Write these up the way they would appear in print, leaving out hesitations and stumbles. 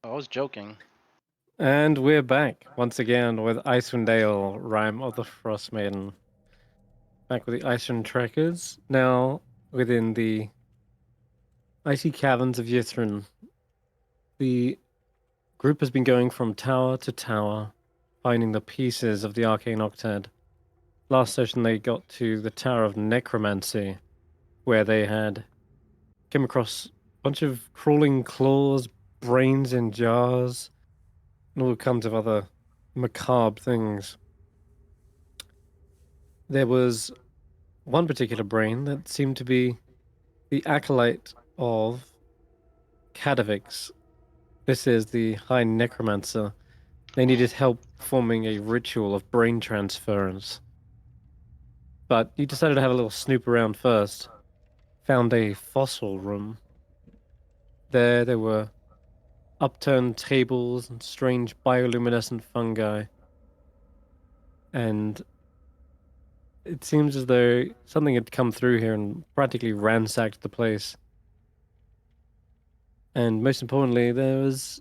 I was joking. And we're back once again with Icewindale, Rime of the Frostmaiden. Back with the Icewind Trekkers, now within the icy caverns of Yithrin. The group has been going from tower to tower, finding the pieces of the Arcane Octad. Last session they got to the Tower of Necromancy, where they had come across a bunch of crawling claws, brains in jars, and all kinds of other macabre things. There was one particular brain that seemed to be the acolyte of Kadavix. This is the High Necromancer. They needed help forming a ritual of brain transference. But you decided to have a little snoop around first. Found a fossil room. There were upturned tables and strange bioluminescent fungi. And it seems as though something had come through here and practically ransacked the place. And most importantly, there was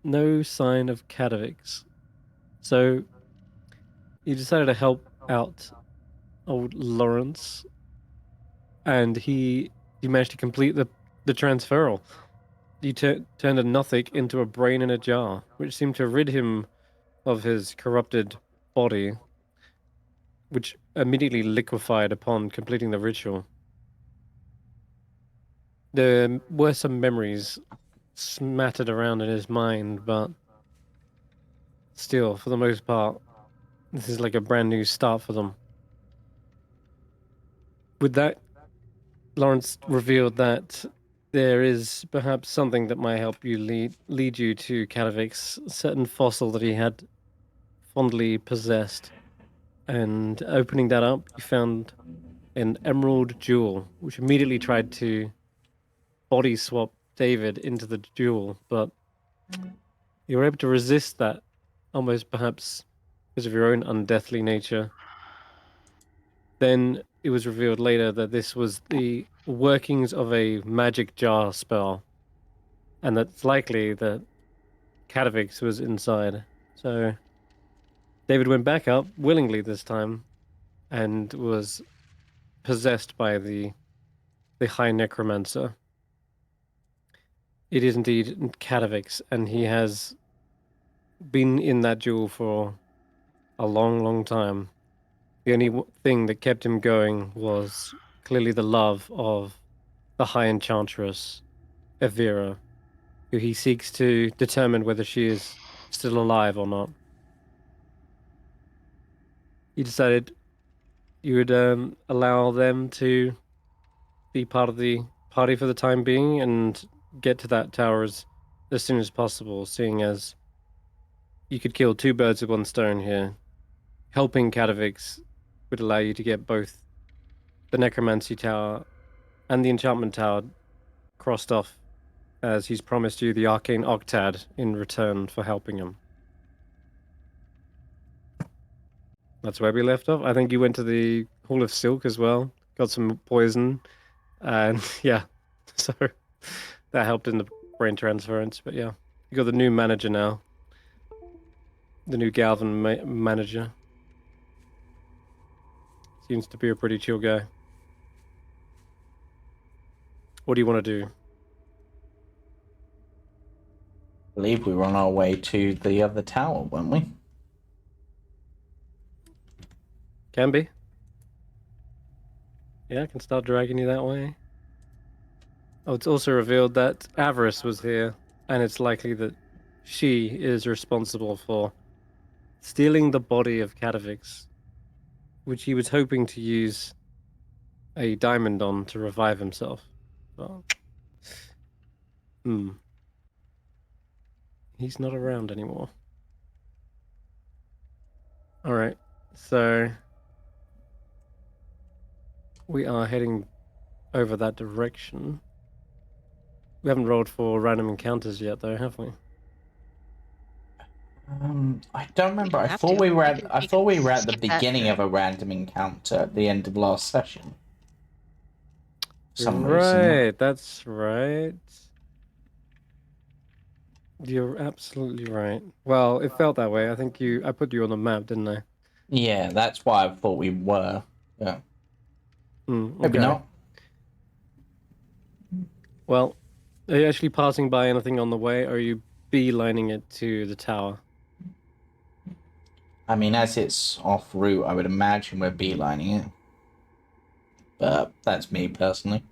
no sign of Kadavix. So you decided to help out old Lawrence, and you managed to complete the transferal. You turned a Nothic into a brain in a jar, which seemed to rid him of his corrupted body, which immediately liquefied upon completing the ritual. There were some memories smattered around in his mind, but still, for the most part, this is like a brand new start for them. With that, Lawrence revealed that there is perhaps something that might help you lead you to Kadavix, a certain fossil that he had fondly possessed. And opening that up, you found an emerald jewel, which immediately tried to body swap David into the jewel, but you were able to resist that, almost perhaps because of your own undeathly nature. Then it was revealed later that this was the workings of a magic jar spell, and that it's likely that Kadavix was inside. So David went back up willingly this time and was possessed by the High Necromancer. It is indeed Kadavix, and he has been in that jewel for a long, long time. The only thing that kept him going was clearly the love of the High Enchantress, Evira, who he seeks to determine whether she is still alive or not. You decided you would allow them to be part of the party for the time being and get to that tower as soon as possible, seeing as you could kill two birds with one stone here. Helping Kadavix would allow you to get both the Necromancy Tower and the Enchantment Tower crossed off, as he's promised you the Arcane Octad in return for helping him. That's where we left off. I think you went to the Hall of Silk as well, got some poison, and yeah, so that helped in the brain transference. But yeah, you got the new manager now, the new Galvin manager. Seems to be a pretty chill guy. What do you want to do? I believe we were on our way to the other tower, weren't we? Can be. Yeah, I can start dragging you that way. Oh, it's also revealed that Avarice was here, and it's likely that she is responsible for stealing the body of Kadavix, which he was hoping to use a diamond on to revive himself. Well, he's not around anymore. All right, so we are heading over that direction. We haven't rolled for random encounters yet, though, have we? I don't remember. I thought we were at the beginning of a random encounter at the end of last session. For some reason. Right, that's right. You're absolutely right. Well, it felt that way. I think I put you on the map, didn't I? Yeah, that's why I thought we were. Yeah. Maybe Okay. not. Well, are you actually passing by anything on the way, or are you beelining it to the tower? I mean, as it's off route, I would imagine we're beelining it. But that's me personally.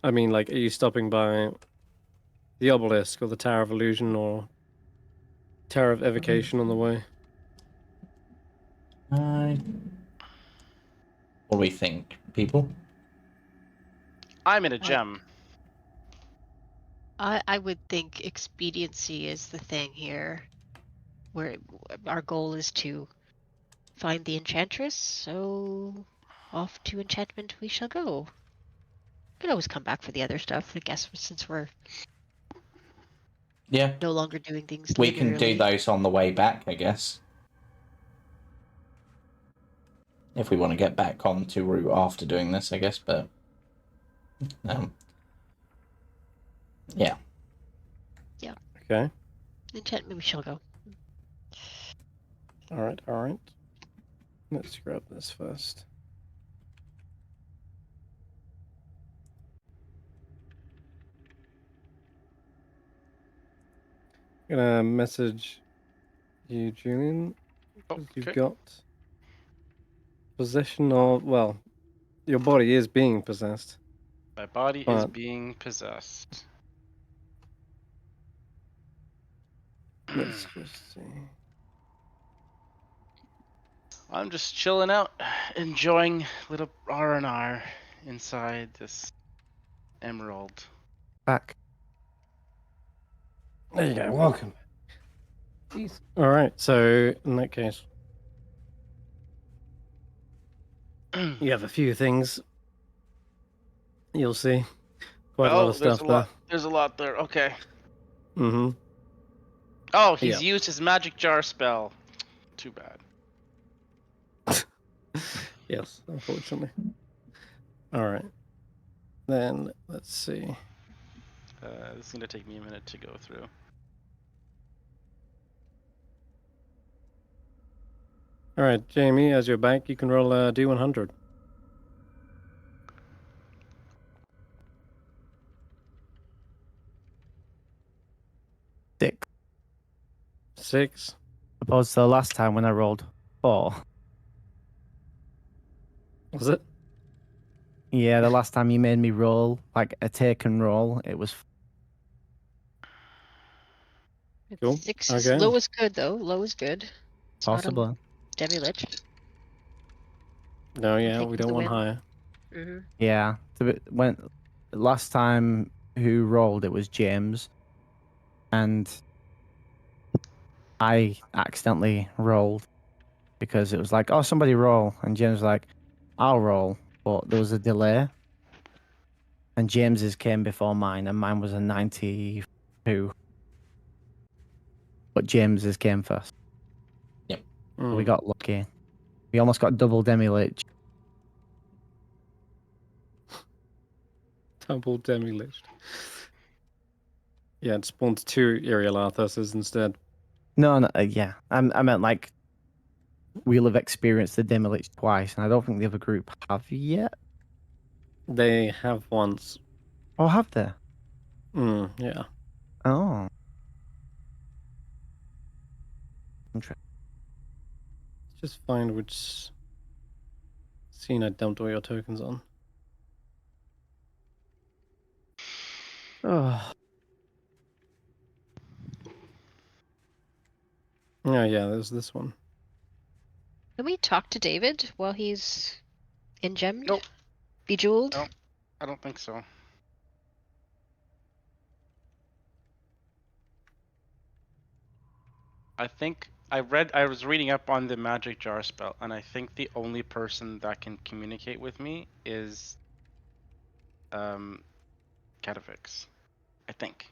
I mean, like, are you stopping by the obelisk or the Tower of Illusion or Tower of Evocation on the way? What do we think, people? I'm in a gem. I would think expediency is the thing here, where our goal is to find the enchantress, so off to enchantment we shall go. We can always come back for the other stuff, I guess, since we're Yeah, no longer doing things we can do linearly. those on the way back, I guess. If we want to get back onto route after doing this, I guess, but yeah. Yeah. Okay. Enchantment we shall go. All right. All right. Let's grab this first. Gonna message you, Julian, because you've got possession of. Well, your body is being possessed. My body is But being possessed. let's just see. I'm just chilling out, enjoying little R&R inside this emerald. Back. There you go. Welcome. Jeez. All right. So in that case, you have a few things. You'll see. Quite a lot of stuff there. There's a lot there. Okay. Mm-hmm. Oh, he's used his magic jar spell. Too bad. Yes, unfortunately. All right. Then let's see. This is gonna take me a minute to go through. All right, Jamey, as you're back, you can roll a D100. Six. 6. Opposed to the last time when I rolled 4. Was it? Yeah, the last time you made me roll like a take and roll, it was Cool. 6 is Okay. low is good though. Low is good. It's possible. not a demi-lich. No, yeah, take we it as don't a want win. higher. Mm-hmm. Yeah. When last time who rolled it was James, and I accidentally rolled because it was like, oh, somebody roll, and James was like, I'll roll, but there was a delay, and James's came before mine, and mine was a 92, but James's came first. Yep. So we got lucky. We almost got double demi-lich. Double demi-liched. Yeah, it spawns 2 aerial Arthuses instead. No, yeah. I meant like we'll have experienced the demi-lich twice, and I don't think the other group have yet. They have once. Oh, have they? Yeah. Oh. Interesting. Just find which scene I dumped all your tokens on. Oh. Oh, yeah, there's this one. Can we talk to David while he's engemmed? Nope. Bejeweled? Nope. I don't think so. I think I was reading up on the magic jar spell, and I think the only person that can communicate with me is Catafix. I think.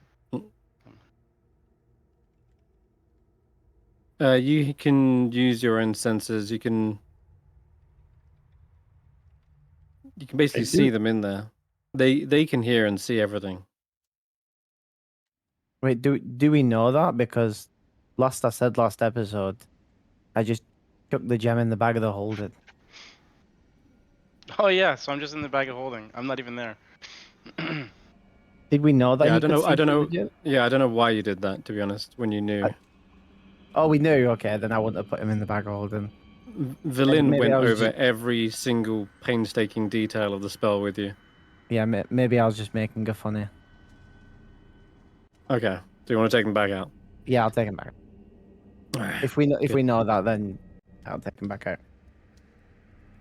You can use your own sensors. You can basically see them in there. They can hear and see everything. Wait, do we know that? Because last episode, I just took the gem in the bag of the holding. Oh yeah, so I'm just in the bag of holding. I'm not even there. Did we know that Yeah, I he don't could know. see I don't through know. the gem? Yeah, I don't know why you did that. To be honest, when you knew, Oh, we knew. Okay, then I wouldn't have put him in the bag of holding. Vlin maybe went I was over just- every single painstaking detail of the spell with you. Yeah, maybe I was just making a funny. Okay, do you want to take them back out? Yeah, I'll take him back. If we know that, then I'll take him back out.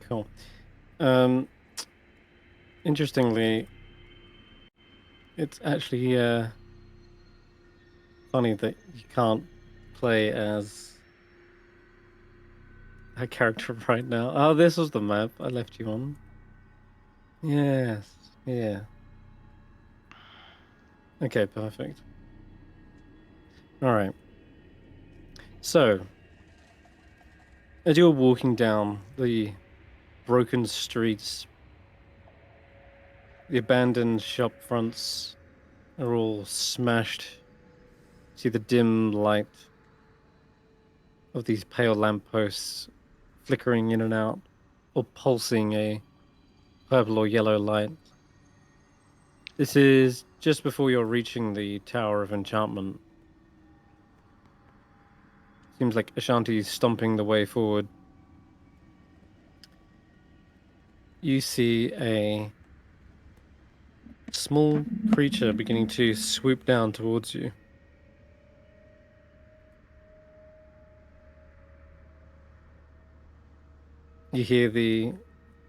Cool. Interestingly, it's actually funny that you can't play as a character right now. Oh, this was the map I left you on. Yes. Yeah. Okay, perfect. All right. So, as you're walking down the broken streets, the abandoned shop fronts are all smashed. See the dim light of these pale lampposts flickering in and out, or pulsing a purple or yellow light. This is just before you're reaching the Tower of Enchantment. Seems like Ashanti's stomping the way forward. You see a small creature beginning to swoop down towards you. You hear the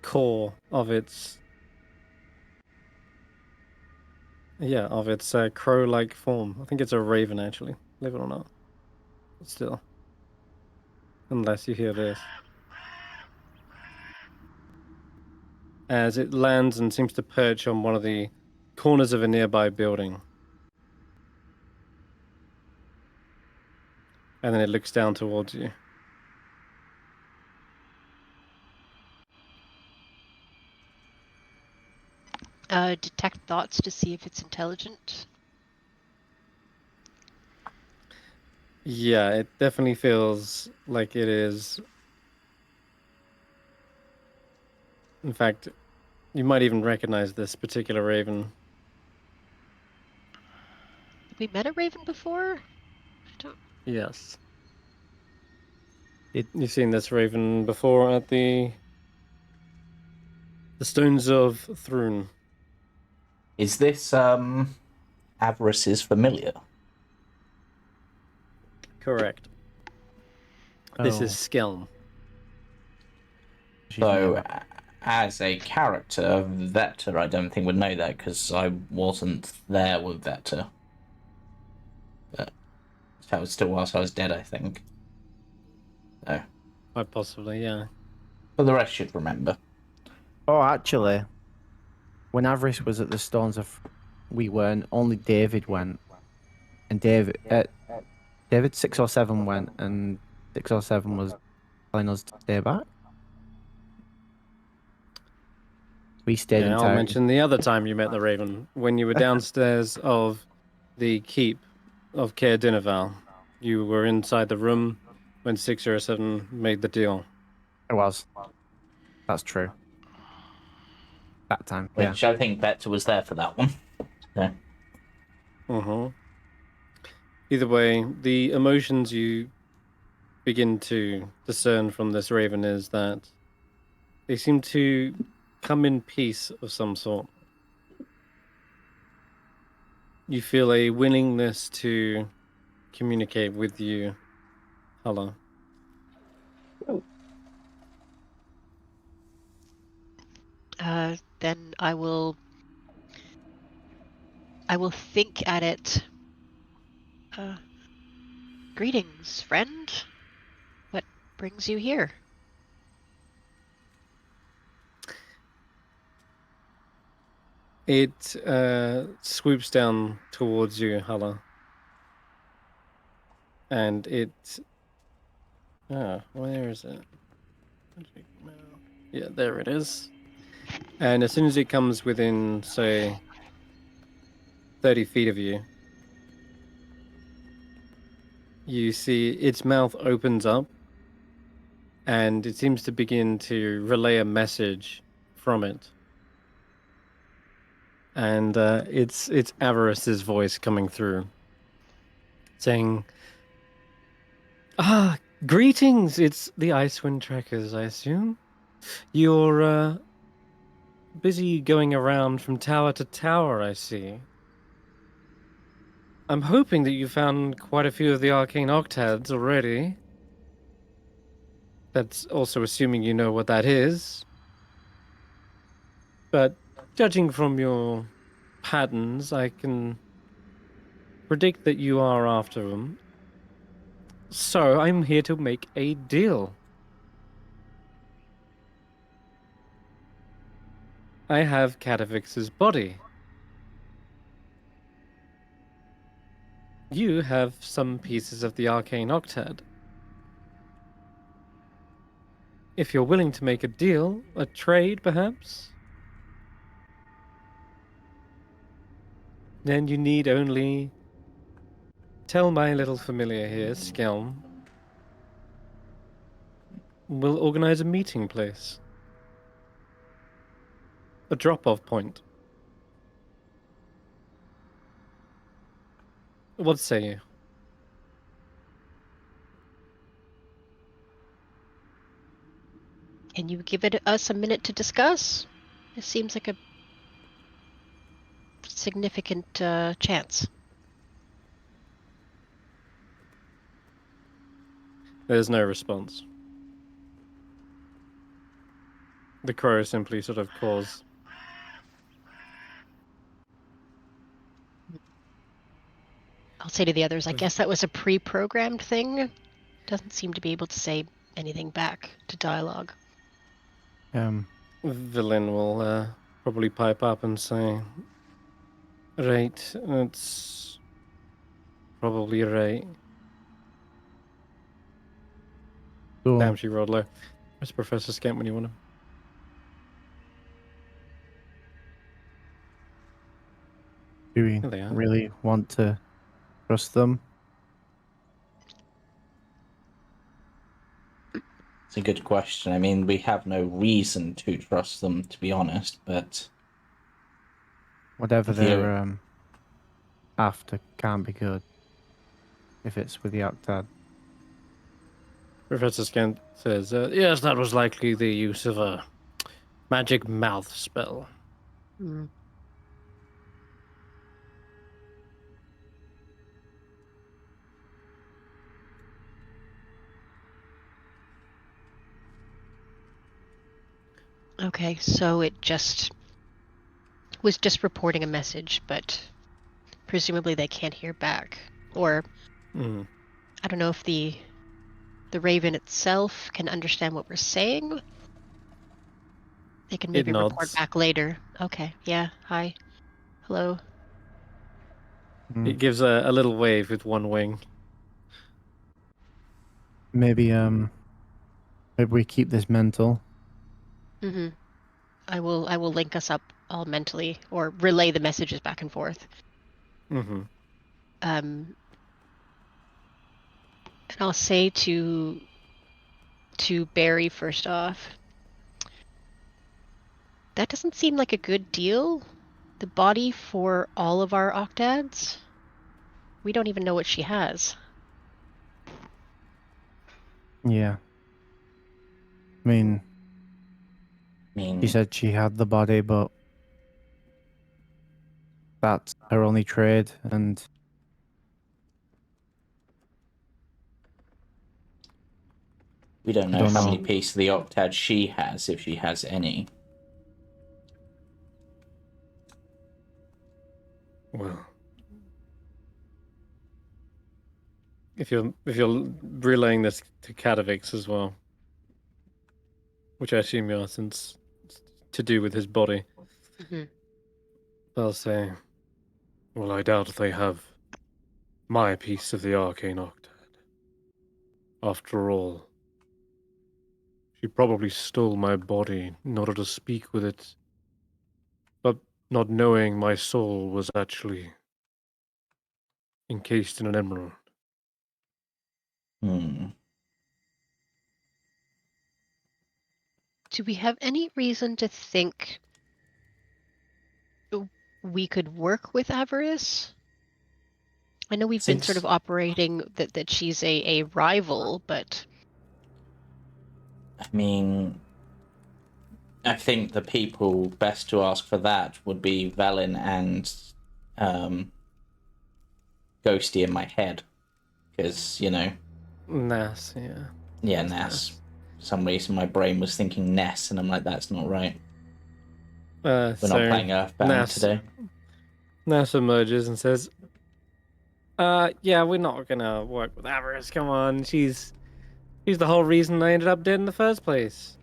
core of its crow-like form. I think it's a raven, actually, believe it or not. But still, unless you hear this. As it lands and seems to perch on one of the corners of a nearby building. And then it looks down towards you. Detect thoughts to see if it's intelligent. Yeah, it definitely feels like it is. In fact, you might even recognize this particular raven. Have we met a raven before? Yes. You've seen this raven before at the Stones of Thrune. Is this Avarice's familiar? Correct. This is Oh, Skelm. she's So, never- as a character, Vector, I don't think would know that because I wasn't there with Vector. But that was still whilst I was dead, I think. No, Quite possibly, yeah. but the rest should remember. Oh, actually, when Avarice was at the Stones of, we weren't. Only David went, and David 607 went, and 607 was telling us to stay back. We stayed in Yeah, I'll town. mention the other time you met the raven, when you were downstairs of the keep of Caer Dineval. You were inside the room when 607 made the deal. It was. That's true. That time, yeah. Which I think Vector was there for that one. So, Either way, the emotions you begin to discern from this raven is that they seem to come in peace of some sort. You feel a willingness to communicate with you, Hulla. Then I will think at it. Greetings, friend. What brings you here? It swoops down towards you, Hulla. And it... where is it? Yeah, there it is. And as soon as it comes within, say, 30 feet of you, you see its mouth opens up, and it seems to begin to relay a message from it. And it's Avarice's voice coming through, saying, "Ah, greetings! It's the Icewind Trekkers, I assume. You're busy going around from tower to tower, I see. I'm hoping that you found quite a few of the arcane octads already. That's also assuming you know what that is. But judging from your patterns, I can predict that you are after them. So I'm here to make a deal. I have Catafix's body. You have some pieces of the arcane octad. If you're willing to make a deal, a trade perhaps, then you need only tell my little familiar here, Skelm. We'll organize a meeting place. A drop-off point. What say you? Can you give us a minute to discuss? This seems like a significant chance. There's no response. The crow simply sort of caws. I'll say to the others, I guess that was a pre-programmed thing. Doesn't seem to be able to say anything back to dialogue. Villain will probably pipe up and say, right, that's probably right. Cool. Damn, she rolled low. Where's Professor Scamp when you want him? Do we There they are. really want to trust them? It's a good question. I mean, we have no reason to trust them, to be honest, but Whatever Theo- they're after can't be good. If it's with the octad. Professor Scamp says, yes, that was likely the use of a magic mouth spell. Mm. Okay, so it was just reporting a message, but presumably they can't hear back. Or Mm. I don't know if the raven itself can understand what we're saying. They can maybe report nods. back later. Okay, yeah, hi. Hello. It gives a little wave with one wing. Maybe we keep this mental. Mm-hmm. I will link us up all mentally or relay the messages back and forth. Mm-hmm. And I'll say to Barry first off, that doesn't seem like a good deal. The body for all of our octads? We don't even know what she has. Yeah. I mean, she said she had the body, but that's her only trade, and we don't know don't how know. many pieces of the octad she has, if she has any. Well, if you're relaying this to Catavix as well, which I assume you are, since it's to do with his body, Mm-hmm. they'll say, well, I doubt they have my piece of the arcane octad. After all, she probably stole my body in order to speak with it, but not knowing my soul was actually encased in an emerald. Hmm. Do we have any reason to think we could work with Avarice? I know we've been sort of operating that she's a rival, but I mean, I think the people best to ask for that would be Velen and Ghosty in my head. Because, you know, Nas, yeah. yeah, That's Ness. For some reason, my brain was thinking Ness, and I'm like, that's not right. We're We're not playing Earthbound today. Nas emerges and says, yeah, we're not gonna work with Avarice. Come on, she's the whole reason I ended up dead in the first place.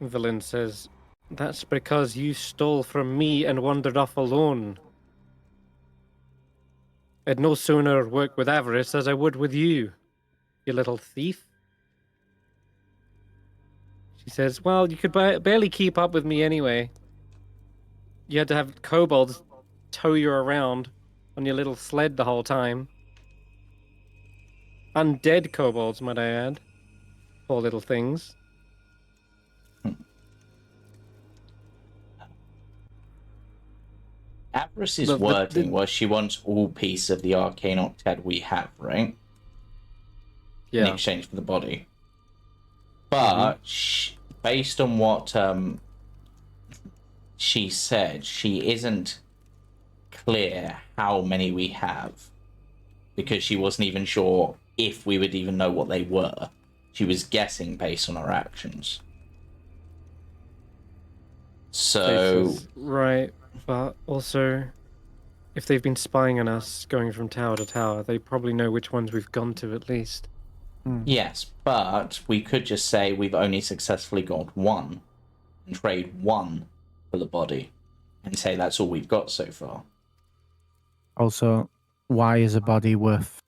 Villain says, that's because you stole from me and wandered off alone. I'd no sooner work with Avarice as I would with you, you little thief. She says, well, you could barely keep up with me anyway. You had to have kobolds tow you around on your little sled the whole time. Undead kobolds, might I add. Poor little things. Avarice is wording where she wants all piece of the arcane octet we have, right? Yeah. In exchange for the body. But based on what she said, she isn't clear how many we have, because she wasn't even sure if we would even know what they were. She was guessing based on our actions. So right, but also, if they've been spying on us going from tower to tower, they probably know which ones we've gone to at least. yes, but we could just say we've only successfully got one and trade one for the body and say that's all we've got so far. Also, why is a body worth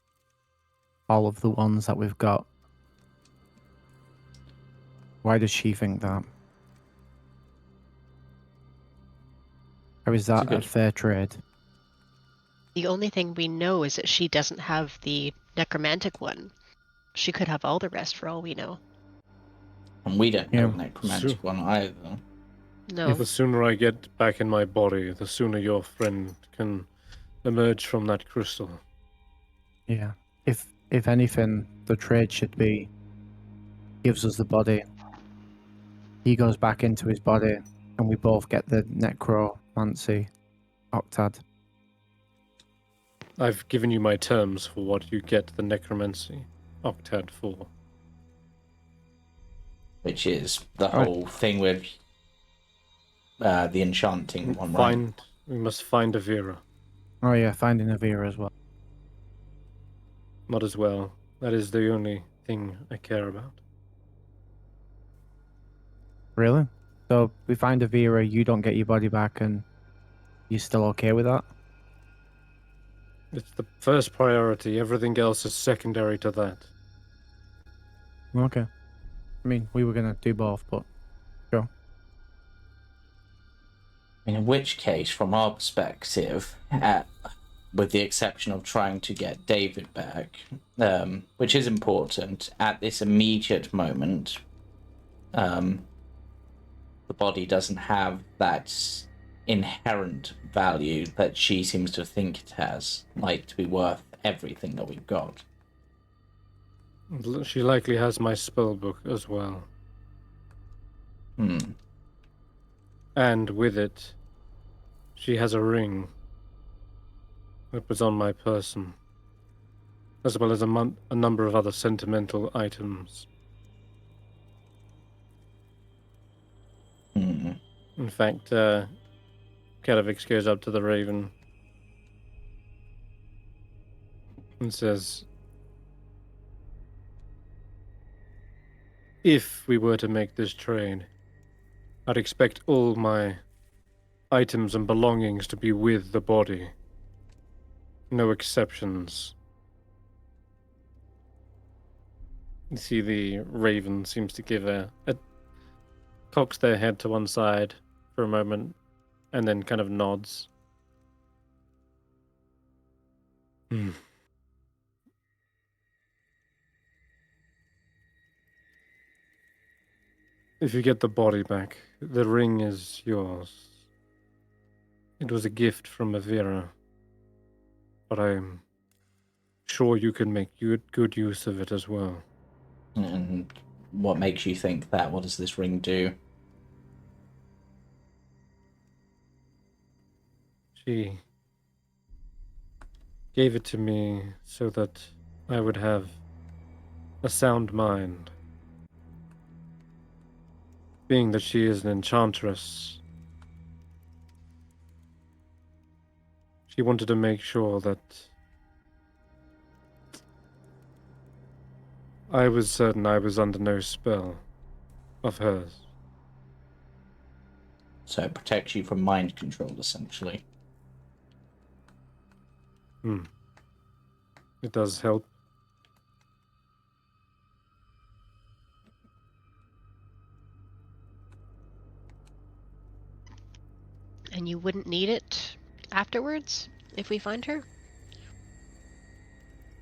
all of the ones that we've got? Why does she think that? Or is that a fair trade? the only thing we know is that she doesn't have the necromantic one. She could have all the rest for all we know. And we don't know the necromantic one either. No. The sooner I get back in my body, the sooner your friend can emerge from that crystal. Yeah. If anything, the trade should be gives us the body. He goes back into his body, and we both get the necromancy octad. I've given you my terms for what you get the necromancy octad for. Which is the whole thing with the enchanting one, right? We must find Avira. Oh yeah, finding Avira as well. Not as well. That is the only thing I care about. Really? So we find Avira, you don't get your body back, and you're still okay with that? It's the first priority. Everything else is secondary to that. Okay. I mean, we were gonna do both, but sure. In which case, from our perspective, with the exception of trying to get David back, which is important, at this immediate moment, the body doesn't have that inherent value that she seems to think it has, like to be worth everything that we've got. She likely has my spell book as well. And with it, she has a ring that was on my person, as well as a number of other sentimental items. In fact, Kadavix goes up to the Raven and says, if we were to make this trade, I'd expect all my items and belongings to be with the body. No exceptions. You see the Raven seems to give a cocks their head to one side for a moment and then kind of nods. If you get the body back, the ring is yours. It was a gift from Avira, but I'm sure you can make good use of it as well. And what makes you think that? What does this ring do? She gave it to me so that I would have a sound mind. Being that she is an enchantress, she wanted to make sure that I was certain I was under no spell of hers. So it protects you from mind control, essentially. It does help. And you wouldn't need it afterwards if we find her?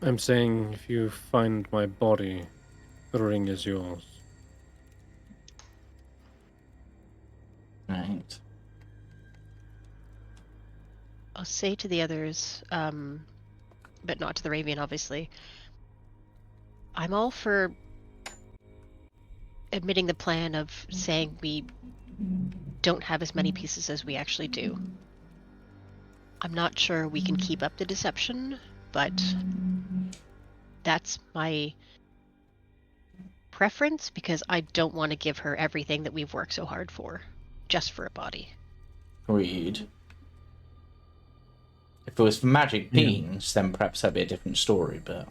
I'm saying if you find my body, the ring is yours. Right. I'll say to the others, but not to the Ravian, obviously. I'm all for admitting the plan of saying we don't have as many pieces as we actually do. I'm not sure we can keep up the deception, but that's my preference because I don't want to give her everything that we've worked so hard for, just for a body. Agreed. If it was for magic beans, then perhaps that'd be a different story, but...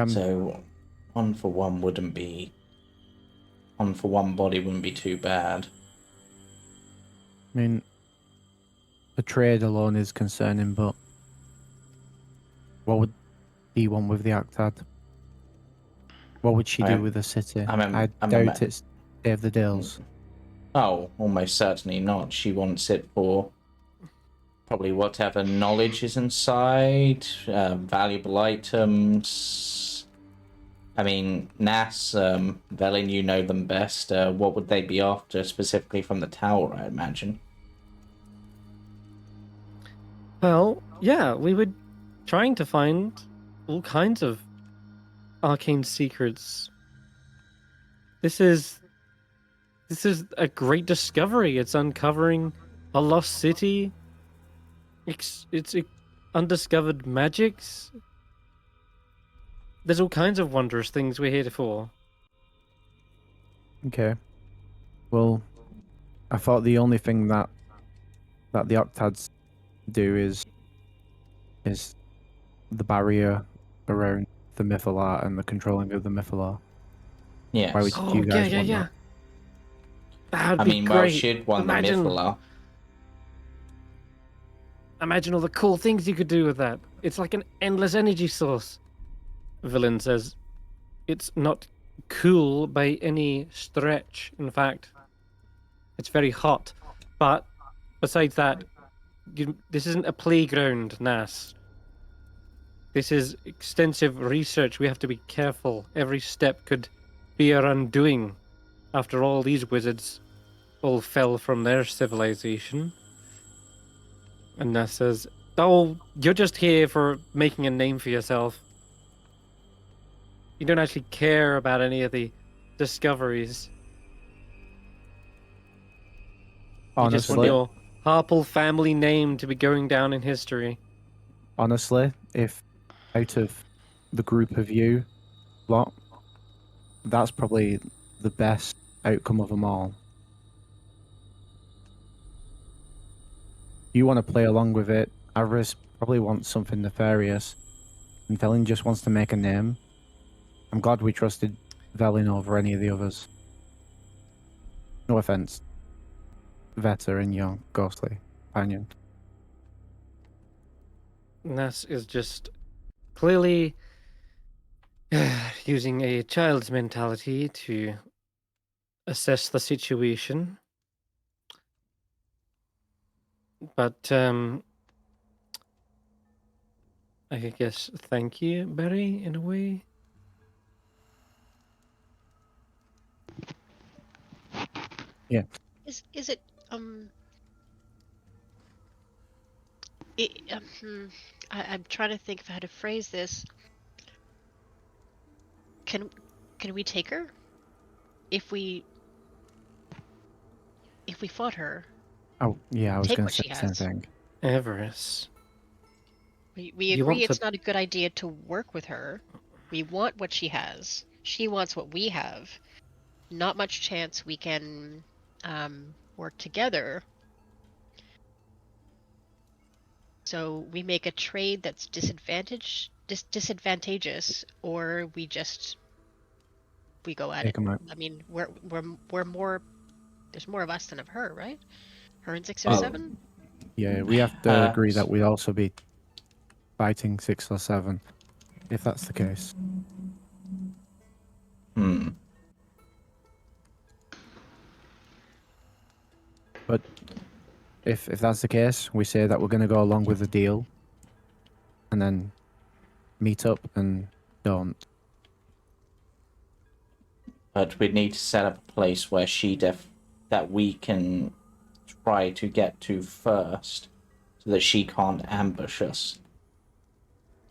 So, 1 for 1 wouldn't be... 1 for 1 body wouldn't be too bad. I mean, the trade alone is concerning, but what would he want with the Octad? What would she do with the city? I doubt it's Dave the Dales. Oh, almost certainly not. She wants it for probably whatever knowledge is inside, valuable items. I mean, Nas, Velin, you know them best. What would they be after specifically from the tower, I imagine? Well, yeah, we were trying to find all kinds of arcane secrets. This is a great discovery. It's uncovering a lost city. It's undiscovered magics. There's all kinds of wondrous things we're here for. Okay. Well, I thought the only thing that the Octads do is the barrier around the Mythalar and the controlling of the Mythalar. Yes. Why would you guys want that? That'd be great. Well, she'd won the Mythalar. Imagine all the cool things you could do with that. It's like an endless energy source. Villain says, it's not cool by any stretch. In fact, it's very hot. But besides that, this isn't a playground, Nas. This is extensive research. We have to be careful. Every step could be our undoing. After all, these wizards all fell from their civilization. And Nas says, oh, you're just here for making a name for yourself. You don't actually care about any of the discoveries. You just want Honestly, your Harple family name to be going down in history. honestly, if out of the group of you lot, that's probably the best outcome of them all. You want to play along with it. Avarice probably wants something nefarious. And Velin just wants to make a name. I'm glad we trusted Velin over any of the others. No offense, Vetter and your ghostly companion. Nas is just clearly using a child's mentality to assess the situation. But I guess thank you, Barry, in a way. Is it it, I'm trying to think of how to phrase this. Can we take her if we fought her? Oh, yeah, I was Take going what to say she the same has. thing. Everest. We You want agree it's to- not a good idea to work with her. We want what she has. She wants what we have. Not much chance we can work together. So we make a trade that's disadvantageous, or we go at Take it. 'em out. I mean, we're more. There's more of us than of her, right? Her and 6 or Oh. 7. Yeah, we have to agree that we'd also be fighting 6 or 7, if that's the case. Hmm. But if that's the case, we say that we're going to go along with the deal, and then meet up and don't. But we'd need to set up a place where that we can try to get to first, so that she can't ambush us.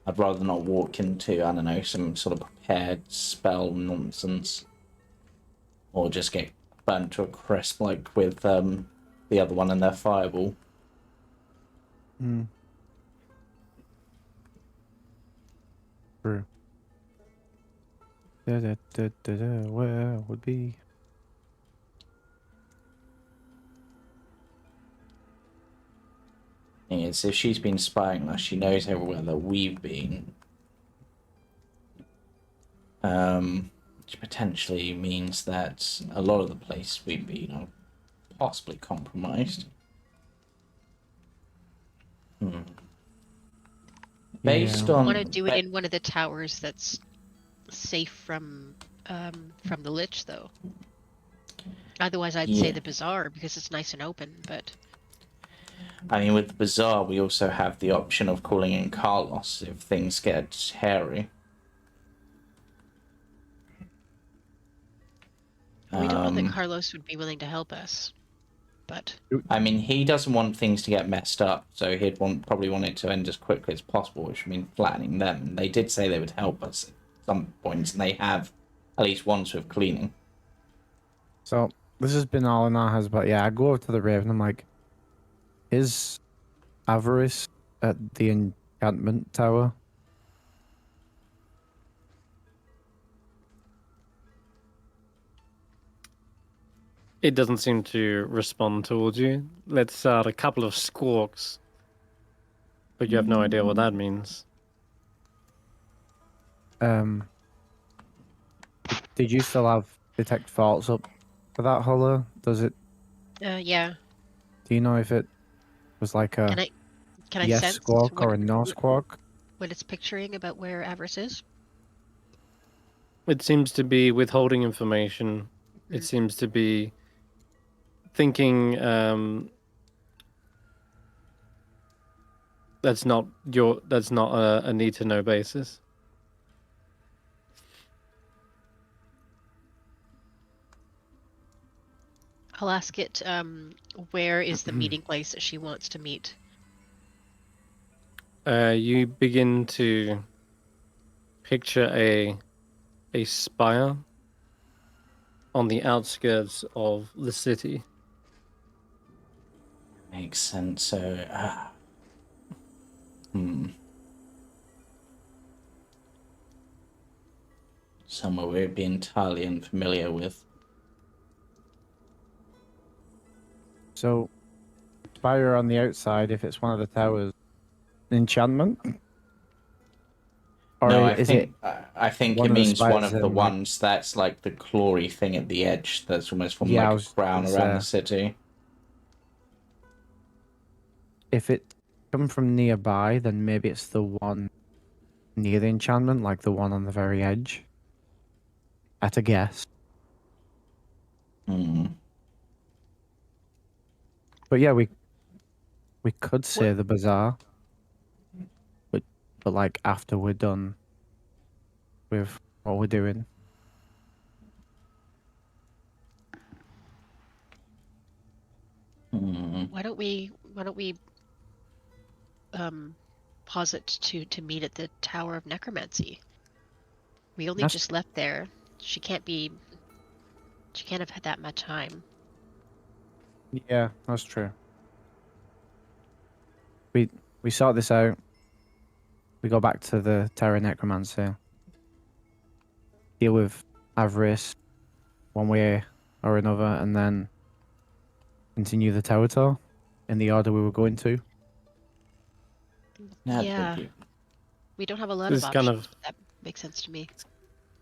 I'd rather not walk into, I don't know, some sort of prepared spell nonsense, or just get burnt to a crisp like with the other one and their fireball. Mm. True. Where would be? Thing is, if she's been spying us, she knows everywhere that we've been. Which potentially means that a lot of the places we've been are possibly compromised. Based Yeah. on Want to do it in one of the towers that's safe from the Lich, though. Otherwise, I'd say Yeah. the Bazaar because it's nice and open. But I mean, with the Bazaar, we also have the option of calling in Carlos if things get hairy. we don't know that Carlos would be willing to help us. But I mean, he doesn't want things to get messed up, so he'd probably want it to end as quickly as possible, which would mean flattening them. They did say they would help us at some points, and they have at least once with cleaning. So this has been all in our heads, but yeah, I go over to the Raven. I'm like, is Avarice at the enchantment tower? It doesn't seem to respond towards you. Let's start a couple of squawks. But you have no idea what that means. Did you still have detect faults up for that Hulla? Does it? yeah, Do you know if it was like a can I yes sense squawk or a no squawk? what it's picturing about where Avarice is? It seems to be withholding information. It Mm. seems to be thinking that's not a need to know basis. I'll ask it. Where is the meeting place that she wants to meet? You begin to picture a spire on the outskirts of the city. Makes sense. So, somewhere we'd be entirely unfamiliar with. So, spire on the outside, if it's one of the towers, enchantment? Or No, is it I think one it of the means one spires of the in, like- ones that's like the glory thing at the edge. That's almost from Yeah, I like was a crown gonna around the say. city. if it come from nearby, then maybe it's the one near the enchantment, like the one on the very edge? At a guess. But yeah, we could say the bazaar. But but like after we're done with what we're doing. Why don't we posit to meet at the Tower of Necromancy? We only That's- just left there. She can't have had that much time. Yeah, that's true. We sort this out. We go back to the Terra Necromancer. Deal with Avarice one way or another, and then continue the tower tour in the order we were going to. Yeah. We don't have a lot This of is kind options, of- but that makes sense to me.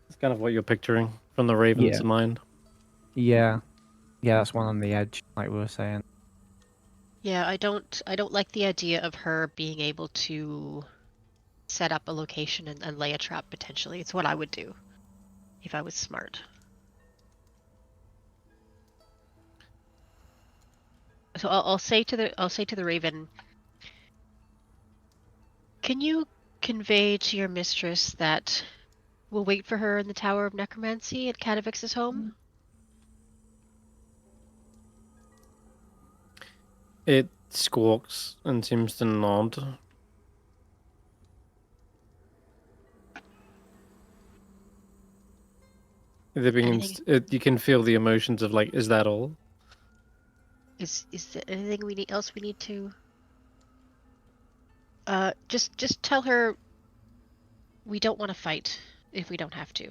It's kind of what you're picturing from the Raven's Yeah. mind. Yeah, that's one on the edge, like we were saying. Yeah, I don't like the idea of her being able to set up a location and lay a trap potentially. It's what I would do if I was smart. So I'll say to the Raven, can you convey to your mistress that we'll wait for her in the Tower of Necromancy at Kadavix's home? It squawks and seems to nod. You can feel the emotions of like, is that all? Is there anything else we need to? Just tell her we don't want to fight if we don't have to,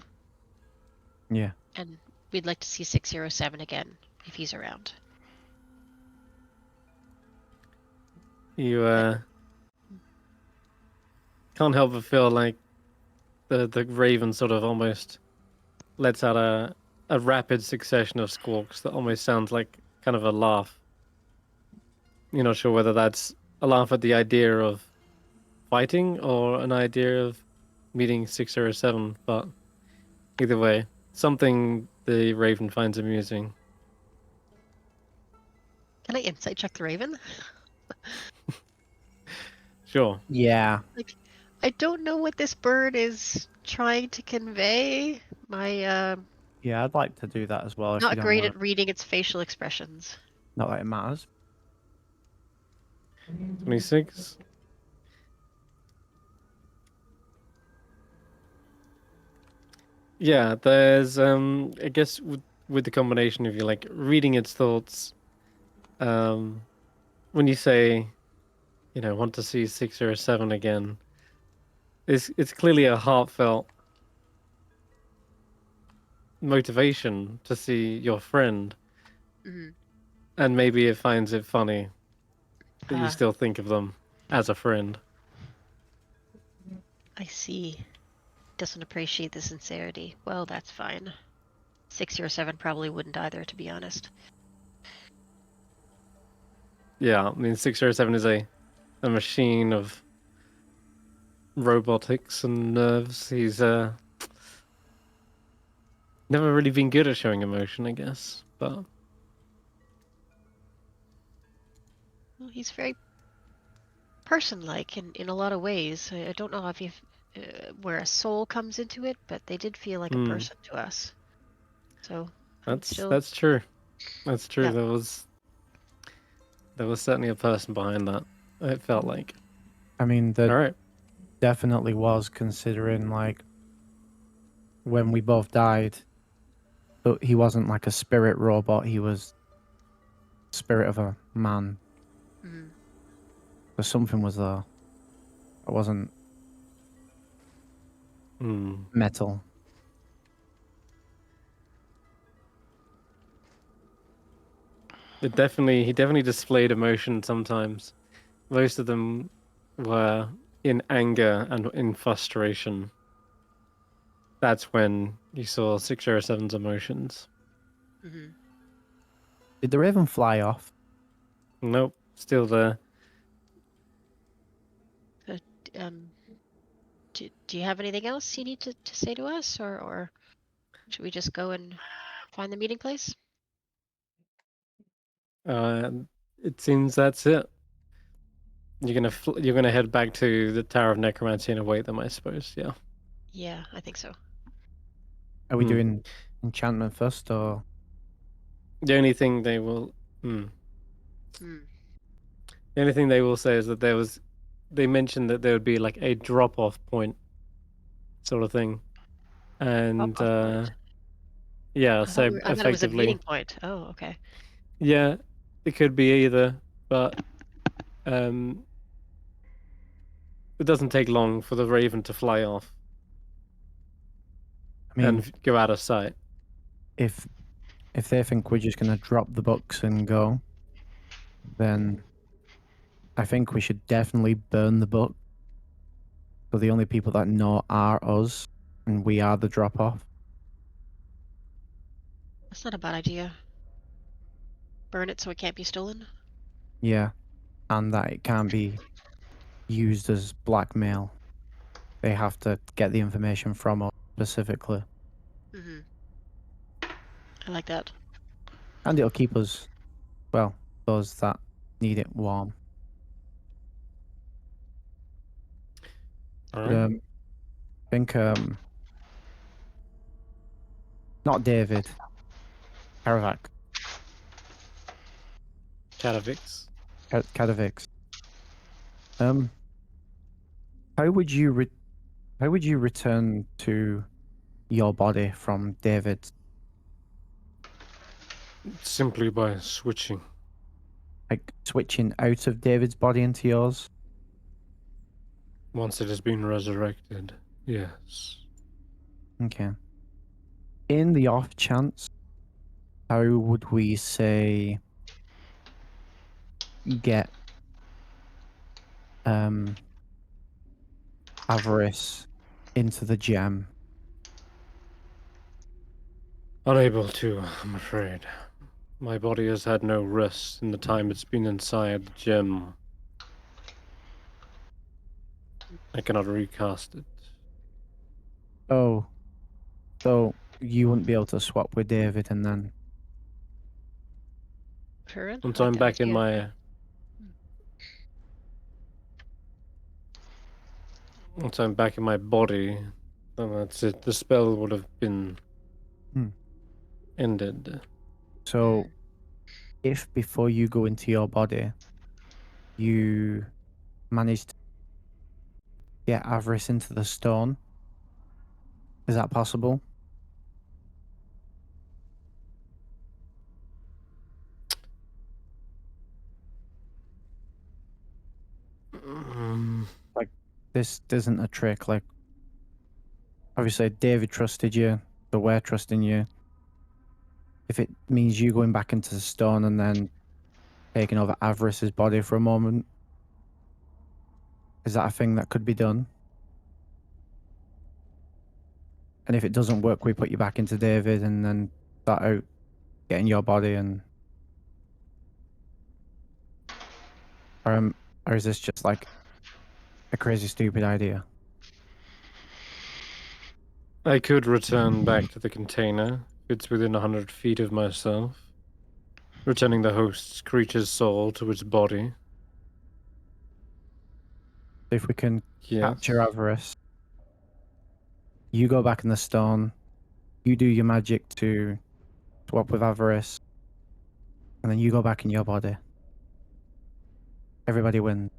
Yeah. and we'd like to see 607 again if he's around. You can't help but feel like the Raven sort of almost lets out a rapid succession of squawks that almost sounds like kind of a laugh. You're not sure whether that's a laugh at the idea of fighting or an idea of meeting 607, but either way, something the Raven finds amusing. Can I insight check the Raven? Sure. Yeah. I don't know what this bird is trying to convey. My Yeah, I'd like to do that as well. If you not don't great mind. at reading its facial expressions. Not that it matters. 26. Yeah, there's I guess with the combination of you like reading its thoughts, when you say, want to see 607 again, it's clearly a heartfelt motivation to see your friend, Mhm. and maybe it finds it funny that you Ah. still think of them as a friend. I see. Doesn't appreciate the sincerity. Well, that's fine. 607 probably wouldn't either, to be honest. Yeah, I mean 607 is a machine of robotics and nerves. He's never really been good at showing emotion, I guess, but Well, he's very person-like in a lot of ways. I don't know if you've where a soul comes into it, but they did feel like a person to us. So that's true. That's true. Yeah. There was certainly a person behind that. It felt like. I mean, there All right. definitely was, considering like when we both died, but he wasn't like a spirit robot. He was spirit of a man. Mhm. So something was there. It wasn't metal. He definitely displayed emotion sometimes. Most of them were in anger and in frustration. That's when you saw 607's emotions. Mhm. Did the raven fly off? Nope, still there. Do you have anything else you need to say to us, or should we just go and find the meeting place? It seems that's it. you're gonna head back to the Tower of Necromancy and await them, I suppose. Yeah. Yeah, I think so. Are we Hmm. doing enchantment first, or The only thing they will. Hmm. Hmm. The only thing they will say is that they mentioned that there would be like a drop-off point, sort of thing, and Drop-off point. yeah, so I thought it was a effectively, meeting point. Oh, okay. yeah, it could be either, but um, it doesn't take long for the Raven to fly off I mean, and go out of sight. if they think we're just gonna drop the books and go, then I think we should definitely burn the book. So the only people that know are us, and we are the drop off. That's not a bad idea. Burn it so it can't be stolen. Yeah, and that it can't be used as blackmail. They have to get the information from us specifically, Mm-hmm. I like that. and it'll keep us, well, those that need it warm. All But, right, I think not David, Karavak, Katavix. Kadavix. Um, how would you return to your body from David's? Simply by switching. Like switching out of David's body into yours? Once it has been resurrected, yes. Okay. In the off chance, how would we say get avarice into the gem? Unable to, I'm afraid. My body has had no rest in the time it's been inside the gem. I cannot recast it. Oh, so you wouldn't be able to swap with David and then Current? Once I like I'm that back in idea. my Once I'm back in my body, then that's it. The spell would have been Hmm. ended. so if before you go into your body you manage to get avarice into the stone, is that possible? Um, Like this isn't a trick. Like obviously David trusted you, so we're trusting you. If it means you going back into the stone and then taking over Avarice's body for a moment, is that a thing that could be done? And if it doesn't work, we put you back into David and then start out getting your body and or is this just like a crazy stupid idea? I could return back to the container if it's within 100 feet of myself, returning the host's creature's soul to its body. If we can Yes. capture Avarice, you go back in the stone, you do your magic to swap with Avarice, and then you go back in your body. Everybody wins.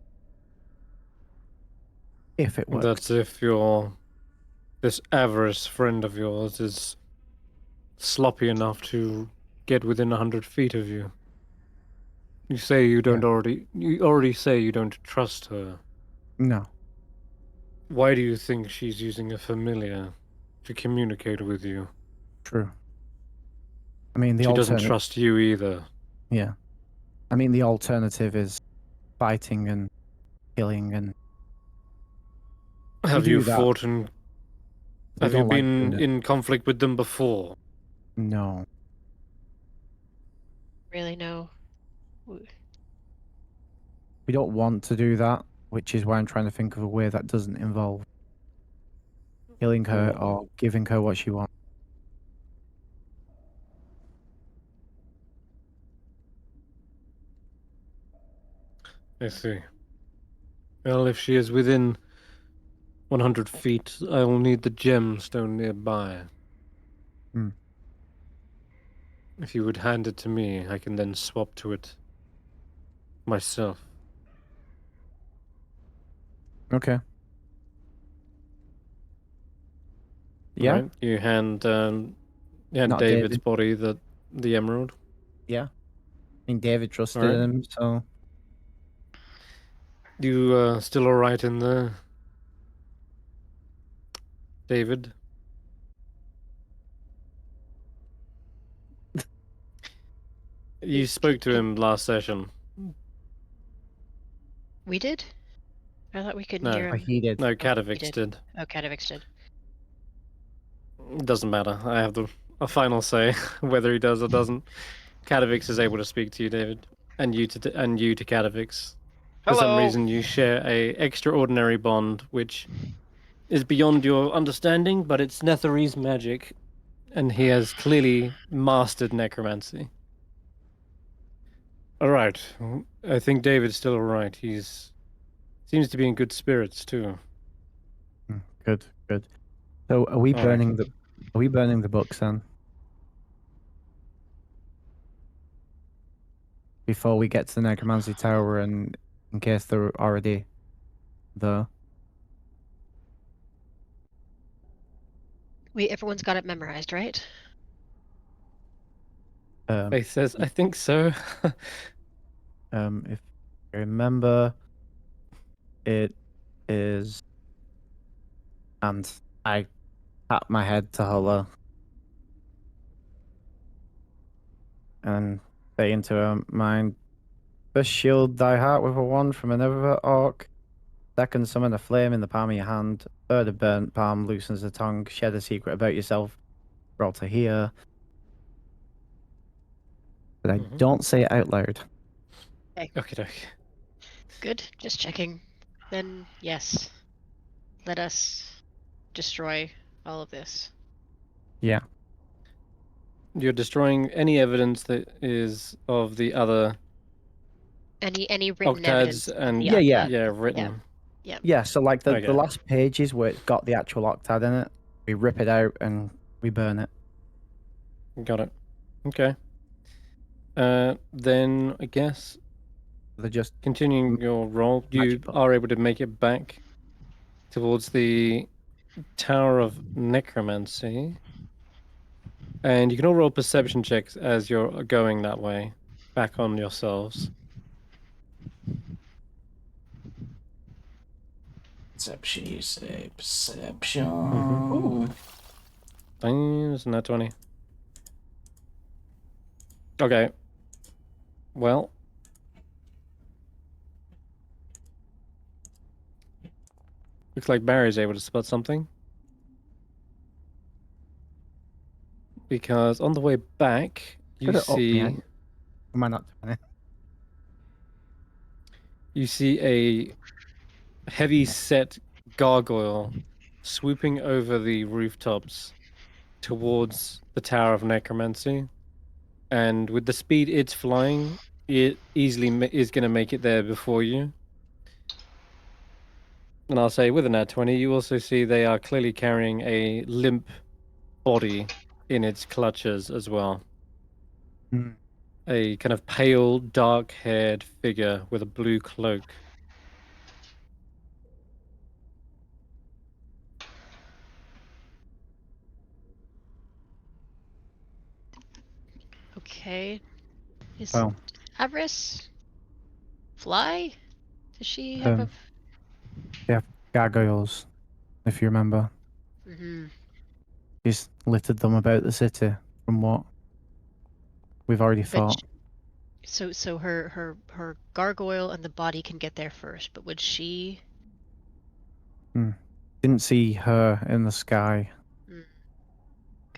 If it works. That's if this avarice friend of yours is sloppy enough to get within 100 feet of you. You say you don't you already say you don't trust her. No, Why do you think she's using a familiar to communicate with you? true. I mean, the She doesn't alternative. trust you either. Yeah. I mean, the alternative is fighting and killing, and Have do you that. fought and we have you don't like doing been it. in conflict with them before? No. Really, no. We don't want to do that, which is why I'm trying to think of a way that doesn't involve killing her or giving her what she wants. I see. Well, if she is within 100 feet, I will need the gemstone nearby. Hmm. If you would hand it to me, I can then swap to it myself. Okay. Yeah. Right? You hand Not David's David. body the emerald. Yeah. I mean, David trusted Alright. him, so You still alright in there, David? You spoke to him last session. We did? I thought we couldn't No. hear him. he did. No, Oh, Kadavix he did. did. Oh, Kadavix did. It doesn't matter. I have a final say whether he does or doesn't. Kadavix is able to speak to you, David, and you to Kadavix. For some Hello. reason, you share a extraordinary bond, which is beyond your understanding, but it's Netherese magic, and he has clearly mastered necromancy. All right, I think David's still all right. He's seems to be in good spirits too. Good, good. So are we All right. burning the books then? Before we get to the necromancy tower, and in case they're already there. Everyone's got it memorized, right? Faith says, "I think so." If I remember, it is, and I tap my head to Hulla and say into her mind, "First shield thy heart with a wand from another orc. Second, summon a flame in the palm of your hand. Third, a burnt palm loosens the tongue. Shed a secret about yourself. Roll to hear." But I Mhm. don't say it out loud. Okay. Good. Just checking. Then, yes. Let us destroy all of this. Yeah. You're destroying any evidence that is of the other Any written octads evidence of and the Yeah, yeah. octad. written. Yeah, so like the Okay. last pages where it's got the actual octad in it, we rip it out and we burn it. Got it. Okay. Then I guess They're just continuing your roll, you magical. are able to make it back towards the Tower of Necromancy. And you can all roll perception checks as you're going that way, back on yourselves. Perception, you say. Perception. Ooh. Isn't that 20? Okay. Well. Looks like Barry's able to spot something. Because on the way back, you Could have upped me see... out. Am I not doing it? You see a heavy-set gargoyle swooping over the rooftops towards the Tower of Necromancy. And with the speed it's flying, it easily is going to make it there before you. And I'll say, with an nat 20, you also see they are clearly carrying a limp body in its clutches as well. Hmm. A kind of pale, dark-haired figure with a blue cloak. Okay. Is Well, Avarice fly? Does she have a? they have gargoyles, if you remember. Mm-hmm. He's littered them about the city from what we've already fought. So her gargoyle and the body can get there first, but would she? Didn't see her in the sky. Okay.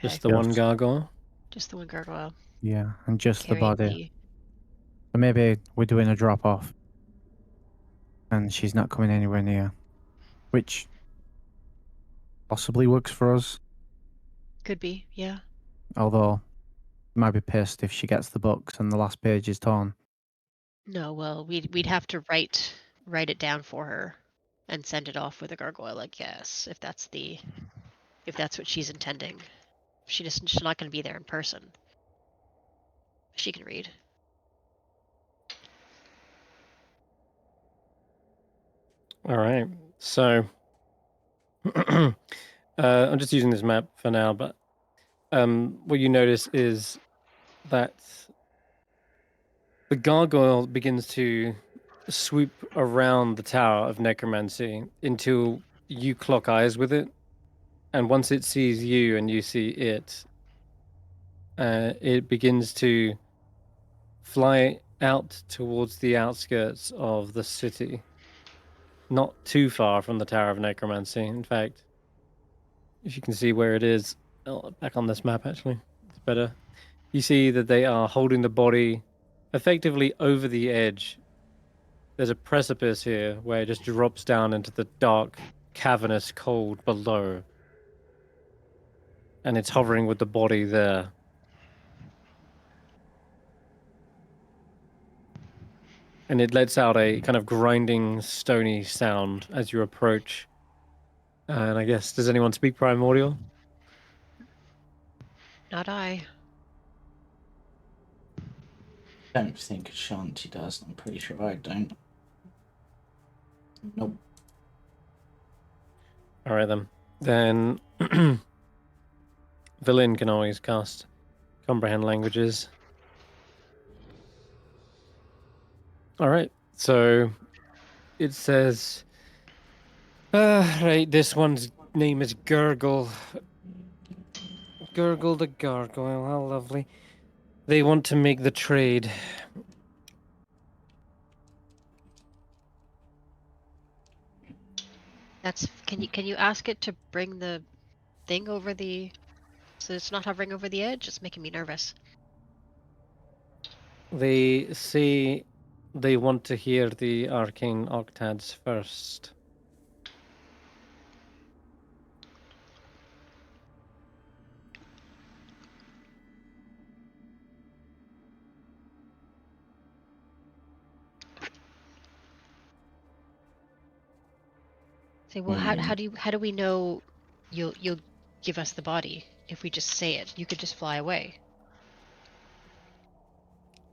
Just the one gargoyle? Just the one gargoyle Yeah, and just the carrying body. the. So maybe we're doing a drop off and she's not coming anywhere near, which possibly works for us. Could be, yeah. Although, might be pissed if she gets the books and the last page is torn. No, well, we'd have to write write it down for her and send it off with a gargoyle, I guess, if that's what she's intending. She's not going to be there in person. She can read. All right. So I'm just using this map for now, but what you notice is that the gargoyle begins to swoop around the tower of necromancy until you clock eyes with it, and once it sees you and you see it, it begins to fly out towards the outskirts of the city, not too far from the tower of necromancy. In fact, if you can see where it is, back on this map actually, it's better. You see that they are holding the body effectively over the edge. There's a precipice here where it just drops down into the dark, cavernous cold below. And it's hovering with the body there. And it lets out a kind of grinding, stony sound as you approach. And I guess, does anyone speak Primordial? Not I. Don't think Ashanti does. I'm pretty sure I don't. Nope. All right, then. Then Villain can always cast Comprehend Languages. All right, so it says, right, this one's name is Gurgle. Gurgle the Gargoyle, how lovely. They want to make the trade. Can you ask it to bring the thing over the so it's not hovering over the edge? It's making me nervous. They say they want to hear the arcane octads first. Say, well, how do we know you'll give us the body if we just say it? You could just fly away.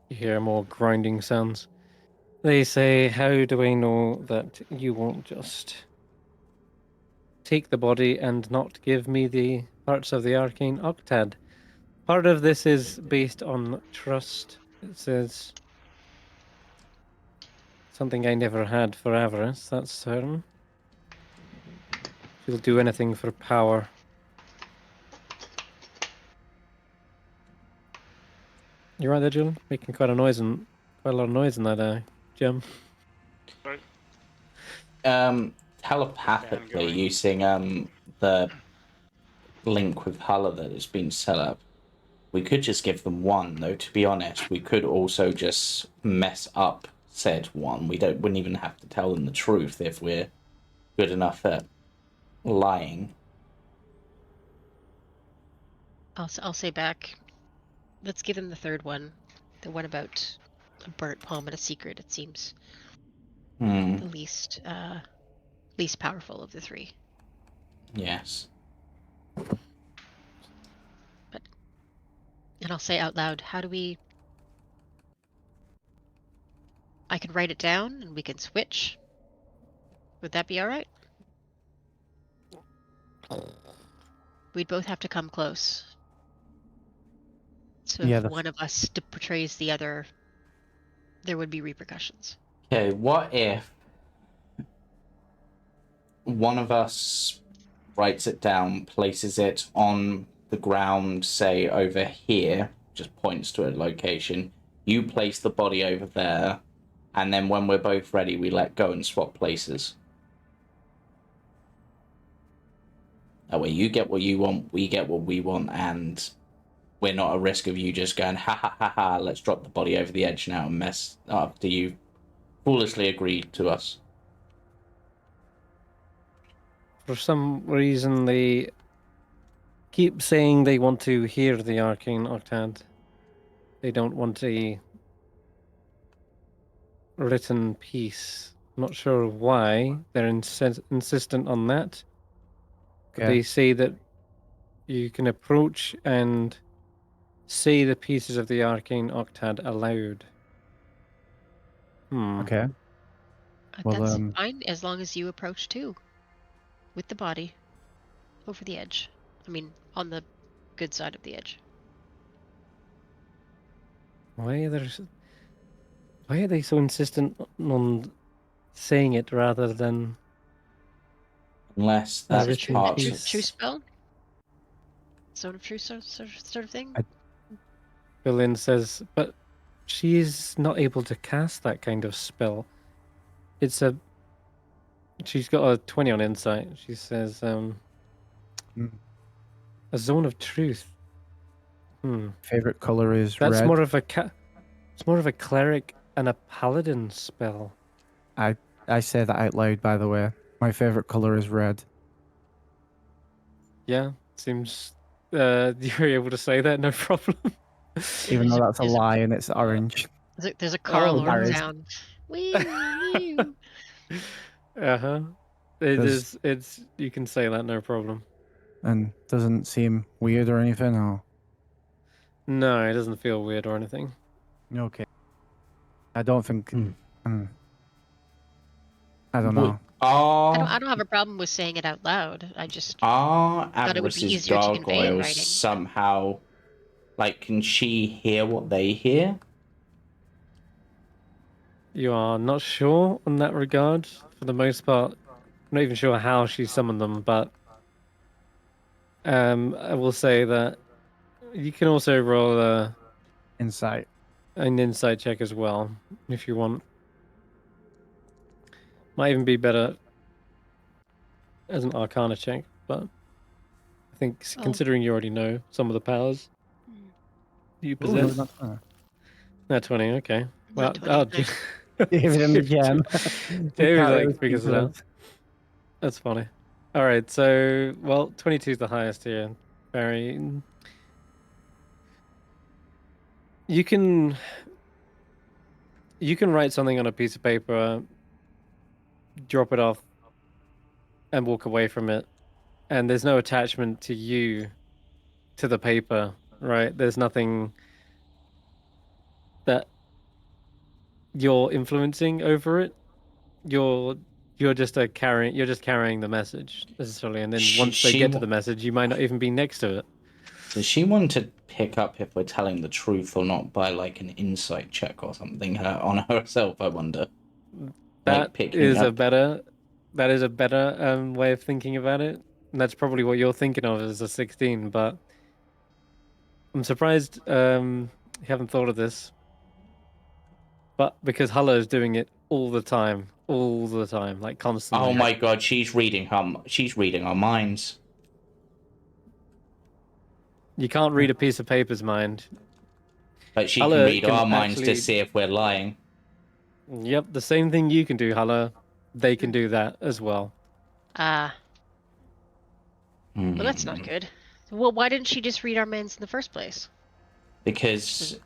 You hear more grinding sounds. They say, how do I know that you won't just take the body and not give me the parts of the arcane octad? Part of this is based on trust. It says something I never had for avarice, that's certain. She'll do anything for power. You're right there, Julian. Making quite a lot of noise in that gem. Telepathically, Fangirling. using the link with Hulla that has been set up, we could just give them one. Though, to be honest, we could also just mess up said one. Wouldn't even have to tell them the truth if we're good enough at lying. I'll say back. Let's give them the third one, the one about a burnt palm and a secret. It seems the least powerful of the three. Yes. And I'll say out loud, how do we... I can write it down and we can switch. Would that be all right? We'd both have to come close. So Yeah, if one of us portrays the other, there would be repercussions. Okay, what if one of us writes it down, places it on the ground, say over here, just points to a location. You place the body over there, and then when we're both ready, we let go and swap places. That way you get what you want, we get what we want, and we're not at risk of you just going, ha ha ha ha, let's drop the body over the edge now and mess up till you foolishly agreed to us. For some reason, they keep saying they want to hear the arcane octad. They don't want a written piece not sure why they're insistent on that. But Okay. they say that you can approach and see the pieces of the arcane octad aloud. Okay. Well, That's fine as long as you approach too, with the body, over the edge. I mean, on the good side of the edge. Why are they so insistent on saying it rather than Unless As that's written part piece. of... True spell? Zone of truth sort of thing? Julian says, but she is not able to cast that kind of spell. She's got a 20 on insight. She says, Hmm. a zone of truth. Favorite color is That's red. more of a it's more of a cleric and a paladin spell. I say that out loud, by the way. My favorite color is red. Yeah, seems you're able to say that, no problem. Even though that's a There's lie and it's orange. There's a Carl Oh, Lord no. sound. Wee. Uh-huh. It's you can say that, no problem. And doesn't seem weird or anything. Oh, No, it doesn't feel weird or anything. okay. I don't think. Hmm. I don't know. I don't have a problem with saying it out loud. I just Are thought it would be Avarice's easier to convey in gargoyles writing. somehow... Like, can she hear what they hear? You are not sure on that regard, for the most part. I'm not even sure how she summoned them, but I will say that you can also roll Insight. an insight check as well, if you want. Might even be better as an arcana check, but I think Oh. considering you already know some of the powers you Ooh, possess. no, not Not 20, okay. Well, Not 20, nice. Give him the gem. Jamie Can't like really figures speak it to out. us. That's funny. All right, so 22 is the highest here. Barry, you can write something on a piece of paper, drop it off, and walk away from it, and there's no attachment to you to the paper, right? There's nothing that you're influencing over it. You're just carrying the message necessarily, and then once they get to the message, you might not even be next to it. Does she want to pick up if we're telling the truth or not by like an insight check or something on herself? I wonder. That Like is a better way of thinking about it. And that's probably what you're thinking of as a 16, but I'm surprised you haven't thought of this. But because Hulla is doing it all the time, like constantly. Oh my god, she's reading our minds. You can't read a piece of paper's mind. Like she Hulla can read can our minds actually... to see if we're lying. Yep, the same thing you can do, Hulla. They can do that as well. Well, that's not good. Well, why didn't she just read our minds in the first place? Because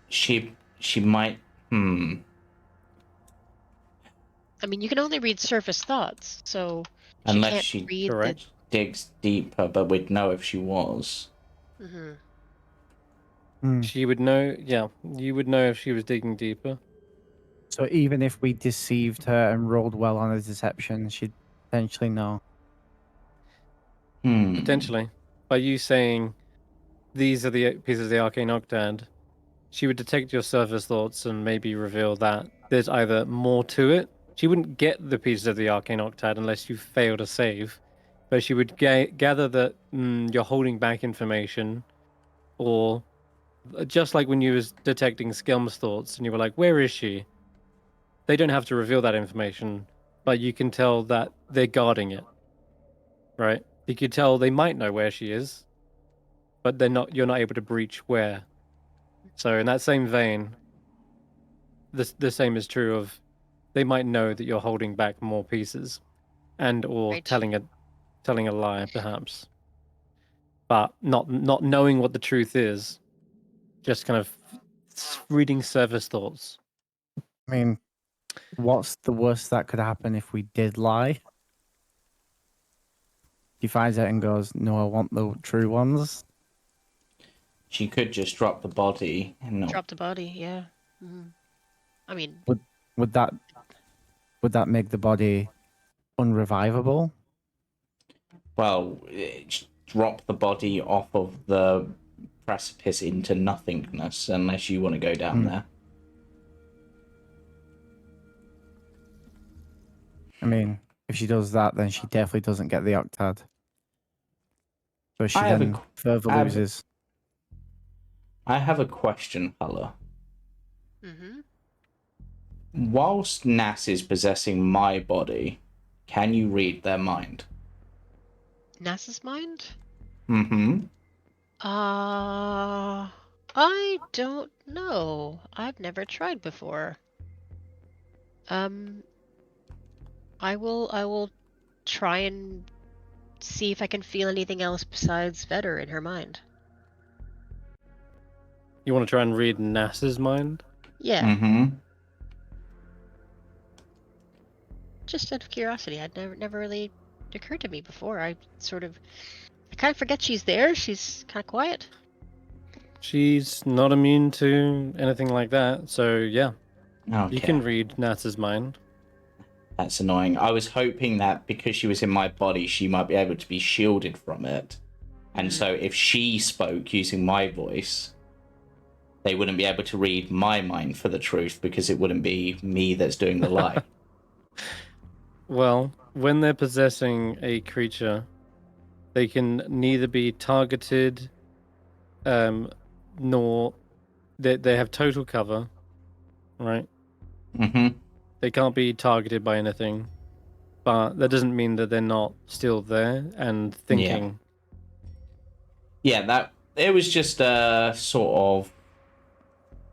she might. I mean, you can only read surface thoughts, so Unless can't she read digs deeper, but we'd know if she was. She would know. Yeah, you would know if she was digging deeper. So even if we deceived her and rolled well on a deception, she'd potentially know. Potentially. By you saying these are the pieces of the arcane octad, she would detect your surface thoughts and maybe reveal that there's either more to it. She wouldn't get the pieces of the arcane octad unless you fail to save, but she would gather that you're holding back information, or just like when you was detecting Skilm's thoughts and you were like, where is she? They don't have to reveal that information, but you can tell that they're guarding it, right? You could tell they might know where she is, but you're not able to breach where. So in that same vein, the same is true of they might know that you're holding back more pieces and or Right. telling a lie perhaps. But not knowing what the truth is, just kind of reading surface thoughts. I mean, What's the worst that could happen if we did lie? He finds out and goes, "No, I want the true ones." She could just drop the body and not. Drop the body, yeah. Mhm. I mean, Would that make the body unrevivable? Well, drop the body off of the precipice into nothingness, unless you want to go down there. I mean, if she does that, then she definitely doesn't get the octad. So she I have then further loses. I have a question, Hulla. mhm. Whilst Nas is possessing my body, can you read their mind? NASA's mind? Mm-hmm. I don't know. I've never tried before. I will try and see if I can feel anything else besides Vetter in her mind. You want to try and read NASA's mind? Yeah, Mm-hmm. just out of curiosity. I'd never really occurred to me before. I kind of forget she's there. She's kind of quiet. She's not immune to anything like that, so yeah. Okay. You can read NASA's mind. That's annoying. I was hoping that because she was in my body, she might be able to be shielded from it. And so if she spoke using my voice, they wouldn't be able to read my mind for the truth because it wouldn't be me that's doing the lie. Well, when they're possessing a creature, they can neither be targeted, nor they have total cover, right? Mm-hmm. They can't be targeted by anything, but that doesn't mean that they're not still there and thinking. Yeah, that it was just a sort of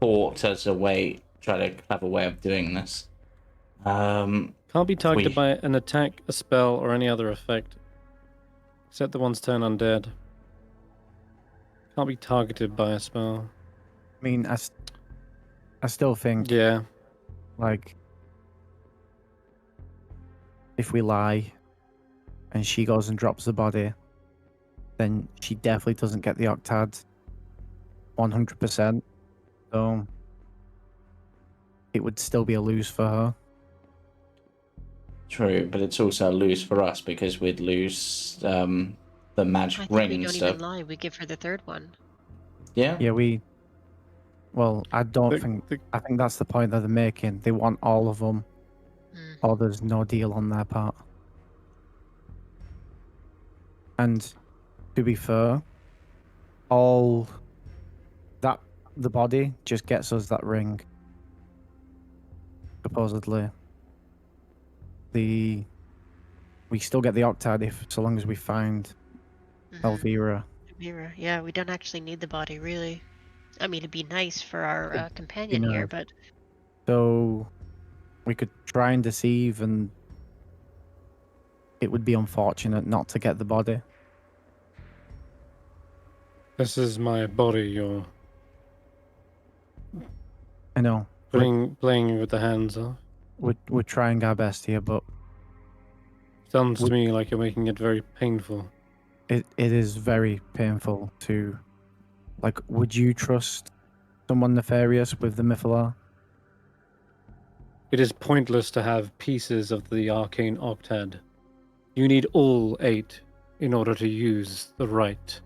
thought as a way, try to clever way of doing this. Can't be targeted by an attack, a spell, or any other effect, except the ones turn undead. Can't be targeted by a spell. I mean, I still think, Yeah. like, if we lie and she goes and drops the body, then she definitely doesn't get the octad 100%. So it would still be a lose for her. True, but it's also a lose for us because we'd lose the magic I think ring we and don't stuff. even lie. We give her the third one. Yeah? Yeah, well, I think that's the point that they're making. They want all of them, or there's no deal on their part. And to be fair, the body just gets us that ring. Supposedly, we still get the octad so long as we find Elvira. Elvira, yeah, we don't actually need the body, really. I mean, it'd be nice for our companion here, but So we could try and deceive, and it would be unfortunate not to get the body. This is my body, you're I know. playing with the hands off. We're trying our best here, but Sounds to me like you're making it very painful. it is very painful to, like, would you trust someone nefarious with the Mythalar? It is pointless to have pieces of the arcane octad. You need all 8 in order to use the right.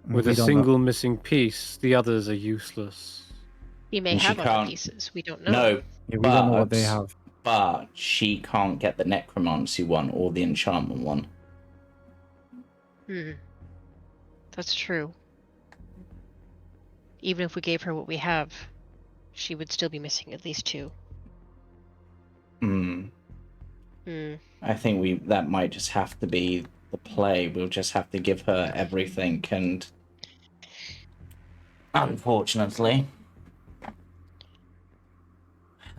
With a single missing piece, the others are useless. we may have other pieces. We don't know. No, Yeah, we don't know what they have. But she can't get the necromancy one or the enchantment one. That's true. Even if we gave her what we have, she would still be missing at least 2. I think that might just have to be the play. We'll just have to give her everything, and unfortunately,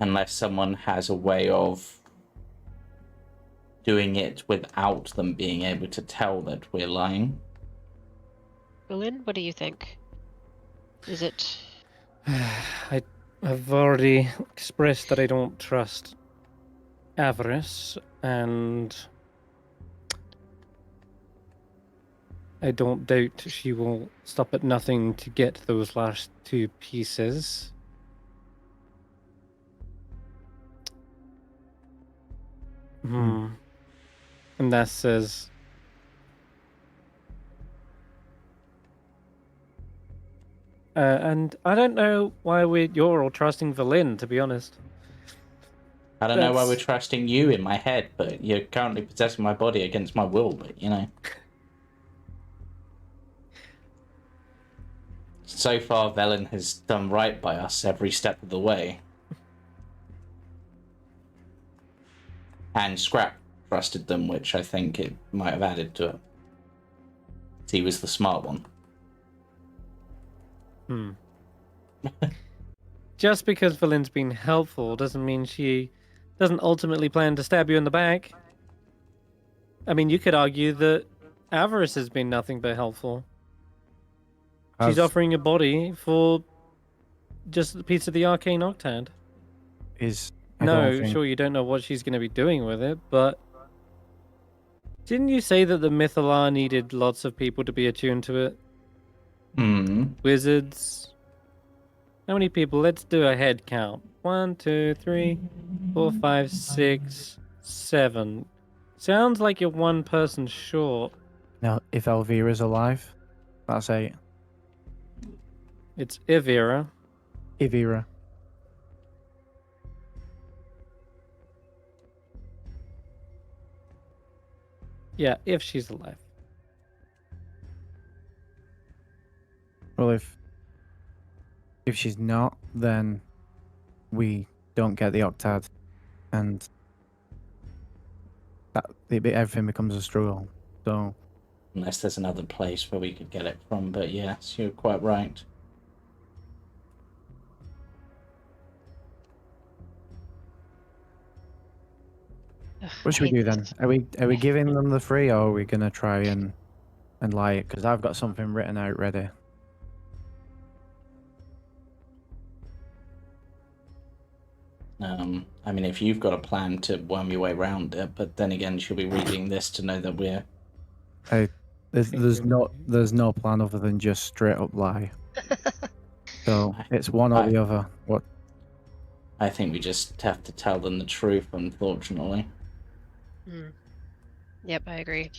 unless someone has a way of doing it without them being able to tell that we're lying. Julian, what do you think? Is it... I've already expressed that I don't trust Avarice, and I don't doubt she will stop at nothing to get those last 2 pieces. And that says... and I don't know why you're all trusting Valin, to be honest. I don't know why we're That's- trusting you in my head, but you're currently possessing my body against my will, but you know. So far, Velen has done right by us every step of the way. And Skrapp trusted them, which I think it might have added to it. He was the smart one. Just because Valin's been helpful doesn't mean she doesn't ultimately plan to stab you in the back. I mean, you could argue that Avarice has been nothing but helpful. She's offering a body for just a piece of the arcane octad. Sure, you don't know what she's going to be doing with it, but didn't you say that the Mythalar needed lots of people to be attuned to it? Wizards. How many people? Let's do a head count. 1, 2, 3, 4, 5, 6, 7. Sounds like you're 1 person short. Now, if Elvira's alive, that's 8. It's Ivira. Ivira. Yeah, if she's alive. Well, if she's not, then we don't get the octad, and everything becomes a struggle. So, unless there's another place where we could get it from, but yes, you're quite right. what should we do then? Are we giving them the free, or are we gonna try and lie it? Because I've got something written out ready. I mean, if you've got a plan to worm your way around it, but then again, she'll be reading this to know that we're... There's no plan other than just straight up lie. So it's one or the other. What? I think we just have to tell them the truth, unfortunately. Yep, I agree.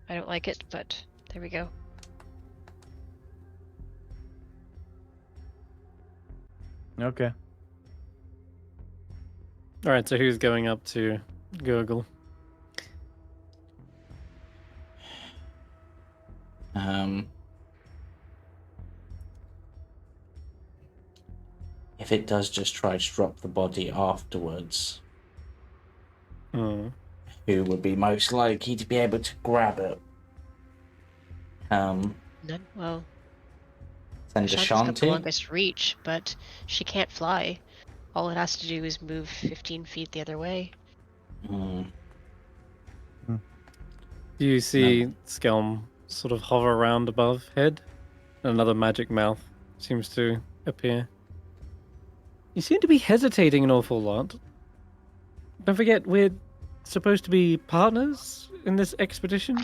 I don't like it, but there we go. Okay. Alright, so who's going up to Gurgle? If it does just try to drop the body afterwards, who would be most likely to be able to grab it? None? Well, Send Ashanti's got the Ashanti? longest reach, but she can't fly. All it has to do is move 15 feet the other way. You see Skelm sort of hover around above head. Another magic mouth seems to appear. You seem to be hesitating an awful lot. Don't forget, we're supposed to be partners in this expedition.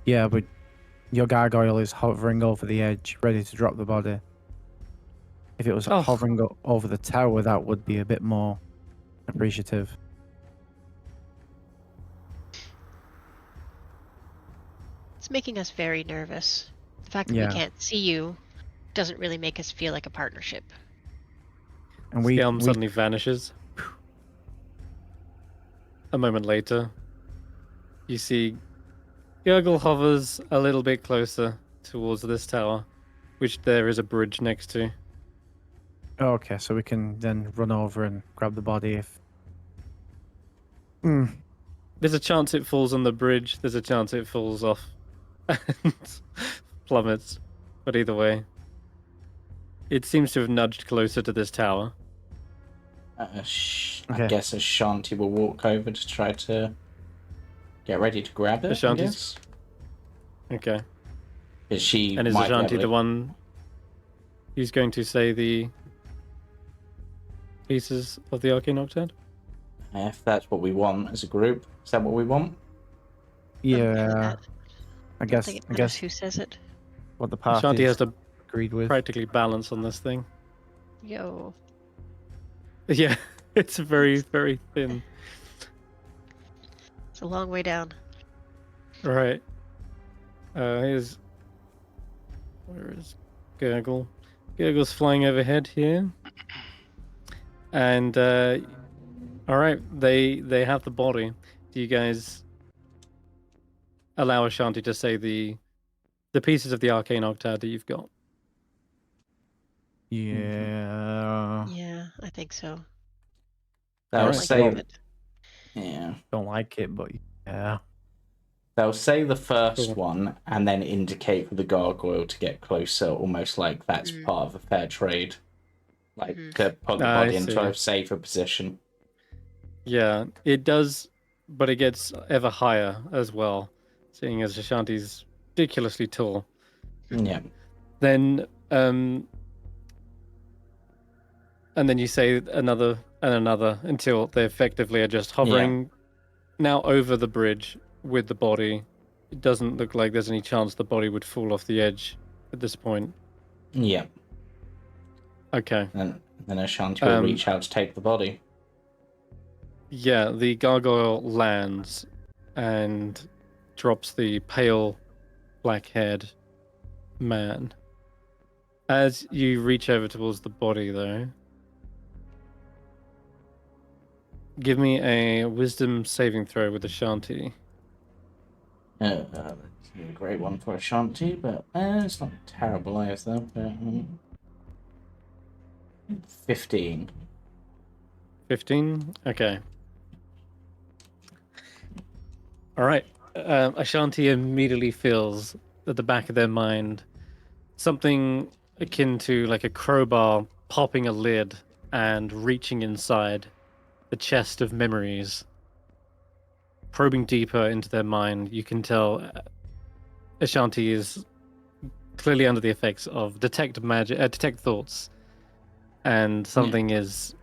Yeah, but your gargoyle is hovering over the edge, ready to drop the body. If it was hovering over the tower, that would be a bit more appreciative. It's making us very nervous. The fact that we can't see you doesn't really make us feel like a partnership. And Skelm suddenly vanishes. A moment later, you see Gurgle hovers a little bit closer towards this tower, which there is a bridge next to. Okay, so we can then run over and grab the body if... There's a chance it falls on the bridge, there's a chance it falls off and plummets. But either way, it seems to have nudged closer to this tower. I guess Ashanti will walk over to try to get ready to grab it. Ashanti's... Okay. Is she? And is Ashanti the one? Who's going to say the pieces of the Arcane Octad? If that's what we want as a group, is that what we want? I'm okay with Yeah. that. I Don't think guess it matters who says it. what the Ashanti party has to agreed with. practically balance on this thing. Yo. Yeah, it's very, very thin. It's a long way down. Right. Here's... Where is Gurgle? Gurgle's flying overhead here. And, alright, they have the body. Do you guys allow Ashanti to say the pieces of the Arcane Octad that you've got? Yeah. Yeah, I think so. They'll Alright, Like say, cool. it. yeah. Don't like it, but yeah. They'll say the first Cool. one and then indicate for the gargoyle to get closer, almost like that's Mhm. part of a fair trade. Like Mhm. to put the I body into see. a safer position. Yeah, it does, but it gets ever higher as well, seeing as Ashanti's ridiculously tall. Yeah. Then, and then you say another and another until they effectively are just hovering now over the bridge with the body. It doesn't look like there's any chance the body would fall off the edge at this point. Yeah. Okay. And then Ashanti will reach out to take the body. Yeah, the gargoyle lands and drops the pale black-haired man. As you reach over towards the body, though, give me a wisdom saving throw with Ashanti. That's a great one for Ashanti, but it's not terrible either. But 15. 15? Okay. Alright. Ashanti immediately feels at the back of their mind something akin to like a crowbar popping a lid and reaching inside the chest of memories. Probing deeper into their mind, you can tell Ashanti is clearly under the effects of detect thoughts, and something is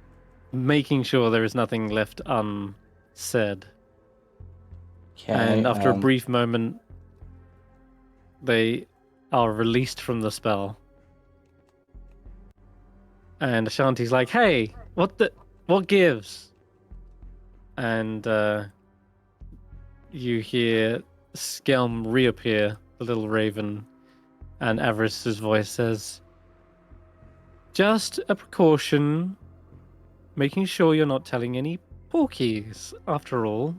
making sure there is nothing left unsaid. Okay. And after a brief moment, they are released from the spell. And Ashanti's like, "Hey, what gives?" And you hear Skelm reappear, the little raven, and Avarice's voice says, "Just a precaution, making sure you're not telling any porkies, after all."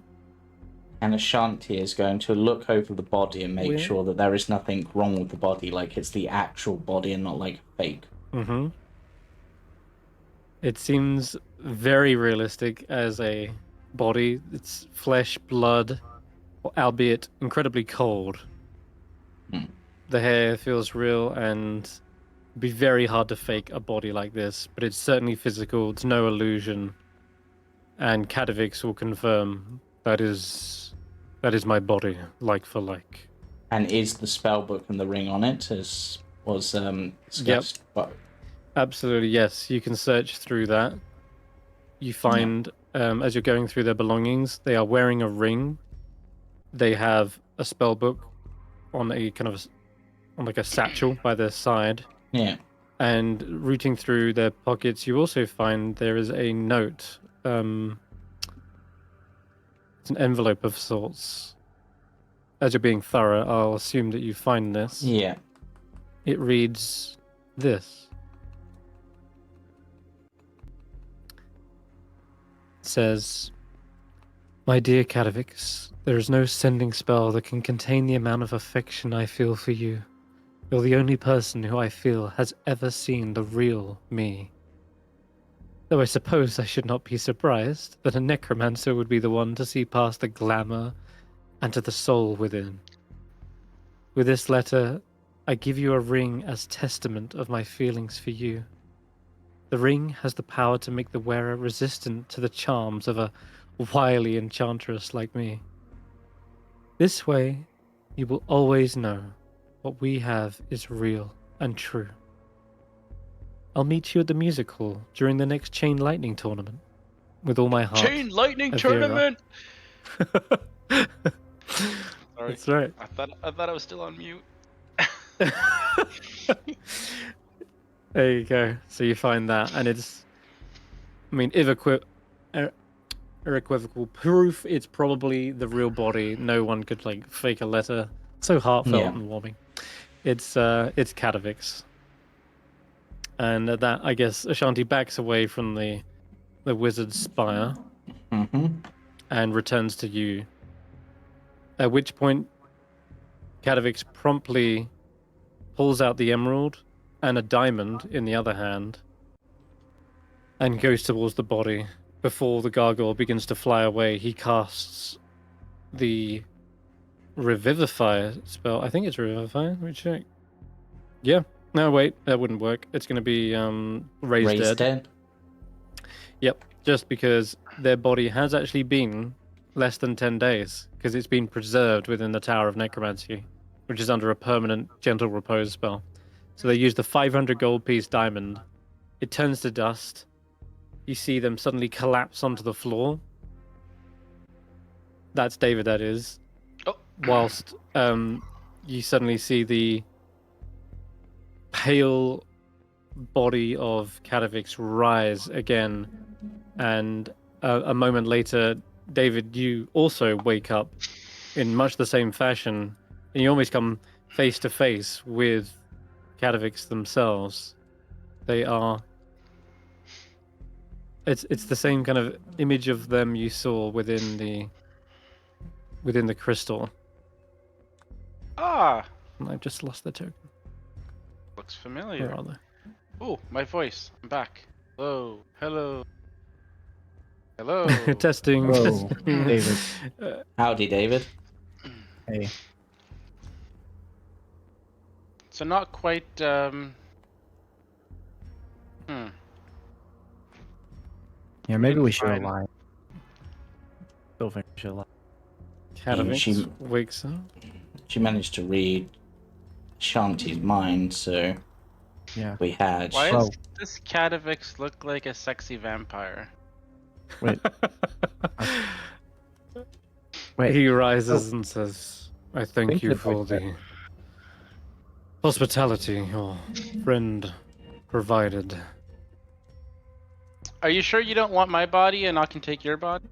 And Ashanti is going to look over the body and make Yeah. sure that there is nothing wrong with the body, like it's the actual body and not like fake. Mm-hmm. It seems very realistic as a body. It's flesh, blood, albeit incredibly cold. Hmm. The hair feels real, and it'd be very hard to fake a body like this, but it's certainly physical. It's no illusion. And Kadavix will confirm that is my body, like for like. And is the spell book and the ring on it, as was discussed? But Absolutely, yes. You can search through that. You find, as you're going through their belongings, they are wearing a ring. They have a spell book on a kind of on like a satchel by their side. yeah. And rooting through their pockets, you also find there is a note. It's an envelope of sorts. As you're being thorough, I'll assume that you find this. Yeah. It reads this. It says, "My dear Kadavix, there is no sending spell that can contain the amount of affection I feel for you. You're the only person who I feel has ever seen the real me. Though I suppose I should not be surprised that a necromancer would be the one to see past the glamour and to the soul within. With this letter, I give you a ring as testament of my feelings for you. The ring has the power to make the wearer resistant to the charms of a wily enchantress like me. This way, you will always know what we have is real and true." I'll meet you at the music hall during the next Chain Lightning tournament. With all my heart. Chain Lightning Avira. Tournament. Sorry, That's right. I thought I was still on mute. There you go. So you find that, and it's, I mean, unequivocal proof it's probably the real body. No one could like fake a letter. So heartfelt Yeah. and warming. It's Katavix. And at that, I guess Ashanti backs away from the wizard's spire Mm-hmm. and returns to you. At which point, Katavix promptly pulls out the emerald and a diamond in the other hand and goes towards the body. Before the gargoyle begins to fly away, he casts the Revivify spell. I think it's Revivify. Let me check. Yeah. No, wait. That wouldn't work. It's going to be Raised Dead. Yep. Just because their body has actually been less than 10 days, because it's been preserved within the Tower of Necromancy, which is under a permanent gentle repose spell. So they use the 500 gold piece diamond. It turns to dust. You see them suddenly collapse onto the floor. That's David, that is. Oh. Whilst you suddenly see the pale body of Katavix rise again. And a moment later, David, you also wake up in much the same fashion. And you almost come face to face with Katavix themselves. They are... It's the same kind of image of them you saw within the crystal. Ah, And I've just lost the token. looks Where familiar. are they? Oh, my voice. I'm back. Hello. Hello. Hello. Testing. Whoa, testing. David. Howdy, David. Hey. So not quite. Yeah, maybe we should Fine. align. Still think we should align. Katavix She- wakes up. She managed to read Shanti's mind, so Yeah. we had. Why Well- does this Katavix look like a sexy vampire? Wait. Wait. He rises and says, I thank Think you it for like that. the hospitality your friend provided. Are you sure you don't want my body and I can take your body?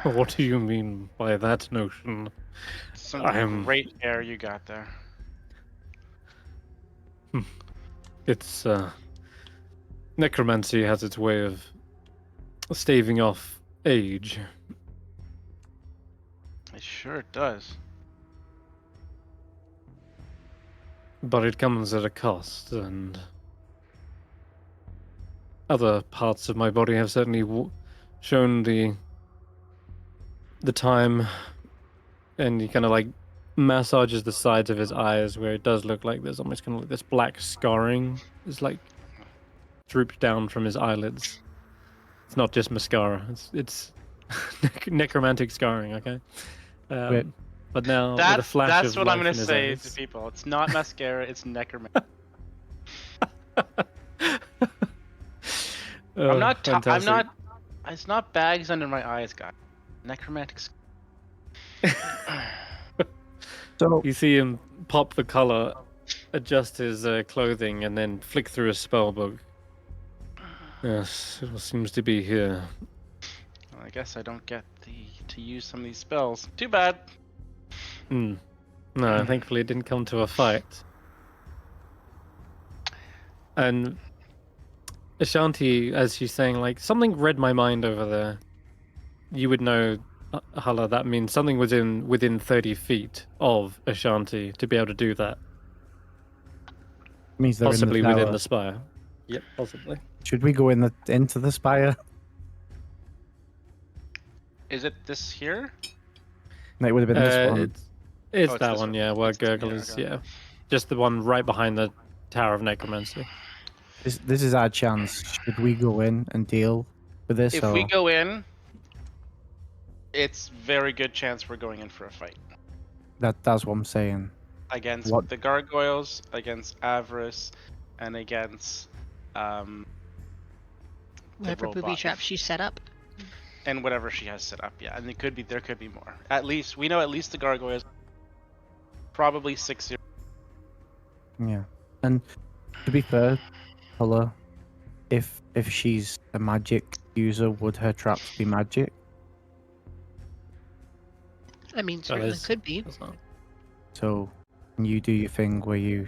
What do you mean by that notion? Some I am- great hair you got there. It's, necromancy has its way of staving off age. It sure does. But it comes at a cost, and other parts of my body have certainly shown the time, and he kind of like massages the sides of his eyes where it does look like there's almost kind of like this black scarring is like drooped down from his eyelids. It's not just mascara, it's necromantic scarring, okay? Wait. But now with a flash That's of what I'm life gonna in his say eyes. to people. It's not mascara, it's necromancy. Oh, I'm not. fantastic. It's not bags under my eyes, guys. Necromantic. So, You see him pop the collar, adjust his clothing, and then flick through a spell book. Yes, it all seems to be here. Well, I guess I don't get to use some of these spells. Too bad. Hmm. No, thankfully it didn't come to a fight. And Ashanti, as she's saying, like, something read my mind over there. You would know, Hulla, that means something was within 30 feet of Ashanti to be able to do that. means they're Possibly in the within tower. the spire. Yep, possibly. Should we go into the spire? Is it this here? No, it would have been this one. It's Oh, it's that this one, one. yeah, where It's- Gurgle yeah, is, okay. yeah. Just the one right behind the Tower of Necromancy. This is our chance. Should we go in and deal with this? If or... we go in, it's very good chance we're going in for a fight That's what I'm saying. against What- the gargoyles, against Avarice, and against the Whatever booby robot. trap she set up. And whatever she has set up, yeah. And there could be more. At least we know the gargoyles probably 6-0. Yeah. And to be fair, Hulla, if she's a magic user, would her traps be magic? I mean, That certainly is- could be. that's not- So can you do your thing where you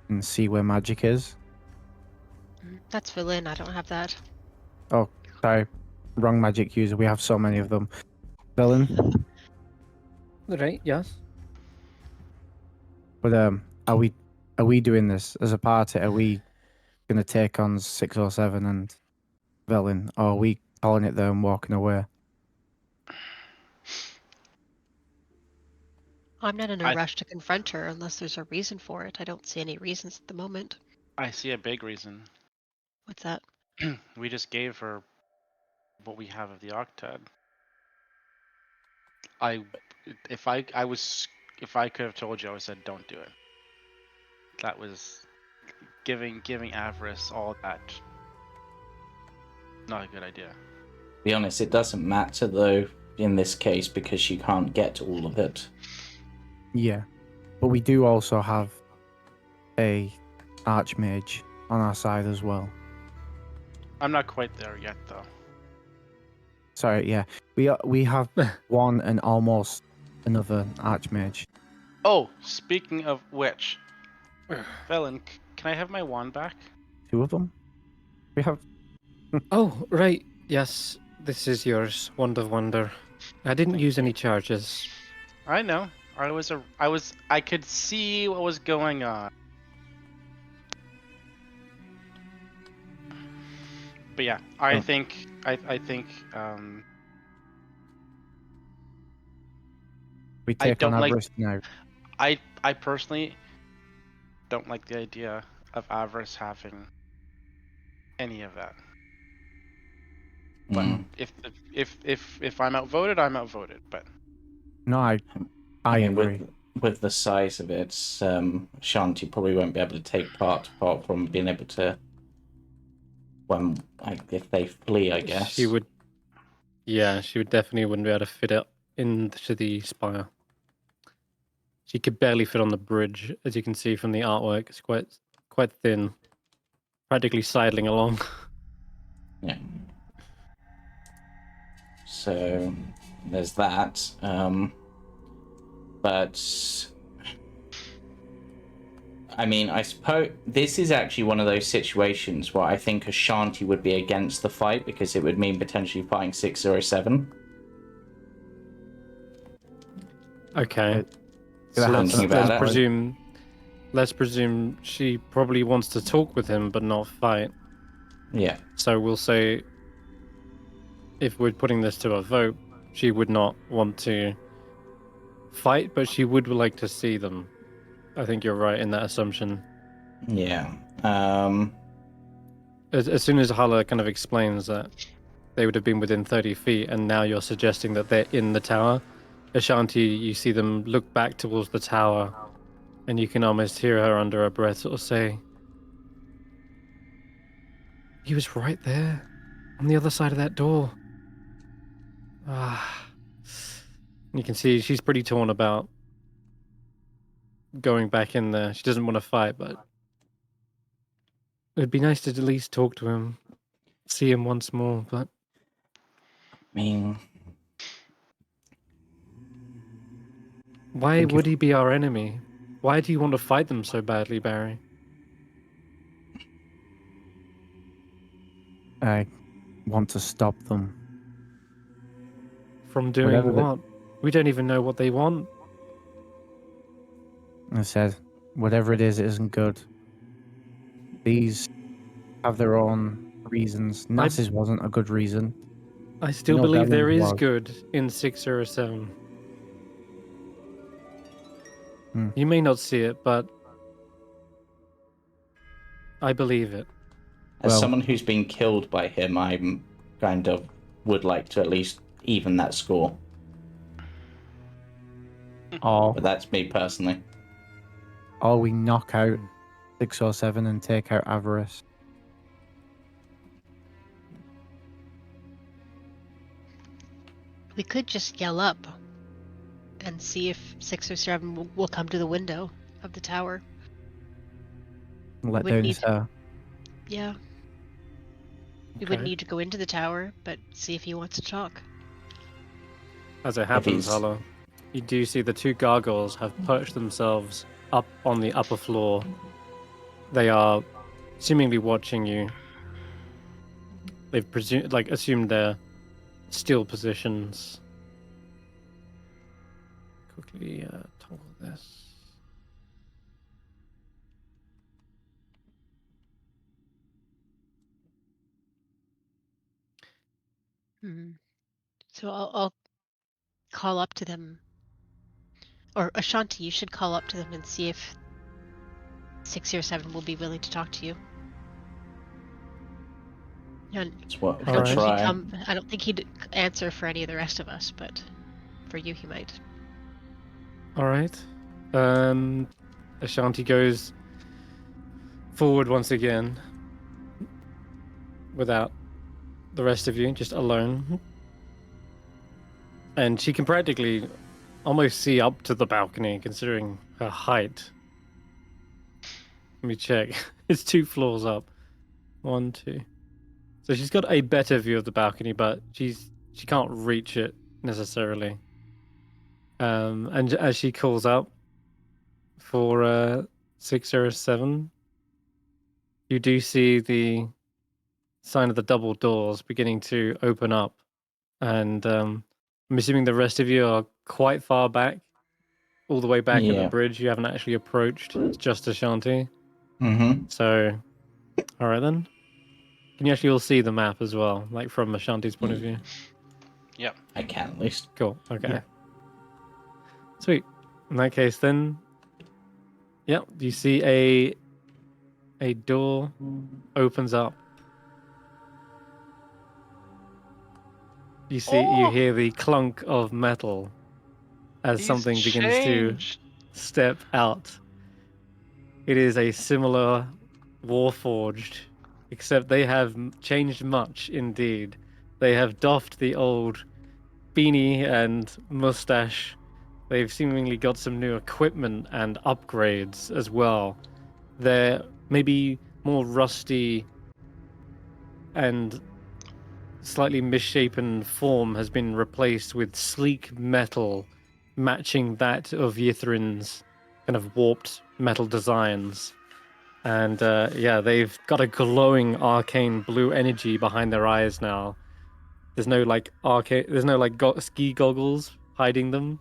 can see where magic is? That's for Lynn. I don't have that. Oh, sorry. Wrong magic user. We have so many of them. Villain? Right, yes. But are we doing this as a party? Are we gonna take on 607 and Villain, or are we calling it there and walking away? I'm not in a I- rush to confront her unless there's a reason for it. I don't see any reasons at the moment. I see a big reason. What's that? We just gave her what we have of the Octad. If I could have told you, I would have said don't do it. That was giving Avarice all that. Not a good idea. To be honest, it doesn't matter though in this case because you can't get all of it. Yeah, but we do also have a Archmage on our side as well. I'm not quite there yet, though. Sorry, yeah, we have one and almost another Archmage. Oh, speaking of which, Velen, can I have my wand back? Two of them. We have. Oh, right. Yes, this is yours. Wand of Wonder. I didn't use any charges. I know. I could see what was going on. But yeah, I think We I take on don't like- Avarice now. I personally don't like the idea of Avarice having any of that. But Mm. if I'm outvoted, I'm outvoted. But No, I mean, agree. with the size of it, Ashanti probably won't be able to take part apart from being able to. When if they flee, I guess She would. Yeah, she would definitely wouldn't be able to fit it into the spire. She could barely fit on the bridge, as you can see from the artwork. It's quite thin, practically sidling along. Yeah. So there's that. But I mean, I suppose this is actually one of those situations where I think Ashanti would be against the fight because it would mean potentially fighting 607. Okay. Gonna So have let's, thinking about it. let's presume she probably wants to talk with him but not fight. Yeah. So we'll say, if we're putting this to a vote, she would not want to fight, but she would like to see them. I think you're right in that assumption. Yeah. As soon as Hulla kind of explains that they would have been within 30 feet, and now you're suggesting that they're in the tower, Ashanti, you see them look back towards the tower, and you can almost hear her under her breath sort of say, "He was right there, on the other side of that door." Ah. You can see she's pretty torn about going back in there. She doesn't want to fight, but it'd be nice to at least talk to him, see him once more, but I mean, why would he be our enemy? Why do you want to fight them so badly, Barry? I want to stop them. From doing Whatever the- what? We don't even know what they want. I said, whatever it isn't good. These have their own reasons. Nass's wasn't a good reason. I still No, believe that there one is was. good in 607. Hmm. You may not see it, but I believe it. as Well- someone who's been killed by him, I'm kind of would like to at least even that score. Or But that's me personally. we knock out 6 or 7 and take out Avarice. We could just yell up and see if 6 or 7 will come to the window of the tower. Let Wouldn't down need his to- hair. Yeah. We Okay. wouldn't need to go into the tower, but see if he wants to talk. As it happens, he's- Hulla, you do see the two gargoyles have perched themselves up on the upper floor. They are seemingly watching you. They've assumed their still positions. Quickly toggle this. So I'll call up to them. Or Ashanti, you should call up to them and see if 6 or 7 will be willing to talk to you. And That's what All we'll right. try. I don't think he'd answer for any of the rest of us, but for you he might. All right. Ashanti goes forward once again, without the rest of you, just alone. And she can practically almost see up to the balcony, considering her height. Let me check. It's 2 floors up. 1, 2. So she's got a better view of the balcony, but she can't reach it necessarily. And as she calls up for 6 or 7, you do see the sign of the double doors beginning to open up, and I'm assuming the rest of you are quite far back, all the way back at the Yeah. bridge. You haven't actually approached. It's just Ashanti. Mm-hmm. So, all right then. Can you actually all see the map as well, like from Ashanti's point of view? I can at least. Cool. Okay. Yeah. Sweet. In that case, then, yep. You see a door opens up. You Oh! hear the clunk of metal as He's something begins to changed. step out. It is a similar Warforged, except they have changed much indeed. They have doffed the old beanie and mustache. They've seemingly got some new equipment and upgrades as well. Their maybe more rusty and slightly misshapen form has been replaced with sleek metal matching that of Yithrin's kind of warped metal designs. And yeah, they've got a glowing arcane blue energy behind their eyes now. There's no like ski goggles hiding them.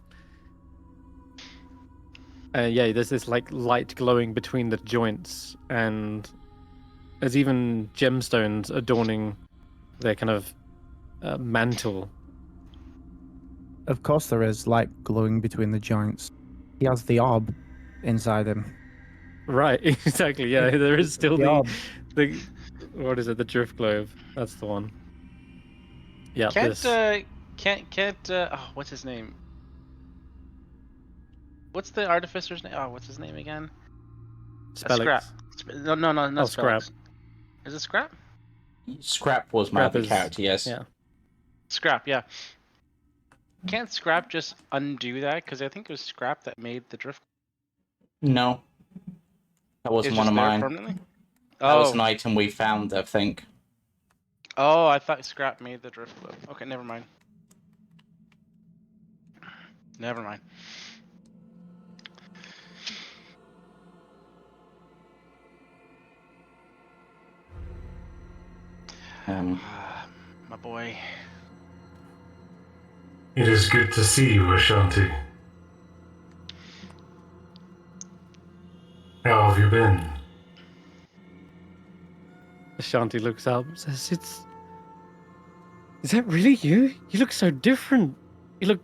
Yeah, there's this like light glowing between the joints, and there's even gemstones adorning their kind of mantle. Of course there is light glowing between the joints. He has the orb inside him. Right, exactly. Yeah, there is still The orb. the what is it? The drift globe. That's the one. Yeah, Can't this. what's his name? What's the artificer's name? Oh, what's his name again? Skrapp. Spellix. No, not Oh, Skrapp. Spellix. Is it Skrapp? Skrapp was my Skrapp other is- character, yes. Yeah. Skrapp, yeah. Can't Skrapp just undo that? Because I think it was Skrapp that made the drift. No. That wasn't It's one just of there mine. permanently. That was Oh, an item we found, I think. oh, I thought Skrapp made the drift globe. Okay, never mind. Never mind. My boy. It is good to see you, Ashanti. How have you been? Ashanti looks up and says, Is that really you? You look so different. You look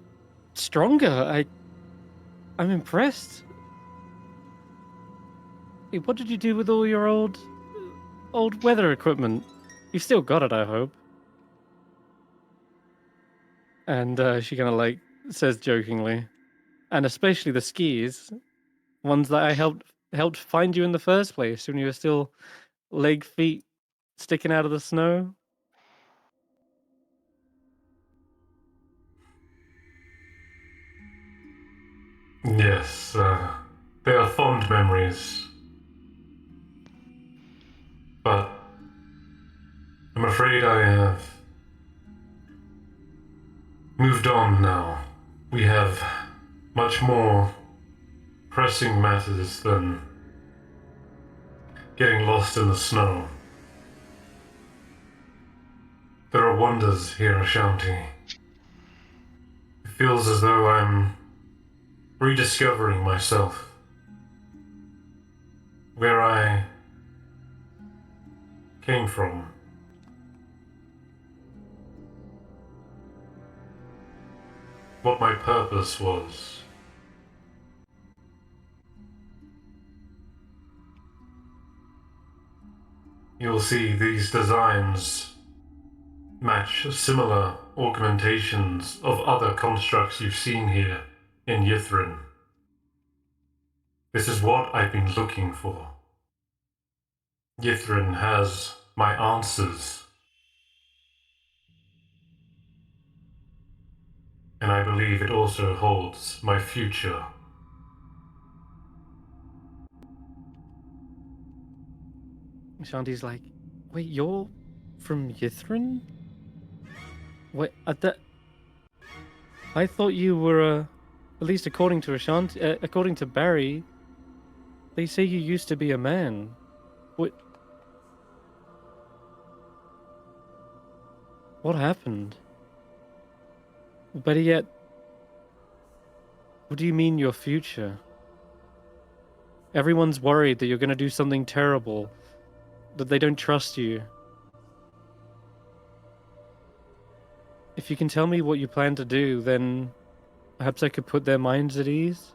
stronger. I'm impressed. Hey, what did you do with all your old weather equipment? You've still got it, I hope. And she kind of says jokingly, and especially the skis, ones that I helped helped find you in the first place when you were still feet sticking out of the snow? Yes, they are fond memories. But I'm afraid I have moved on now. We have much more pressing matters than getting lost in the snow. There are wonders here, Ashanti. It feels as though I'm rediscovering myself. Where I came from. What my purpose was. You'll see these designs match similar augmentations of other constructs you've seen here in Yithrin. This is what I've been looking for. Yithrin has my answers. And I believe it also holds my future. Ashanti's like, wait, you're from Yithrin? Wait, I thought you were, at least according to Ashanti, according to Barry, they say you used to be a man. What happened? Better yet, what do you mean your future? Everyone's worried that you're going to do something terrible, that they don't trust you. If you can tell me what you plan to do, then perhaps I could put their minds at ease.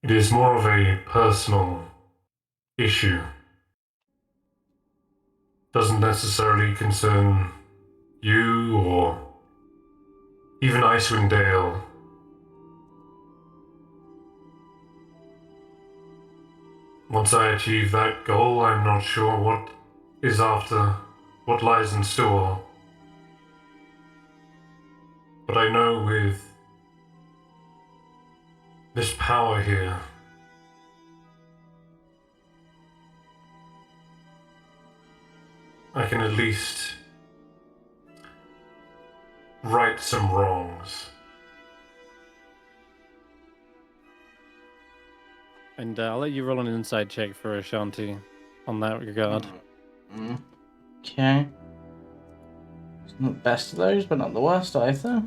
It is more of a personal issue. Doesn't necessarily concern you or even Icewindale. Once I achieve that goal, I'm not sure what lies in store. But I know with this power here, I can at least right some wrongs. And I'll let you roll an insight check for Ashanti on that regard. Okay. It's not the best of those, but not the worst either.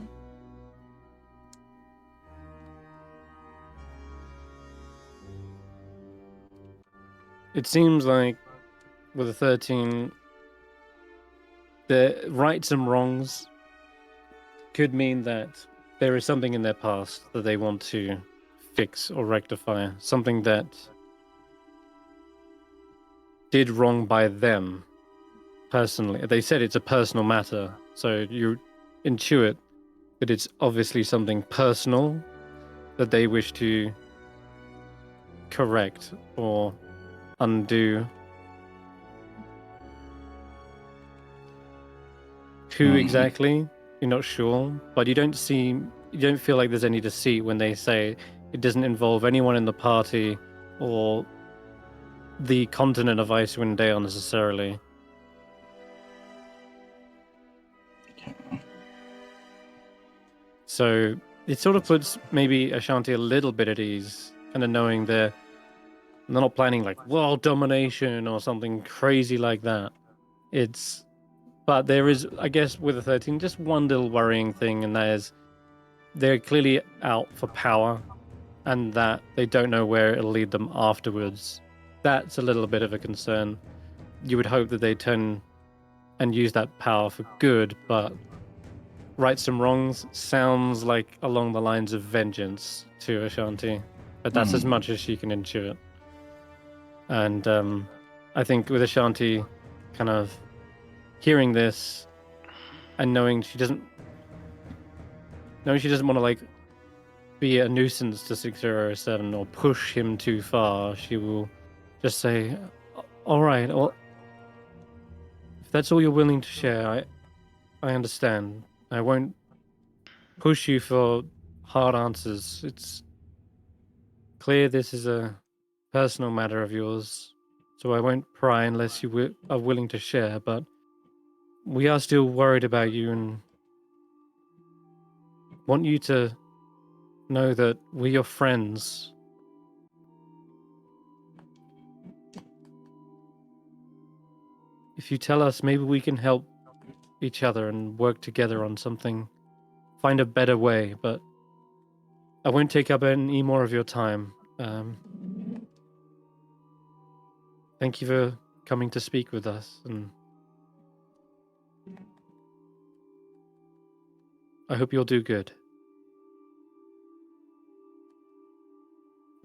It seems like with a 13, the rights and wrongs could mean that there is something in their past that they want to fix or rectify, something that did wrong by them personally. They said it's a personal matter, so you intuit that it's obviously something personal that they wish to correct or undo. Who exactly? You're not sure, but you don't feel like there's any deceit when they say it doesn't involve anyone in the party or the continent of Icewindale necessarily. Okay. So it sort of puts maybe Ashanti a little bit at ease, kind of knowing they're not planning like world domination or something crazy like that. But there is, I guess, with a 13, just one little worrying thing, and that is they're clearly out for power, and that they don't know where it'll lead them afterwards. That's a little bit of a concern. You would hope that they turn and use that power for good, but right some wrongs sounds like along the lines of vengeance to Ashanti. But that's as much as she can intuit. And I think with Ashanti kind of hearing this, and knowing she doesn't want to like be a nuisance to 607 or push him too far, she will just say, "All right, well, if that's all you're willing to share, I understand. I won't push you for hard answers. It's clear this is a personal matter of yours, so I won't pry unless you are willing to share, but we are still worried about you and want you to know that we're your friends. If you tell us, maybe we can help each other and work together on something, find a better way, but I won't take up any more of your time. Thank you for coming to speak with us, and I hope you'll do good."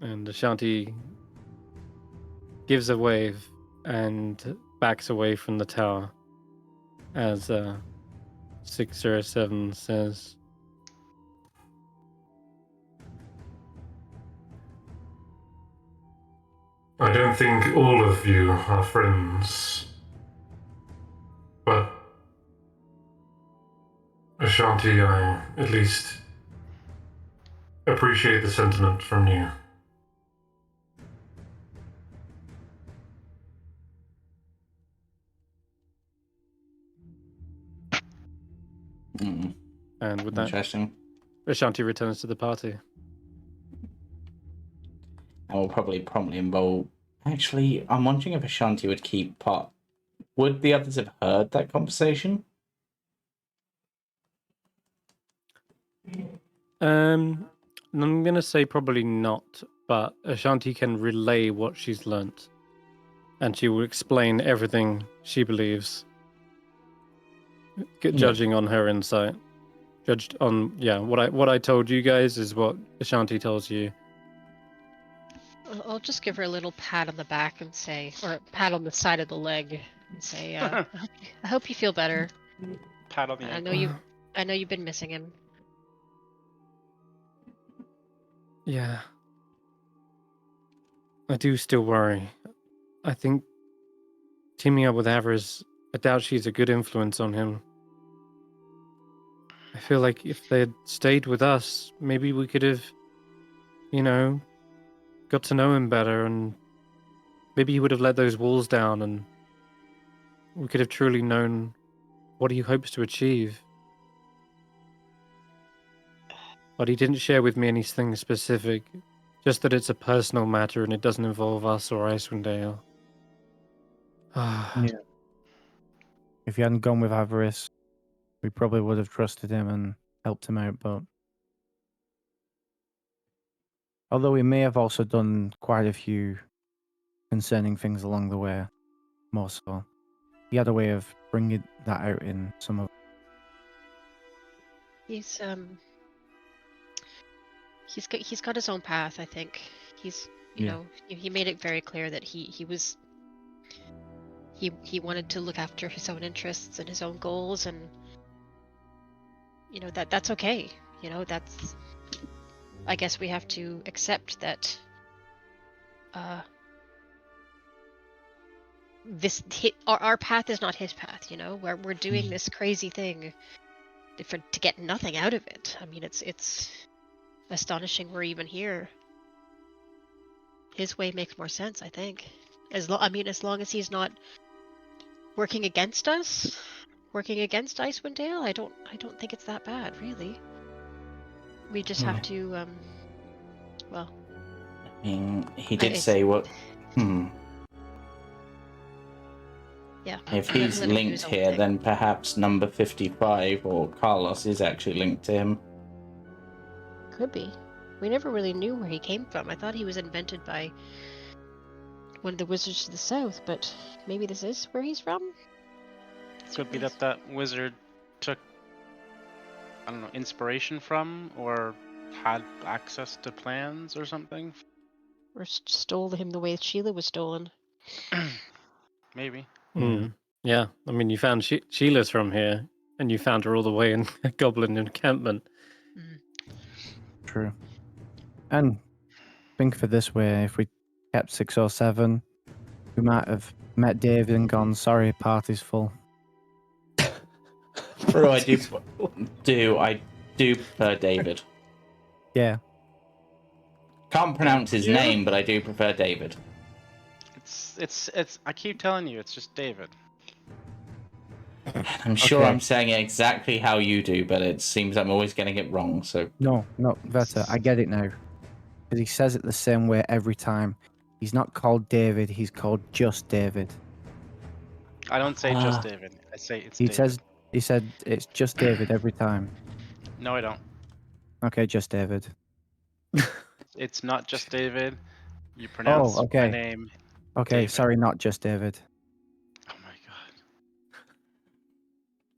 And Ashanti gives a wave and backs away from the tower as 607 says, I don't think all of you are friends, but Ashanti, I at least appreciate the sentiment from you. and with that, Interesting. Ashanti returns to the party. And will probably promptly involve. Actually, I'm wondering if Ashanti would keep part. Would the others have heard that conversation? I'm gonna say probably not, but Ashanti can relay what she's learnt, and she will explain everything she believes, judging on her insight. Judged on what I told you guys is what Ashanti tells you. I'll just give her a little pat on the back and say, or pat on the side of the leg and say, I hope you feel better. Pat on the I ankle. know you've been missing him. Yeah. I do still worry. I think teaming up with Avarice, I doubt she's a good influence on him. I feel like if they'd stayed with us, maybe we could have, got to know him better, and maybe he would have let those walls down, and we could have truly known what he hopes to achieve. But he didn't share with me anything specific, just that it's a personal matter and it doesn't involve us or Icewindale. Yeah. If he hadn't gone with Avarice, we probably would have trusted him and helped him out, but although he may have also done quite a few concerning things along the way, more so. He had a way of bringing that out in some of. He's got his own path. I think he's you know he made it very clear that he wanted to look after his own interests and his own goals, and that's okay. That's, I guess we have to accept that our path is not his path. Where we're doing this crazy thing to get nothing out of it. I mean, it's astonishing we're even here. His way makes more sense, I think. As long as he's not working against us, working against Icewindale, I don't think it's that bad, really. We just have to, well. I mean, he did say what. Yeah. If he's linked here, then perhaps number 55 or Carlos is actually linked to him. Could be. We never really knew where he came from. I thought he was invented by one of the wizards to the south, but maybe this is where he's from? Could be that wizard took, I don't know, inspiration from, or had access to plans or something. Or stole him the way Sheila was stolen. Maybe. Yeah, I mean, you found Sheila's from here. and you found her all the way in a goblin encampment. True. And think of it this way: if we kept 6 or 7, we might have met David and gone, "Sorry, party's full." True, I do prefer David. Yeah. Can't pronounce his you. name, but I do prefer David. It's. I keep telling you, it's just David. I'm sure Okay. I'm saying it exactly how you do, but it seems I'm always getting it wrong. So No, Vetter, I get it now. Because he says it the same way every time. He's not called David, he's called just David. I don't say just David. I say it's He David. said it's just David every time. No, I don't. Okay, just David. It's not just David. You pronounce okay. my name. Okay, David. sorry, not just David. Oh my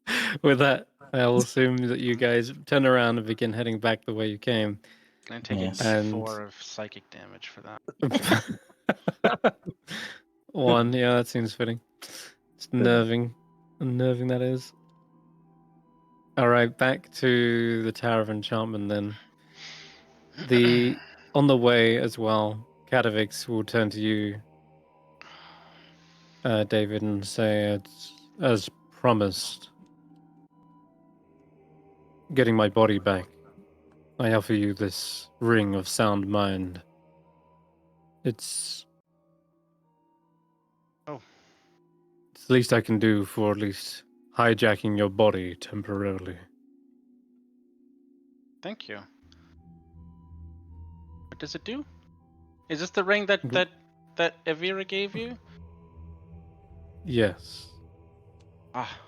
god. With that, I'll assume that you guys turn around and begin heading back the way you came. I'm gonna take Yes. a And- D4 of psychic damage for that. 1, yeah, that seems fitting. It's nerving. Unnerving, that is. Alright, back to the Tower of Enchantment then. On the way as well, Katavix will turn to you, David, and say, it's as promised. Getting my body back. I offer you this ring of sound mind. It's the least I can do for at least hijacking your body temporarily. Thank you. What does it do? Is this the ring that Evira gave you? Yes. Ah.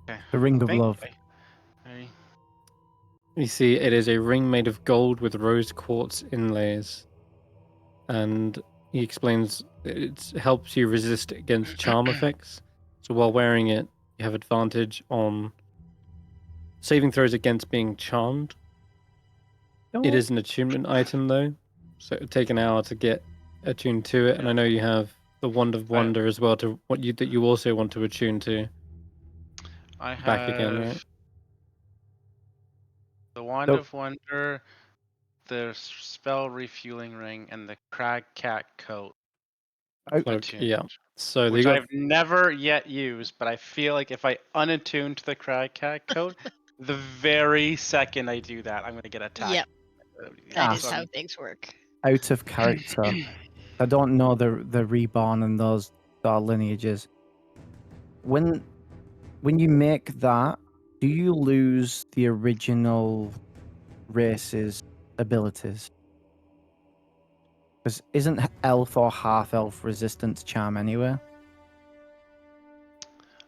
Okay. The ring of Thank love. you. You see, it is a ring made of gold with rose quartz inlays. And he explains it helps you resist against charm effects. So while wearing it, you have advantage on saving throws against being charmed. It is an attunement item, though. So it would take an hour to get attuned to it. And I know you have the Wand of Wonder as well, that you also want to attune to. I have Back again, right? the Wand of Wonder, the spell refueling ring, and the Crag Cat coat. Cloak, yeah. So Which I've never yet used, but I feel like if I unattune to the Crag Cat coat, the very second I do that, I'm going to get attacked. Yep. That is how things work. Out of character. I don't know the reborn and those lineages. When you make that, do you lose the original race's abilities? Because isn't elf or half elf resistant to charm anyway?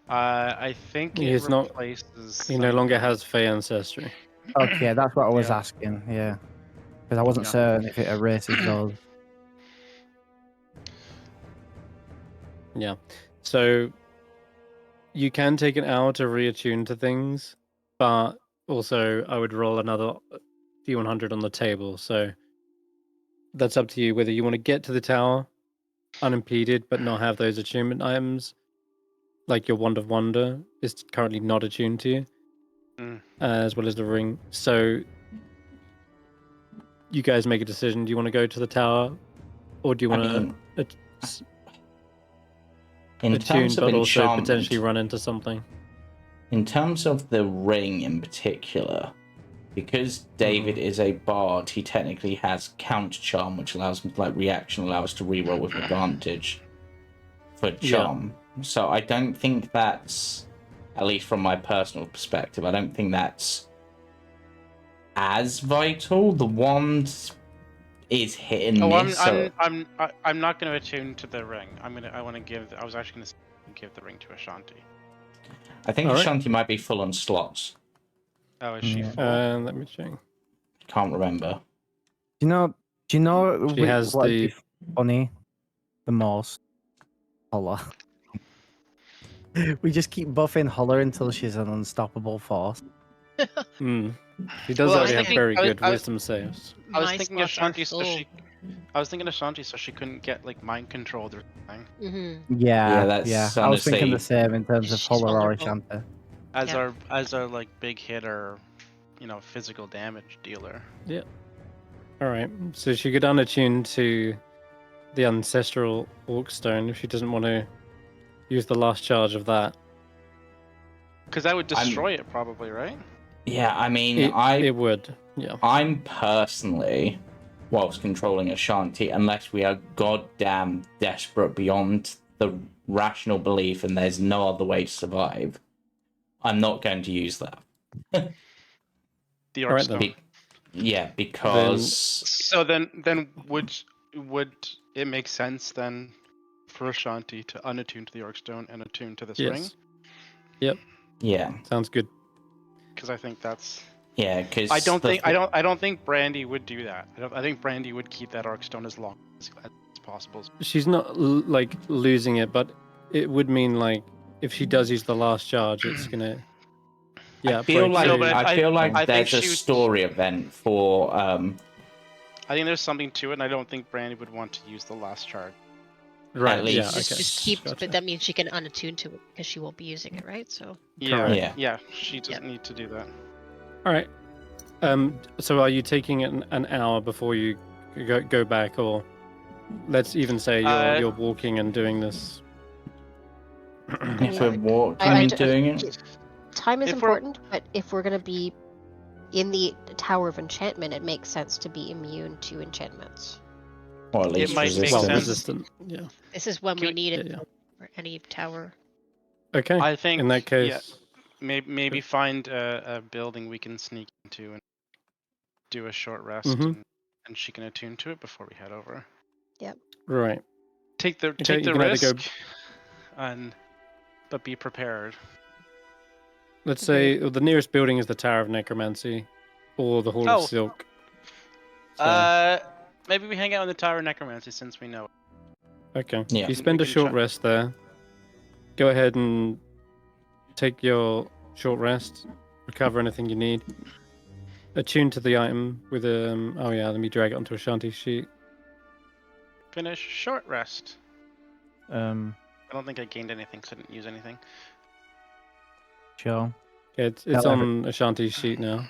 I think it replaces. He no longer has Fey ancestry. Okay, that's what I was asking. Yeah, because I wasn't certain if it erases those. Yeah. So you can take an hour to reattune to things, but also I would roll another D100 on the table. So that's up to you whether you want to get to the tower unimpeded but not have those attunement items. Like your Wand of Wonder is currently not attuned to you, as well as the ring. So you guys make a decision. Do you want to go to the tower, or do you want to attune but also potentially run into something? In terms of the ring in particular, because David is a bard, he technically has counter charm, which allows him to reaction, allows us to reroll with advantage for charm. Yeah. So I don't think that's, at least from my personal perspective, I don't think that's as vital. The wand is hit and miss. I'm not going to attune to the ring. I was actually going to give the ring to Ashanti. I think Ashanti might be full on slots. Oh, is she full? Let me check. Can't remember. Do you know she has what would be funny the most? Hulla. We just keep buffing Hulla until she's an unstoppable force. She does already have very good wisdom saves. I was thinking Ashanti so I was thinking Ashanti, so she couldn't get like mind controlled or something. Mm-hmm. Yeah, that's I was thinking honestly. the same in terms of She's Hulla or vulnerable. Ashanti. As Yeah. our like big hitter, physical damage dealer. All right. So she could unattune to the ancestral orc stone if she doesn't want to use the last charge of that. Because that would I'm- destroy it probably, right? Yeah, I mean, It would. Yeah. I'm personally, whilst controlling Ashanti, unless we are goddamn desperate beyond the rational belief and there's no other way to survive, I'm not going to use that. The All right, Archstone. then. Yeah, because So then would it make sense then for Ashanti to unattune to the Archstone and attune to this ring? Yes. yeah, Sounds good. Because I think that's. yeah, because I don't think Brandee would do that. I think Brandee would keep that Archstone as long as possible. She's not like losing it, but it would mean like if she does use the last charge, it's gonna. Yeah, I feel break like No, through. but I feel like I think there's a she would- story event for I think there's something to it, and I don't think Brandee would want to use the last charge. Right. at Yeah. least- Okay. Just keep, Gotcha. but that means she can unattune to it because she won't be using it, right? So Yeah, Correct. Yeah. she doesn't need to do that. All right. So are you taking an hour before you go back, or let's even say you're walking and doing this? if we're walking I and d- doing it. time is If we're- important, but if we're gonna be in the Tower of Enchantment, it makes sense to be immune to enchantments. Or at least might make resistant. Well, sense. resistant. Yeah. This is when Can we we- need it Yeah. for any tower. Okay. I think in that case, maybe find a building we can sneak into and do a short rest, Mhm. and she can attune to it before we head over. right. Take the Okay, you can either go- risk, but be prepared. Let's say the nearest building is the Tower of Necromancy, or the Hall Oh. of Silk. So, Maybe we hang out in the Tower of Necromancy since we know it. okay. Yeah. You spend We a can short try- rest there. Go ahead and take your short rest. Recover anything you need. Attune to the item with oh yeah, let me drag it onto Ashanti's sheet. Finish short rest. Um, I don't think I gained anything because I didn't use anything. sure. Yeah, it's Tell on Ashanti's sheet now.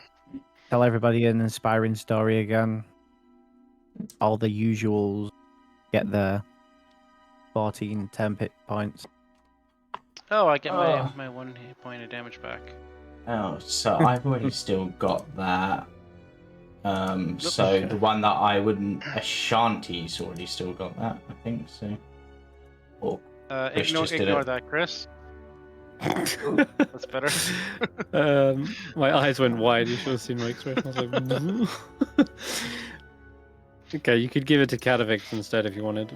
Tell everybody an inspiring story again. All the usuals get their 14 10 hit points. Oh, I get Oh. my 1 hit point of damage back. Oh, so I've already still got that. So Okay. the one that I wouldn't Ashanti's already still got that, I think so. Or Chris Ignore just did ignore it. that, Chris. That's better. My eyes went wide. You should have seen my expression. I was like, okay, you could give it to Katavix instead if you wanted.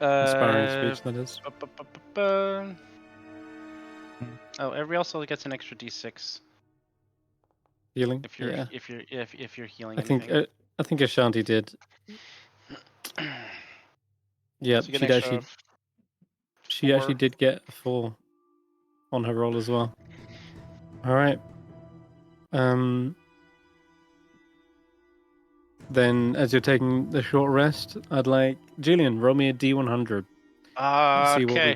Inspiring speech, that is. Oh, everybody also gets an extra d6 Healing. if you're Yeah. if you're healing. I think anything. I think Ashanti did. Yeah, So you get an extra she actually 4. did get a 4 on her roll as well. All right. Then, as you're taking the short rest, I'd like Julian, roll me a D100. Let's see what we Okay.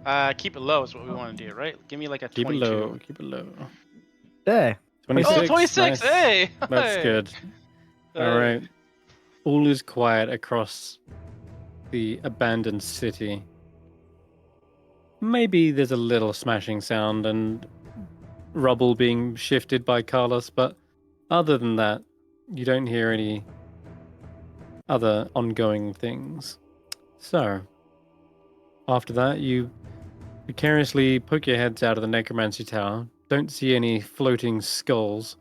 get. Keep it low is what we want to do, right? Give me like a Keep 22. it low. Keep it low. There. 26. Oh, 26! Nice. Hey! That's Hey! good. All right. All is quiet across the abandoned city. Maybe there's a little smashing sound and rubble being shifted by Carlos, but other than that, you don't hear any other ongoing things. So, after that, you precariously poke your heads out of the Necromancy Tower, don't see any floating skulls,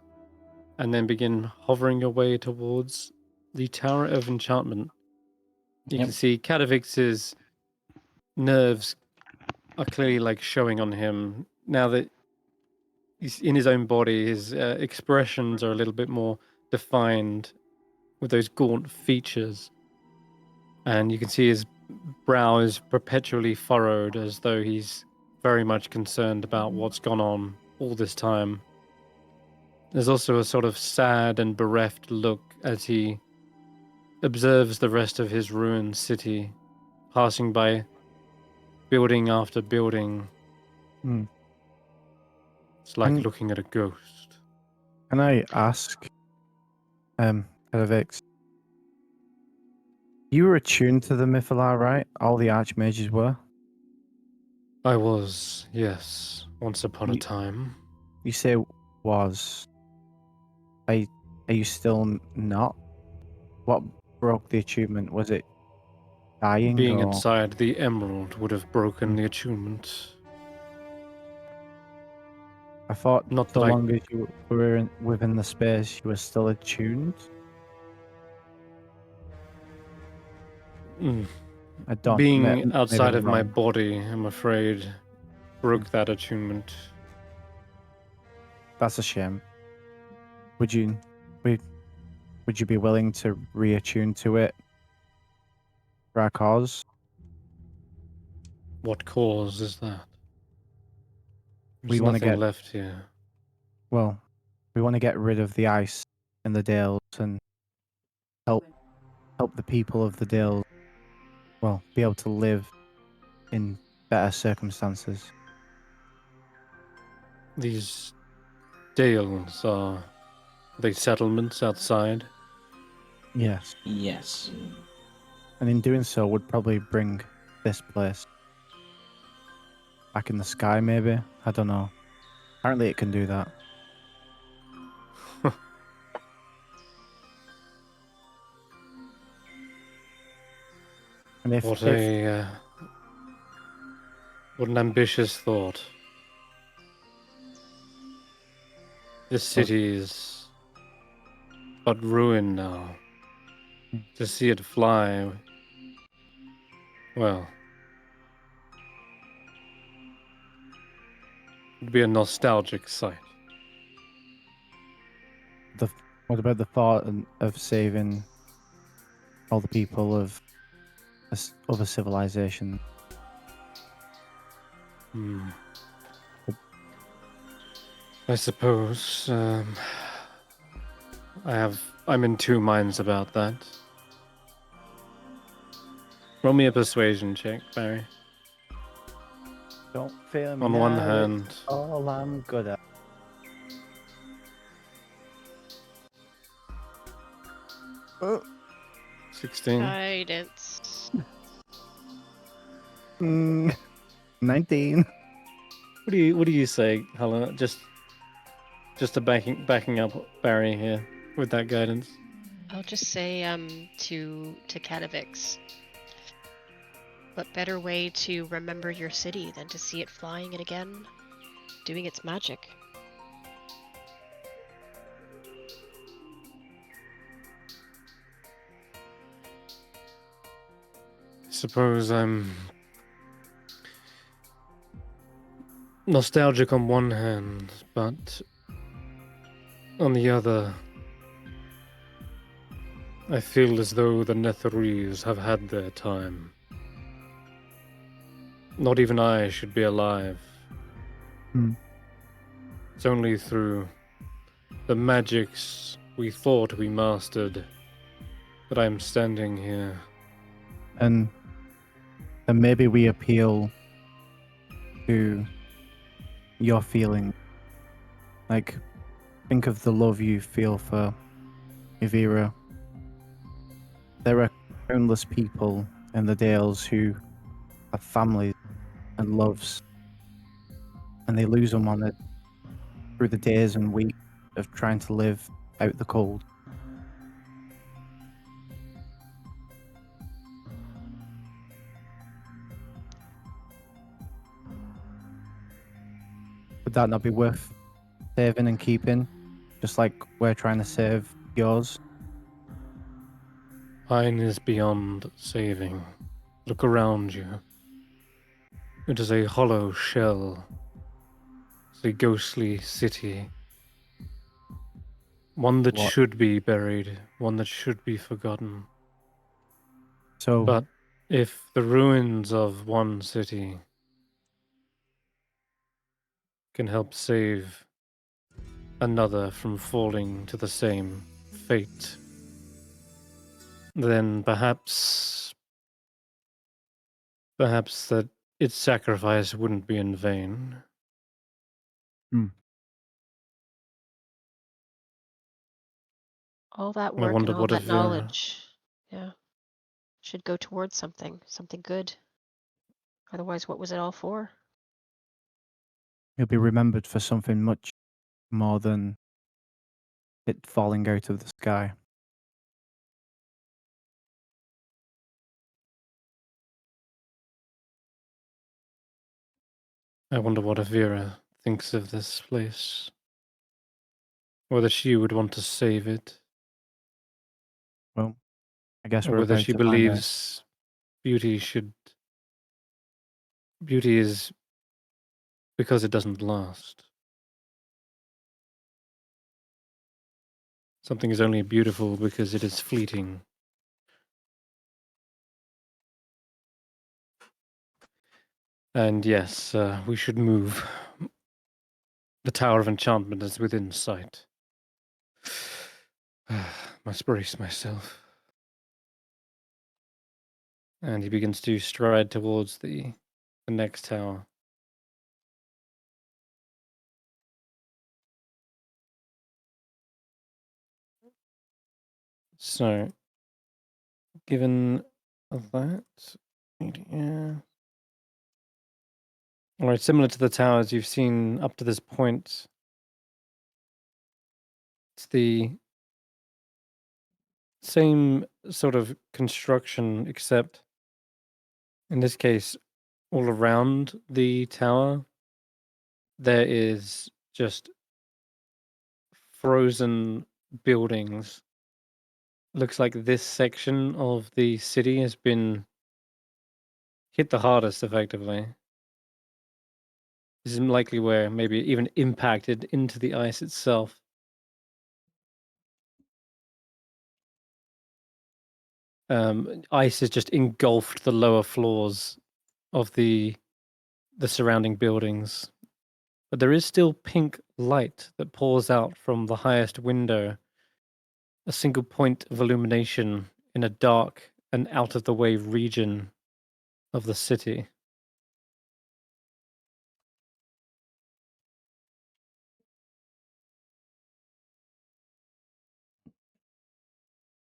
and then begin hovering your way towards the Tower of Enchantment. You Yep. can see Katavix's nerves are clearly like showing on him now that he's in his own body. His expressions are a little bit more defined with those gaunt features, and you can see his brow is perpetually furrowed as though he's very much concerned about what's gone on all this time. There's also a sort of sad and bereft look as he observes the rest of his ruined city, passing by building after building. Hmm. It's like And- looking at a ghost. Can I ask, Elevix, you were attuned to the Mythalar, right? All the archmages were? I was, yes, once upon a Ye- time. You say was. Are you still not? What broke the attunement? Was it dying Being or... inside the emerald would have broken Hmm. the attunement. I thought Not so that I... long as you were within the space, you were still attuned. Mm. I don't. Being Maybe outside I'm of my wrong. body, I'm afraid, broke that attunement. That's a shame. Would you be willing to reattune to it for our cause? What cause is that? We There's wanna nothing get- left here. Well, we want to get rid of the ice in the Dales and help the people of the Dales, well, be able to live in better circumstances. These dales are they settlements outside? Yes. Yes. And in doing so, would probably bring this place back in the sky, maybe? I don't know. Apparently it can do that. And What an ambitious thought. This city is but ruined now. To see it fly, well, it'd be a nostalgic sight. What about the thought of saving all the people of other civilization? I suppose I'm in two minds about that. Roll me a persuasion check, Barry. Don't fail me On now, one it's hand, all I'm good at. Oh. 16. Guidance. 19. What do you say, Hulla? Just to backing up Barry here with that guidance. I'll just say to Katovix. What better way to remember your city than to see it flying it again, doing its magic? Suppose I'm nostalgic on one hand, but on the other, I feel as though the Netherese have had their time. Not even I should be alive. It's only through the magics we thought we mastered that I'm standing here. And maybe we appeal to your feeling. Like, think of the love you feel for Ivira. There are countless people in the Dales who have families and loves, and they lose them on it through the days and weeks of trying to live out the cold. Would that not be worth saving and keeping, just like we're trying to save yours? Mine is beyond saving. Look around you. It is a hollow shell. It's a ghostly city. One that What? should be buried, one that should be forgotten. So, But if the ruins of one city can help save another from falling to the same fate, then perhaps that its sacrifice wouldn't be in vain. All that I work and wonder all what that if knowledge, yeah, should go towards something good. Otherwise, what was it all for? He'll be remembered for something much more than it falling out of the sky. I wonder what Avira thinks of this place. Whether she would want to save it, Well, I guess or we're whether about she to find out. believes beauty is because it doesn't last. Something is only beautiful because it is fleeting. And yes, we should move. The Tower of Enchantment is within sight. Must brace myself. And he begins to stride towards the next tower. So, given that, yeah. Alright, similar to the towers you've seen up to this point, it's the same sort of construction, except in this case, all around the tower, there is just frozen buildings. Looks like this section of the city has been hit the hardest, effectively. This is likely where maybe even impacted into the ice itself. Ice has just engulfed the lower floors of the surrounding buildings. But there is still pink light that pours out from the highest window, a single point of illumination in a dark and out-of-the-way region of the city.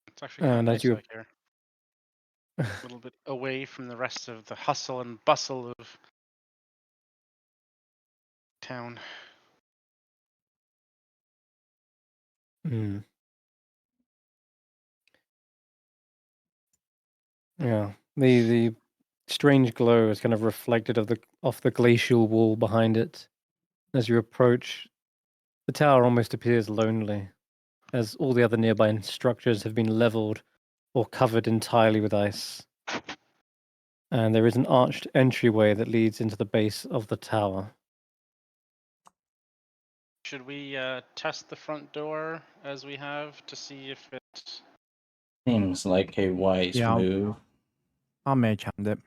It's actually kind of And as nice you out here. A little bit away from the rest of the hustle and bustle of town. Mm. Yeah, the strange glow is kind of reflected off the glacial wall behind it. As you approach, the tower almost appears lonely, as all the other nearby structures have been leveled or covered entirely with ice. And there is an arched entryway that leads into the base of the tower. Should we test the front door as we have to see if it... Seems like a wise Yeah, move. I'll mage hand it.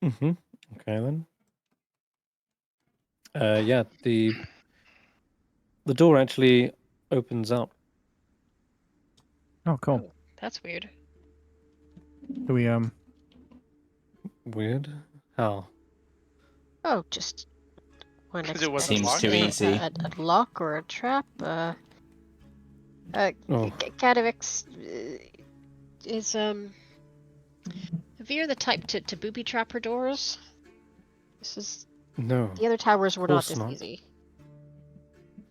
Mm-hmm. Okay then. Yeah, the door actually opens up. Oh, cool. Oh, that's weird. Do we Weird. How? Oh, just one 'Cause it wasn't Seems too locked? easy. a lock or a trap. Oh. Cadavix is Veer the type to booby trap her doors. This is No. the other towers were not course this not. easy.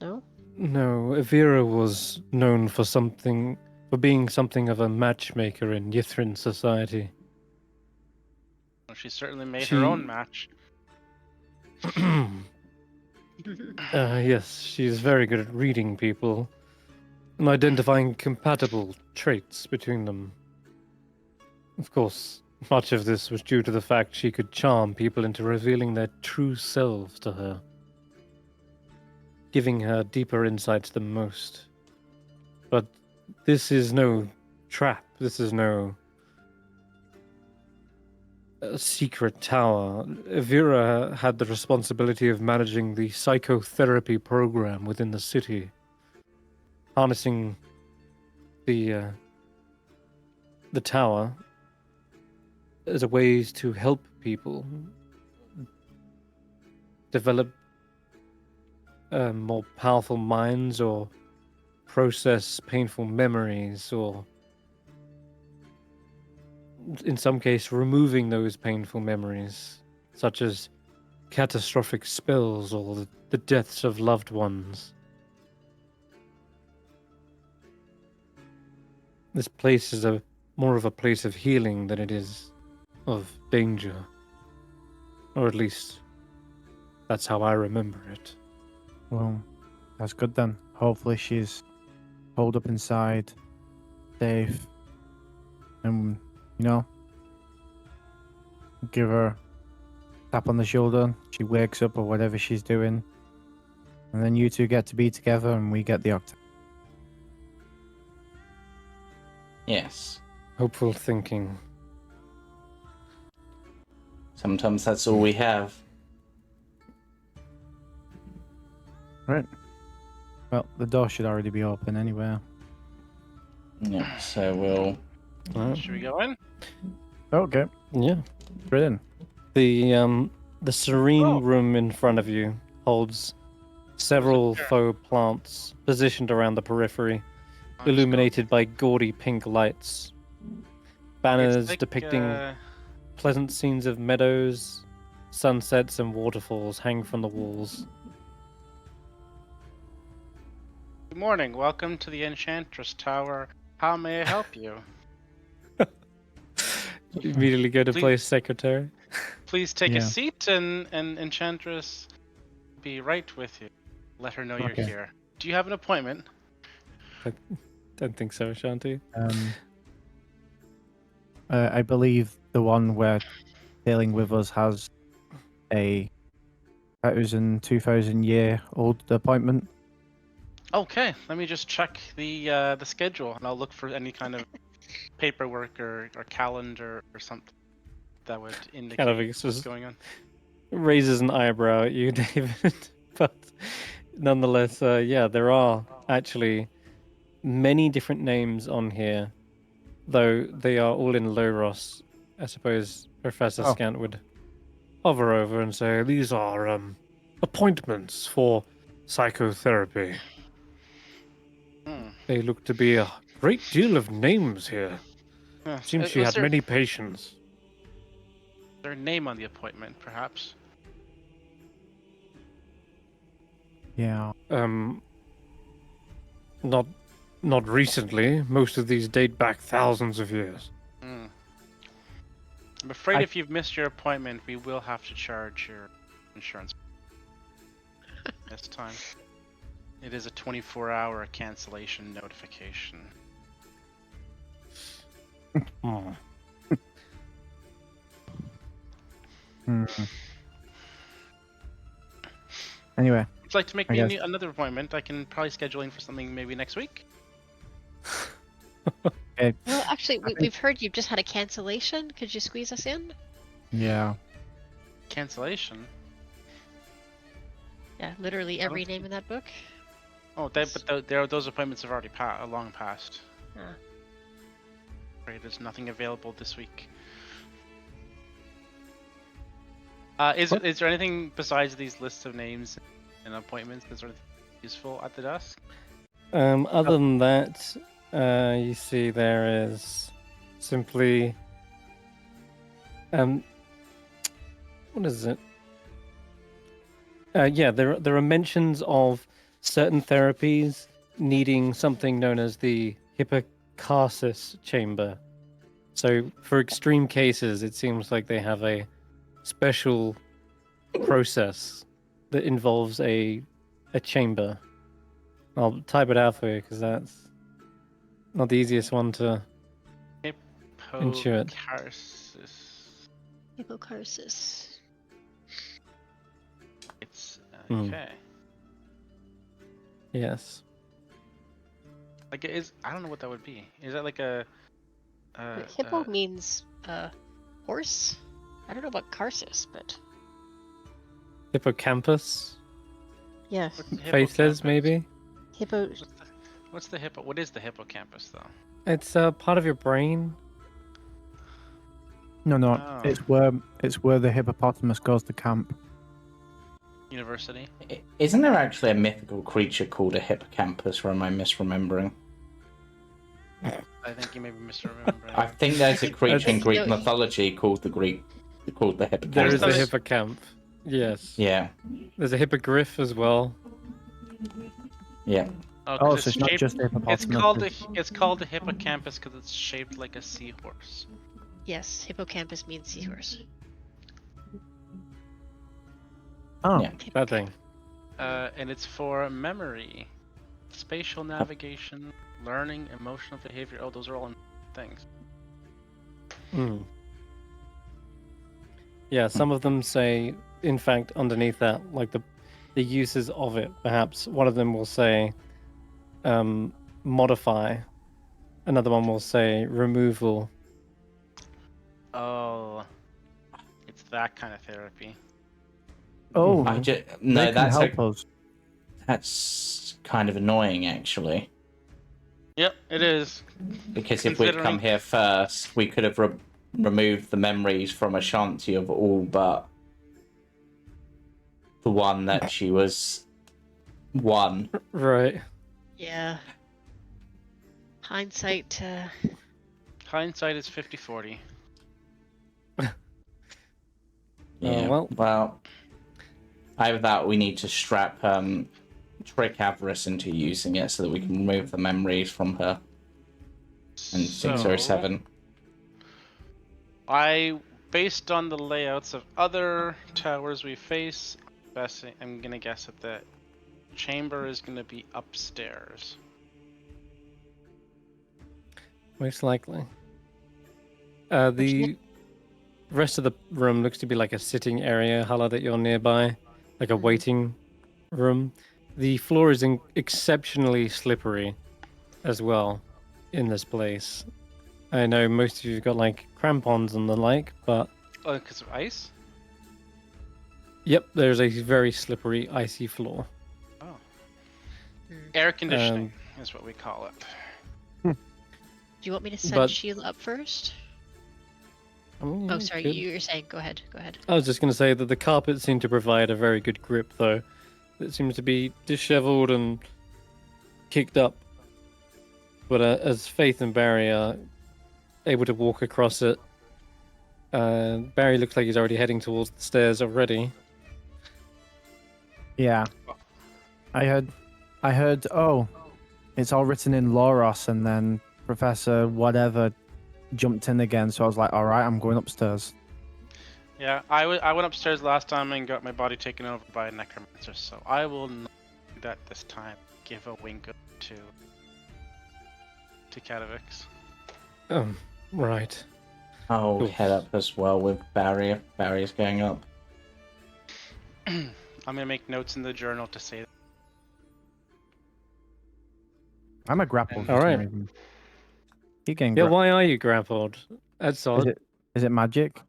No. No, Avira was known for being something of a matchmaker in Yithrin society. Well, she certainly made She- her own match. Yes, she's very good at reading people and identifying compatible traits between them. Of course, much of this was due to the fact she could charm people into revealing their true selves to her, giving her deeper insights than most. But this is no trap. This is no a secret tower. Vera had the responsibility of managing the psychotherapy program within the city, harnessing the tower as a ways to help people develop more powerful minds or process painful memories, or in some case removing those painful memories, such as catastrophic spills or the deaths of loved ones. This place is more of a place of healing than it is of danger. Or at least, that's how I remember it. Well, that's good then. Hopefully she's holed up inside, safe, and, give her a tap on the shoulder. She wakes up or whatever she's doing. And then you two get to be together and we get the octave. Yes. Hopeful thinking. Sometimes that's all we have. Right. Well, the door should already be open anyway. Yeah, so we'll... Alright. Should we go in? Okay. Yeah. Brilliant. The serene Oh. room in front of you holds several faux plants positioned around the periphery, illuminated by gaudy pink lights. Banners like, depicting pleasant scenes of meadows, sunsets, and waterfalls hang from the walls. Good morning. Welcome to the Enchantress Tower. How may I help you? Immediately go to Please- play secretary. Please take Yeah. a seat, and Enchantress will be right with you. Let her know you're Okay. here. Do you have an appointment? Don't think so, Ashanti. I believe the one we're dealing with us has a 2,000 year old appointment. Okay, let me just check the schedule, and I'll look for any kind of paperwork or calendar or something that would indicate Cannabis what's is- going on. Raises an eyebrow at you, David. But nonetheless, yeah, there are actually many different names on here, though they are all in Loros. I suppose Professor Oh. Scant would hover over and say, "These are appointments for psychotherapy." Hmm. They look to be a great deal of names here. Yeah. Seems she Was had there, many patients. there a name on the appointment, perhaps? Yeah. Not recently. Most of these date back thousands of years. Hmm. I'm afraid I- if you've missed your appointment, we will have to charge your insurance this time. It is a 24-hour cancellation notification. Hmm. Hmm. Anyway, If you'd like to make I me guess- another appointment, I can probably schedule in for something maybe next week. Well, actually, we've heard you've just had a cancellation. Could you squeeze us in? yeah. Cancellation? Yeah, literally every name in that book. Oh, those appointments have already long passed. Ah. Right, there's nothing available this week. Is there anything besides these lists of names and appointments that's sort of useful at the desk? Other than that, you see there is simply what is it? Yeah, there are mentions of certain therapies needing something known as the hippocasis chamber. So for extreme cases, it seems like they have a special process that involves a chamber. I'll type it out for you because that's not the easiest one to intuit. Hippocasis. Hippocarsis. It's Hmm. okay. Yes. Like I don't know what that would be. Is that like a Hippo means horse. I don't know about Karsus, but Hippocampus. yeah, What's the Faith says hippocampus? maybe. hippo. What's the hippo? What is the hippocampus though? It's part of your brain. No, Oh. it's where the hippopotamus goes to camp. University. Isn't there actually a mythical creature called a hippocampus, or am I misremembering? I think you may be misremembering. I think there's a creature in That's- Greek no, mythology called the hippocampus. There is a Hippocampus. hippocamp. Yes. Yeah, There's a hippogriff as well. yeah. Oh, 'cause Oh, it's so it's not shaped- just the hippopotamus. It's called the hippocampus because it's shaped like a seahorse. Yes, hippocampus means seahorse. Oh, Yeah. That thing. And it's for memory, spatial navigation, learning, emotional behavior. Oh, those are all things. Mm. Yeah, some of them say, in fact, underneath that, like the uses of it. Perhaps one of them will say modify. Another one will say removal. Oh, it's that kind of therapy. oh, No, they can that's help us. that's kind of annoying actually. Yep, it is. Because if we'd come here first, we could have removed the memories from Ashanti of all but the one that she was one. Right. Yeah. Hindsight. Hindsight is 50-40. Yeah. well. Either that, or we need to strap trick avarice into using it so that we can remove the memories from her. And 607. Based on the layouts of other towers we face, I'm gonna guess that the chamber is gonna be upstairs. Most likely. The rest of the room looks to be like a sitting area, Hulla, that you're nearby, like a waiting room. The floor is exceptionally slippery as well in this place. I know most of you have got like crampons and the like, but Oh, because of ice? yep, there's a very slippery, icy floor. Oh. Air conditioning is what we call it. Do you want me to send But- Sheila up first? I mean, Oh, you sorry, could. you were saying. Go ahead. Go ahead. I was just going to say that the carpet seemed to provide a very good grip, though. It seems to be disheveled and kicked up. But as Faith and Barry are able to walk across it, Barry looks like he's already heading towards the stairs already. Yeah. I heard, oh, it's all written in Loros, and then Professor whatever jumped in again, so I was like, alright, I'm going upstairs. Yeah, I went upstairs last time and got my body taken over by a necromancer, so I will not do that this time. Give a wink to Katavix. Right. I'll Cool. head up as well with Barry if Barry's going up. I'm gonna make notes in the journal to say that. I'm a grapple. All right. You getting Yeah, why are you grappled? That's Is odd. it magic?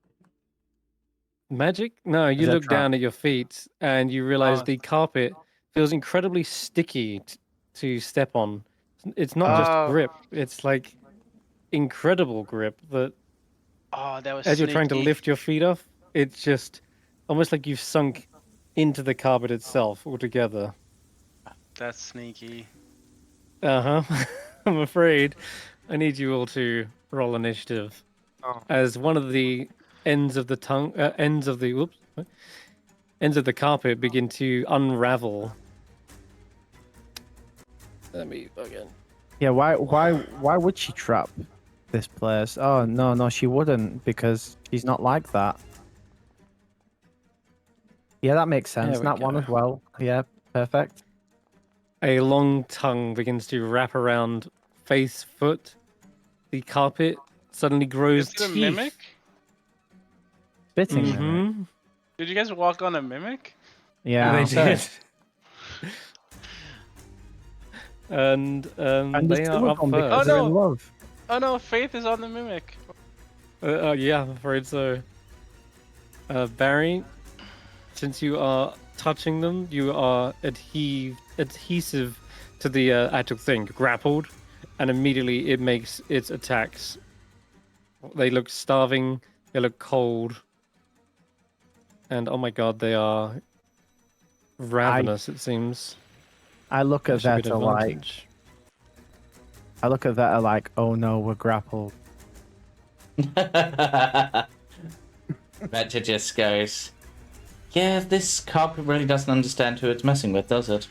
Magic? No, you that look trap? down at your feet and you realize Oh. the carpet feels incredibly sticky to step on. It's not Oh. just grip, it's like incredible grip that Oh, that was as you're trying to sneaky. lift your feet off, it's just almost like you've sunk into the carpet itself altogether. That's sneaky. Uh-huh. I'm afraid I need you all to roll initiative. Oh. As one of the ends of the ends of the carpet begin to unravel. Let me again. Yeah, why would she trap this place? Oh, no, she wouldn't, because she's not like that. Yeah, that makes sense. There we That one go. as well. Yeah, perfect. A long tongue begins to wrap around Faith's foot. The carpet suddenly grows Is it a teeth. mimic? Spitting mimic. Mm-hmm. Did you guys walk on a mimic? Yeah. They so- did. And And they the two are of up them, first. because they're Oh, in no. love. Oh no, Faith is on the mimic. Yeah, I'm afraid so. Barry, since you are touching them, you are adhesive to the actual thing, grappled, and immediately it makes its attacks. They look starving, they look cold, and oh my god, they are ravenous, it seems. I look at Actually, good Vetter like, advantage. oh no, we're grappled. Vettrgeist just goes, yeah, this carpet really doesn't understand who it's messing with, does it?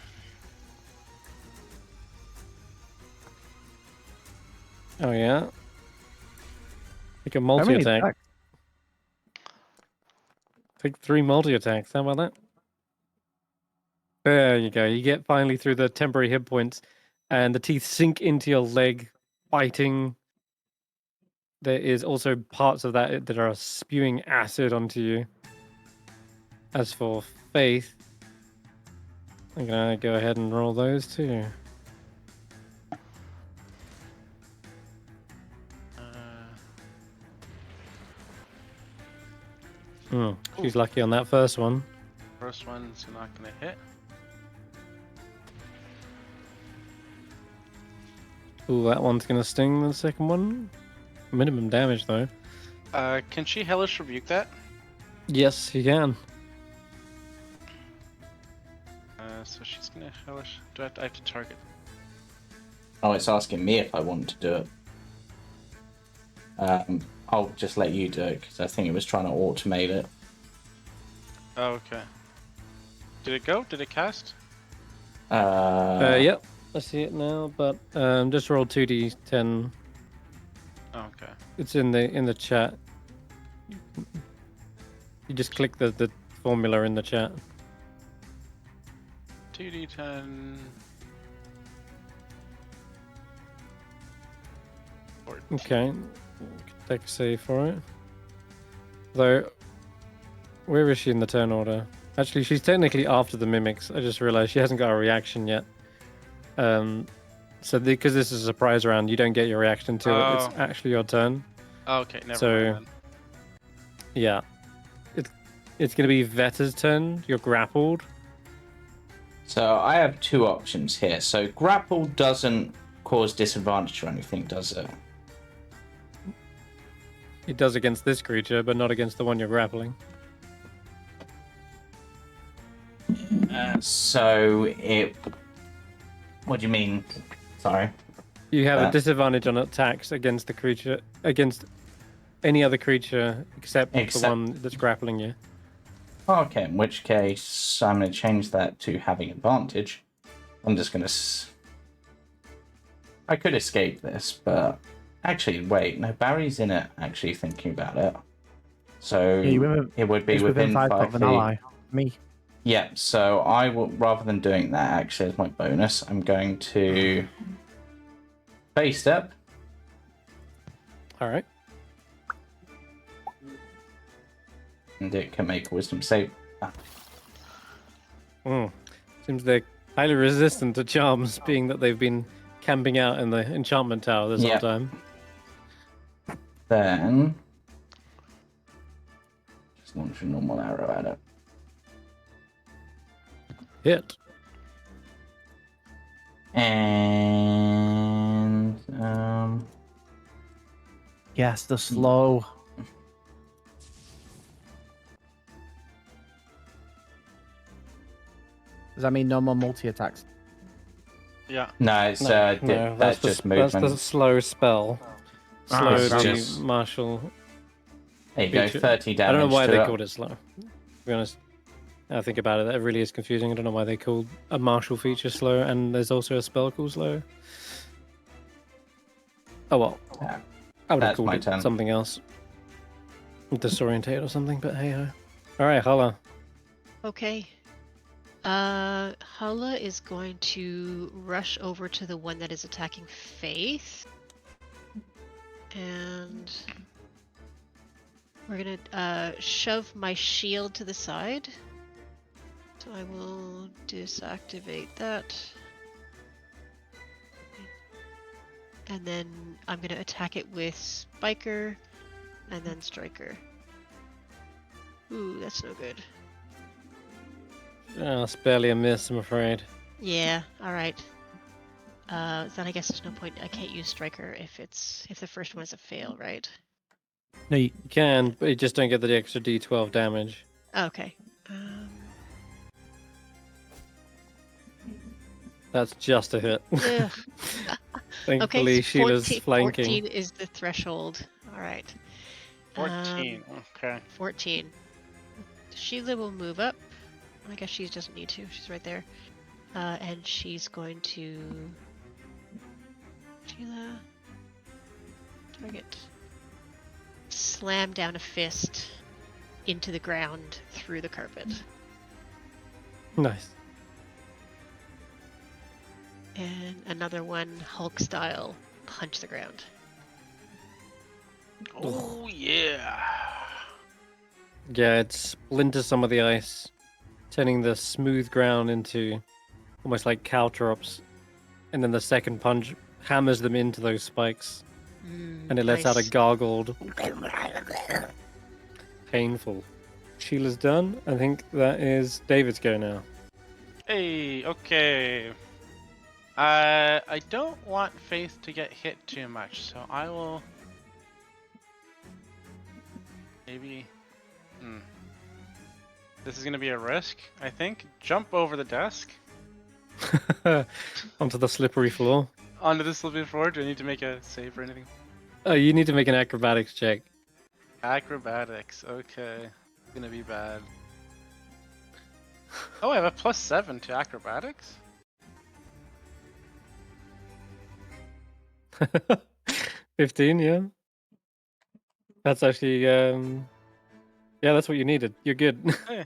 Oh yeah? Take a How many multi-attack. attacks? Take 3 multi-attacks, how about that? There you go. You get finally through the temporary hit points, and the teeth sink into your leg, biting. There is also parts of that that are spewing acid onto you. As for Faith, I'm gonna go ahead and roll those too. She's lucky on that first one. First one's not gonna hit. Ooh, that one's gonna sting the second one. Minimum damage though. Can she hellish rebuke that? Yes, you can. So she's gonna hellish. I have to target? Oh, it's asking me if I want to do it. I'll just let you do it because I think it was trying to automate it. Oh, okay. Did it go? Did it cast? Yep. I see it now, but just roll 2d10. Oh, okay. It's in the chat. You just click the formula in the chat. 2d10. 14. Okay. Take a save for it. Though, where is she in the turn order? Actually, she's technically after the mimics. I just realized she hasn't got a reaction yet. So because this is a surprise round, you don't get your reaction until it's actually your turn. Oh, okay, never mind then. Yeah. It's going to be Vetter's turn. You're grappled. So I have 2 options here. So grapple doesn't cause disadvantage or anything, does it? It does against this creature, but not against the one you're grappling. So it... What do you mean? Sorry. You have a disadvantage on attacks against the creature, against any other creature except the one that's grappling you. Okay, in which case I'm going to change that to having advantage. I'm just going to... I could escape this, but... Actually, wait, no, Barry's in it, actually thinking about it. So it would be within 5 of an feet. ally. Me. Yeah, so I will, rather than doing that actually as my bonus, I'm going to phase step. Alright. And it can make a wisdom save. Seems they're highly resistant to charms, being that they've been camping out in the enchantment tower this whole time. Then just launch a normal arrow at it. Hit. And Yes, the slow. Does that mean no more multi-attacks? Yeah. no, it's No, that's just movement. That's the slow spell. Slow it's the just- martial. There you go, feature. 30 damage. I don't know why to they it. called it slow. To be honest, I think about it, that really is confusing. I don't know why they called a martial feature slow, and there's also a spell called slow. Oh well. Yeah. I would have That's called my it turn. something else. Disorientate or something, but hey ho. Alright, Hulla. Okay. Hulla is going to rush over to the one that is attacking Faith. And we're gonna shove my shield to the side. So I will disactivate that. And then I'm gonna attack it with Spiker and then Striker. Ooh, that's no good. Oh, it's barely a miss, I'm afraid. Yeah. All right. Then I guess there's no point. I can't use striker if the first one is a fail, right? No, You can, but you just don't get the extra D12 damage. Okay. That's just a hit. Ugh. Thankfully, Okay, Sheila's 14, flanking. 14 is the threshold. All right. 14. Okay. 14. Sheila will move up. I guess she doesn't need to. She's right there. And she's going to... Sheila... Target. Slam down a fist into the ground through the carpet. Nice. And another one, Hulk style, punch the ground. Oh, yeah. Yeah, it splinters some of the ice, turning the smooth ground into almost like caltrops. And then the second punch hammers them into those spikes. And it lets out a Nice. gargled. Painful. Sheila's done. I think that is David's go now. Hey, okay. I don't want Faith to get hit too much, so I will... Maybe... This is gonna be a risk, I think. Jump over the desk. Onto the slippery floor. Onto the slippery floor. Do I need to make a save or anything? You need to make an acrobatics check. Acrobatics, okay. It's gonna be bad. Oh, I have a +7 to acrobatics? 15, yeah. That's actually, yeah, that's what you needed. You're good. Hey.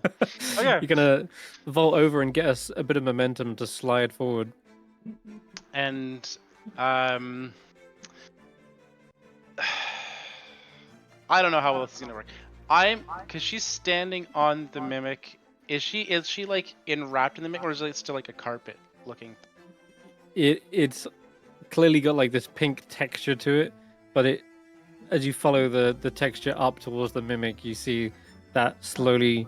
Okay. You're gonna vault over and get us a bit of momentum to slide forward. And, I don't know how well this is gonna work. Cause she's standing on the mimic. Is she like enwrapped in the mimic, or is it still like a carpet looking? It's clearly got like this pink texture to it, but as you follow the texture up towards the mimic, you see that slowly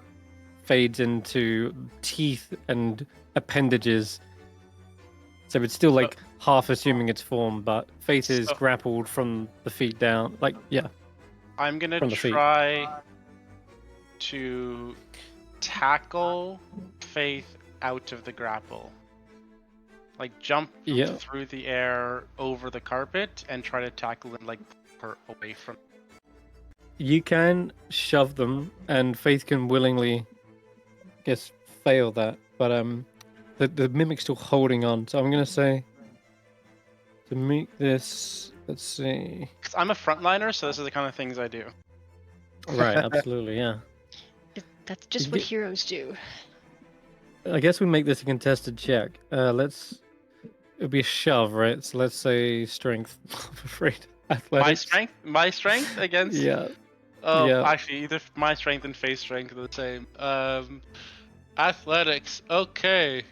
fades into teeth and appendages. So it's still like half assuming its form, but Faith is grappled from the feet down. Like, yeah. I'm gonna From the feet. try to tackle Faith out of the grapple. Like jump through the air over the carpet and try to tackle and like pull her away from. You can shove them, and Faith can willingly, fail that. But the mimic's still holding on. So I'm gonna say to make this. Let's see. Cause I'm a frontliner, so this is the kind of things I do. Right, absolutely, yeah. That's just what heroes do. I guess we make this a contested check. It'll be a shove, right? So let's say strength. I'm afraid. Athletics. My strength against. Yeah. Oh, Yeah. actually, either my strength and Faith's strength are the same. Athletics. Okay.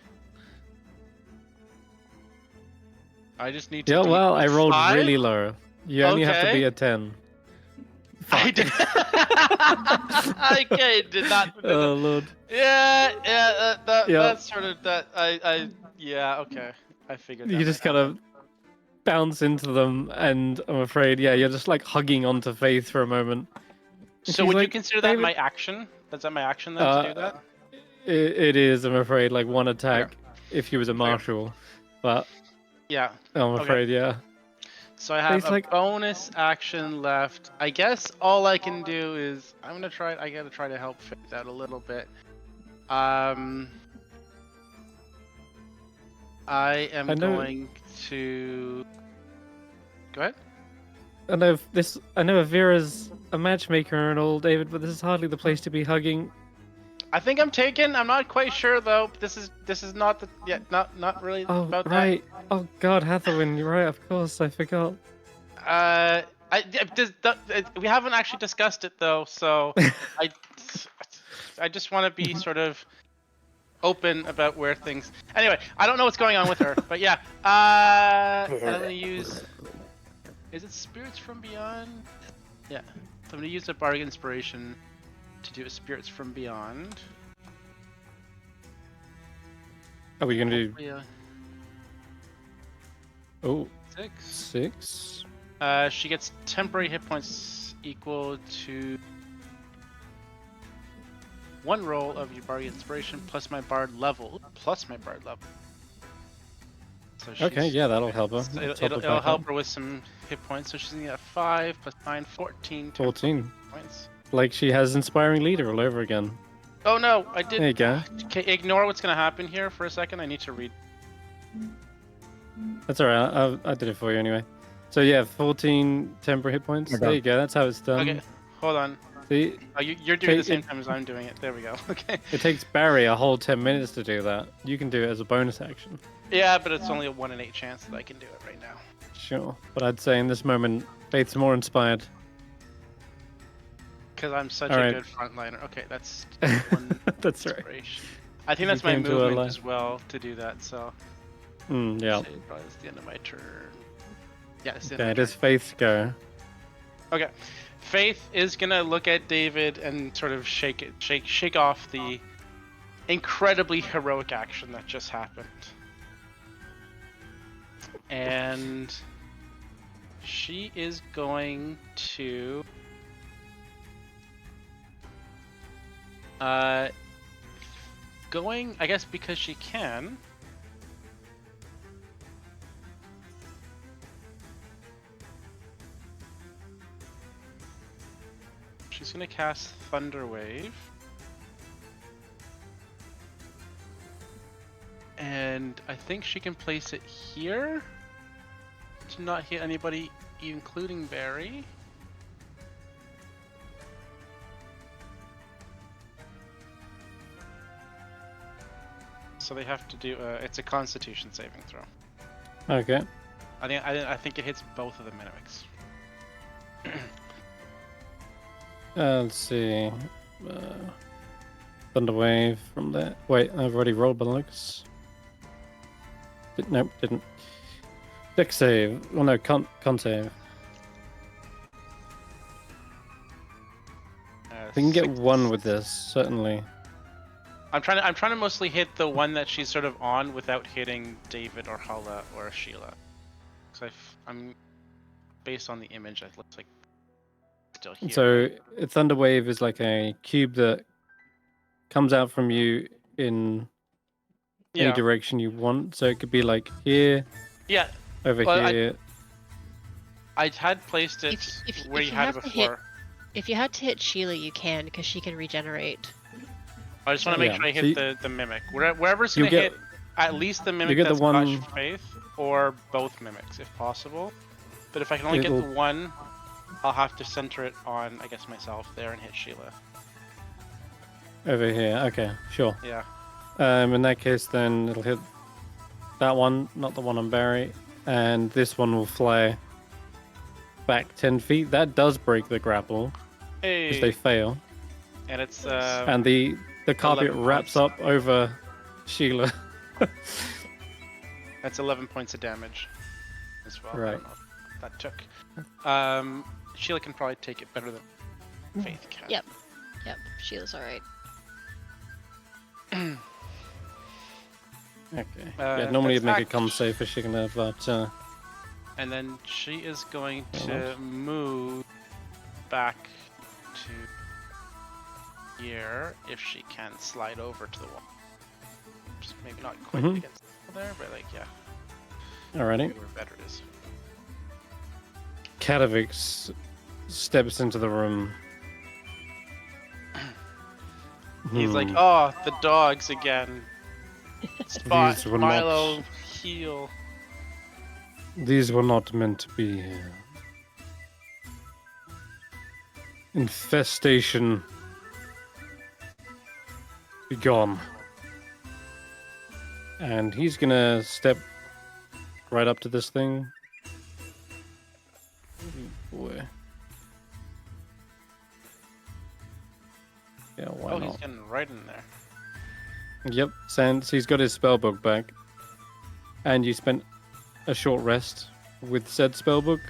I just need to. Yeah, well, I rolled 5? really low. You only have to be a 10. I did. Okay, did not. Oh lord. Yeah. That's sort of that. Yeah. Okay. I figured. You just kind of bounce into them, and I'm afraid, you're just like hugging onto Faith for a moment. And So she's would you like, consider that "David." my action? Is that my action then to do that? It is, I'm afraid, like one attack if he was a marshal, but Yeah. I'm afraid, yeah. So I have Faith's a like- bonus action left. I guess all I can do is I gotta try to help Faith out a little bit. I am going to go ahead. I know Avira's a matchmaker and all, David, but this is hardly the place to be hugging. I think I'm taken. I'm not quite sure though. This is not not really about right. Oh God, Hathawin, you're right. Of course, I forgot. that. We haven't actually discussed it though, so I just want to be sort of open about where things. Anyway, I don't know what's going on with her, but yeah. And I'm gonna use. Is it Spirits from Beyond? Yeah. So I'm gonna use a Bardic Inspiration to do a Spirits from Beyond. Are we gonna do? Yeah. Oh, 6. 6. She gets temporary hit points equal to 1 roll of your Bard Inspiration plus my Bard level. So Okay, she's- yeah, that'll help her. so Top it'll her back help up. her with some hit points. So she's gonna get 5 plus 9, 14 temporary 14. points. Like she has Inspiring Leader all over again. Oh no, I did. There you go. Okay, ignore what's gonna happen here for a second. I need to read. That's alright. I did it for you anyway. So yeah, 14 temporary hit points. Okay. There you go. That's how it's done. Okay, hold on. See, Oh, you're doing it Okay, the same it- time as I'm doing it. There we go. Okay. it takes Barry a whole 10 minutes to do that. You can do it as a bonus action. Yeah, but it's only a 1 in 8 chance that I can do it right now. Sure. But I'd say in this moment, Faith's more inspired. Because I'm such All a right. good frontliner. Okay, that's 1 That's right. inspiration. I think You that's my came to a movement li- as well to do that. So Yeah. say probably it's the end of my turn. Yeah, it's the Okay, end it of is Faith's go. my turn. Okay, Faith is gonna look at David and sort of shake off the incredibly heroic action that just happened, and she is going to I guess because she can. She's gonna cast Thunder Wave. And I think she can place it here to not hit anybody, including Barry. So they have to do it's a Constitution saving throw. Okay. I think it hits both of the mimics. Let's see. Thunder Wave from there. Wait, I've already rolled by the looks. Nope, didn't. Deck save. Well, no, con save. We can get 6. 1 with this, certainly. I'm trying to mostly hit the one that she's sort of on without hitting David or Hulla or Sheila. Because I'm based on the image, it looks like still here. So, Thunder Wave is like a cube that comes out from you in any yeah, direction you want. So, it could be like here, yeah. over Well, here. I had placed it If where you you had it have to before. hit- If you had to hit Sheila, you can, because she can regenerate. I just want to make Yeah, sure I so hit the mimic. Wherever's you gonna get- hit at least the mimic get the that's got one- Faith, or both mimics if possible. But if I can only get the It'll- one, I'll have to center it on, I guess, myself there and hit Sheila. Over here. Okay, sure. Yeah. In that case, then it'll hit that one, not the one on Barry, and this one will fly back 10 feet. That does break the grapple Hey. because they fail, And it's and the carpet 11 wraps points. up over Sheila. That's 11 points of damage as well. I Right. don't know if that took. Sheila can probably take it better than Faith can. Yep. Yep, Sheila's alright. Okay. Yeah, normally you'd make a con save for Sheila, but And then she is going Fair to move back to here if she can slide over to the wall. Just maybe not quite Mhm. against the wall there, but like yeah, alrighty. where better it is. Katavix steps into the room. He's like, Hmm. oh, the dogs again. Spot, These were not- Milo, heal. These were not meant to be here. Infestation. Be gone. And he's gonna step right up to this thing. Oh, boy. Yeah, why Oh, not? he's getting right in there. Yep, since he's got his spellbook back, and you spent a short rest with said spellbook,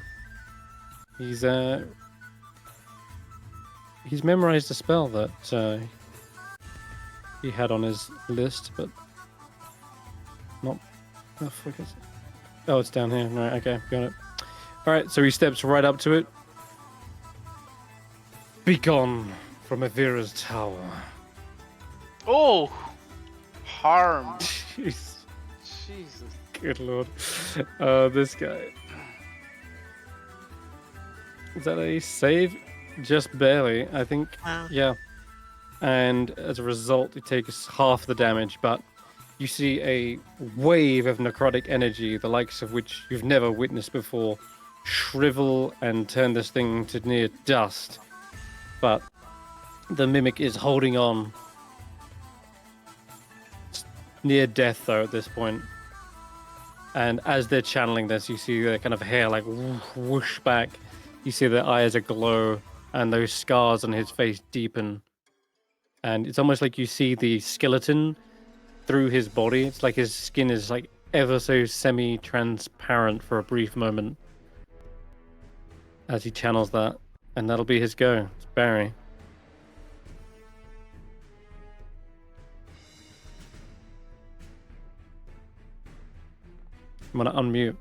he's he's memorized a spell that he had on his list, but not. Oh, fuck is it? Oh, it's down here. Right, okay, got it. All right, so he steps right up to it. Begone from Avira's tower. Oh, harm. Jeez. Jesus. Good lord. This guy. Is that a save? Just barely, I think. Wow. Yeah. And as a result, it takes half the damage, but you see a wave of necrotic energy, the likes of which you've never witnessed before, shrivel and turn this thing to near dust. But the mimic is holding on. It's near death, though, at this point. And as they're channeling this, you see their kind of hair like whoosh back. You see their eyes aglow, and those scars on his face deepen. And it's almost like you see the skeleton through his body. It's like his skin is like ever so semi-transparent for a brief moment as he channels that. And that'll be his go. It's Barry. I'm gonna unmute.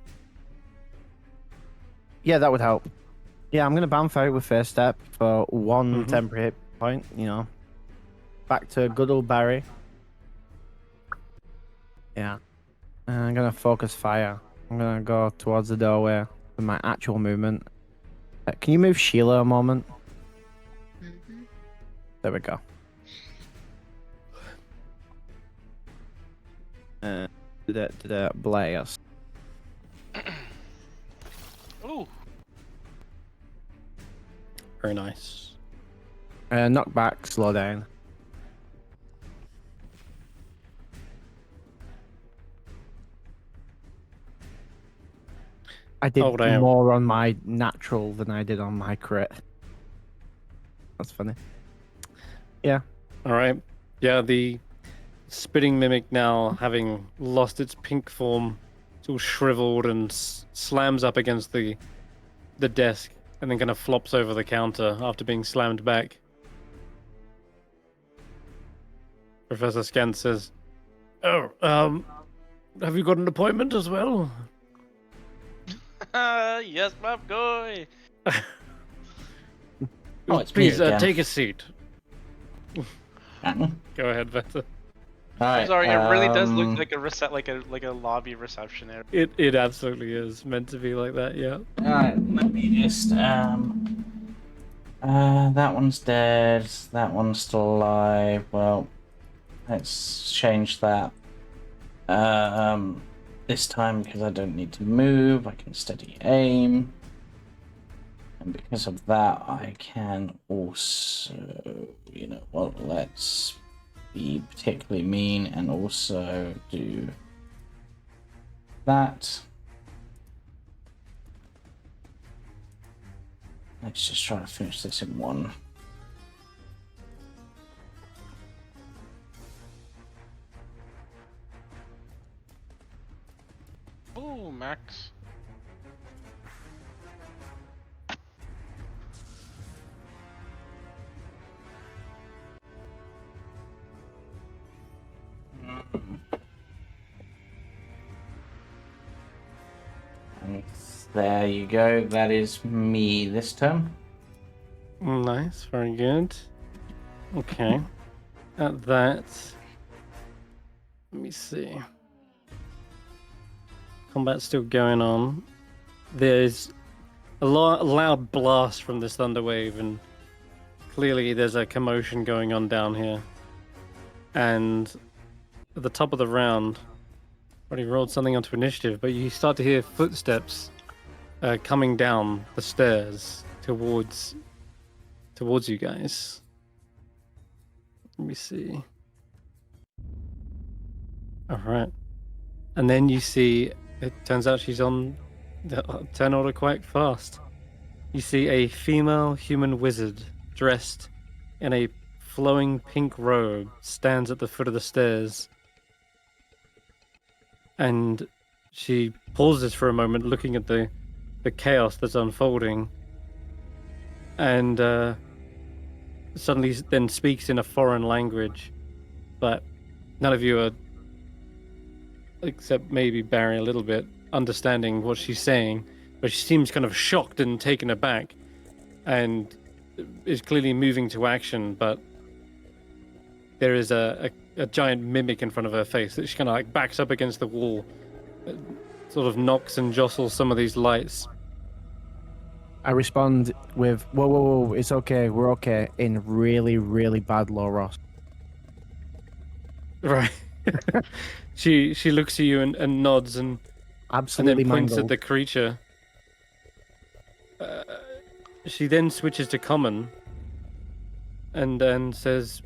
Yeah, that would help. Yeah, I'm gonna bounce out with first step for one temporary hit point. You know, back to good old Barry. Yeah, and I'm gonna focus fire. I'm gonna go towards the doorway with my actual movement. Can you move Sheila a moment? Mm-hmm. There we go. Did it blast? Ooh. Very nice. Knock back, slow down. I did more on my natural than I did on my crit. That's funny. Yeah. All right. Yeah, the spitting mimic now, having lost its pink form, it's all shriveled and slams up against the desk and then kind of flops over the counter after being slammed back. Professor Scant says, "Oh, have you got an appointment as well?" Yes, my boy. Oh, it's Please me again. take a seat. Go ahead, Vetter. Alright, Sorry, it really does look like a lobby reception area. It absolutely is meant to be like that. Yeah. Alright, let me just that one's dead, that one's still alive. Well, let's change that. This time, because I don't need to move, I can steady aim. And because of that, I can also, you know what, let's be particularly mean and also do that. Let's just try to finish this in one. Ooh, Max. And there you go. That is me this turn. Nice, very good. Okay. At that, let me see. Combat's still going on. There's a loud blast from this thunder wave, and clearly there's a commotion going on down here. And at the top of the round, already rolled something onto initiative, but you start to hear footsteps coming down the stairs towards you guys. Let me see. All right. And then you see, it turns out she's on the turn order quite fast. You see a female human wizard dressed in a flowing pink robe stands at the foot of the stairs. And she pauses for a moment looking at the chaos that's unfolding. And suddenly then speaks in a foreign language, but none of you are, except maybe Barry a little bit, understanding what she's saying. But she seems kind of shocked and taken aback, and is clearly moving to action. But there is a giant mimic in front of her face that she kind of like backs up against the wall, sort of knocks and jostles some of these lights. I respond with, whoa, whoa, whoa, it's okay, we're okay, in really, really bad low Ross. Right. She looks at you and nods and Absolutely then points mangled. at the creature. She then switches to common and then says,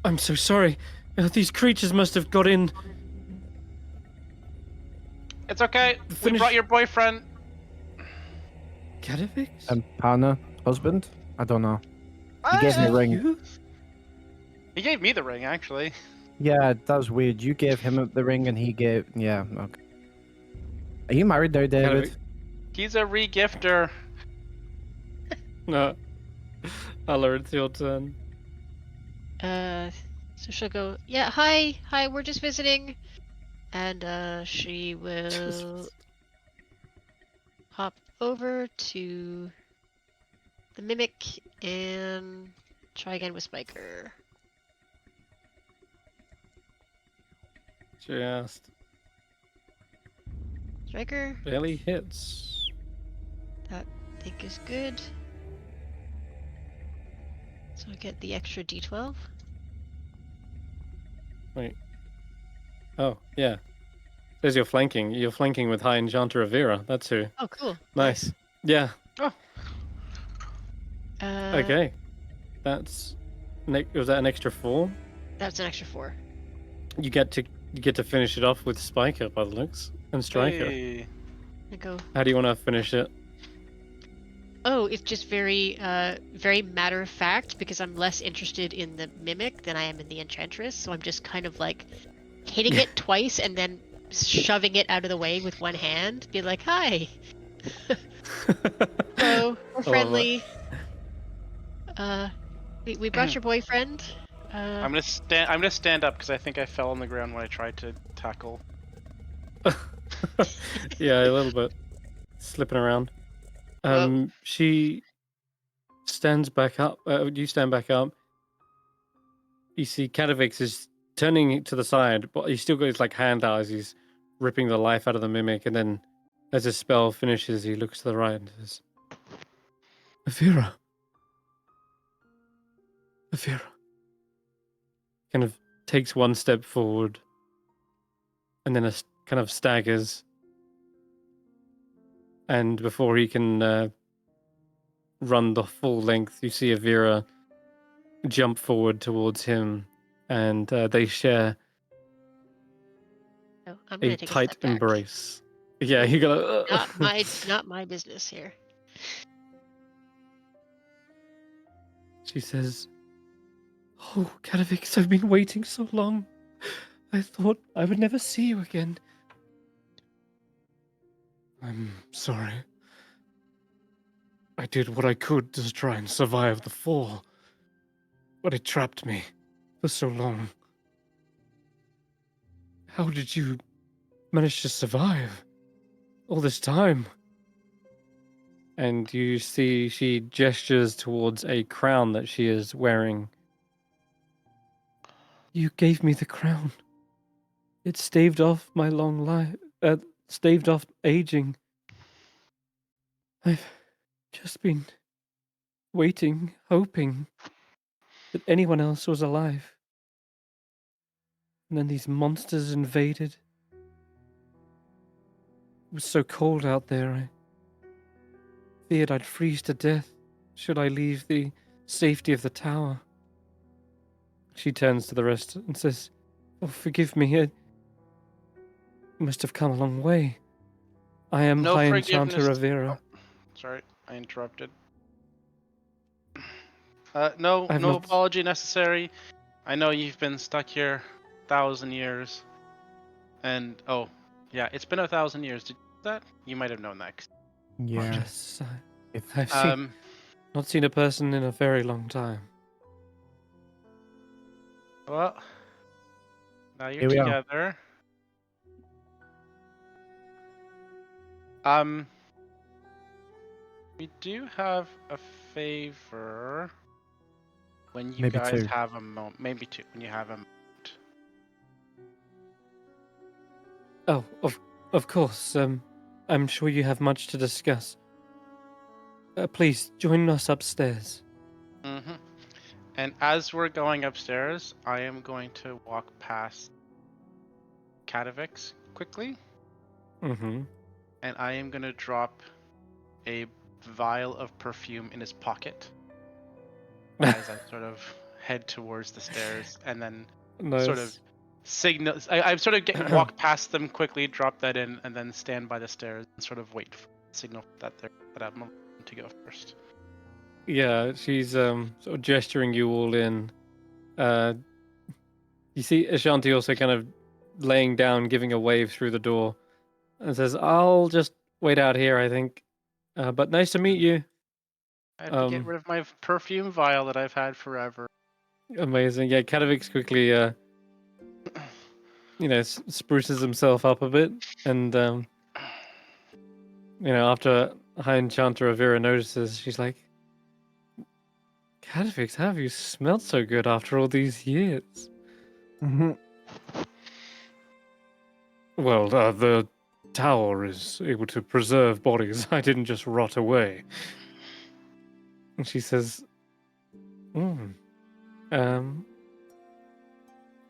"I'm so sorry. These creatures must have got in." It's okay. We Finish- brought your boyfriend. Cadavix? Partner, husband? I don't know. He gave me a ring. You? He gave me the ring, actually. Yeah, that was weird. You gave him the ring and he gave... Yeah, okay. Are you married now, David? Cadavix? He's a re-gifter. No. Hulla, it's your turn. So she'll go, yeah, hi, we're just visiting. And, she will hop over to the Mimic and try again with Spiker. Just Striker, barely hits. I think is good. So I get the extra d12. Wait. Oh, yeah. Says you're flanking. You're flanking with High Enchanter Avira. That's who. Oh, cool. Nice. Yeah. Uh, Okay. That's... Was that an extra 4? That's an extra 4. You get to finish it off with Spiker by the looks. And Striker. Hey. I go, How do you want to finish it? oh, it's just very matter of fact because I'm less interested in the Mimic than I am in the Enchantress. So I'm just kind of like hitting it twice and then shoving it out of the way with one hand. Be like, hi. Hello, we're friendly. We brought your boyfriend. I'm gonna stand up because I think I fell on the ground when I tried to tackle. Yeah, a little bit. Slipping around. She stands back up. You stand back up. You see Cadavix is turning to the side, but he's still got his like hand out as he's ripping the life out of the Mimic, and then as his spell finishes, he looks to the right and says, Avira. Kind of takes one step forward and then kind of staggers. And before he can run the full length, you see Avira jump forward towards him, and they share Oh, I'm gonna a take tight a step back. embrace. Yeah, you gotta. Not my business here. She says, "Oh, Cadavix, I've been waiting so long. I thought I would never see you again. I'm sorry. I did what I could to try and survive the fall, but it trapped me for so long. How did you manage to survive all this time?" And you see she gestures towards a crown that she is wearing. "You gave me the crown. It staved off my long life, staved off aging. I've just been waiting, hoping that anyone else was alive. And then these monsters invaded. It was so cold out there, I feared I'd freeze to death should I leave the safety of the tower." She turns to the rest and says, "Oh, forgive me. I must have come a long way. I am No High forgiveness. Enchanter Avira." Oh, sorry, I interrupted. No I've not- apology necessary. I know you've been stuck here 1,000 years. And, oh, yeah, it's been 1,000 years. Did you know that? You might have known that. Yeah. Yes, I've Um, not seen a person in a very long time. well, now you're Here we are. together. We do have a favor when you Maybe guys two. have a moment, maybe two, when you have a moment. Oh, of course. I'm sure you have much to discuss. Please join us upstairs. Mm-hmm. And as we're going upstairs, I am going to walk past Katavix quickly, Mm-hmm. and I am going to drop a vial of perfume in his pocket as I sort of head towards the stairs, and then sort of Nice. signal. I sort of walk past them quickly, drop that in, and then stand by the stairs and sort of wait for the signal that I'm allowed to go first. Yeah, she's sort of gesturing you all in. You see Ashanti also kind of laying down, giving a wave through the door, and says, "I'll just wait out here, I think. But nice to meet you." I have to get rid of my perfume vial that I've had forever. Amazing. Yeah, Katavix quickly, spruces himself up a bit, and after High Enchanter Avira notices, she's like, "Katavix, how have you smelled so good after all these years?" Mm-hmm. Well, the tower is able to preserve bodies. I didn't just rot away. And she says, mm. And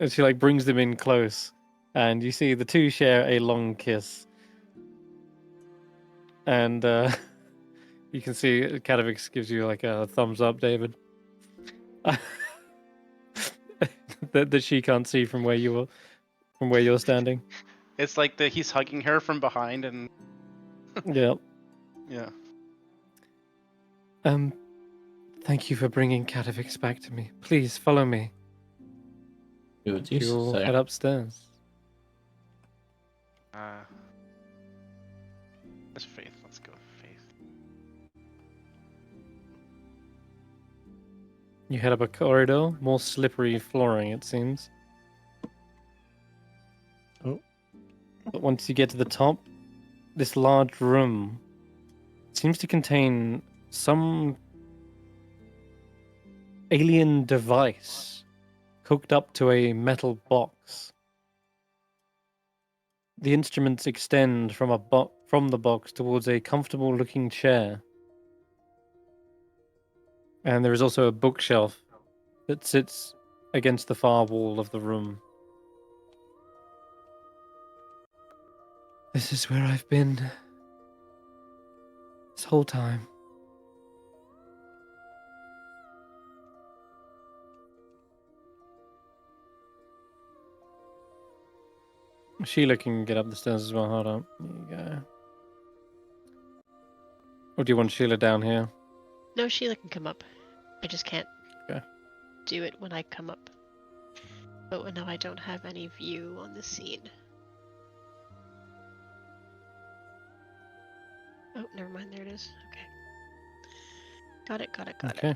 she like brings them in close, and you see the two share a long kiss. And you can see Katavix gives you like a thumbs up, David. that she can't see from where you're standing. It's like he's hugging her from behind, and Yeah. yeah. Thank you for bringing Katavix back to me. Please follow me. You'll head upstairs. That's Faith. Let's go, Faith. You head up a corridor, more slippery flooring, it seems. Oh. But once you get to the top, this large room seems to contain some alien device hooked up to a metal box. The instruments extend from the box towards a comfortable-looking chair. And there is also a bookshelf that sits against the far wall of the room. This is where I've been this whole time. Sheila can get up the stairs as well. Hold on. There you go. Or do you want Sheila down here? No, Sheila can come up. I just can't Okay. do it when I come up. But now I don't have any view on the scene. Oh, never mind. There it is. Okay. Got it. Okay.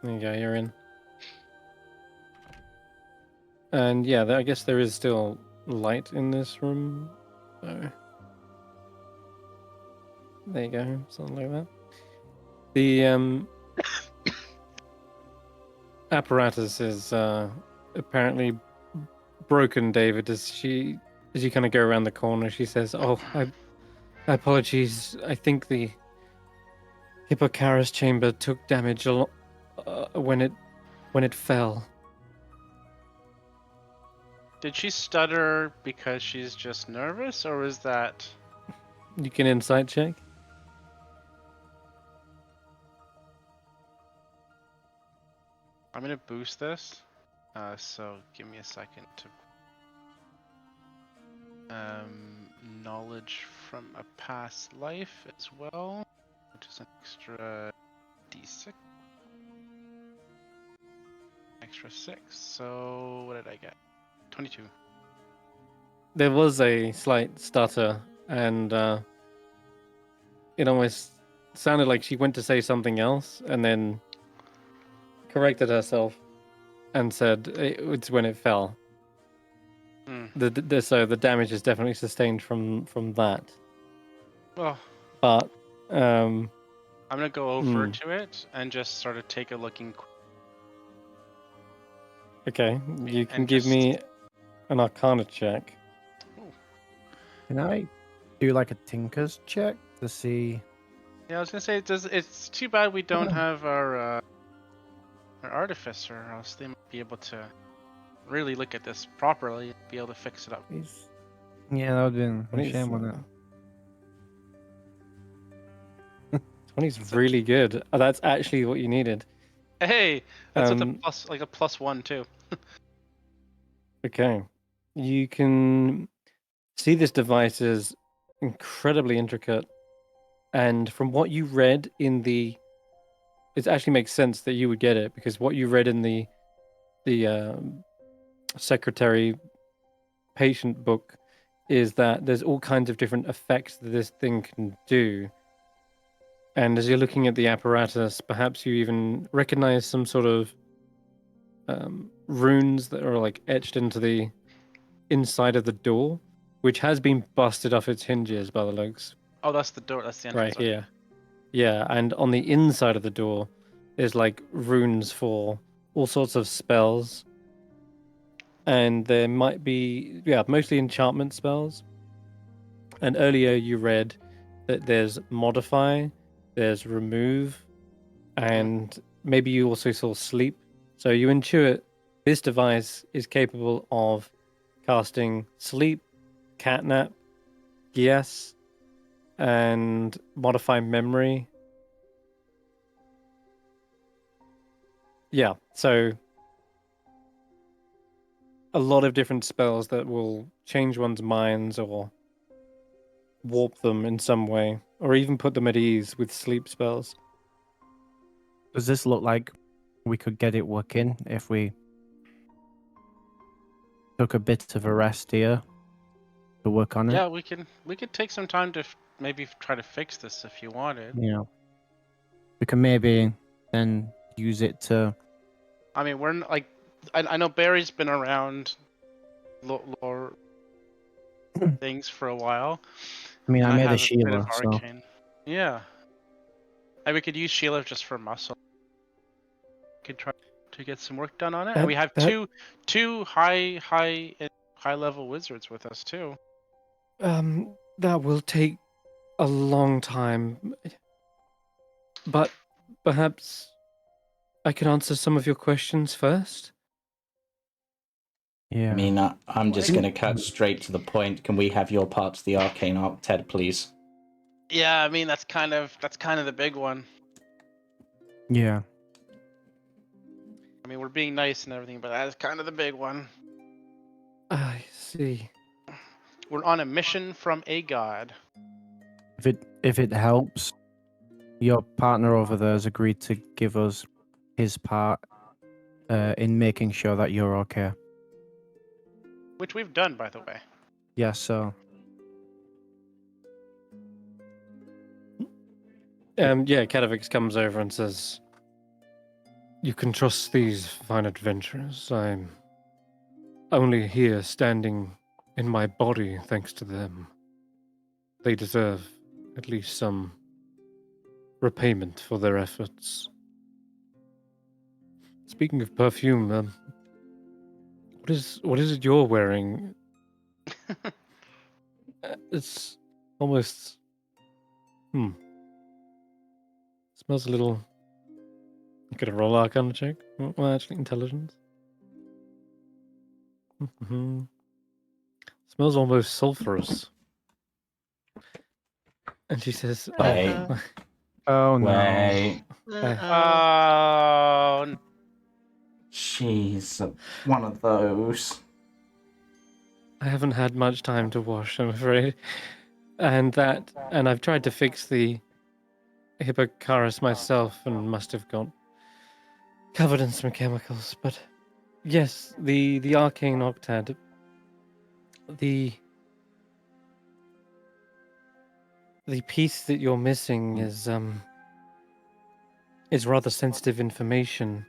There you go. You're in. And yeah, I guess there is still light in this room. So there you go. Something like that. The apparatus is apparently broken, David. As you kind of go around the corner, she says, "Oh, apologies. I think the Hippocaris chamber took damage a lot when it fell." Did she stutter because she's just nervous, or is that? You can insight check. I'm gonna boost this. So give me a second to knowledge from a past life as well, which is an extra d6, extra 6. So what did I get? 22. There was a slight stutter, and it almost sounded like she went to say something else and then corrected herself and said it's when it fell. Hmm. So the damage is definitely sustained from that. Well, But I'm gonna go over Hmm. to it and just sort of take a looking. okay, you can And give just- me an Arcana check. Can I do like a Tinker's check to see? Yeah, I was gonna say it's too bad we don't have our artificer, or else they might be able to really look at this properly and be able to fix it up. Yeah, that would have been a 20's, shame, wouldn't it? 20's really good. Oh, that's actually what you needed. Hey, that's with a Um, plus, like a +1 too. Okay. You can see this device is incredibly intricate. And from what you read in the... It actually makes sense that you would get it, because what you read in the secretary patient book is that there's all kinds of different effects that this thing can do. And as you're looking at the apparatus, perhaps you even recognize some sort of runes that are like etched into the inside of the door, which has been busted off its hinges by the looks. Oh, that's the door. That's the entrance. Right here. Yeah, and on the inside of the door, there's like runes for all sorts of spells. And there might be, mostly enchantment spells. And earlier you read that there's modify, there's remove, and maybe you also saw sleep. So you intuit this device is capable of casting sleep, catnap, guess, and modify memory. Yeah, so a lot of different spells that will change one's minds or warp them in some way, or even put them at ease with sleep spells. Does this look like we could get it working if we took a bit of a rest here to work on it? Yeah, we could take some time to maybe try to fix this if you wanted. Yeah. We can maybe then use it to... I mean, we're like, I know Barry's been around lore things for a while. I mean, I and made have a bit Sheila, of so... arcane. Yeah. And we could use Sheila just for muscle. Could try to get some work done on it. And we have two high level wizards with us too. That will take a long time, but perhaps I can answer some of your questions first. Yeah. I mean, I'm just going to cut straight to the point. Can we have your parts of the arcane arc, Ted, please? Yeah, I mean that's kind of the big one. Yeah. I mean, we're being nice and everything, but that's kind of the big one. I see. We're on a mission from a god. If it helps, your partner over there has agreed to give us his part in making sure that you're okay. Which we've done, by the way. Yeah, so... Kadavix comes over and says, "You can trust these fine adventurers. I'm only here standing in my body thanks to them. They deserve at least some repayment for their efforts." Speaking of perfume, what is it you're wearing? It's almost... Smells a little... Get a roll arcana check. Well, actually, intelligence. Smells almost sulfurous. And she says, Wait. Oh, no. Wait. Oh, She's one of those. I haven't had much time to wash, I'm afraid. And I've tried to fix the Hippocaris myself and must have got covered in some chemicals. But yes, the arcane octad, the piece that you're missing is is rather sensitive information.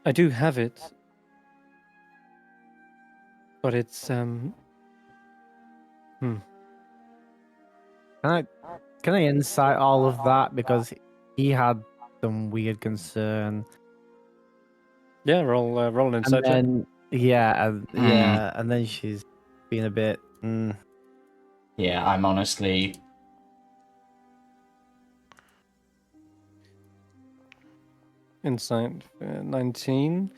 I do have it, but it's Can I insight all of that because he had some weird concern, yeah. Roll an and insight check. then and then she's being a bit. Yeah, I'm honestly. Insight 19.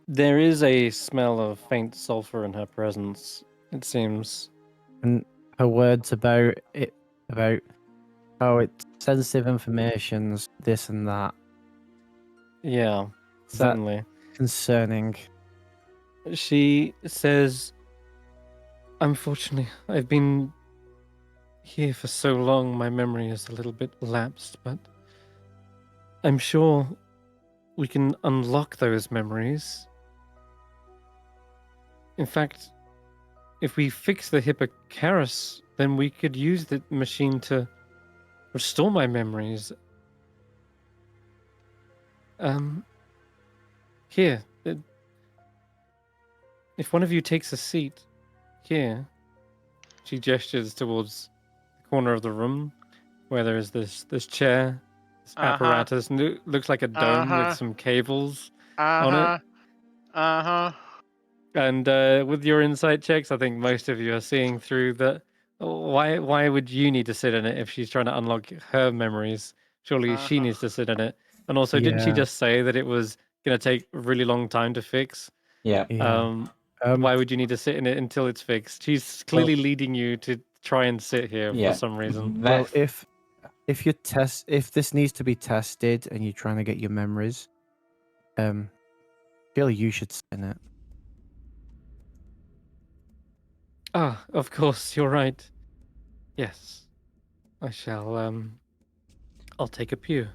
There is a smell of faint sulfur in her presence. It seems. And her words about how it's sensitive information's this and that. Yeah, Is that certainly. concerning? She says, "Unfortunately, I've been here for so long, my memory is a little bit lapsed, but I'm sure we can unlock those memories. In fact, if we fix the Hippocaris, then we could use the machine to restore my memories. Here, if one of you takes a seat here," she gestures towards the corner of the room where there is this chair, this apparatus, and it looks like a dome with some cables on it. And with your insight checks, I think most of you are seeing through that. Why would you need to sit in it if she's trying to unlock her memories? Surely she needs to sit in it. And also, didn't she Yeah. just say that it was going to take a really long time to fix? Yeah. Yeah. Why would you need to sit in it until it's fixed? She's clearly leading you to try and sit here Yeah. for some reason. Well, if this needs to be tested and you're trying to get your memories, feel you should sit in it. Ah, of course, you're right. Yes, I shall. I'll take a pew.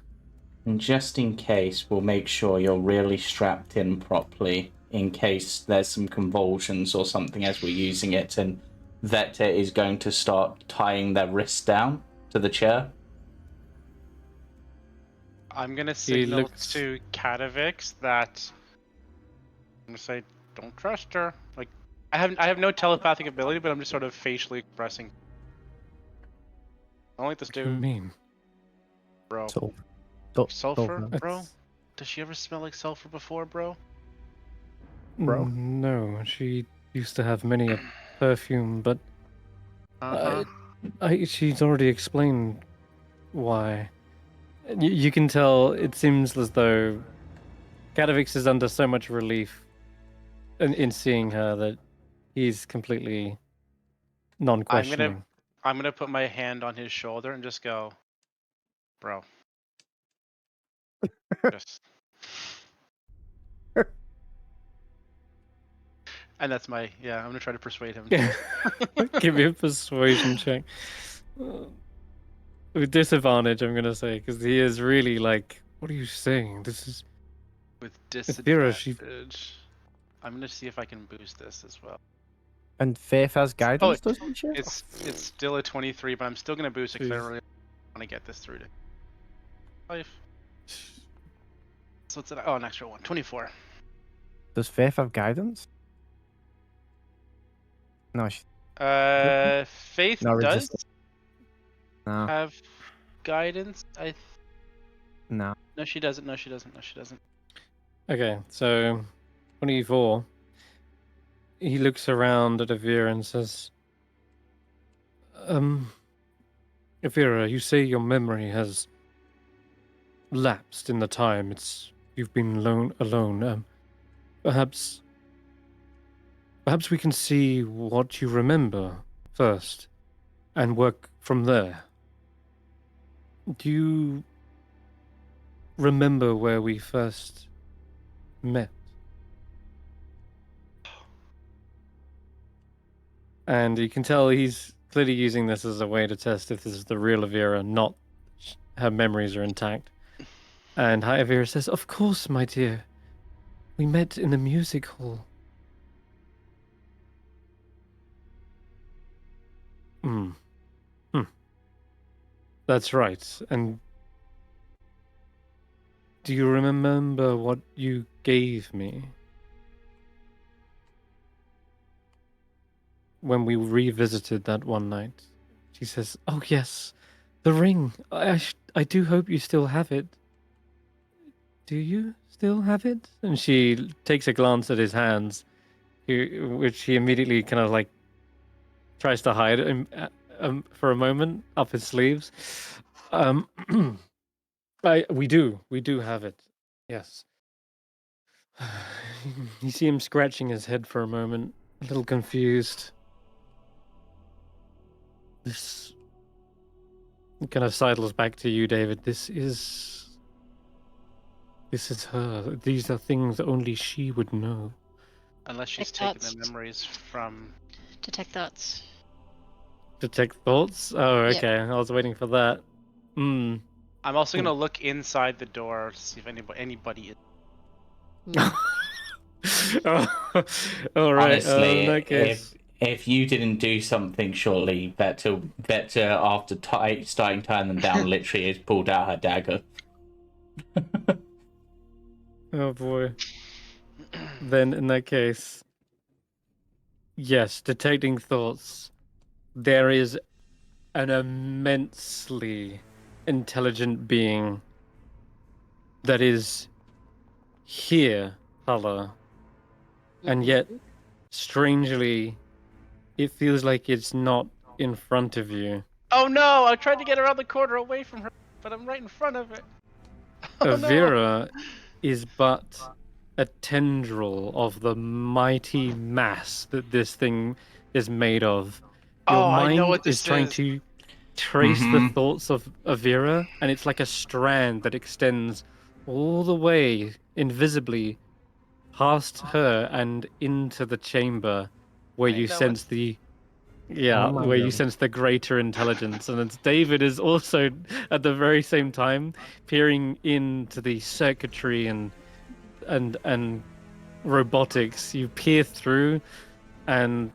And just in case, we'll make sure you're really strapped in properly in case there's some convulsions or something as we're using it, and Vector is going to start tying their wrists down to the chair. I'm gonna signal looks- to Katavix that I'm gonna say, don't trust her. Like, I have no telepathic ability, but I'm just sort of facially expressing. I don't like this What do you dude, mean? bro. Sulfur, Sulfur. bro. That's- Does she ever smell like sulfur before, bro? Bro? No, she used to have many a perfume, but she's already explained why. You can tell it seems as though Katavix is under so much relief in seeing her that he's completely non-questioning. I'm gonna put my hand on his shoulder and just go, bro. Just. And that's I'm gonna try to persuade him. Give me a persuasion check. With disadvantage, I'm gonna say, because he is really like, what are you saying? This is With Vera, disadvantage. I'm gonna see if I can boost this as well. And Faith has guidance, doesn't she? It's still a 23, but I'm still gonna boost it because I Jeez. really want to get this through to life. So it's an extra one. 24. Does Faith have guidance? No, she Faith No, does resistance. no, have guidance. no. No, she doesn't. No, she doesn't. No, she doesn't. Okay, so 24. He looks around at Avira and says, Avira, you say your memory has lapsed in the time you've been alone. Perhaps we can see what you remember first and work from there. Do you remember where we first met? And you can tell he's clearly using this as a way to test if this is the real Avira, not her memories are intact. And Avira says, of course, my dear. We met in the music hall. That's right. And Do you remember what you gave me? When we revisited that one night. She says, "Oh yes, the ring. I do hope you still have it. Do you still have it?" And she takes a glance at his hands, which he immediately kind of like tries to hide for a moment up his sleeves. We do have it. Yes. You see him scratching his head for a moment, a little confused. This kind of sidles back to you, David. This is her. These are things that only she would know. Unless she's Detect taken the thoughts. memories from. Detect thoughts. Detect thoughts? Oh, Yep. okay. I was waiting for that. I'm also gonna look inside the door to see if anybody is. Oh, all right. Honestly, In that case, if you didn't do something shortly, Vettor after starting to turn them down, literally has pulled out her dagger. oh boy. Then in that case, yes, detecting thoughts. There is an immensely intelligent being that is here, Hulla, and yet, strangely, it feels like it's not in front of you. Oh no! I tried to get around the corner away from her, but I'm right in front of it. Oh no! Avira is but a tendril of the mighty mass that this thing is made of. Your Oh, I know mind what is this trying is. to trace the Mhm. thoughts of Avira, and it's like a strand that extends all the way invisibly past her and into the chamber where I you know sense it's. Oh my where you God. sense the greater intelligence. And it's David is also at the very same time peering into the circuitry and robotics. You peer through and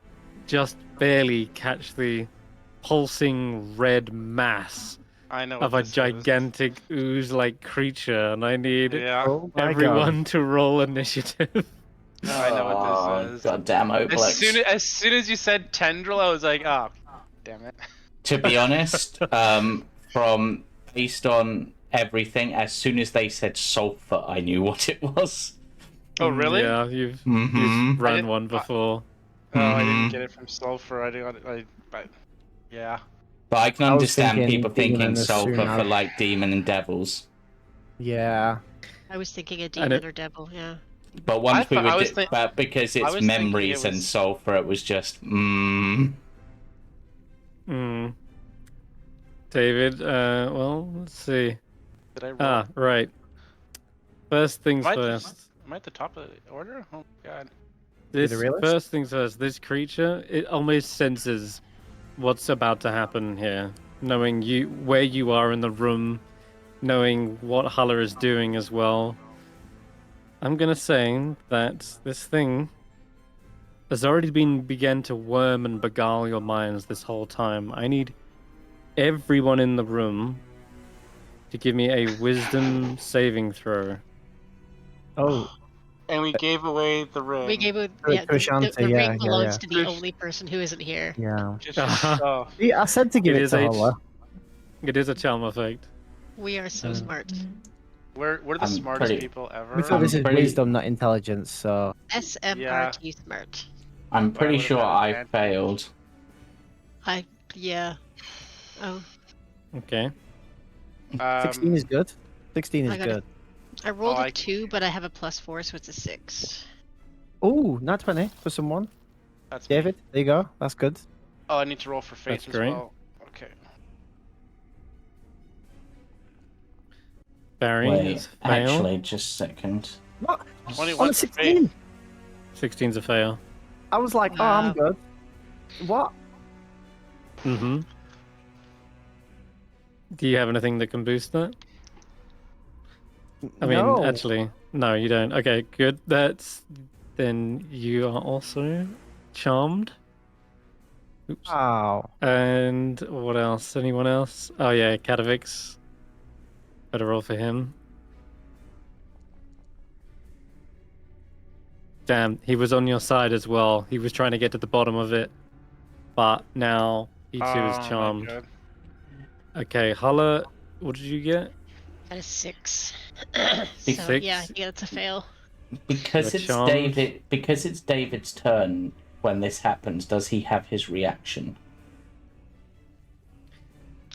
just barely catch the pulsing red mass I know what of a this is. gigantic ooze-like creature, and I need Yeah, Oh my God. everyone to roll initiative. I know what Oh, this is. goddamn Obelix. As soon as you said tendril, I was like, oh, damn it. To be honest, from based on everything, as soon as they said sulfur, I knew what it was. Oh really? Yeah, you've Mm-hmm. run one before. I didn't Mm-hmm. get it from sulfur. But yeah. But I can I was understand thinking people thinking demon as soon sulfur for as. like demon and devils. Yeah. I was thinking a And demon it- or devil, yeah. But once we thought- were, I was think- but because I it's was thinking it memories and was- sulfur, it was just David, well, let's see. Did I roll? Ah, right. First things Am I, first. am I at the top of the order? Oh god. You're the realist? First things first. This creature, it almost senses what's about to happen here, knowing where you are in the room, knowing what Hulla is doing as well. I'm gonna say that this thing has already began to worm and beguile your minds this whole time. I need everyone in the room to give me a wisdom saving throw. Oh, And we gave away the ring. We gave it. To- Yeah, to Ashanti, the yeah, ring belongs yeah. to the only person who isn't here. yeah. Oh, See, I said to give It it is to a Hulla. It is a charm effect. We are so smart. we're the I'm smartest pretty- people ever. We thought this is pretty- wisdom, not intelligence, so. SMRT smart. I'm But I pretty would've sure had I advantage. failed. Yeah. Oh, Okay. 16 is good. 16 I is got it. good. I rolled I a 2, but I have a +4, so it's a 6. Oh, not 20 for someone. That's me. David, there you go. That's good. Oh, I need to roll for faith That's as great. well. Okay. Barry Wait, has failed. actually, just a second. What? 21 On a for 16. 16's a fail. I was like, oh, I'm Wow. good. What? Mm-hmm. Do you have anything that can boost that? I mean, No. actually, no, you don't. Okay, good. Then you are also charmed. Oops. Wow. And what else? Anyone else? Oh yeah, Katavix. Better roll for him. Damn, he was on your side as well. He was trying to get to the bottom of it, but now he too is my charmed. God. Okay, Hulla, what did you get? That is 6. Big So six? yeah, that's a fail. Because You're it's charmed. Because it's David's turn when this happens, does he have his reaction?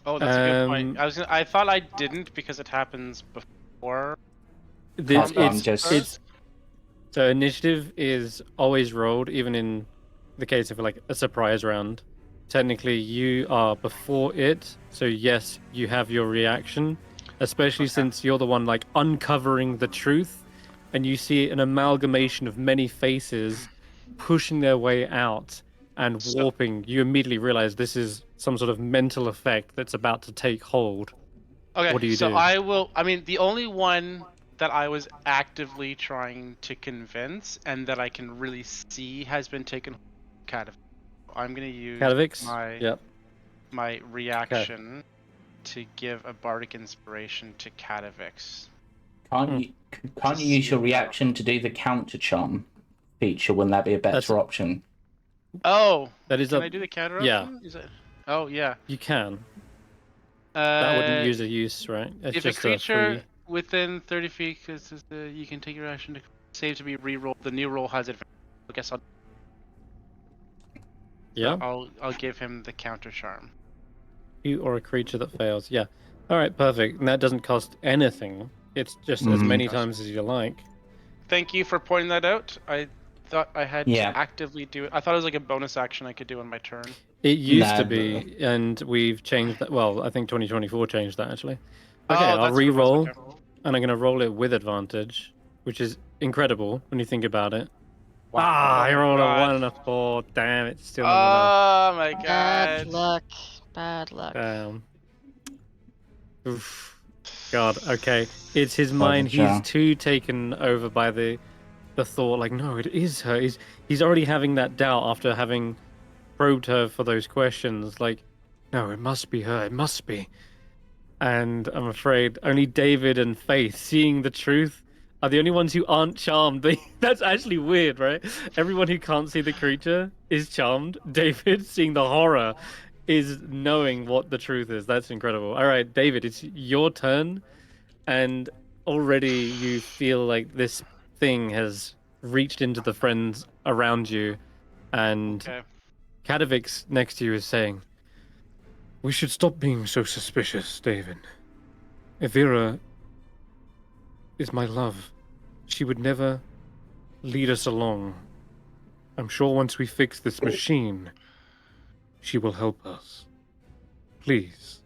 Oh, that's a good point. Um, I thought I didn't because it happens before. This, Combat, I'm it's just- it's so initiative is always rolled, even in the case of like a surprise round. Technically, you are before it, so yes, you have your reaction. Especially Okay. since you're the one like uncovering the truth, and you see an amalgamation of many faces pushing their way out and So- warping. You immediately realize this is some sort of mental effect that's about to take hold. Okay, What do you so do? I mean, the only one that I was actively trying to convince and that I can really see has been taken kind of. I'm gonna use Cadavix? my Yep. my reaction to give a bardic inspiration to Cadavix. Can't you use your see reaction to do the counter charm feature? Wouldn't that be a better That's- option? Oh, That is can a I do the counter yeah. option? Is it? Oh yeah. You can. That wouldn't use Uh, a use, right? It's if a just creature free. within 30 feet, you can take your action to save to be re-rolled. The new roll has advantage. I guess Yeah. I'll give him the counter charm. You or a creature that fails. Yeah. All right, perfect. And that doesn't cost anything. It's just as many times as you like. Thank you for pointing that out. I thought I had Yeah. to actively do it. I thought it was like a bonus action I could do on my turn. It used to No, be, and we've changed that. Well, I think 2024 changed that actually. Okay, I'll that's what it was, re-roll, okay. and I'm going to roll it with advantage, which is incredible when you think about it. Wow. I Oh my rolled a God. 1 and a 4. Damn, it's still not enough. Oh my Bad God. luck. Bad luck. Oof. God, okay. It's his Well, mind. sure. He's too taken over by the thought, like, no, it is her. He's already having that doubt after having probed her for those questions. Like, no, it must be her. It must be. And I'm afraid only David and Faith, seeing the truth, are the only ones who aren't charmed. That's actually weird, right? Everyone who can't see the creature is charmed. David, seeing the horror, is knowing what the truth is. That's incredible. All right, David, it's your turn, and already you feel like this thing has reached into the friends around you, and Okay. Kadavix next to you is saying, "We should stop being so suspicious, David. Evira is my love. She would never lead us along. I'm sure once we fix this machine, she will help us. Please."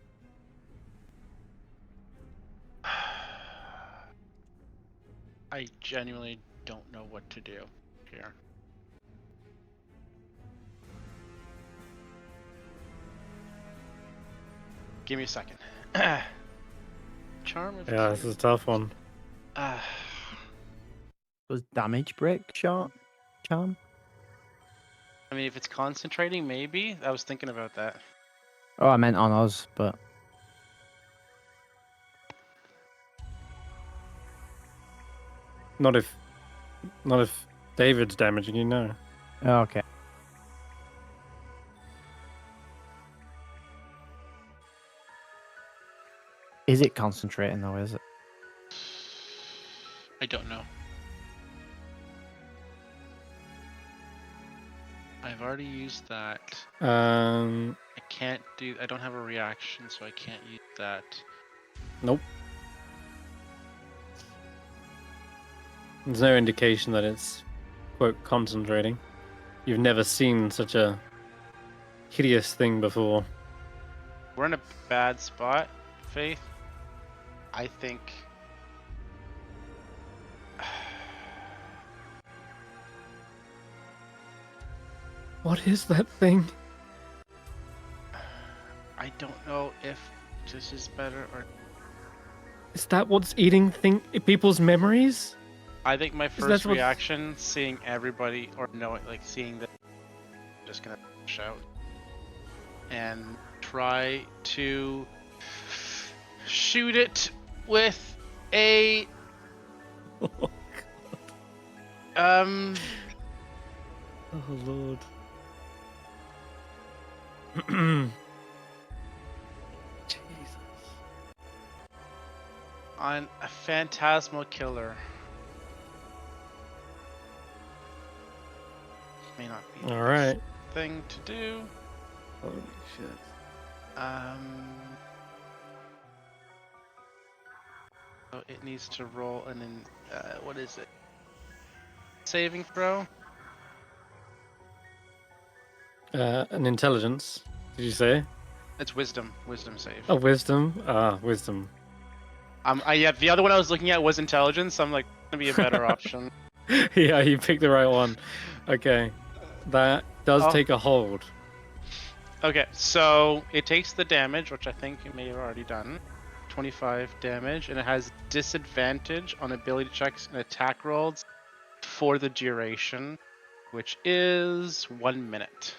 I genuinely don't know what to do here. Give me a second. Charm of Yeah, this is a tough one. Was damage break shot? Charm? I mean, if it's concentrating, maybe. I was thinking about that. Oh, I meant on us, but Not if David's damaging you, no. oh, okay. Is it concentrating though? Is it? I don't know. I've already used that. I don't have a reaction, so I can't use that. Nope. There's no indication that it's, quote, concentrating. You've never seen such a hideous thing before. We're in a bad spot, Faith. I think. What is that thing? I don't know if this is better or. Is that what's eating people's memories? I think my that first what- reaction, seeing everybody or knowing, like seeing that, I'm just gonna shout and try to shoot it with a Um, Oh lord. Jesus. on a phantasmal killer. May not be the All best right. thing to do. Holy shit. So it needs to roll what is it? Saving throw? An intelligence, did you say? It's wisdom save. A wisdom? Wisdom. Yeah, the other one I was looking at was intelligence. So I'm like, gonna be a better option. Yeah, you picked the right one. Okay. That does Oh. take a hold. Okay, so it takes the damage, which I think you may have already done. 25 damage, and it has disadvantage on ability checks and attack rolls for the duration, which is 1 minute.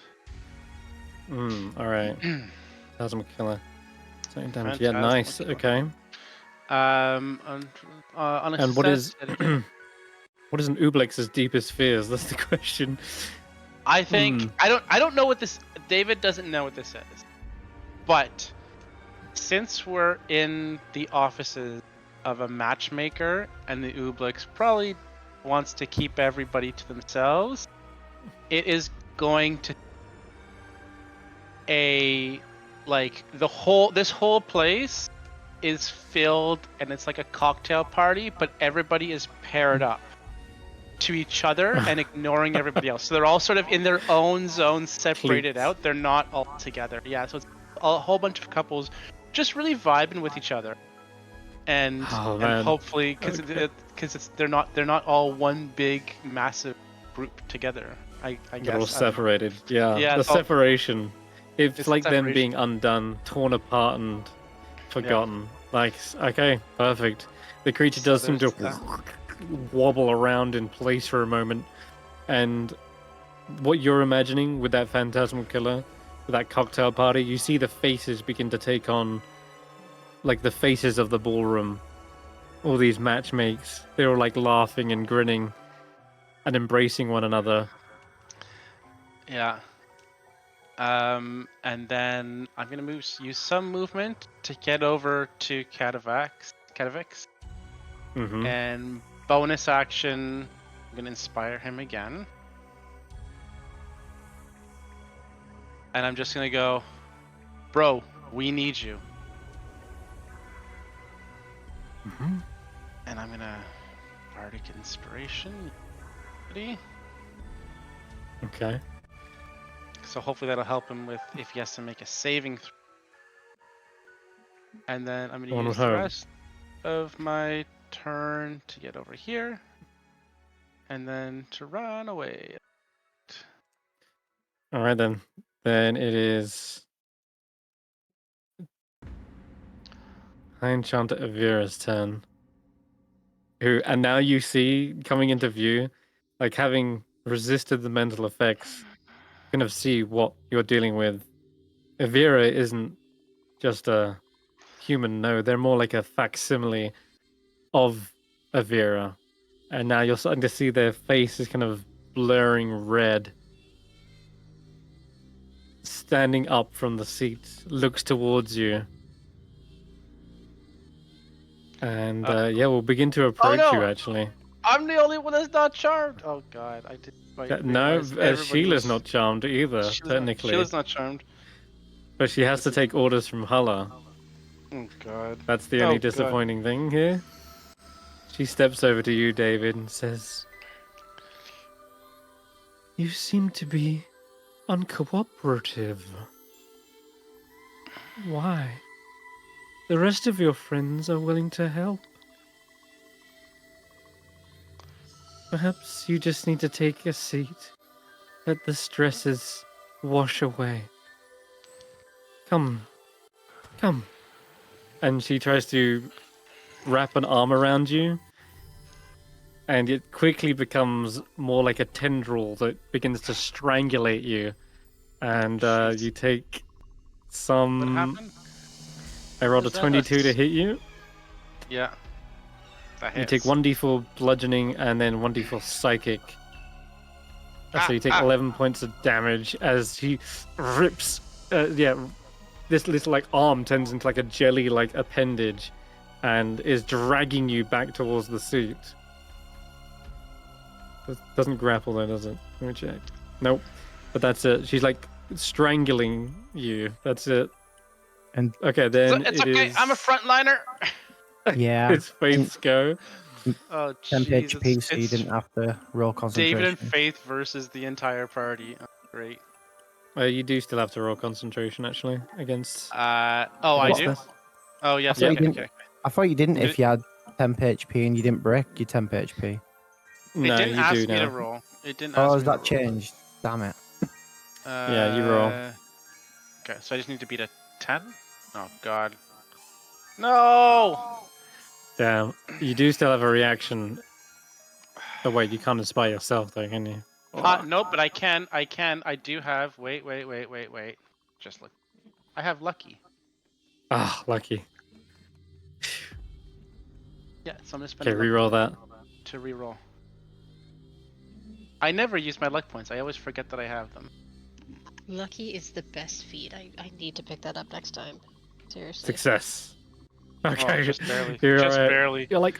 Alright. Phantasmal killer. Second damage. Yeah, Phantasmal nice. killer. Okay. On a And what is success- what is an Ublex's deepest fears? That's the question. I think I don't know what this. David doesn't know what this is, but since we're in the offices of a matchmaker and the Ublex probably wants to keep everybody to themselves, it is going to this whole place is filled and it's like a cocktail party, but everybody is paired up to each other and ignoring everybody else. So they're all sort of in their own zone, separated Cliques. out. They're not all together. Yeah, so it's a whole bunch of couples just really vibing with each other, and Oh, and man. hopefully because Okay. they're not all one big massive group together. I guess. They're all I don't know. separated. Yeah. Yeah, The it's all- separation. It's it's like them separation. being undone, torn apart, and forgotten. Like, okay, perfect. The creature So does seem to there's wobble around in place for a moment, and what you're imagining with that phantasmal killer, with that cocktail party, you see the faces begin to take on, like the faces of the ballroom. All these matchmakes, they're all like laughing and grinning and embracing one another. Yeah. And then I'm gonna use some movement to get over to Catavix, Mm-hmm. and bonus action, I'm gonna inspire him again. And I'm just gonna go, bro, we need you. Mm-hmm. And I'm gonna Bardic Inspiration. Ready? Okay. So hopefully that'll help him with if he has to make a saving throw. And then I'm gonna One use would the hope. rest of my turn to get over here. And then to run away. All right then. Then it is High Enchanter Avira's turn. And now you see coming into view, like having resisted the mental effects, you kind of see what you're dealing with. Avira isn't just a human, no, they're more like a facsimile of Avira. And now you're starting to see their face is kind of blurring red. Standing up from the seat, looks towards you. And yeah, we'll begin to approach you no! actually. I'm the only one that's not charmed. Oh god, I didn't No, realize everybody Sheila's was... not charmed either, technically. Sheila's not charmed. But she has to take orders from Hulla. Oh god. That's the only disappointing thing here. She steps over to you, David, and says, "You seem to be uncooperative. Why? The rest of your friends are willing to help. Perhaps you just need to take a seat. Let the stresses wash away. Come. Come." And she tries to wrap an arm around you, and it quickly becomes more like a tendril that begins to strangulate you. And you take What some... happened? I rolled a Is that 22 to hit you. Yeah. That You hits. take 1d4 bludgeoning and then 1d4 psychic. So you take Ah. 11 points of damage as he rips. This little like arm turns into like a jelly like appendage, and is dragging you back towards the suit. It doesn't grapple though, does it? Let me check. Nope. But that's it. She's like strangling you. That's it. And Okay, then It's it okay. is- I'm a frontliner. yeah, It's Faith's go. Oh, 10 jeez. HP, so you didn't have to roll concentration. David and Faith versus the entire party. Oh, great. You do still have to roll concentration actually against. Oh, I against do. this. Oh, yes. thought you Okay. didn't- Okay. I thought you didn't Did if you had temp HP and you didn't break your temp HP. It No, didn't you ask do me to now. roll. It didn't. Oh, ask has me to that roll. changed? Damn it. Yeah, you roll. Okay, so I just need to beat a 10? Oh, God. No! Damn. You do still have a reaction. Oh wait, you can't inspire yourself though, can you? Nope, but I can. I do have. Wait. Just look. I have lucky. Ah, lucky. Yeah, so I'm gonna spend Okay, reroll that. to reroll. I never use my luck points. I always forget that I have them. Lucky is the best feat. I need to pick that up next time. Seriously. Success. Okay, Oh, just barely. You're Just alright. barely. You're like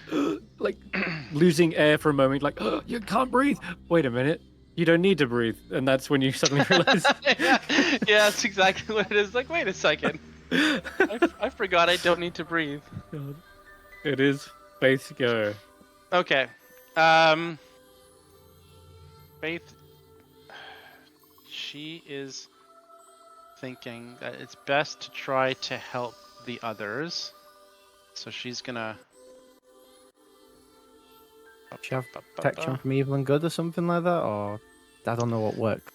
losing air for a moment. Like you can't breathe. Wait a minute. You don't need to breathe, and that's when you suddenly realize. yeah, that's exactly what it is. Like, wait a second. I forgot I don't need to breathe. God. It is Faith's go. Okay. Faith. She is thinking that it's best to try to help the others. So she's gonna. Should you have protection from evil and good or something like that? Or I don't know what works.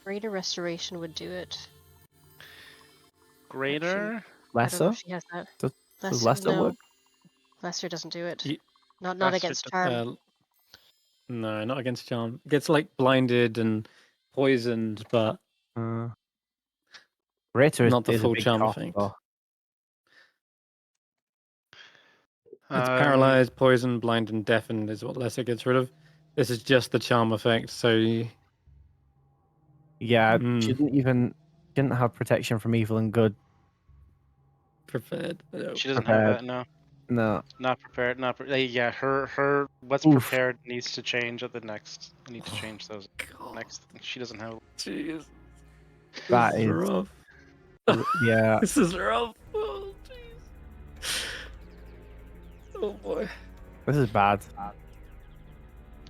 Greater restoration would do it. Greater. I don't know Lesser? if she has that. Does lesser no. work? Lesser doesn't do it. Ye- Not Lesser against does- charm. No, not against charm. It gets like blinded and poisoned, but Greater is, not the is full a big charm cost, effect. though. It's paralyzed, poisoned, blind, and deafened is what lesser gets rid of. This is just the charm effect, so Yeah, Mm. didn't have protection from evil and good. prepared. She doesn't have that. No, No. not prepared. Yeah, her what's Oof. prepared needs to change at the next. I need to change those God, next. She doesn't have. jeez. That This is is- rough. Yeah. This is rough. Oh, jeez. Oh boy. This is bad.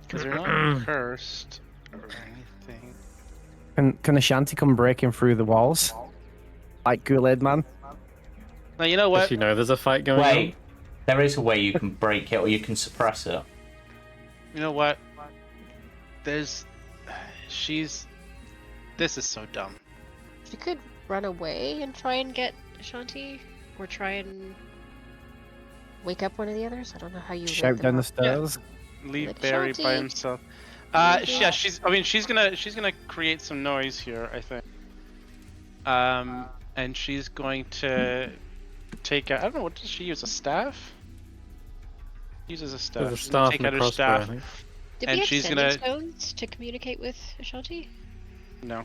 Because they're not cursed or anything. Can Ashanti come breaking through the walls? Like Kool-Aid Man? Now you know Does what? she know there's a fight going Wait, there is a way you can break it or you can suppress it. You know what? This is so dumb. You could run away and try and get Ashanti, or try and wake up one of the others. I don't know how you Shout wake down them the up. stairs? Leave Like Barry by Ashanti. himself. Maybe. Yeah, she's gonna create some noise here, I think. And she's going to take out. I don't know, what does she use? A staff? Uses a staff. There's a She's gonna staff take and out a her crossbow, I staff. think. Did And we have she's sending gonna- stones to communicate with Ashanti? No.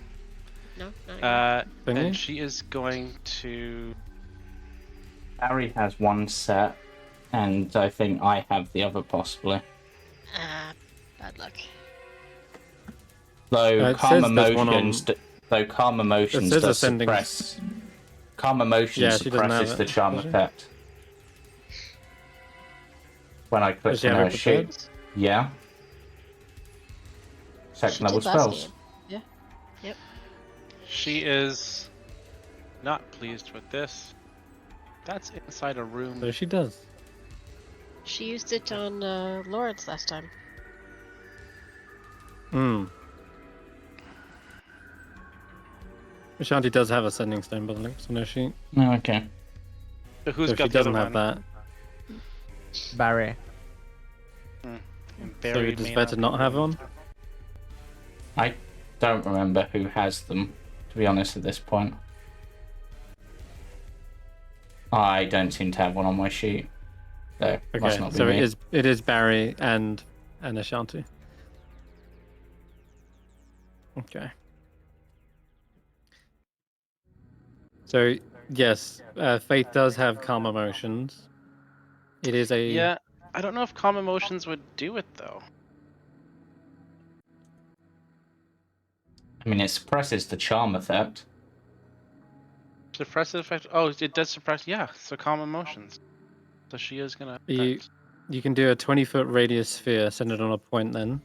No, not again. Thingy? And she is going to. Barry has one set, and I think I have the other possibly. Bad luck. Though it calm says there's one emotions, though calm emotions says does ascending. suppress. Calm emotions Yeah, she doesn't have suppresses it, the charm does she? effect. When I Does click she on have her it prepared? sheet, yeah. Second She level did last spells. game. Yep. She is not pleased with this. That's inside a room. So she does. She used it on Lawrence last time. Hmm. Ashanti does have a sending stone by the looks, so no, she. Oh, okay. So who's So she got the other doesn't have one? that. Barry. And So Barry does may better not have one. I don't remember who has them, to be honest, at this point. I don't seem to have one on my sheet. No, must Okay, not be so me. it is Barry and Ashanti. Okay. So yes, Faith does have calm emotions. It is a Yeah, I don't know if calm emotions would do it though. I mean, it suppresses the charm effect. Suppressive effect. Oh, it does suppress. Yeah, so calm emotions. So she is gonna. you can do a 20-foot radius sphere, send it on a point then.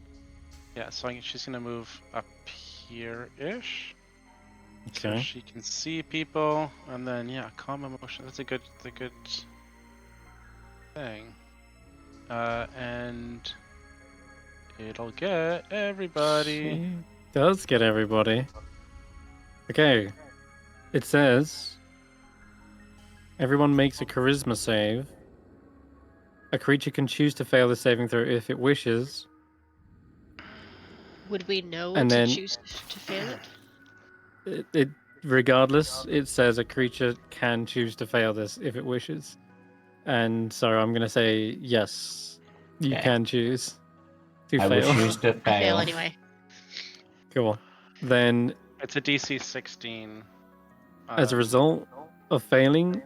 Yeah, so she's gonna move up here-ish. So Okay. she can see people, and then yeah, calm emotion. That's a good thing. And it'll get everybody. She does get everybody. Okay. It says everyone makes a charisma save. A creature can choose to fail the saving throw if it wishes. Would we know And to then- choose to fail it? It regardless, it says a creature can choose to fail this if it wishes. And so I'm gonna say yes. You Okay. can choose to I fail. will choose to I fail fail. anyway. Cool. Then It's a DC 16. as a result of failing,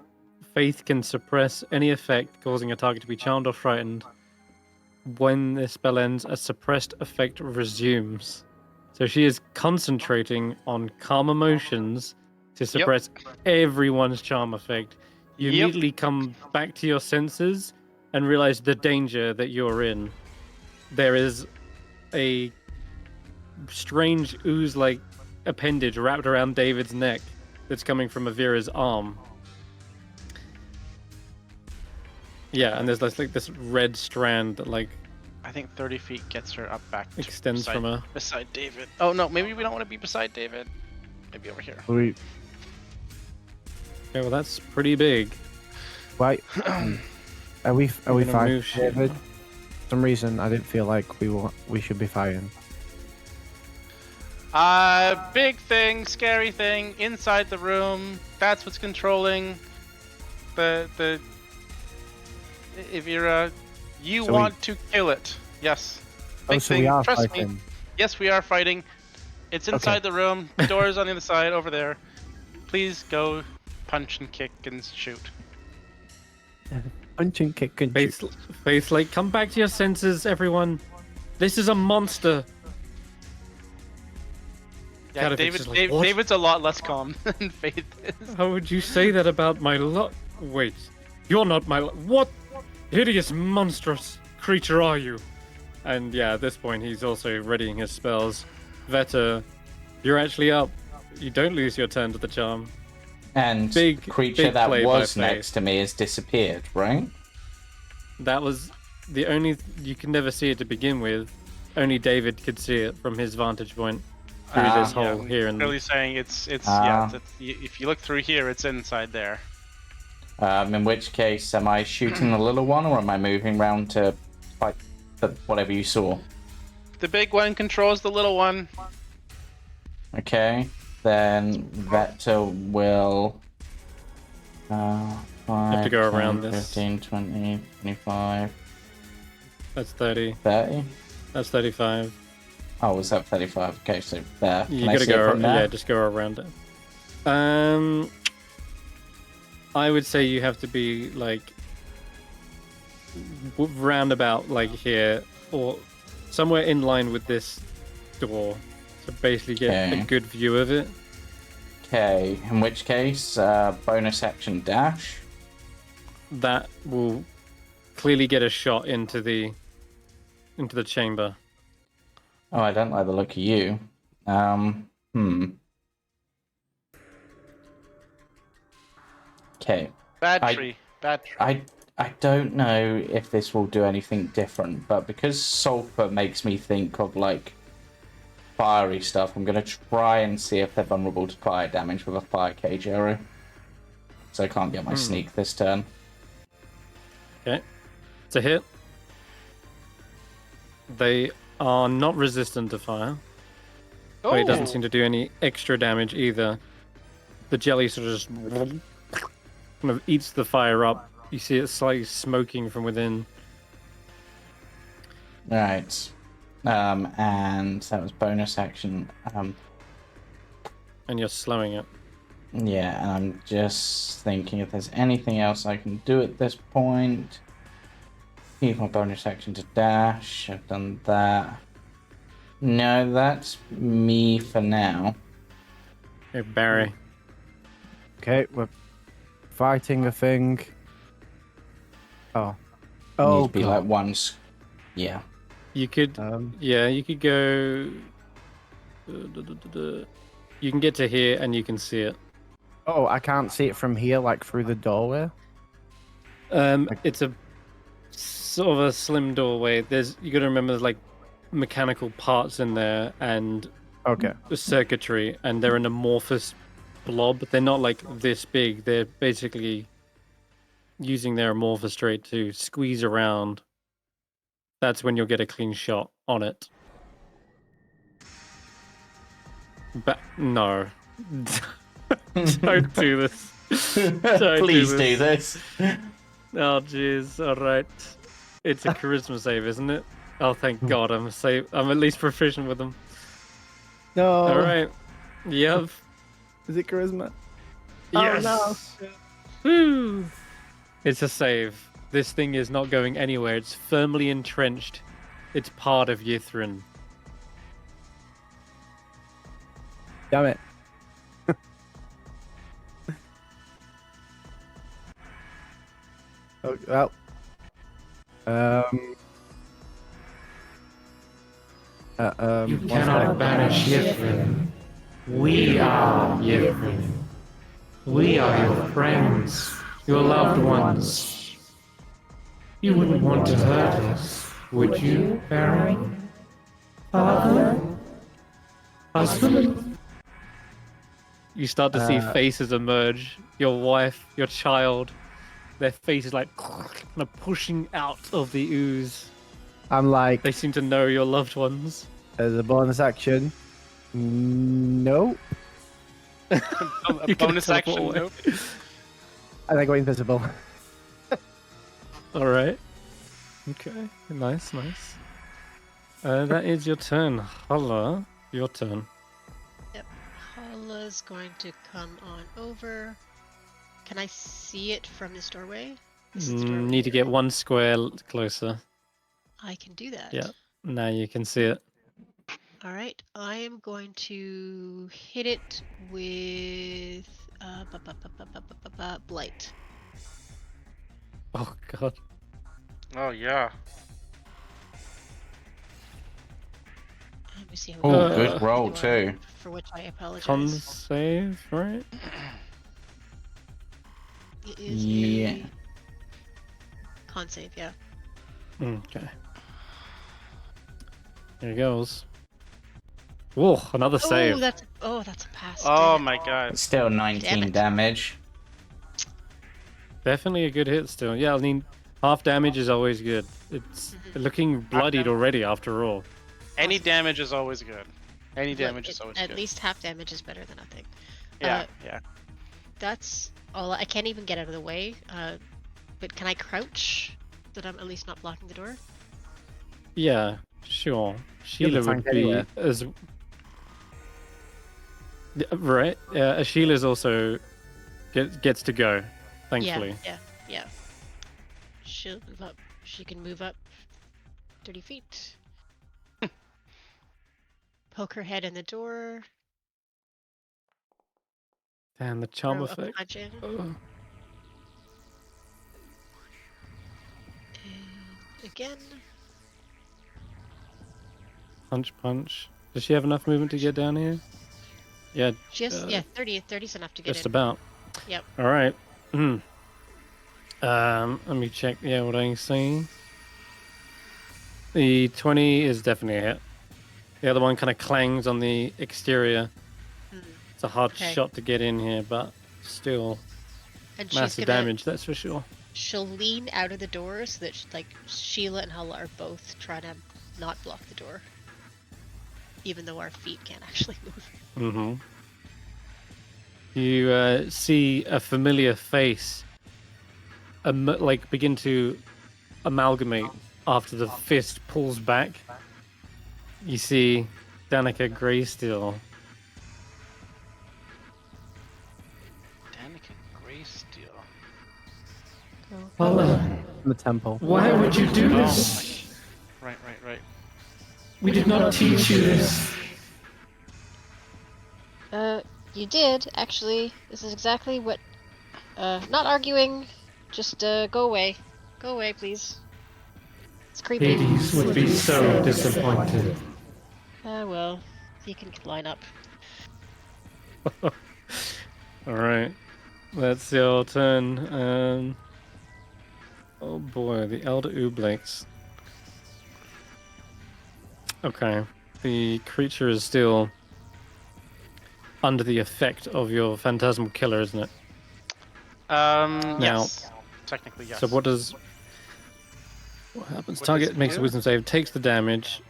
Faith can suppress any effect causing a target to be charmed or frightened. When this spell ends, a suppressed effect resumes. So she is concentrating on calm emotions to suppress everyone's charm effect. You Yep. immediately come back to your senses and realize the danger that you're in. There is a strange ooze-like appendage wrapped around David's neck that's coming from Avira's arm. Yeah, and there's like this red strand that like I think 30 feet gets her up back to extends beside, from her. beside David. Oh no, maybe we don't want to be beside David. Maybe over here. We Okay, well that's pretty big. why are we gonna fine, move shit. David? For some reason, I didn't feel like we should be firing. Big thing, scary thing inside the room. That's what's controlling the. If you're you So want to kill it. Yes. Oh, Big so thing. we are Trust me. fighting. Yes, we are fighting. It's inside the room. The door is on the other side over there. Please go punch and kick and shoot. Punch and kick and shoot. Faith, like, come back to your senses, everyone. This is a monster. Yeah, Cadavix David, is like, "What?" David's a lot less calm than Faith is. How would you say that about my Wait, you're not my What hideous, monstrous creature are you? And yeah, at this point, he's also readying his spells. Vetter, you're actually up. You don't lose your turn to the charm. And Big- creature big that play by was Faith. next to me has disappeared, right? That was the only... You can never see it to begin with. Only David could see it from his vantage point. Through Ah. this hole here. And Really saying it's Ah. if you look through here, it's inside there. In which case, am I shooting the little one, or am I moving round to fight whatever you saw? The big one controls the little one. Okay, then Vector will... 5, have to go 10, around this. 15, 20, 25, that's 30. 30? That's 35. Oh, was that 35? Okay, so there. You Can I gotta see it go... from there? Yeah, just go around it. I would say you have to be, like... roundabout, like, here. Or somewhere in line with this door. To basically get Okay. a good view of it. Okay, in which case, bonus action dash. That will clearly get a shot into the chamber. Oh, I don't like the look of you. Okay. Bad I- tree. Bad tree. I don't know if this will do anything different, but because sulfur makes me think of, like, fiery stuff, I'm going to try and see if they're vulnerable to fire damage with a fire cage arrow. So I can't get my sneak this turn. Okay. It's a hit. They are not resistant to fire. But it doesn't seem to do any extra damage either. The jelly sort of just kind of eats the fire up You see it slightly smoking from within. Right. And that was bonus action. And you're slowing it. Yeah, and I'm just thinking if there's anything else I can do at this point. Use my bonus action to dash. I've done that. No, that's me for now. Hey, Barry. Okay, we're fighting a thing. Oh. Need Oh, to be God. like once. Yeah. You could, yeah, you could go. You can get to here and you can see it. Oh, I can't see it from here, like through the doorway. It's a sort of a slim doorway. You got to remember there's like mechanical parts in there and Okay. the circuitry, and they're an amorphous blob. They're not like this big. They're basically using their amorphous trait to squeeze around. That's when you'll get a clean shot on it. But no. Don't do this. Please do this. Oh jeez, alright. It's a charisma save, isn't it? Oh thank god, I'm at least proficient with them. No. Alright. Yep. Is it charisma? Yes. Oh, Woo! It's a save. This thing is not going anywhere. It's firmly entrenched. It's part of Yithrin. Damn it. Oh, well. You one cannot sec. banish Yithrin. We are Yithrin. We are your friends, your loved ones. You wouldn't want to hurt us, would you, Barry? Father? Husband? You start to see faces emerge. Your wife, your child. Their faces like kind of pushing out of the ooze. I'm like, They seem to know your loved ones. as a bonus action. Nope. A You can bonus teleport action. away. Nope. And I go invisible. All right. Okay. Nice. That is your turn, Hulla. Your turn. Yep. Hulla's going to come on over. Can I see it from this doorway? This is the doorway Need to here. get one square closer. I can do that. Yeah. Now you can see it. All right. I am going to hit it with blight. Oh god. Oh yeah. Let me see how Oh, Uh, good roll too. For which I apologize. Con save, right? It is Yeah. a con save, yeah. Okay. Here it goes. Whoa, another save. That's a pass. Oh damn it. my god. It's still Damn 19 it. damage. Definitely a good hit still. Yeah, I mean, half damage is always good. It's looking bloodied already after all. Any damage is always good. Any Look, damage is always at good. least half damage is better than nothing. Yeah, yeah. That's all. I can't even get out of the way. But can I crouch? That I'm at least not blocking the door. Yeah, sure. Sheila would tank be anywhere. as... Yeah, right? Sheila's also gets to go, thankfully. Yeah. She'll move up. She can move up 30 feet. Poke her head in the door. Damn, the charm Throw a effect. punch in. Oh. And again. Punch. Does she have enough movement to get down here? Yeah, She has, 30's enough to get just in. about. Yep. All right. Let me check. Yeah, what I see. The 20 is definitely a hit. The other one kind of clangs on the exterior. It's a hard Okay. shot to get in here, but still And she's massive gonna, damage, that's for sure. she'll lean out of the door so that Sheila and Hulla are both trying to not block the door. Even though our feet can't actually move. You see a familiar face like begin to amalgamate after the fist pulls back. You see Danica Greysteel. Danica Greysteel. Hulla, In the temple. why would you do this? Right. We did not teach you this. You did, actually. This is exactly what... not arguing. Just, go away. Go away, please. It's creepy. Hades would be so disappointed. Well, you can line up. Alright. That's your turn. Oh boy, the Elder Ooblex. Okay. The creature is still under the effect of your phantasmal killer, isn't it? Now- Yes. Technically, yes. So what happens? What does Target it makes a do? wisdom save, takes the damage.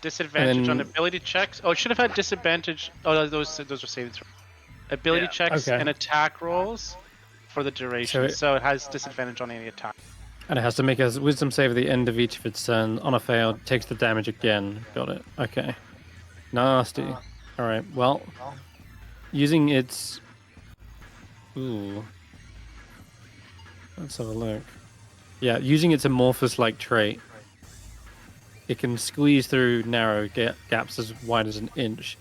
Disadvantage on then- ability checks. Oh, it should have had disadvantage. Oh, those are saving throws. Ability Yeah. checks Okay. and attack rolls for the duration. So So it- it has disadvantage on any attack. And it has to make a wisdom save at the end of each of its turn. On a fail, it takes the damage again. Got it. Okay. Nasty. Alright, well. Using its... Ooh. Let's have a look. Yeah, using its amorphous-like trait, it can squeeze through narrow gaps as wide as an inch.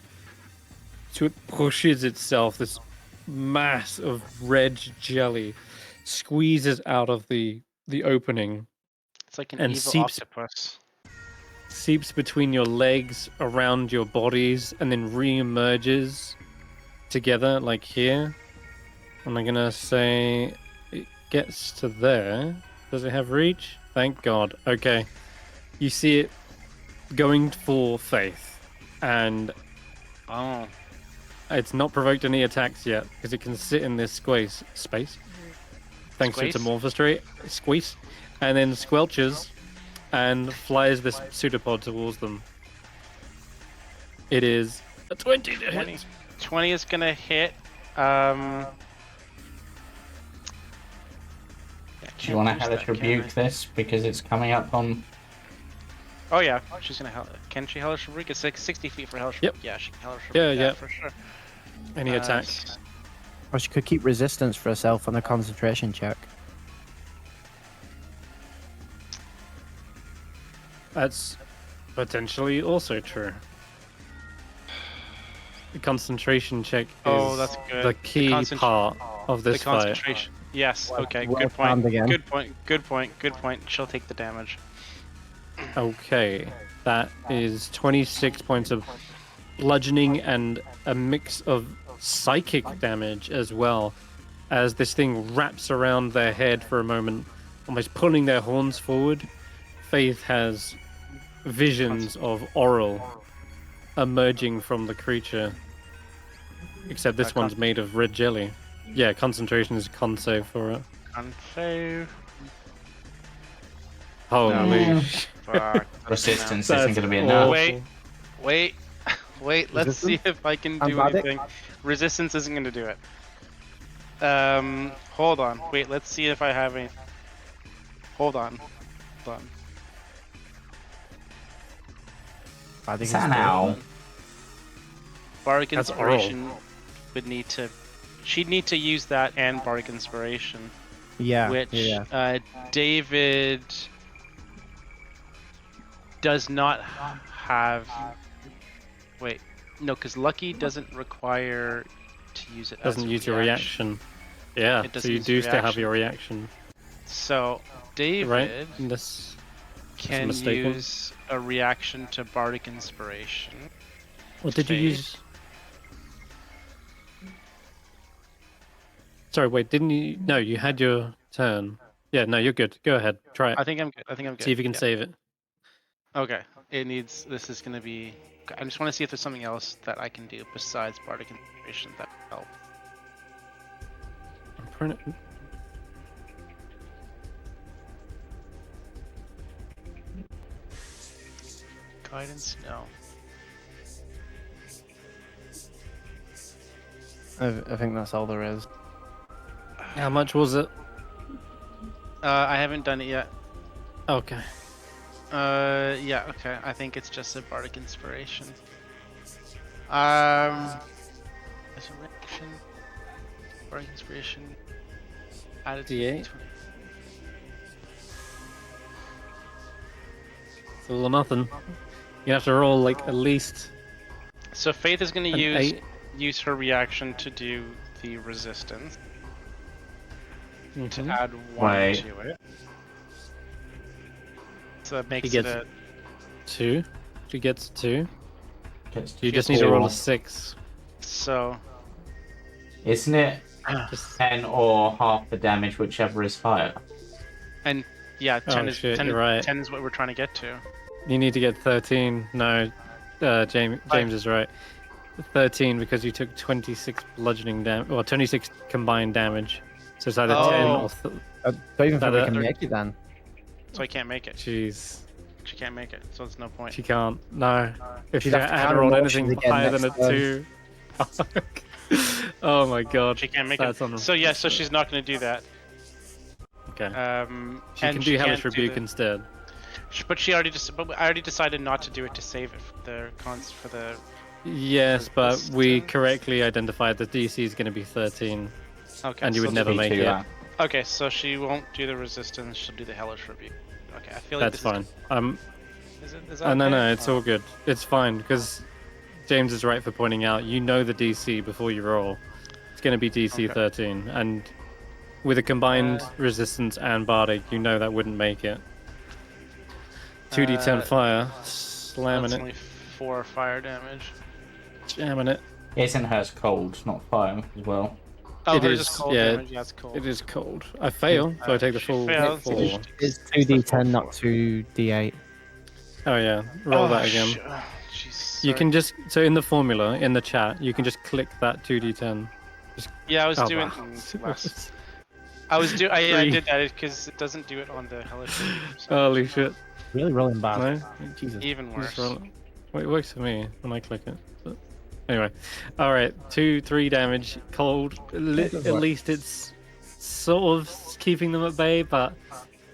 So it pushes itself, this mass of red jelly, squeezes out of the opening, It's like an And evil seeps- octopus. seeps between your legs, around your bodies, and then re-emerges together, like here. And I'm gonna say it gets to there. Does it have reach? Thank God. Okay. You see it going for Faith, and Oh. it's not provoked any attacks yet because it can sit in this space. Thanks to its Squeeze? amorphous trait, squeeze, and then squelches and flies this pseudopod towards them. It is a 20 to 20. hit. 20 is gonna hit. Do you want to hellish rebuke this because it's coming up on? Oh yeah, she's gonna can she hellish rebuke? It's like 60 feet for hellish Yep. rebuke. Yeah, she can hellish Yeah, rebuke. yeah. For sure. Any attacks? Or she could keep resistance for herself on a concentration check. That's potentially also true. The concentration check is Oh, that's good. the The key concent- part of The this fight. concentration. Yes. Okay. well Good point. timed again. Good point. Good point. Good point. She'll take the damage. Okay, that is 26 points of bludgeoning and a mix of psychic damage as well, as this thing wraps around their head for a moment, almost pulling their horns forward. Faith has visions of Oral emerging from the creature, except this one's made of red jelly. Yeah, concentration is a con save for it. Unfair. Holy No. sh- Fuck. Resistance That's isn't going to be awful. enough. Wait. Let's see Resistance? if I can do Acrobatic? anything. Resistance isn't gonna do it. Hold on. Wait. Let's see if I have any. Hold on. I think Is that an owl? Bardic That's Oral. Inspiration would need to. She'd need to use that and Bardic Inspiration, Yeah. which Yeah. David does not have. Wait, no, because Lucky doesn't require to use it. doesn't as a use your reaction. Yeah, It so doesn't you use do still have reaction. your reaction, So David right? This can mistaken. use a reaction to Bardic Inspiration. What did you Faith. use? Sorry, wait, didn't you? No, you had your turn. Yeah, no, you're good. Go ahead, try it. I think I'm good. See if you can yeah. save it. Okay, it needs. This is gonna be. I just want to see if there's something else that I can do besides Bardic Inspiration that will help. I'm trying to... Guidance, no. I think that's all there is. How much was it? I haven't done it yet. Okay. Yeah, okay. I think it's just a bardic inspiration. Resurrection. Bardic inspiration. Added to D8. 20. It's all or nothing. You have to roll like at least So Faith is going an to 8. use her reaction to do the resistance to Mhm. add 1 Wait. to it. So that makes He it gets a 2. She gets 2. Gets You just need to roll a four. 6. so Isn't it Just 10 or half the damage, whichever is higher? and yeah, 10 Oh, is shit, 10, you're right. 10 is what we're trying to get to. you need to get 13. No, James is right. 13 because you took 26 bludgeoning damage, or 26 combined damage. So it's either 10 Oh. or Don't even think we That, can make it then. So I can't make it. jeez. She can't make it. So it's no point. She can't. No. If She'd she have to had count rolled emotions anything again higher than a next turn. 2. Oh my god. She can't make That's it. on- So yeah, so she's not going to do that. Okay. She She can do Hellish can't Rebuke instead. But she already but I already decided not to do it to save it for the cons for the. Yes, but we Resistance. correctly identified that DC is going to be 13, Okay. and you would so never Me make too, it. that. Okay, so she won't do the resistance. She'll do the hellish rebuke. Okay, I feel like That's this fine. Is that No, okay? no, it's Oh. all good. It's fine because James is right for pointing out. You know the DC before you roll. It's going to be DC Okay. 13, and with a combined resistance and bardic, you know that wouldn't make it. 2d10 fire, slamming That's it, only 4 fire damage. jamming it. Isn't hers cold, not fire as well? Oh, It hers is, is cold yeah, damage. Yeah, it's cold. It is cold. I fail, so I take the She full fails. 4. It's the full 2d10, not 4. 2d8. Oh yeah, roll that again. Jeez, You sorry. can just, so in the formula, in the chat, you can just click that 2d10. Yeah, I was Oh, doing wow. less. I I Three. did that because it doesn't do it on the hellish rebuke. So Holy shit. Really rolling bad. No? Jesus. even worse. Just roll it. Well, it works for me when I click it. But anyway, all right, 2-3 damage, cold. At least it's sort of keeping them at bay, but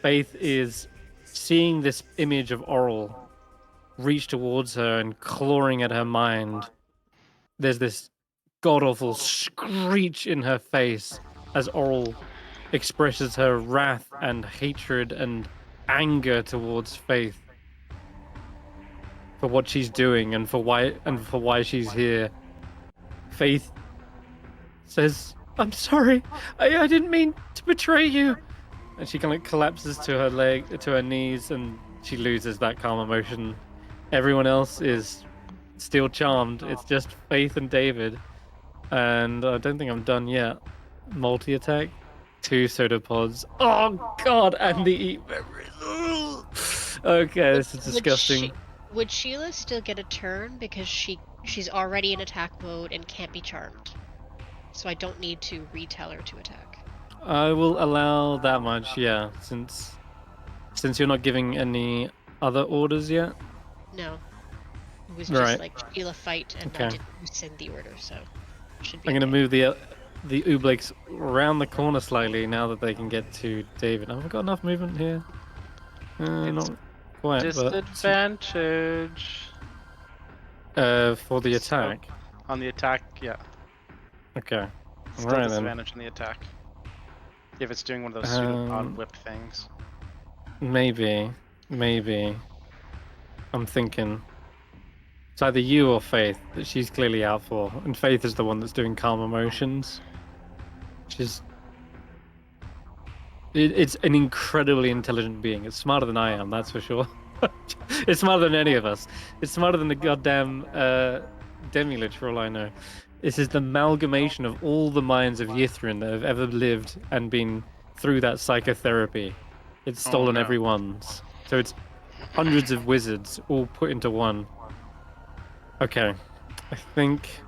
Faith is seeing this image of Oral reach towards her and clawing at her mind. There's this god-awful screech in her face as Oral expresses her wrath and hatred and anger towards Faith for what she's doing and for why she's here. Faith says, "I'm sorry. I didn't mean to betray you." And she kind of collapses to her knees, and she loses that calm emotion. Everyone else is still charmed. It's just Faith and David. And I don't think I'm done yet. Multi-attack. 2 soda pods. Oh god, and the eat memories. Okay, this is disgusting. Would Sheila still get a turn because she's already in attack mode and can't be charmed? So I don't need to retell her to attack. I will allow that much, yeah, since you're not giving any other orders yet. No. It was Right. just like Sheila fight and I Okay. didn't rescind the order, so should be I'm gonna okay. move the Ooblex around the corner slightly now that they can get to David. Have I got enough movement here? Not quite, Disadvantage but for the attack. on the attack. Yeah, Okay. still Right then. disadvantage on the attack. If it's doing one of those pseudopod Um, whip things. Maybe. I'm thinking it's either you or Faith that she's clearly out for, and Faith is the one that's doing calm emotions. It's an incredibly intelligent being. It's smarter than I am, that's for sure. It's smarter than any of us. It's smarter than the goddamn Demi-Lich, for all I know. This is the amalgamation of all the minds of Yithrin that have ever lived and been through that psychotherapy. It's stolen no. everyone's. So it's hundreds of wizards all put into one. Okay. I think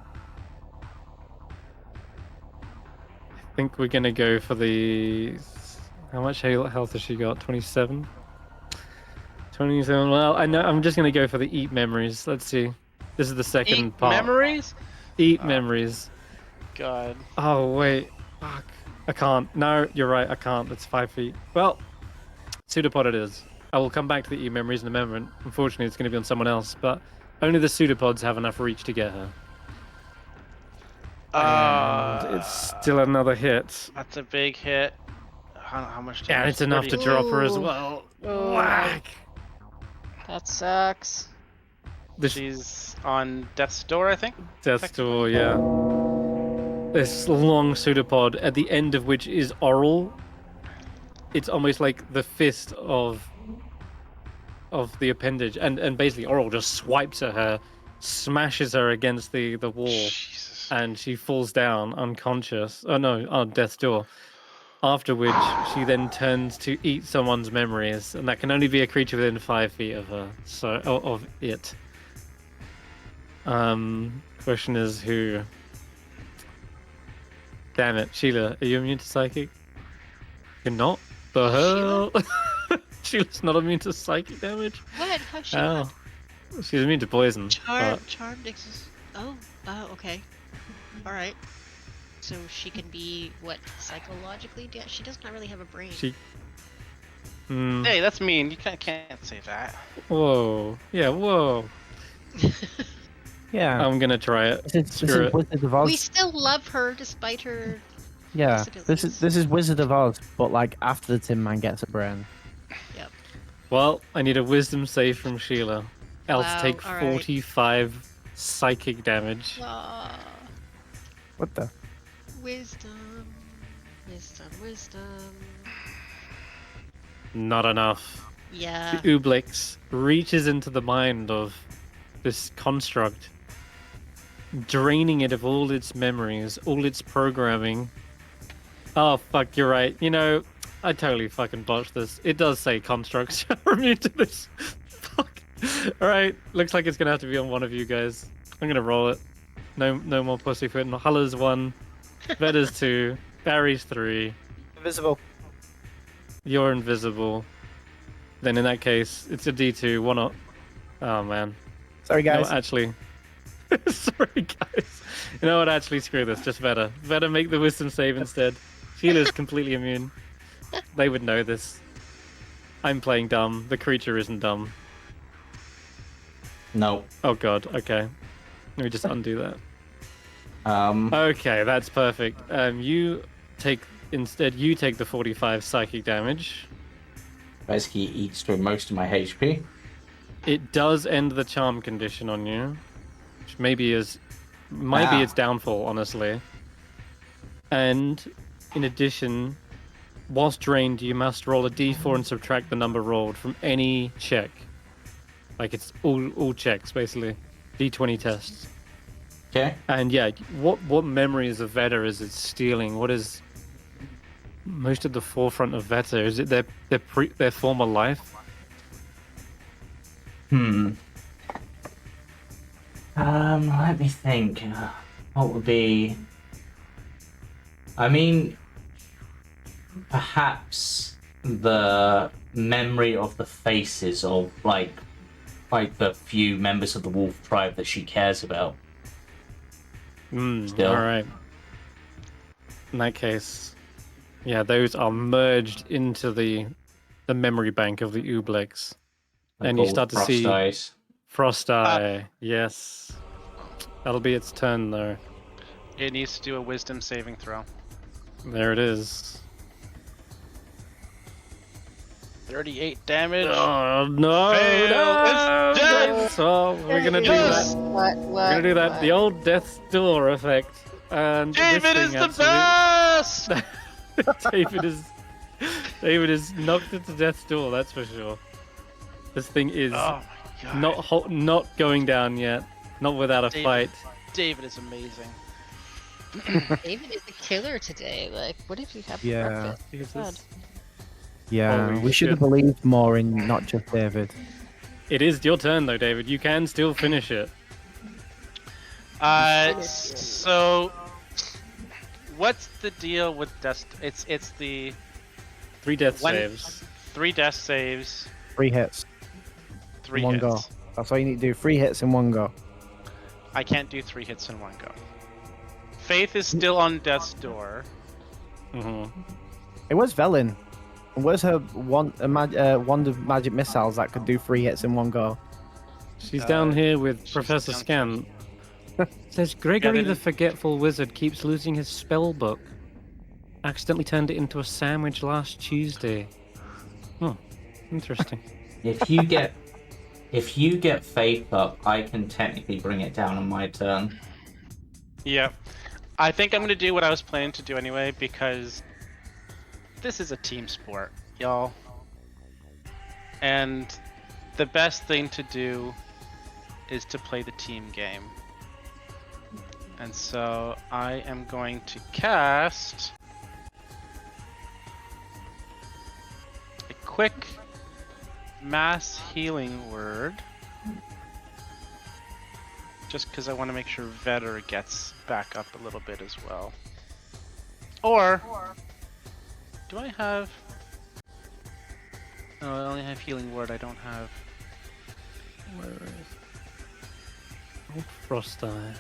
we're gonna go for the... How much health has she got? 27? 27. Well, I know. I'm just gonna go for the eat memories. Let's see. This is the second Eat part. memories? Eat memories. God. Oh wait. Fuck. I can't. No, you're right. I can't. It's 5 feet. Well, Pseudopod it is. I will come back to the e-memories in a moment. Unfortunately, it's going to be on someone else, but only the pseudopods have enough reach to get her. And it's still another hit. That's a big hit. How much damage? And it's enough to drop her as Ooh. well. Ooh. Whack! That sucks. She's on death's door, I think. Death's Door, yeah. This long pseudopod, at the end of which is Oral. It's almost like the fist of the appendage, and basically Oral just swipes at her, smashes her against the wall, Jesus. and she falls down unconscious. Oh no, on death's door. After which she then turns to eat someone's memories, and that can only be a creature within 5 feet of her. So of it. Question is who? Damn it, Sheila, are you immune to psychic? You're not? The hell? Sheila's not immune to psychic damage? What? How's she Oh. not? She's immune to poison. Charmed exists. Oh, okay. Alright. So she can be, what, psychologically? Yeah, she does not really have a brain. Hey, that's mean. You can't say that. Whoa. Yeah, whoa. Yeah. I'm gonna try it. This Screw is it. Wizard of Oz. We still love her despite her. Yeah. disabilities. This is Wizard of Oz, but like after the Tin Man gets a brain. Well, I need a wisdom save from Sheila. Else Wow, take alright. 45 psychic damage. Ah, What the? wisdom. Not enough. Yeah. The Ooblix reaches into the mind of this construct, draining it of all its memories, all its programming. Oh, fuck, you're right. You know, I totally fucking botched this. It does say constructs are immune to this. Fuck. Alright, looks like it's gonna have to be on one of you guys. I'm gonna roll it. No more pussyfooting. Hulla's 1, Vetta's 2, Barry's 3. Invisible. You're invisible. Then in that case, it's a D2. One up. Oh man. Sorry, You know guys. what, actually. Sorry, guys. You know what? Actually, screw this. Just Vetta. Vetta, make the wisdom save instead. Sheila's completely immune. They would know this. I'm playing dumb. The creature isn't dumb. No. Oh god. Okay. Let me just undo that. Um. Okay, that's perfect. You take the 45 psychic damage. Basically eats through most of my HP. It does end the charm condition on you, which might be its downfall, honestly. And in addition, whilst drained, you must roll a d4 and subtract the number rolled from any check. Like it's all checks basically, d20 tests. Okay. And yeah, what memories of Veta is it stealing? What is most of the forefront of Veta? Is it their former life? Let me think. What would be? I mean, perhaps the memory of the faces of like the few members of the wolf tribe that she cares about. Still. All right. In that case, yeah, those are merged into the memory bank of the Ooblix. And you start to Frost see eyes. Frost Eye. Yes. That'll be its turn, though. It needs to do a wisdom saving throw. There it is. 38 damage. Oh, no! Fail. No! It's dead. So we're gonna do Yes. that. What? We're gonna do that. The old Death's Door effect. And this David is thing the best! David is knocked into Death's Door. That's for sure. This thing is Oh my god. not going down yet. Not without a David. fight. David is amazing. David is a killer today. Like, what if you have Yeah. breakfast? God. Yeah, Holy we should have shit. believed more in not just David. It is your turn though, David. You can still finish it. So what's the deal with death? It's the 3 death One- saves. 3 death saves, 3 hits, 3 one hits. go. That's all you need to do. 3 hits in one go. I can't do 3 hits in one go. Faith is still on death's door. hmm It was Velen. Where's her wand of magic missiles that could do 3 hits in one go? She's down here with she's Professor down Scant. Says Gregory they the didn't- Forgetful Wizard keeps losing his spell book. Accidentally turned it into a sandwich last Tuesday. Oh, interesting. If you get faith up, I can technically bring it down on my turn. Yeah. I think I'm gonna do what I was planning to do anyway, because this is a team sport, y'all. And the best thing to do is to play the team game. And so I am going to cast a quick mass healing word. Just because I want to make sure Vetter gets back up a little bit as well. Or, do I have... Oh, I only have healing word, I don't have... Where is Old Frost Eye?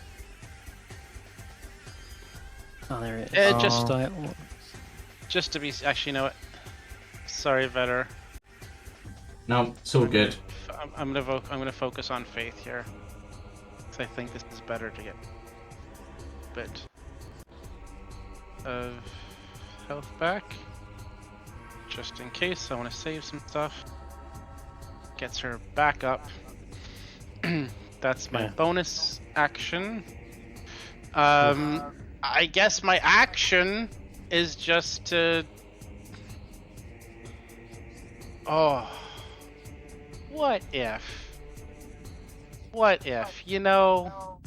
Oh, there it is. Just- Frost Eye. Just to be... Actually, you know what? Sorry, Vetter. No, it's all good. I'm gonna focus on Faith here. Because I think this is better to get a bit of health back. Just in case, I want to save some stuff. Gets her back up. That's my Yeah. bonus action. I guess my action is just to... Oh. What if? What if? You know,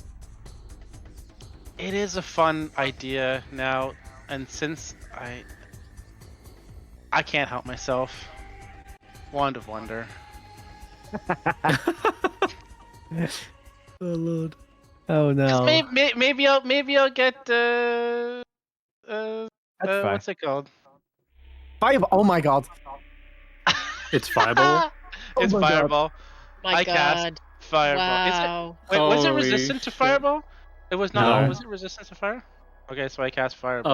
it is a fun idea now, and since I can't help myself. Wand of Wonder. Oh lord. Oh no. Maybe I'll get That's fine. what's it called? Fireball. Oh my god. It's Fireball. It's Oh my God. Fireball. My I God. cast Fireball. Wow. Wait, was it Holy resistant to shit. Fireball? It was not. No. Was it resistant to fire? Okay, so I cast Fireball.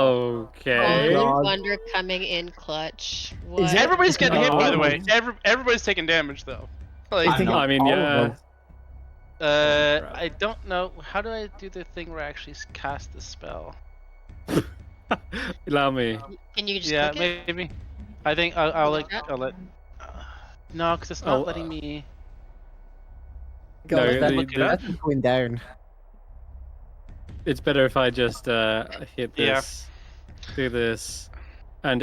Okay. God. Wonder coming in clutch. Is What? it- Everybody's getting hit, by the way. Oh. Everybody's taking damage though. Like, I think not. I mean, all of yeah. them. I don't know. How do I do the thing where I actually cast the spell? Allow me. Can you just Yeah, click it? maybe. I think I'll let. that? I'll let. No, because it's not Oh, letting me. God, No, that's look it up. that's going down. It's better if I just hit Yeah. this, do this, and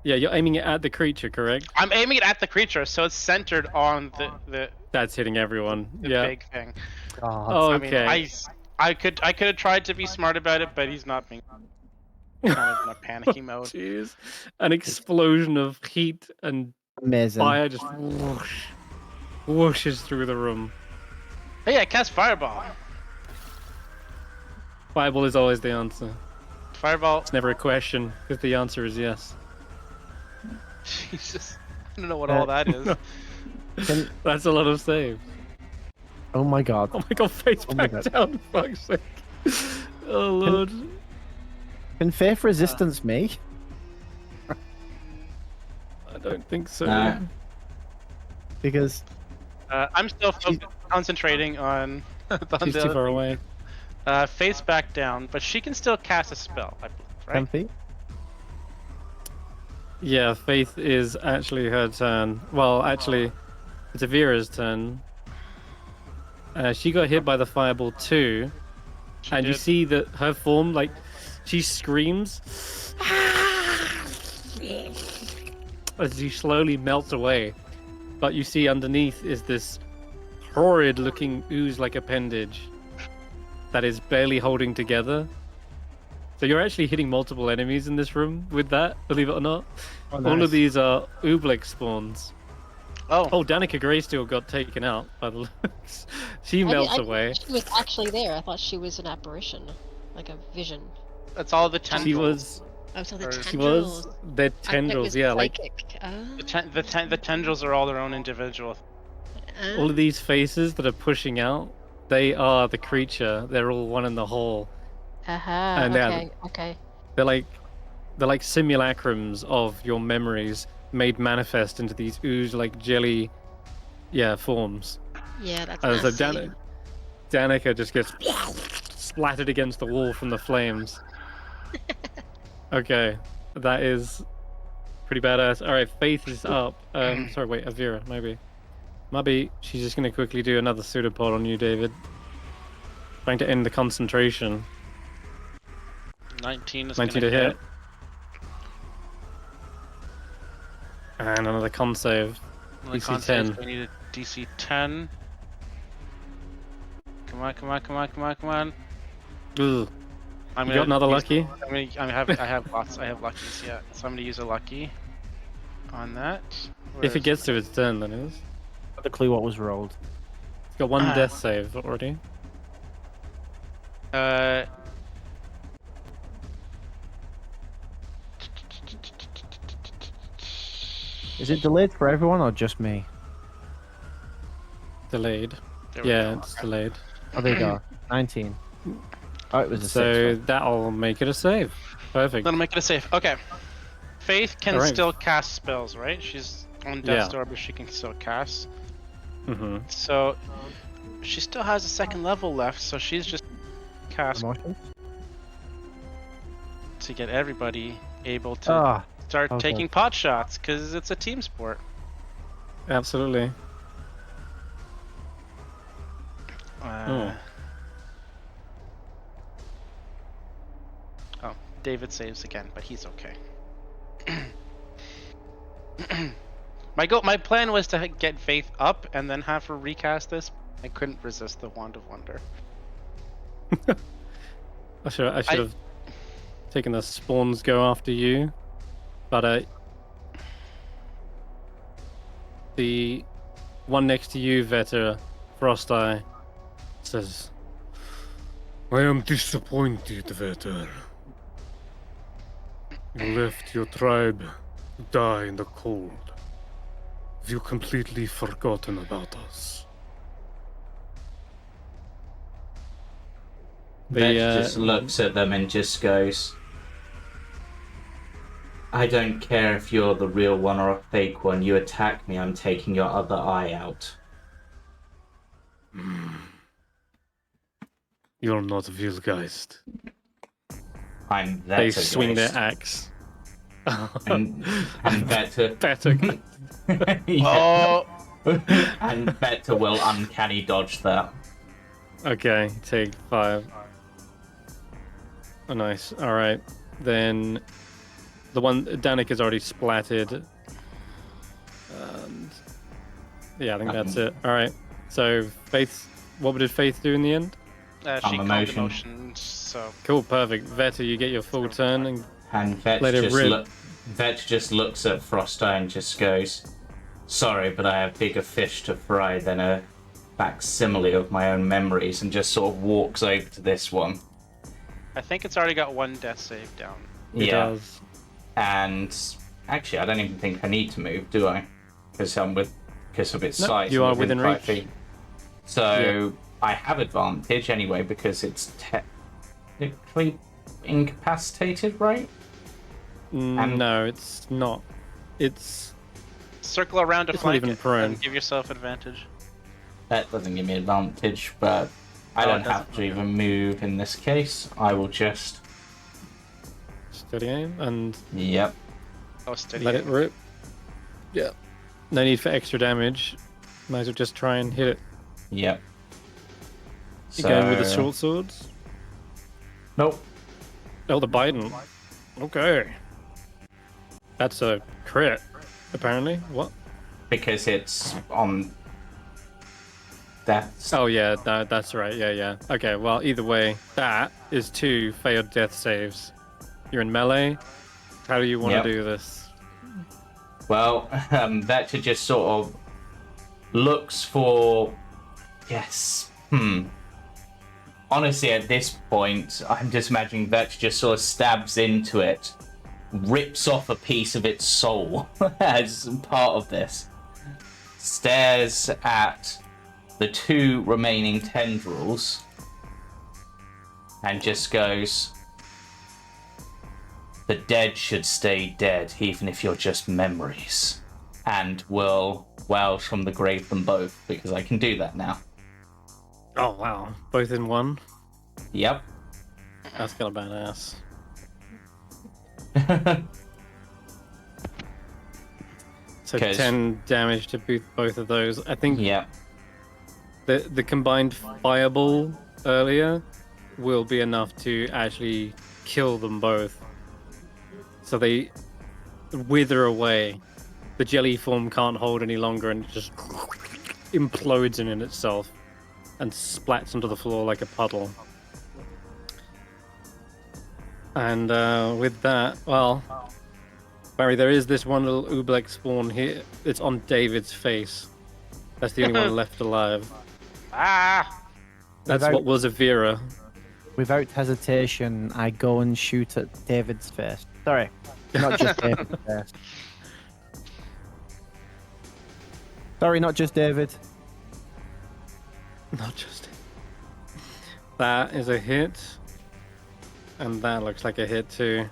yeah, you're aiming it at the creature, correct? I'm aiming it at the creature, so it's centered on the That's hitting everyone. the Yeah. big thing. God. Oh, I mean, okay. I could have tried to be smart about it, but he's not being kind of in a panicky mode. Jeez. An explosion of heat and Amazing. fire just whoosh, whooshes through the room. Hey, I cast Fireball. Fireball is always the answer. Fireball. It's never a question, because the answer is yes. Jesus. I don't know what all that is. Can- That's a lot of save. oh my god. Oh my god, face Oh my back God. down, for fuck's sake. Oh lord. Can Faith resistance me? I don't think so. No. Because I'm still concentrating on the She's too far away. face back down, but she can still cast a spell, I believe, right? 10 feet. Yeah, Faith is actually her turn. Well, actually, it's Avira's turn. She got hit by the fireball too, She and you did. see that her form, like, she screams as she slowly melts away. But you see underneath is this horrid-looking ooze-like appendage that is barely holding together. So you're actually hitting multiple enemies in this room with that, believe it or not. Oh, All nice. of these are Oobleck spawns. Oh, Oh, Danica Greysteel got taken out by the looks. She melts away. She was actually there. I thought she was an apparition, like a vision. that's all the tendrils. She was. Oh, so the Or- tendrils. She was. The I thought it tendrils, was yeah, like psychic. Oh. The tendrils are all their own individual. all of these faces that are pushing out. They are the creature. They're all one in the whole. Aha. and yeah, Okay. Okay. They're like they're like simulacrums of your memories made manifest into these ooze like jelly, forms. Yeah, that's And so nasty. Danica just gets splattered against the wall from the flames. Okay, that is pretty badass. All right, Faith is up. Sorry, wait, Avira, maybe. Maybe she's just gonna quickly do another pseudopod on you, David. Trying to end the concentration. 19 is 19 gonna to hit. And another con save. Another DC con save, 10. so we need a DC 10. Come on, come on, come on, come on, come on. Ugh. I'm You got another lucky? I have lots. I have luckies. Yeah, so I'm gonna use a lucky on that. If it gets to its turn, then it is. Got the clue what was rolled. It's got one death save already. Is it delayed for everyone or just me? Delayed. There we Yeah, go. it's delayed. Oh, there you go. 19. Oh, it was a So 6. that'll make it a save. Perfect. That'll make it a save. Okay. Faith can Alright. still cast spells, right? She's on death's door, but she can still cast. Mm-hmm. So she still has a second level left, so she's just cast Promotion? to get everybody able to Ah, start okay. taking pot shots, because it's a team sport. Absolutely. Oh, David saves again, but he's okay. My plan was to get Faith up and then have her recast this. I couldn't resist the Wand of Wonder. I should have taken the spawns go after you, but the one next to you, Vetter, Frost Eye, says, I am disappointed, Vetter. You left your tribe to die in the cold. Have you completely forgotten about us? Vetch just looks at them and just goes, I don't care if you're the real one or a fake one. You attack me, I'm taking your other eye out. You're not Vilgeist. I'm they Vettrgeist. swing their axe. And Vetter... Vetter. Oh, and Vetter will uncanny dodge that. Okay, take 5. Oh, nice. All right, then the one Danik is already splattered. And yeah, I think that's it. All right. So Faith, what did Faith do in the end? she Calm called emotion. emotion, so Cool, perfect. Vetter, you get your full turn, and And Vetch Let it rip. Vetch just looks at Frosteye and just goes, sorry, but I have bigger fish to fry than a facsimile of my own memories, and just sort of walks over to this one. I think it's already got one death save down. it does. And actually, I don't even think I need to move, do I? Because of its No, size. you I'm are within 5 reach. feet. So I have advantage anyway because it's technically incapacitated, right? And- No, it's not. It's Circle around to It's not flank even it prone. and give yourself advantage. That doesn't give me advantage, but I Oh, don't it have doesn't? to even move in this case. I will just... steady aim and Yep. Oh, steady. let it aim. rip. Yeah. No need for extra damage. Might as well just try and hit it. Yep. You going with the short swords? Nope. Oh, the Biden. Okay. That's a crit, apparently. What? Because it's on... That's... Oh, yeah, that's right. Yeah. Okay, well, either way, that is 2 failed death saves. You're in melee. How do you want Yep. to do this? Well, Vetcher just sort of looks for... Yes. Honestly, at this point, I'm just imagining Vetch just sort of stabs into it, rips off a piece of its soul as part of this, stares at the 2 remaining tendrils, and just goes, the dead should stay dead, even if you're just memories. And will wells from the grave them both, because I can do that now. Oh wow, both in one. Yep. That's kind of badass. So 'Cause- 10 damage to both of those. I think Yep. the combined fireball earlier will be enough to actually kill them both. So they wither away. The jelly form can't hold any longer and it just implodes in itself and splats onto the floor like a puddle. And with that, well, Barry, there is this one little oobleck spawn here. It's on David's face. That's the only one left alive. Ah! That's Without- what was a Vera. Without hesitation, I go and shoot at David's face. Sorry, not just David's face. Sorry, not just David. Not just it. That is a hit. And that looks like a hit too.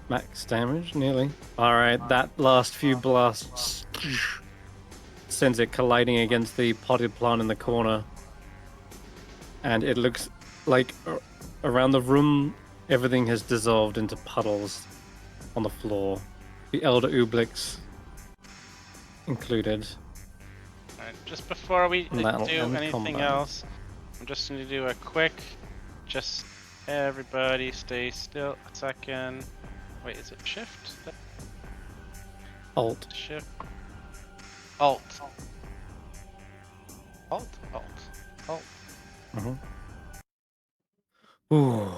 Max damage, nearly. Alright, that last few blasts sends it colliding against the potted plant in the corner. And it looks like around the room, everything has dissolved into puddles on the floor. The Elder Ooblex included. Alright, just before we do That'll end anything combat. else, I'm just going to do a quick, just everybody stay still a second. Wait, is it shift? Alt. Shift. Alt. Alt? Alt. Alt. Ooh.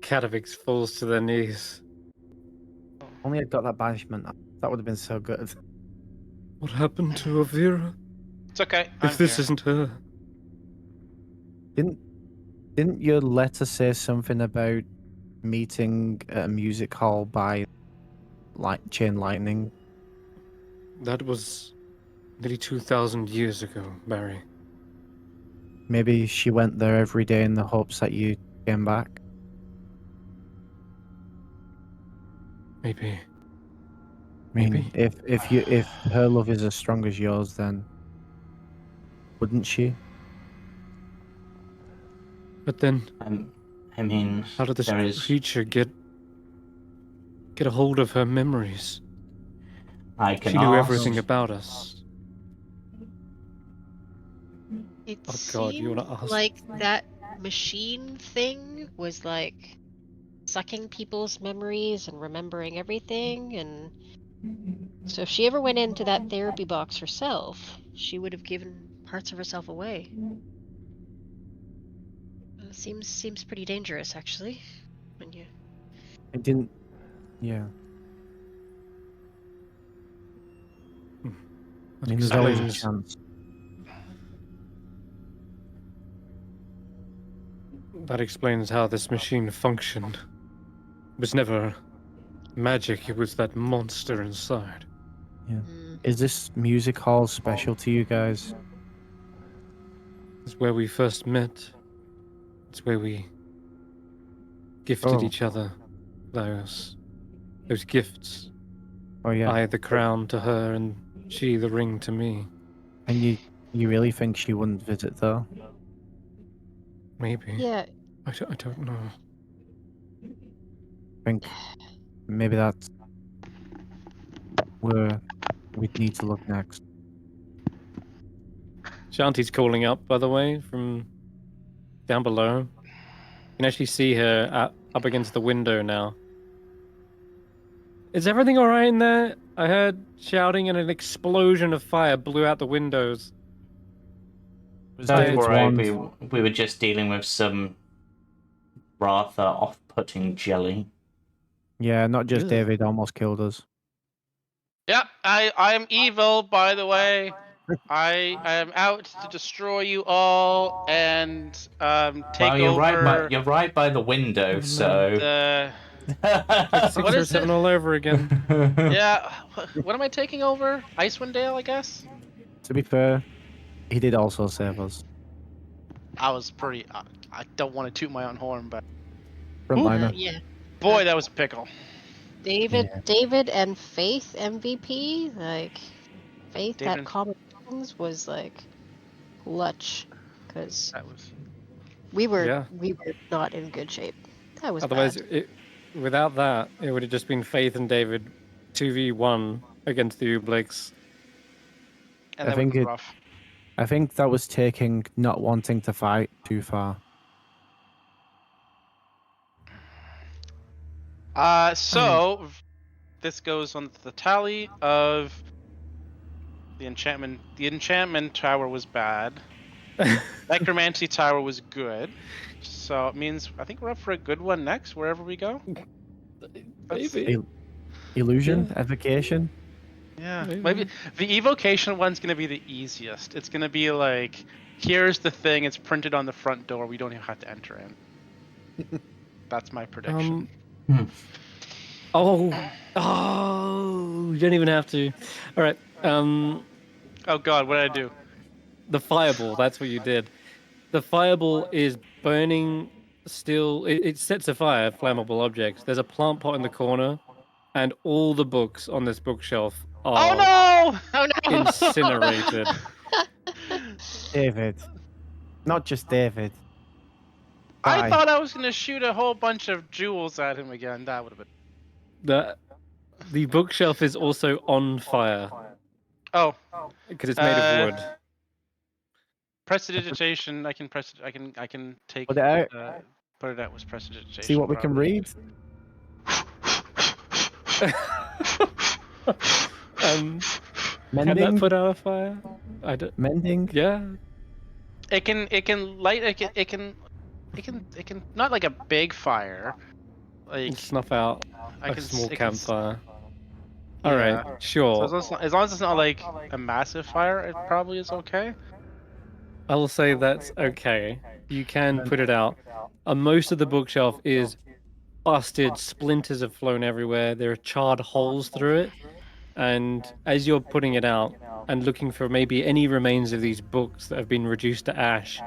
Catavix falls to their knees. Only I got that banishment. That would have been so good. What happened to Avira? It's okay. If this isn't her. Didn't your letter say something about meeting at a music hall by chain lightning? That was nearly 2,000 years ago, Barry. Maybe she went there every day in the hopes that you came back. Maybe. I mean, Maybe. if her love is as strong as yours, then wouldn't she? But then, I mean, how did this there is. creature get a hold of her memories? I can She knew ask. everything about us. It Oh God, you wanna seemed ask? like that machine thing was like sucking people's memories and remembering everything, and so if she ever went into that therapy box herself, she would have given parts of herself away. Seems pretty dangerous, actually. When you It didn't. Yeah. I mean, there's always a explains- chance. That explains how this machine functioned. It was never magic, it was that monster inside. Is this music hall special to you guys? It's where we first met. It's where we gifted Oh. each other those gifts. Oh yeah. I the crown to her and she the ring to me. And you really think she wouldn't visit though? Maybe. yeah, I don't know. Think maybe that's where we'd need to look next. Shanti's calling up, by the way, from down below. You can actually see her up against the window now. Is everything alright in there? I heard shouting and an explosion of fire blew out the windows. Don't It's worry, one- we were just dealing with some rather off-putting jelly. Yeah, not just Ugh. David almost killed us. Yep, I am evil, by the way. I am out to destroy you all and take Well, you're over you're right by the window, so. the. Six What or is seven it? all over again. Yeah, what am I taking over? Icewindale, I guess. To be fair, he did also save us. I was pretty. I don't want to toot my own horn, but Frontliner. Yeah. Boy, that was a pickle. David, Yeah. David, and Faith MVP. Like, Faith David at and- Common Things was like clutch, because That was. we were Yeah. not in good shape. That was Otherwise, bad. without that, it would have just been Faith and David 2v1 against the Oblix. And I that would think be it- rough. I think that was taking not wanting to fight too far. So this goes on the tally of the enchantment. The enchantment tower was bad. Necromancy tower was good. So it means I think we're up for a good one next, wherever we go. Maybe. Illusion, evocation. Yeah, Maybe. maybe the evocation one's gonna be the easiest. It's gonna be like, here's the thing. It's printed on the front door. We don't even have to enter in. That's my prediction. Oh, you don't even have to. All right. Oh God, what did I do? The fireball. That's what you did. The fireball is burning still. It sets afire flammable objects. There's a plant pot in the corner, and all the books on this bookshelf are Oh no! Oh no! incinerated. David. Not just David. I Why? thought I was gonna shoot a whole bunch of jewels at him again. That would have been. The bookshelf is also on fire Oh, because it's made of wood. prestidigitation. I can I can take. Put it out. Put it out was prestidigitation. See what we can probably. read. Can Mending. that put out a fire? I don't. Mending. Yeah. It can light. It can not like a big fire. Like Snuff out I a can small it can campfire. yeah. All right, So sure. as long as it's not like a massive fire, it probably is okay. I'll say that's okay. You can put it out. Most of the bookshelf is busted. Splinters have flown everywhere. There are charred holes through it. And as you're putting it out and looking for maybe any remains of these books that have been reduced to ash, you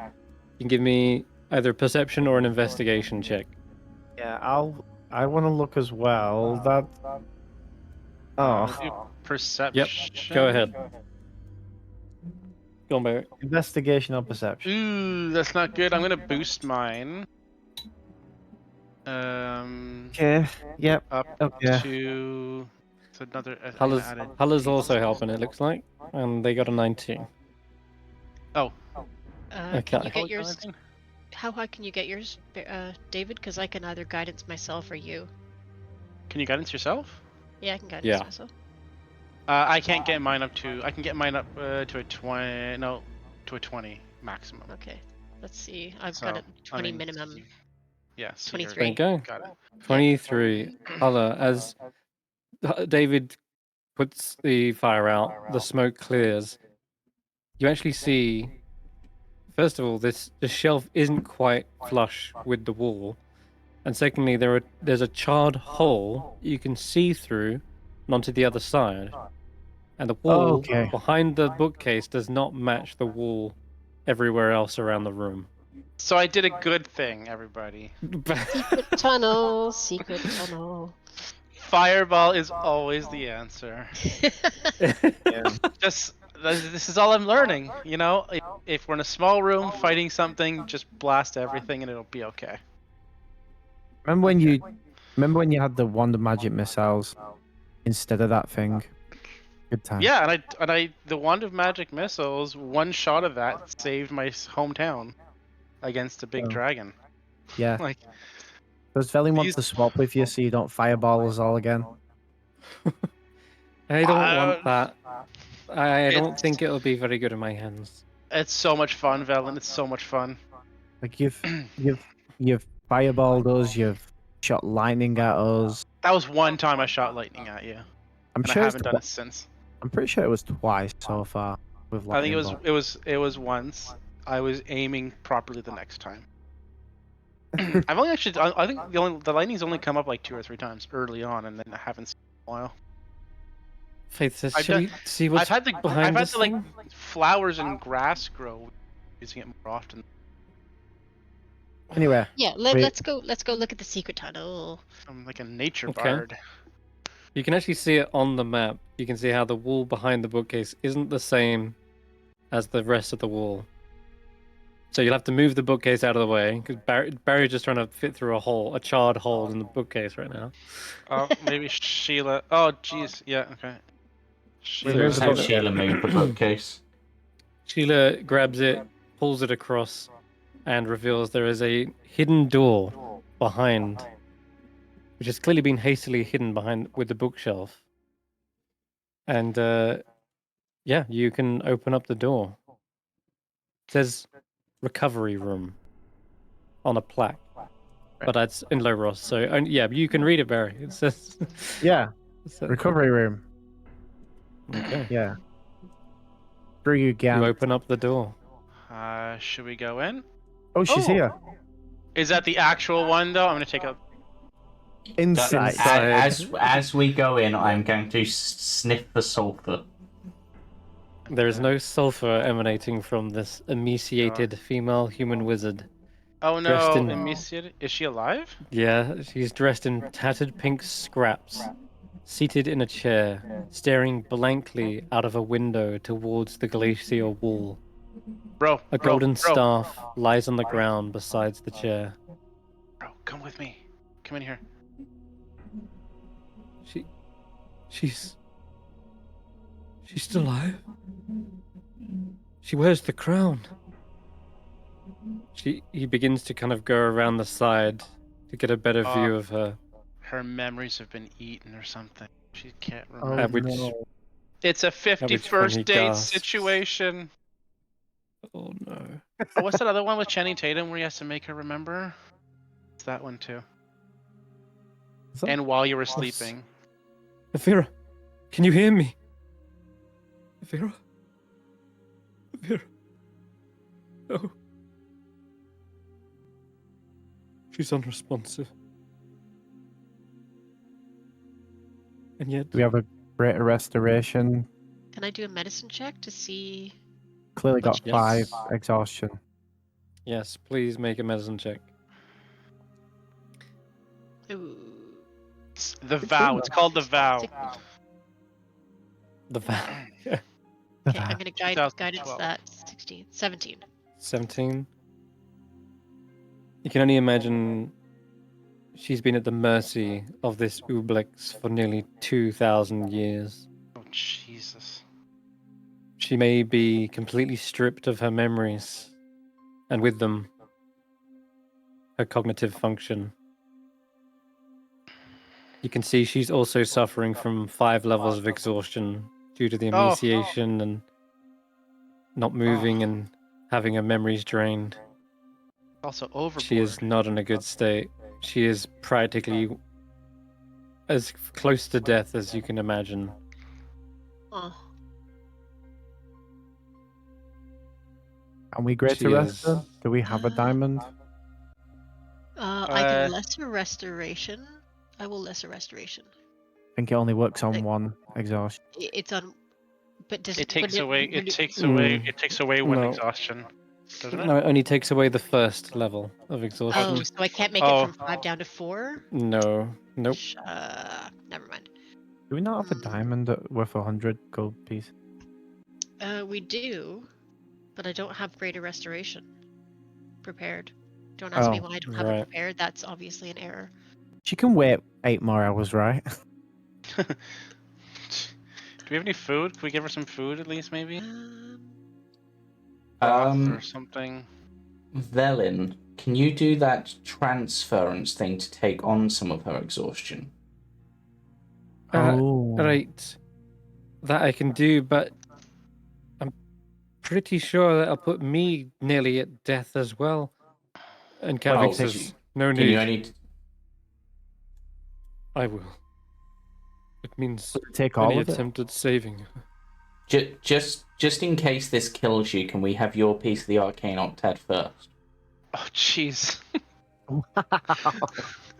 can give me either a perception or an investigation check. Yeah, I want to look as well. That. Oh, Do perception. Go ahead. Go on, Barry. investigation or perception. Ooh, that's not good. I'm gonna boost mine. Um, Okay. Yep. up Okay. to it's another. I'm gonna add a Hulla's D6. also helping, it looks like. And they got a 19. Oh, Okay. Can you oh, get yours? 19. How high can you get yours, David? Because I can either guidance myself or you. Can you guidance yourself? Yeah, I can guidance Yeah. myself. I can't get mine up to. I can get mine up to a 20. No, to a 20 maximum. Okay. Let's see. I've So, got a 20 I mean, minimum. Yeah. So you're- 23. There you go. Got it. 23. Hulla, as David puts the fire out, the smoke clears. You actually see, first of all, the shelf isn't quite flush with the wall, and secondly, there's a charred hole you can see through and onto the other side, and the wall Okay. behind the bookcase does not match the wall everywhere else around the room. So I did a good thing, everybody. Secret tunnel. Secret tunnel. Fireball is always the answer. Just this is all I'm learning. You know, if we're in a small room fighting something, just blast everything and it'll be okay. Remember when you had the wand magic missiles instead of that thing? Good time. Yeah, and I the wand of magic missiles, one shot of that saved my hometown against a big Oh. dragon. Yeah. Like, Does Velin want These- to swap with you so you don't fireball us all again? I don't want that. I don't It's- think it'll be very good in my hands. it's so much fun, Velen. It's so much fun. Like you've fireballed us, you've shot lightning at us. That was one time I shot lightning at you, I'm and sure I it's haven't done it since. I'm pretty sure it was twice so far with I think lightning it was once. I was aiming properly the next time. I've only actually I think the lightning's only come up like 2 or 3 times early on, and then I haven't seen it in a while. Faith says, I've should done- we see what's I've had behind this to like thing? flowers and grass grow, using it more often. Anyway, Yeah, Wait. let's go look at the secret tunnel. I'm like a nature Okay. bard. You can actually see it on the map. You can see how the wall behind the bookcase isn't the same as the rest of the wall. So you'll have to move the bookcase out of the way because Barry's just trying to fit through a charred hole in the bookcase right now. Oh, maybe Sheila. Oh, jeez. Yeah. Okay. Remove Let's the have book- Sheila move the bookcase. Sheila grabs it, pulls it across, and reveals there is a hidden door behind, which has clearly been hastily hidden behind with the bookshelf. And yeah, you can open up the door. It says recovery room on a plaque, but that's in low Ross. So yeah, you can read it, Barry. It says yeah, it says- recovery room. Okay. Yeah. Screw you, You Gant. open up the door. Should we go in? Oh, she's Oh. here. Is that the actual one though? I'm gonna take a. Insight. As we go in, I'm going to sniff for sulfur. There is no sulfur emanating from this emaciated female human wizard. Oh Dressed no, in- emaciated. Is she alive? Yeah, she's dressed in tattered pink scraps, seated in a chair, staring blankly out of a window towards the glacier wall. Bro. A bro, golden bro, staff lies on the ground beside the chair. Bro, come with me. Come in here. She's still alive. She wears the crown. He begins to kind of go around the side to get a better view of her. Her memories have been eaten or something. She can't Oh, remember. At which- no. It's a which point he 51st date gasps. situation. Oh no. Oh, what's that other one with Channing Tatum where he has to make her remember? It's that one too. Is that- And while you were What's- sleeping. Vera, can you hear me? Vera? Vera? No. She's unresponsive. And yet, Do we have a greater restoration? Can I do a medicine check to see? Clearly got Yes. 5 exhaustion. yes, please make a medicine check. Ooh, It's the vow. It's called the vow. The vow. okay, I'm gonna guidance 2012. that 17. 17. You can only imagine she's been at the mercy of this Ublex for nearly 2,000 years. Oh, Jesus. She may be completely stripped of her memories, and with them, her cognitive function. You can see she's also suffering from 5 levels of exhaustion due to the Oh. emaciation and not moving and having her memories drained. Also overboard. She is not in a good state. She is practically as close to death as you can imagine. Oh, Can we greater She rest is- her? Do we have a diamond? I can lesser restoration. I will lesser restoration. I think it only works on Like- 1 exhaustion. It's on, but does It takes away. when It takes away. Mm. It takes away one No. exhaustion, doesn't it? No, it only takes away the first level of Oh, exhaustion. so I can't make Oh. it from 5 down to 4. No, nope. Never mind. Do we not have a diamond worth 100 gold piece? We do, but I don't have greater restoration prepared. Don't ask me Oh, why I don't have right. it prepared. That's obviously an error. She can wait 8 more hours, right? Do we have any food? Can we give her some food at least, maybe? Broth or something. Velin, can you do that transference thing to take on some of her exhaustion? Right. That I can do, but I'm pretty sure that'll put me nearly at death as well. And Well, Kavik could says, you- no Can you need, only I will. It means Take all any of it. attempt at saving her. just in case this kills you? Can we have your piece of the arcane octet first? Oh, jeez.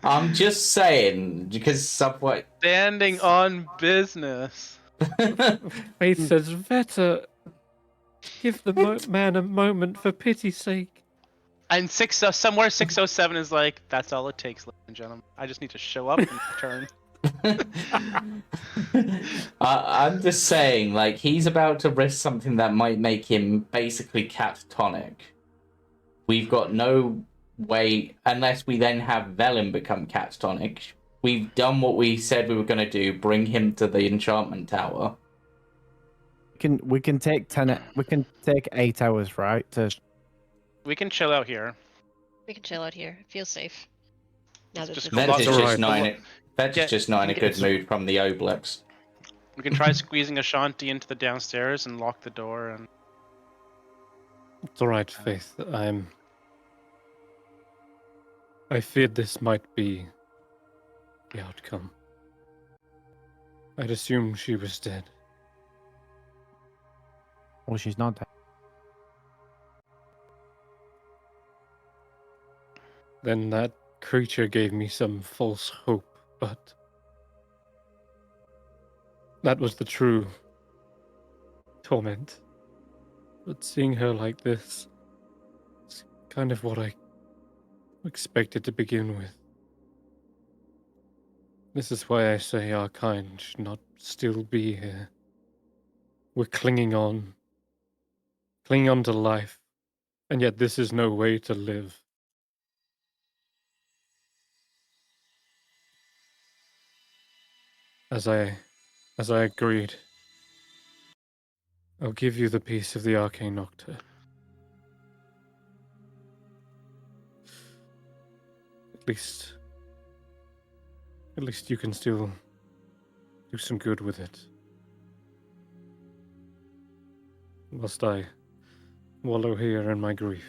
I'm just saying because subway. Standing on business. Faith says, Vetter, give the man a moment for pity's sake. And somewhere 607 is like, that's all it takes, ladies and gentlemen. I just need to show up and return. I'm just saying, like, he's about to risk something that might make him basically catatonic. We've got no way, unless we then have Velen become catatonic. We've done what we said we were going to do, bring him to the enchantment tower. We can take 8 hours, right? We can chill out here. We can chill out here. It feels safe. Now that just the go Vet's lots just of- not in it. Vet's Get- just not in you a can good get- mood from the Oblex. We can try squeezing Ashanti into the downstairs and lock the door. And It's all right, Faith. I feared this might be the outcome. I'd assumed she was dead. Well, she's not dead. Then that creature gave me some false hope, but that was the true torment. But seeing her like this is kind of what I expected to begin with. This is why I say our kind should not still be here. We're clinging on to life, and yet this is no way to live. As I agreed, I'll give you the piece of the Arcane Nocturne. At least you can still do some good with it. Whilst I wallow here in my grief.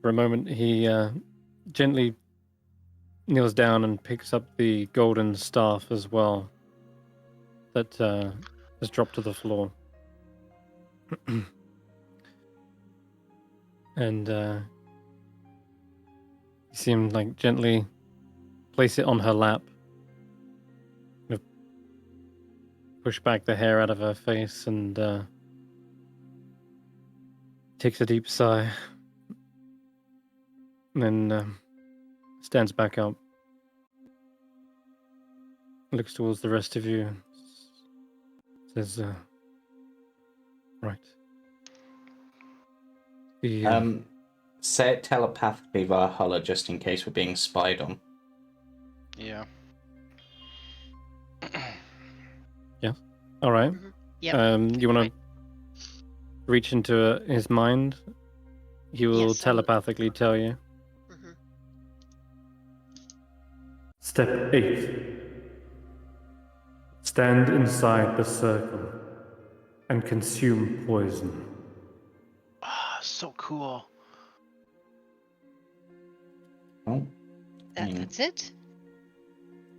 For a moment, he gently kneels down and picks up the golden staff as well that has dropped to the floor. And you see him like gently place it on her lap, push back the hair out of her face, and takes a deep sigh. And then stands back up, looks towards the rest of you, says, right. The, Say it telepathically via Hulla just in case we're being spied on. yeah. yeah. All right. Yep. You want to reach into his mind? He will Yes, telepathically tell you. Mhm. Step 8. Stand inside the circle and consume poison. Ah, so cool. Oh, That's it?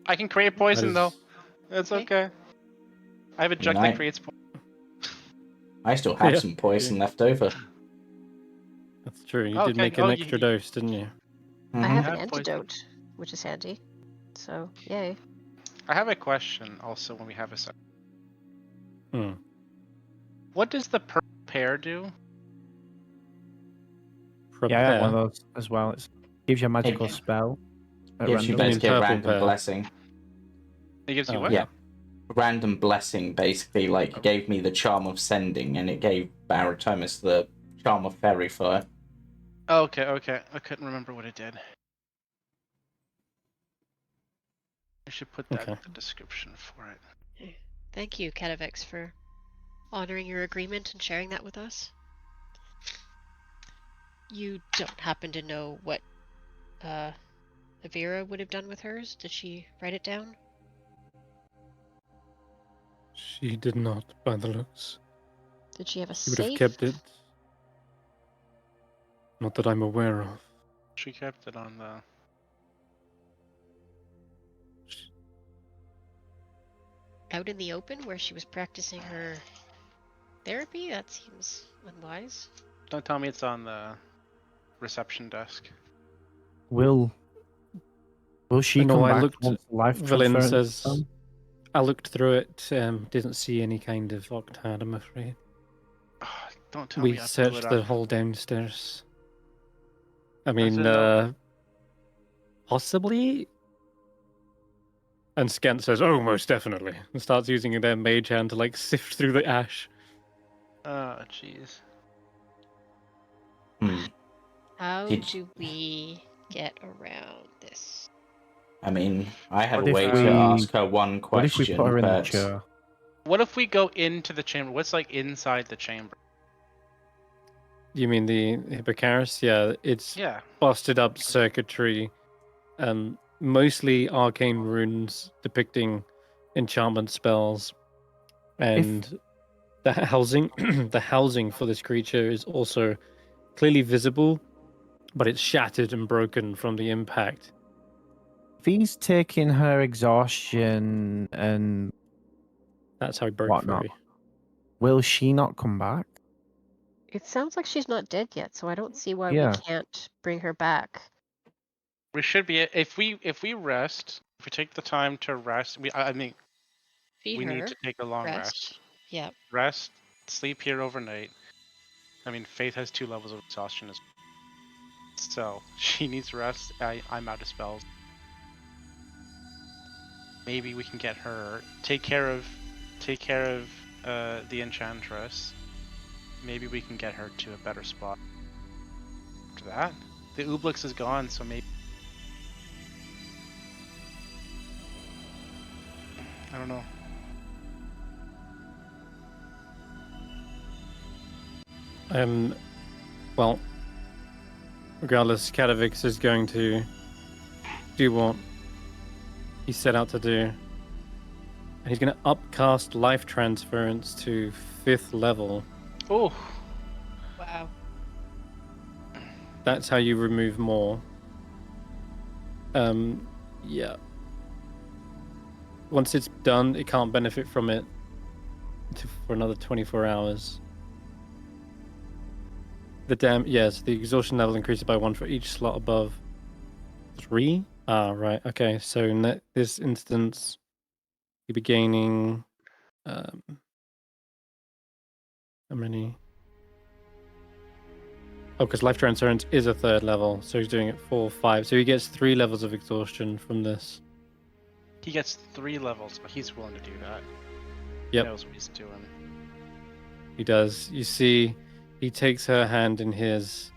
I can create poison though. That's Okay. okay. I have a jug that creates poison. I still have Yeah. some poison left over. That's true. You Okay. did make an extra dose, didn't you? I have I an have poison. antidote, which is handy. So, yay. I have a question also when we have a sec. Hmm. What does the purple pear do? Prepare. Yeah, I have one of those as well. It gives you a magical Okay. spell. At Gives you random. basically a Purple random pear. blessing. It gives you Oh, what? Yeah. Random blessing, basically. Like, it gave me the charm of sending, and it gave Barritomus the charm of fairy fire. Oh, okay. I couldn't remember what it did. I should put that Okay. in the description for it. Thank you, Katavex, for honoring your agreement and sharing that with us. You don't happen to know what Avira would have done with hers? Did she write it down? She did not, by the looks. Did she have a She would safe? have kept it. Not that I'm aware of. She kept it on the. Out in the open where she was practicing her therapy? That seems unwise. Don't tell me it's on the reception desk. Will she No, come I back looked- once life Velen transfer is says- done? I looked through it, didn't see any kind of octad, I'm afraid. Oh, don't tell We me I blew it searched the up. whole downstairs. I Does mean, it know- possibly? And Skent says, oh, most definitely. And starts using their mage hand to, like, sift through the ash. Oh, jeez. Hmm. How Did- do we get around this? I mean, I had What a if way we- to ask her one What if we question, put her in the but chair? What if we go into the chamber? What's like inside the chamber? You mean the Hippocaris? Yeah, it's Yeah. busted up circuitry, mostly arcane runes depicting enchantment spells, and the housing, the housing for this creature is also clearly visible, but it's shattered and broken from the impact. If he's taking her exhaustion and That's how he broke whatnot, free. will she not come back? It sounds like she's not dead yet, so I don't see why Yeah. we can't bring her back. We should be if we rest, if we take the time to rest, I mean Feed we her. need to take a long rest. rest. Yep. Rest, sleep here overnight. I mean, Faith has 2 levels of exhaustion as so she needs rest. I'm out of spells. Maybe we can get her take care of the Enchantress. Maybe we can get her to a better spot. After that, the Ooblix is gone, so maybe I don't know. Well, regardless, Kadavix is going to do what he set out to do. And he's going to upcast life transference to 5th level. Oh, Wow. That's how you remove more. Yeah. Once it's done, it can't benefit from it for another 24 hours. Yes, the exhaustion level increases by 1 for each slot above 3. Ah, right. Okay, so in this instance, you'll be gaining how many? Oh, because life transference is a 3rd level, so he's doing it 4, 5. So he gets 3 levels of exhaustion from this. he gets 3 levels, but he's willing to do that. Yep. He knows what he's doing. He does. You see, he takes her hand in his.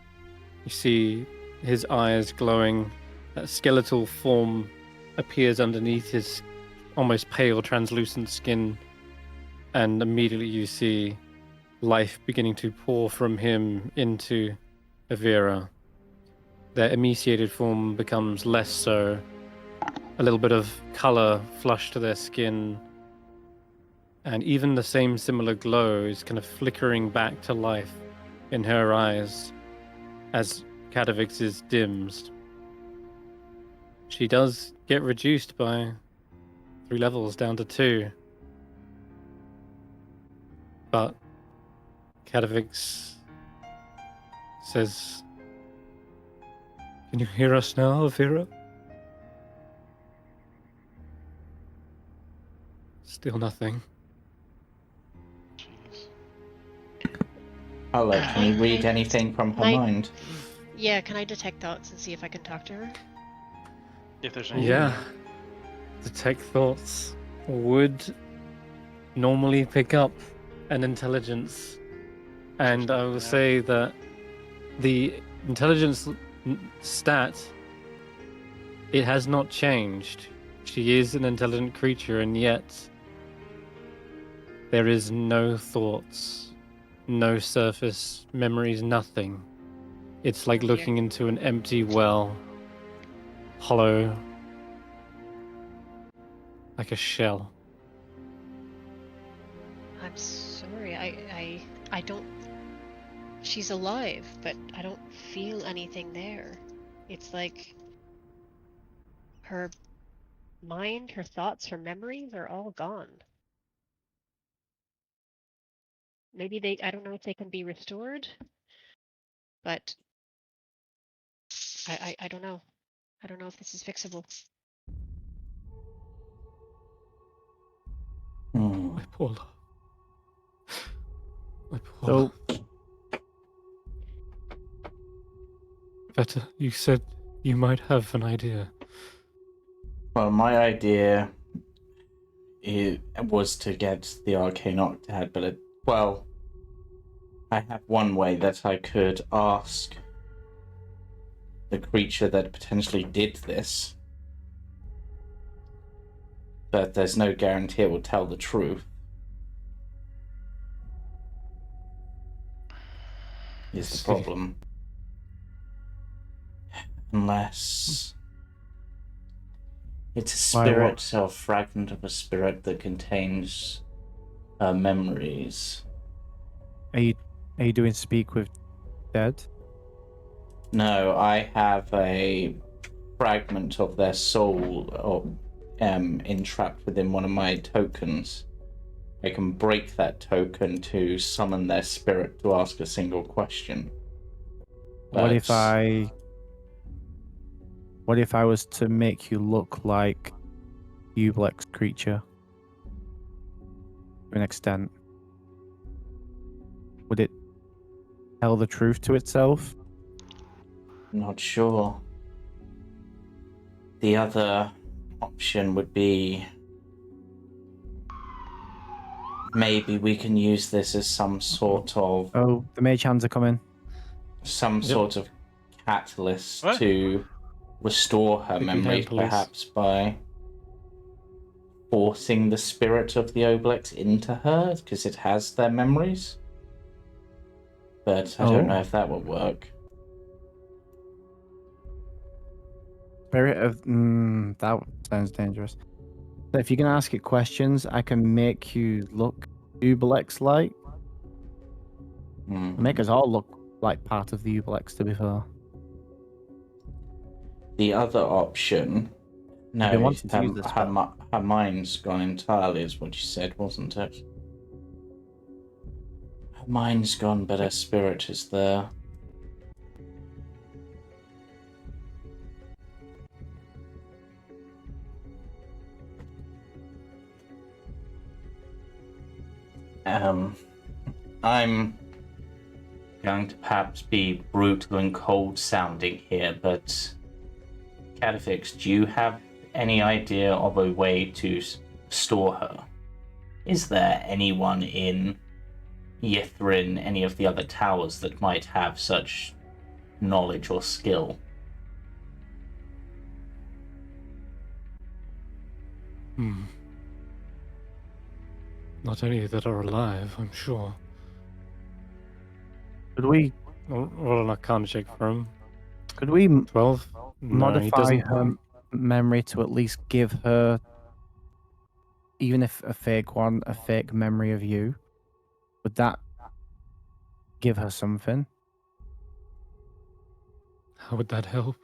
You see his eyes glowing. That skeletal form appears underneath his almost pale, translucent skin. And immediately you see life beginning to pour from him into Avira. Their emaciated form becomes less so. A little bit of color flushed to their skin. And even the same similar glow is kind of flickering back to life in her eyes as Kadavix's dims. She does get reduced by 3 levels down to 2. But Kadavix says, "Can you hear us now, Avira?" Still nothing. Jeez. Hulla, can you read anything from her I- mind? Yeah, can I detect thoughts and see if I can talk to her? If there's any. Yeah. Detect thoughts would normally pick up an intelligence. And I will Yeah. say that the intelligence stat, it has not changed. She is an intelligent creature, and yet there is no thoughts, no surface memories, nothing. It's like Weird. looking into an empty well, hollow, like a shell. I'm sorry. I don't. She's alive, but I don't feel anything there. It's like her mind, her thoughts, her memories are all gone. Maybe I don't know if they can be restored, but I don't know. I don't know if this is fixable. poor love. My poor So, love. Vetter, you said you might have an idea. Well, my idea was to get the Arcane Octad, but I have one way that I could ask the creature that potentially did this, but there's no guarantee it will tell the truth. Is the see. problem. Unless it's a Why, what? spirit or a fragment of a spirit that contains memories. Are you doing speak with dead? No, I have a fragment of their soul entrapped within one of my tokens. I can break that token to summon their spirit to ask a single question. What if I was to make you look like Ublex creature to an extent? Would it tell the truth to itself? Not sure. The other option would be maybe we can use this as some sort of Oh, the mage hands are coming. sort of catalyst What? to restore her Could be memories, hand police. perhaps by forcing the spirit of the Oblex into her, because it has their memories. But I don't know if that would work. Spirit of that sounds dangerous. So if you can ask it questions, I can make you look Ublex like. Make us all look like part of the Ublex, to be fair. The other option, been no, wanting to use this spell. her mind's gone entirely, is what you said, wasn't it? Her mind's gone, but her spirit is there. I'm going to perhaps be brutal and cold sounding here, but Catafix, do you have any idea of a way to store her? Is there anyone in Yithrin, any of the other towers that might have such knowledge or skill? Not any that are alive, I'm sure. Could we Roll an Arcana check for him. 12? No, he modify doesn't. her memory to at least give her, even if a fake one, a fake memory of you? Would that give her something? How would that help?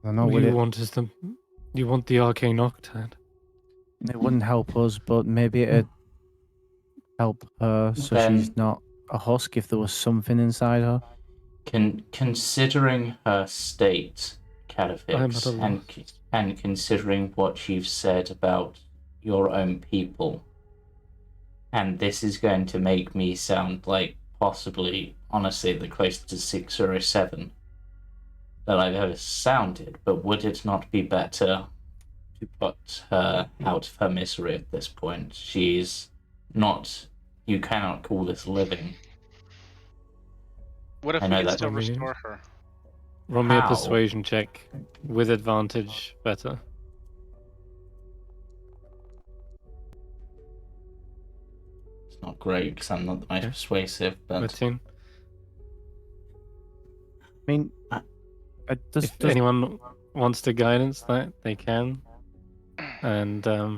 I don't know. All Would you want is you want the Arcane Octad. it wouldn't help us, but maybe it'd help her so Then- she's not a husk if there was something inside her. Considering her state, I'm at a Catafix, loss. and considering what you've said about your own people, and this is going to make me sound like possibly, honestly, the closest to 607 that I've ever sounded, but would it not be better to put her out of her misery at this point? She's not... You cannot call this living. What if I we know can that still would be- restore her? Roll me a How? persuasion check with advantage. Better. It's not great because I'm not the most Okay. persuasive, but 13. I mean, If anyone wants to guidance that, they can. And I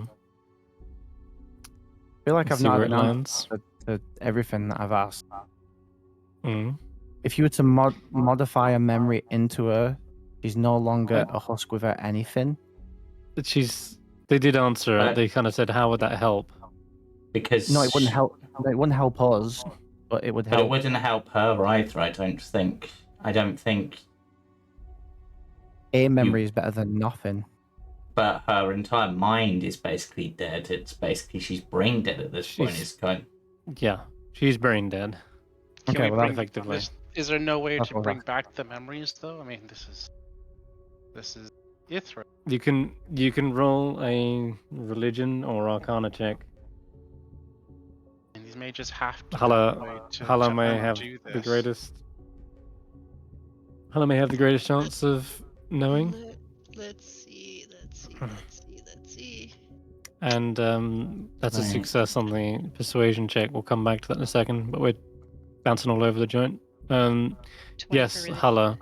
feel like I've see not where had it an lands. answer to everything that I've asked. Mm. If you were to modify a memory into her, she's no longer a husk without anything. But they did answer it. But- They kind of said, how would that help? because No, it wouldn't help. It wouldn't help us, but it would But it help. wouldn't help her either. I don't think. A memory is better than nothing. But her entire mind is basically dead. It's basically she's brain dead at this point. She's- It's kind. Yeah, she's brain dead. Can Okay, we well, bring? effectively. Is there no way That's to all bring right. back the memories though? I mean, this is Ithra. You can roll a religion or arcana check. And these mages have to Hulla- know a way to, Hulla to may undo have this. the greatest. Hulla may have the greatest chance of knowing, Let's see. and that's a Right. success on the persuasion check. We'll come back to that in a second, but we're bouncing all over the joint. 20 Yes, for religion. Hulla.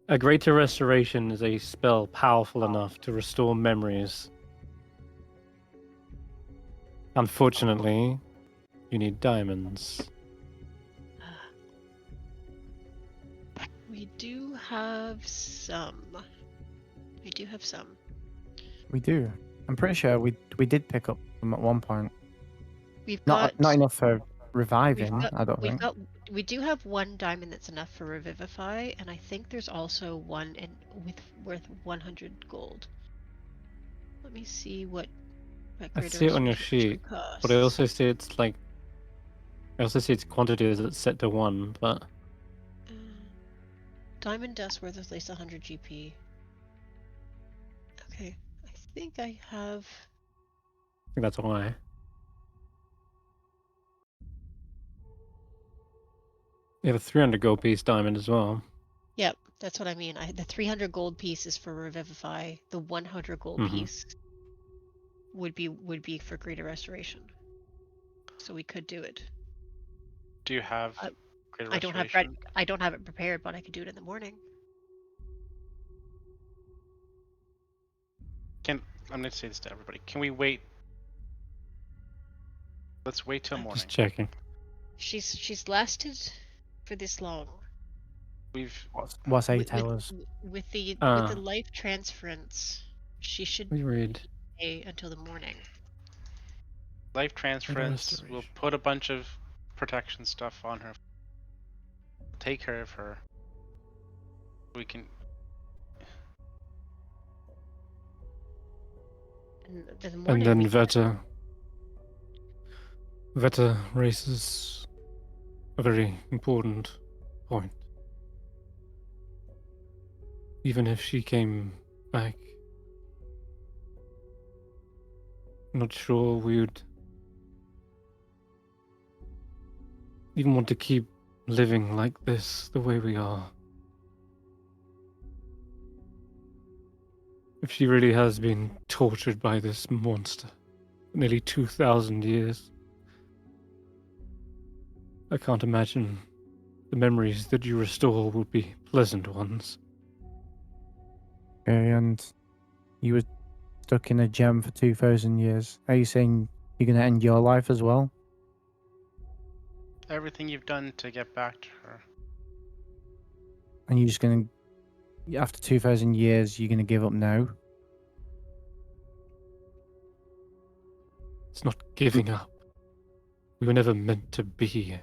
A greater restoration is a spell powerful enough to restore memories. Unfortunately, you need diamonds. We do have some. We do. I'm pretty sure we did pick up them at one point. We've Not got enough for reviving. got- I don't think. we do have one diamond that's enough for revivify, and I think there's also one worth 100 gold. Let me see what. I see it on your sheet, but I also see it's like. I also see its quantity is it's set to 1, but Diamond dust worth at least 100 GP. Okay, I think I have. I think that's why. You have a 300 gold piece diamond as well. Yep, that's what I mean. The 300 gold piece is for revivify. The 100 gold Mhm. piece would be for greater restoration. So we could do it. Do you have greater I don't have restoration? I don't have it prepared, but I could do it in the morning. I'm going to say this to everybody. Can we wait? Let's wait till morning. Just checking. She's lasted for this long. We've What's 8 With- hours? With the Ah. life transference, she should We read. stay until the morning. life transference. We'll restoration. put a bunch of protection stuff on her. Take care of her. We can. And the And morning then we- Veta raises a very important point. Even if she came back, I'm not sure we would even want to keep living like this the way we are. If she really has been tortured by this monster for nearly 2,000 years, I can't imagine the memories that you restore would be pleasant ones. Okay, and you were stuck in a gem for 2,000 years. Are you saying you're going to end your life as well? Everything you've done to get back to her. And you're just going to, after 2,000 years, you're going to give up now? It's not giving up. We were never meant to be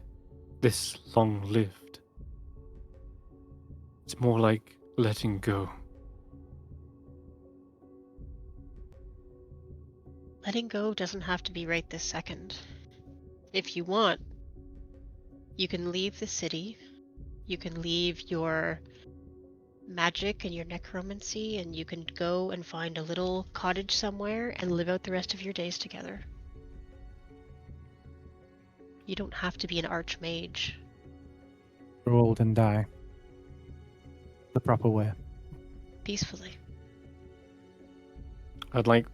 this long-lived. It's more like letting go. letting go doesn't have to be right this second. If you want, you can leave the city. You can leave your magic and your necromancy, and you can go and find a little cottage somewhere and live out the rest of your days together. You don't have to be an archmage. Grow old and die. The proper way. Peacefully. I'd like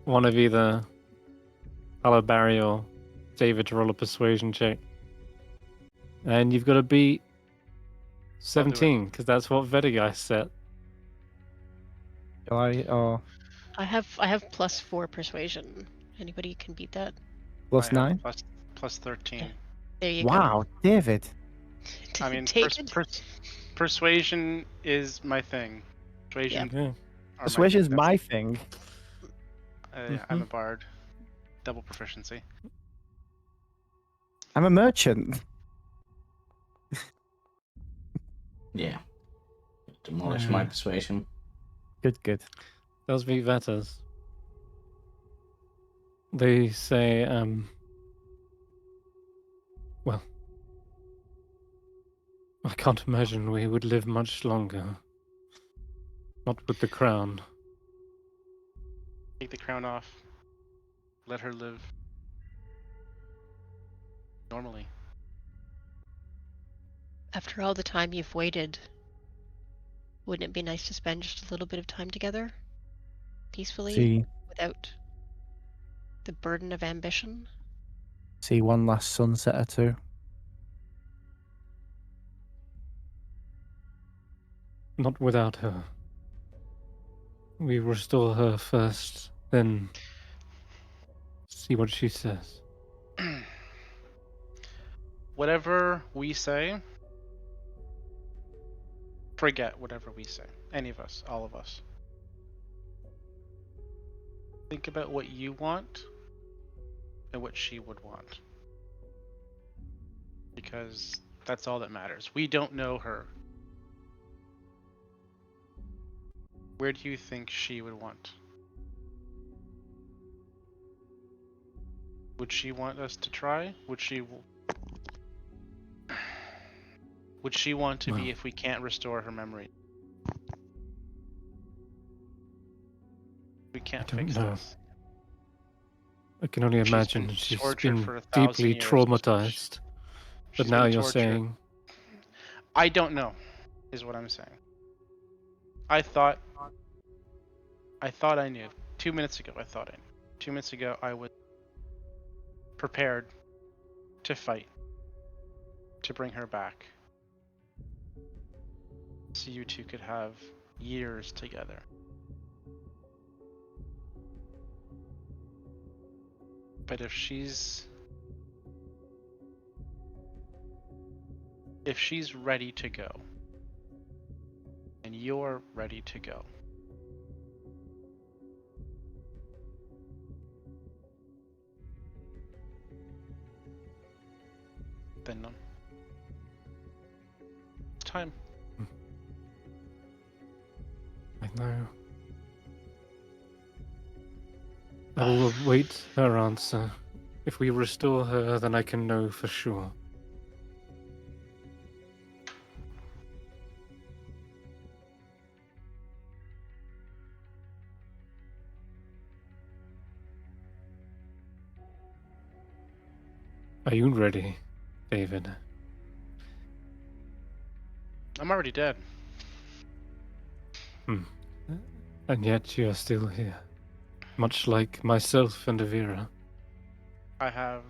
one of either Hulla, Barry, or David to roll a persuasion check. And you've got to beat 17, because that's what Vettrgeist set. Shall I, or I have +4 persuasion. Anybody can beat that? plus I have 9? plus 13. There you go. Wow, David. I mean, David. persuasion is my thing. Persuasion. Yeah. are Persuasion's thing. my thing. I'm a bard. Double proficiency. I'm a merchant. Yeah. Demolish my persuasion. Good, good. Those be Vetters. They say, well, I can't imagine we would live much longer. Not with the crown. Take the crown off. Let her live normally. After all the time you've waited, wouldn't it be nice to spend just a little bit of time together? Peacefully, without the burden of ambition? See one last sunset or two. Not without her. We restore her first, then see what she says. Whatever we say, forget whatever we say. Any of us, all of us. Think about what you want and what she would want. Because that's all that matters. We don't know her. Where do you think she would want? Would she want us to try? Would she want to be if we can't restore her memory? We can't I don't fix know. this. I can only She's imagine been she's tortured been for 1,000 deeply years. traumatized. But She's now been you're tortured. saying... I don't know, is what I'm saying. I thought I knew. 2 minutes ago, I thought I knew. 2 minutes ago, I was prepared to fight, to bring her back. So you two could have years together. But if she's ready to go, and you're ready to go, then it's time. I know. I will await her answer. If we restore her, then I can know for sure. Are you ready, David? I'm already dead. And yet you are still here. Much like myself and Avira. I have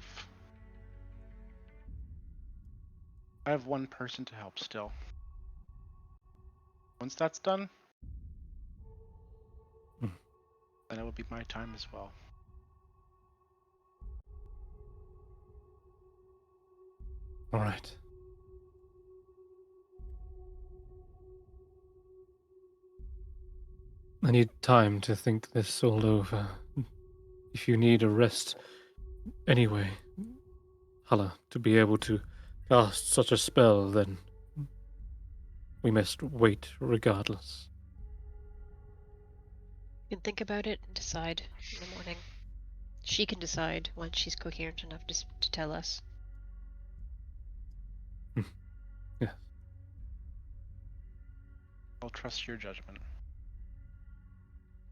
one person to help still. Once that's done, then it will be my time as well. All right. I need time to think this all over. If you need a rest anyway, Hulla, to be able to cast such a spell, then we must wait regardless. You can think about it and decide in the morning. She can decide once she's coherent enough to tell us. Yeah. I'll trust your judgment.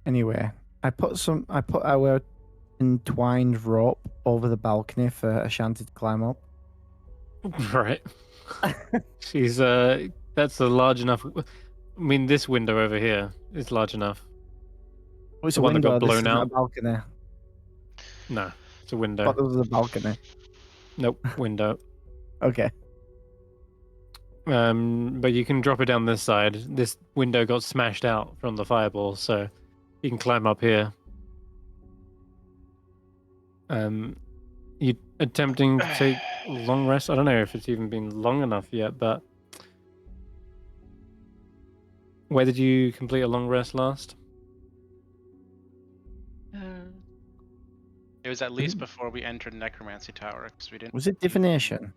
Anyway, I put our entwined rope over the balcony for Ashanti to climb up. Right. She's that's a large enough. I mean, this window over here is large enough. Oh, it's The a one that window. got blown This isn't out. a balcony. No, it's a I window. thought there was a balcony. Nope, window. Okay. But you can drop it down this side. This window got smashed out from the fireball, so you can climb up here. You attempting to take long rest? I don't know if it's even been long enough yet, but where did you complete a long rest last? It was at least before we entered Necromancy Tower, because we didn't. Was it divination?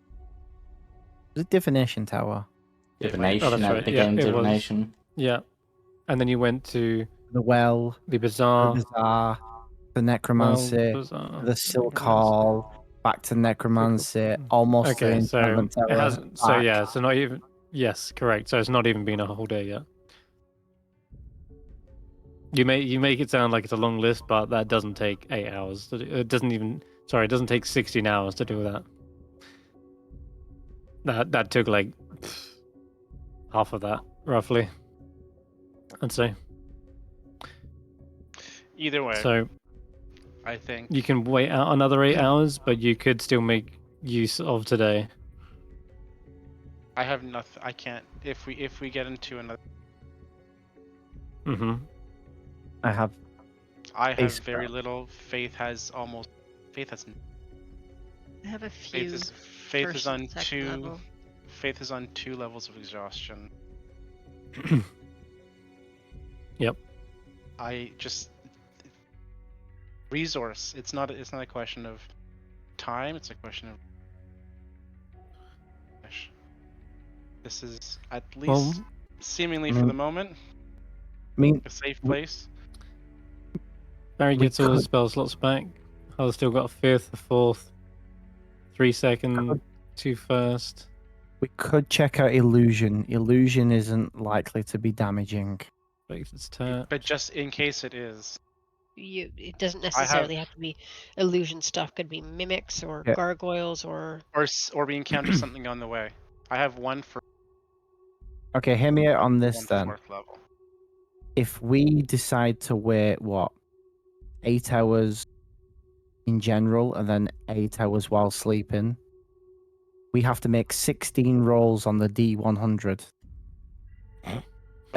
Was it divination tower? Divination Oh, that's at right. the Yeah, beginning, it was. divination. Yeah, and then you went to the well, The the bazaar. bazaar, the Well, necromancy, bazaar. the silk necromancy. hall, back to necromancy, almost to the Okay, so enchantment it tower. hasn't. So back. yeah, so not even. Yes, correct. So it's not even been a whole day yet. You make it sound like it's a long list, but that doesn't take 8 hours. It doesn't even. Sorry, it doesn't take 16 hours to do that. That took like half of that, roughly. I'd say. Either way, So I think you can wait out another 8 hours, but you could still make use of today. I have nothing. I can't. If we get into another, Mm-hmm. I have I have Ace very Skrapp. little. Faith has almost. Faith has. I have a few. Faith is first on and second two. level. Faith is on 2 levels of exhaustion. Yep. I just resource. It's not a question of time. It's a question of. Gosh. This is at least Well, seemingly I for mean- the moment I mean, a safe w- place. Barry We gets all his could- spell slots back. I've still got a 5th, a 4th, 3 second, 2 first. we could check out illusion. Illusion isn't likely to be damaging. Faith is tapped. But just in case it is, It doesn't have- necessarily have to be illusion stuff. Could be mimics or Yeah. gargoyles or or we encounter something on the way. I have one for Okay, hear me out on one this then. 4th level. If we decide to wait, 8 hours in general and then 8 hours while sleeping, we have to make 16 rolls on the D100 and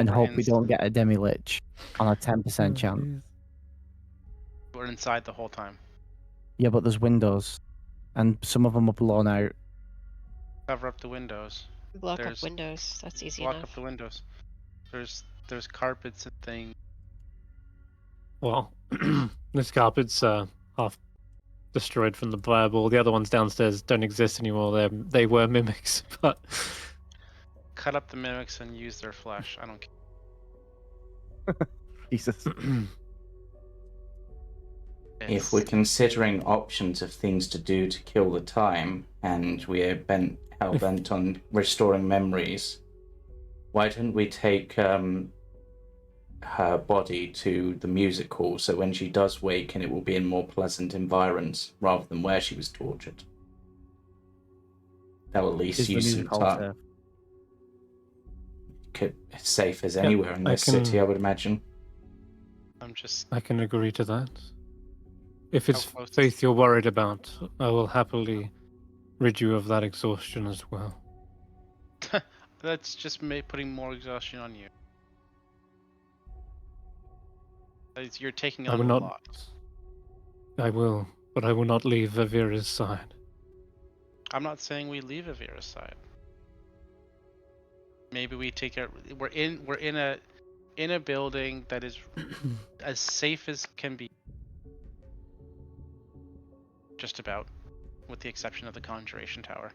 We're hope we ins- don't get a demi-lich on a 10% chance. We're inside the whole time. Yeah, but there's windows and some of them are blown out. Cover up the windows. block up There's- windows. That's easy Block enough. up the windows. There's carpets and things. Well, this carpet's half destroyed from the fireball. The other ones downstairs don't exist anymore. They were mimics, but Cut up the mimics and use their flesh. I don't care. Jesus. If we're considering options of things to do to kill the time, and we're hell bent on restoring memories, why don't we take her body to the music hall so when she does waken, it will be in more pleasant environs rather than where she was tortured? That'll at least Is the use some music hall time. It's safe as anywhere in I this can- city, I would imagine. I'm just I can agree to that. If it's close is- faith you're worried about, I will happily rid you of that exhaustion as well. that's just putting more exhaustion on you. You're taking I on will a not. lot. I will, but I will not leave Avira's side. I'm not saying we leave Avira's side. Maybe we take it. We're in a building that is as safe as can be. Just about, with the exception of the Conjuration Tower.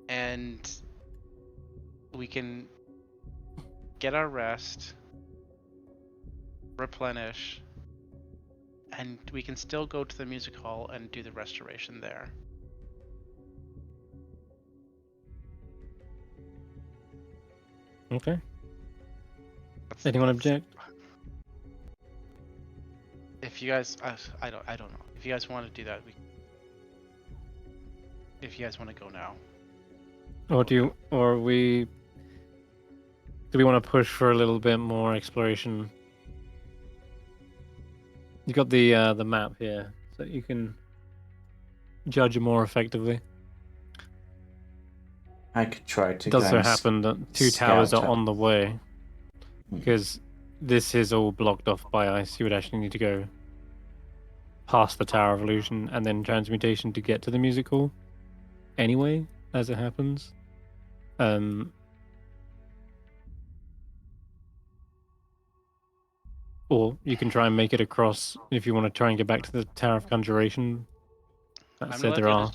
And we can get our rest, replenish, and we can still go to the music hall and do the restoration there. Okay. That's- Anyone that's- object? If you guys, I don't know. If you guys want to do that, if you guys want to go now. Or do we want to push for a little bit more exploration? You got the map here, so you can judge more effectively. I could try to It does go so and happen that 2 towers scout are out. on the way, Hmm. because this is all blocked off by ice. You would actually need to go past the Tower of Illusion and then Transmutation to get to the music hall. Anyway, as it happens. Or you can try and make it across if you want to try and get back to the Tower of Conjuration. That I'm said, gonna there let are.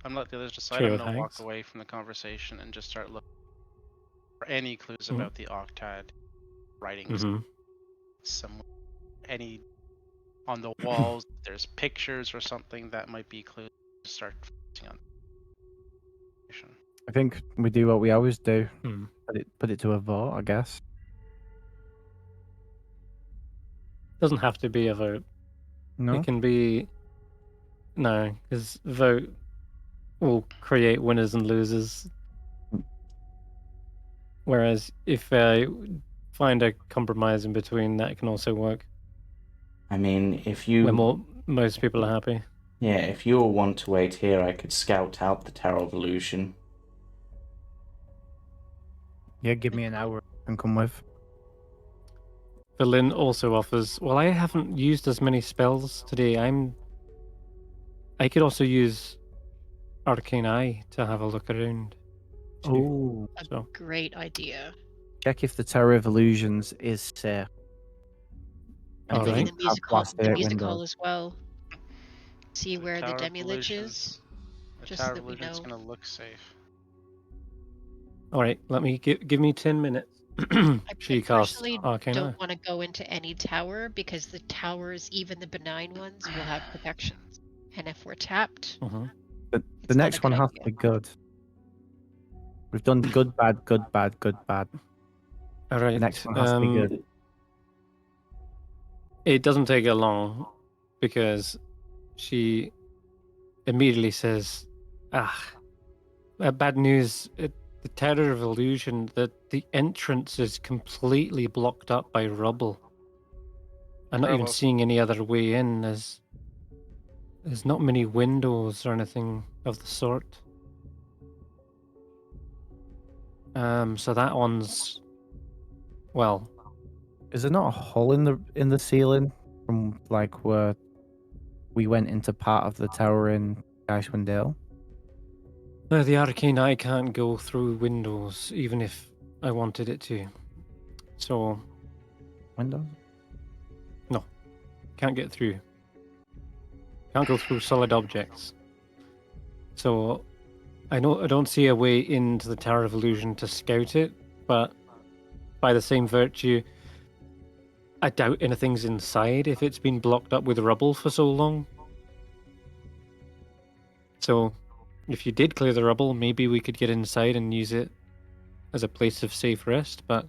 I'm gonna let the others decide. Trio I'm of gonna walk hags. away from the conversation and just start looking any clues Mhm. about the Octad writings Hmm. somewhere. Any on the walls, there's pictures or something that might be clues to start focusing on. I think we do what we always do. Hmm. Put it to a vote, I guess. Doesn't have to be a vote. No. It can be no, because vote will create winners and losers. Whereas if I find a compromise in between, that can also work. I mean, if Where you most people are happy. if you all want to wait here, I could scout out the Tower of Illusion. Yeah, give me an hour and come with. Berlin also offers. Well, I haven't used as many spells today. I could also use Arcane Eye to have a look around. too. Oh, A So great idea. check if the Tower of Illusions is safe. And All does right. Maybe it the have music hall, blast the eight music hall windows? as well. See The where the Tower of demi-lich Illusions- is. The just Tower so of that we Illusion's know. gonna look safe. all right. Let me give me 10 minutes. I She cast personally Arcane Eye. don't want to go into any tower because the towers, even the benign ones, will have protections. And if we're tapped, Mhm. The it's not a next good one has to idea. be good. We've done good, bad, good, bad, good, bad. All The right. next one has to be good. It doesn't take her long because she immediately says, bad news. The Tower of Illusion, that the entrance is completely blocked up by rubble. I'm not even Bravo. seeing any other way in. There's not many windows or anything of the sort. So that one's, well, Is there not a hole in the ceiling from like where we went into part of the tower in Icewindale? no, the Arcane Eye can't go through windows, even if I wanted it to. So, Windows? can't get through. Can't go through solid objects. So, I don't see a way into the Tower of Illusion to scout it, but by the same virtue, I doubt anything's inside if it's been blocked up with rubble for so long. So, if you did clear the rubble, maybe we could get inside and use it as a place of safe rest, but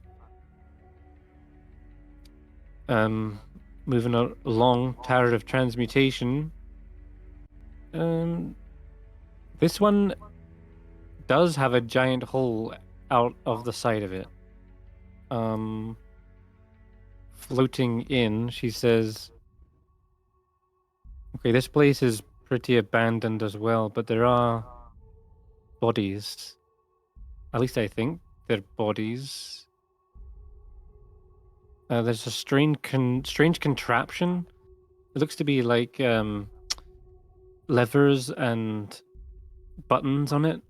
moving along, Tower of Transmutation. This one does have a giant hole out of the side of it. Floating in, she says, okay, this place is pretty abandoned as well, but there are bodies. At least I think they're bodies. There's a strange contraption. It looks to be like levers and buttons on it.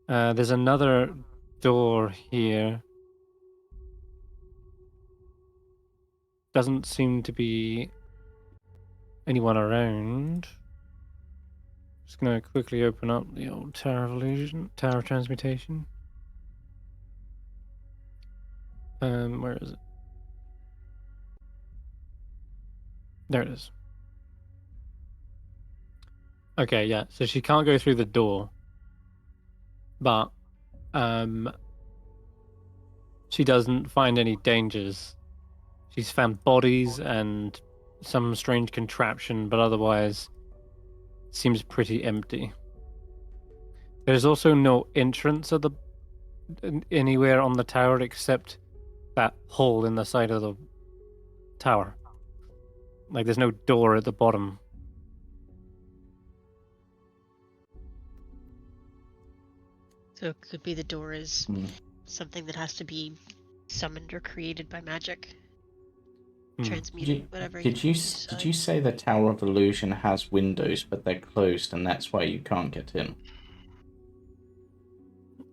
There's another door here. Doesn't seem to be anyone around. Just gonna quickly open up the old Tower of Illusion, Tower of Transmutation. Where is it? There it is. Okay, yeah. So she can't go through the door, but she doesn't find any dangers. She's found bodies and some strange contraption, but otherwise seems pretty empty. There's also no entrance at anywhere on the tower except that hole in the side of the tower. Like there's no door at the bottom. So it could be the door is Hmm. something that has to be summoned or created by magic. Hmm. Transmuted, whatever. Did you decide. say the Tower of Illusion has windows, but they're closed, and that's why you can't get in?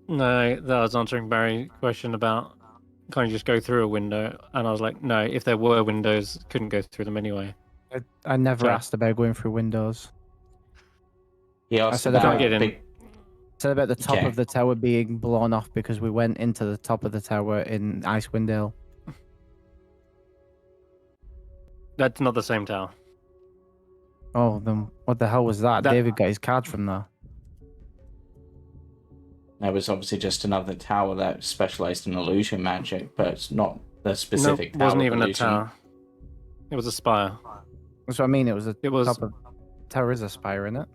No, that was answering Barry's question about can't you just go through a window? And I was like, no, if there were windows, couldn't go through them anyway. I never Fair. asked about going through windows. He asked said I Can't about get in. big. Said about the top Okay. of the tower being blown off because we went into the top of the tower in Icewindale. That's not the same tower. Oh, then what the hell was that? That- David got his cards from there. That was obviously just another tower that specialized in illusion magic, but it's not the specific Nope, tower wasn't of even a illusion. tower. It was a spire. That's what I mean. It was It was- top of tower is a spire, isn't it?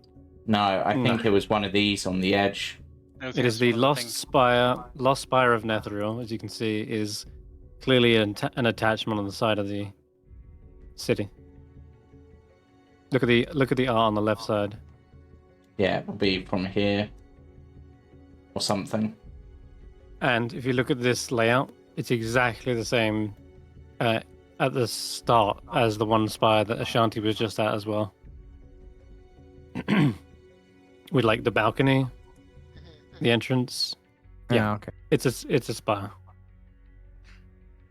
No, I No. think it was one of these on the edge. It is the Lost Spire of Netheril, as you can see, is clearly an attachment on the side of the city. Look at the art on the left side. Yeah, it will be from here or something. And if you look at this layout, it's exactly the same at the start as the one spire that Ashanti was just at as well. With like the balcony, the entrance. Yeah. Okay. It's a spire.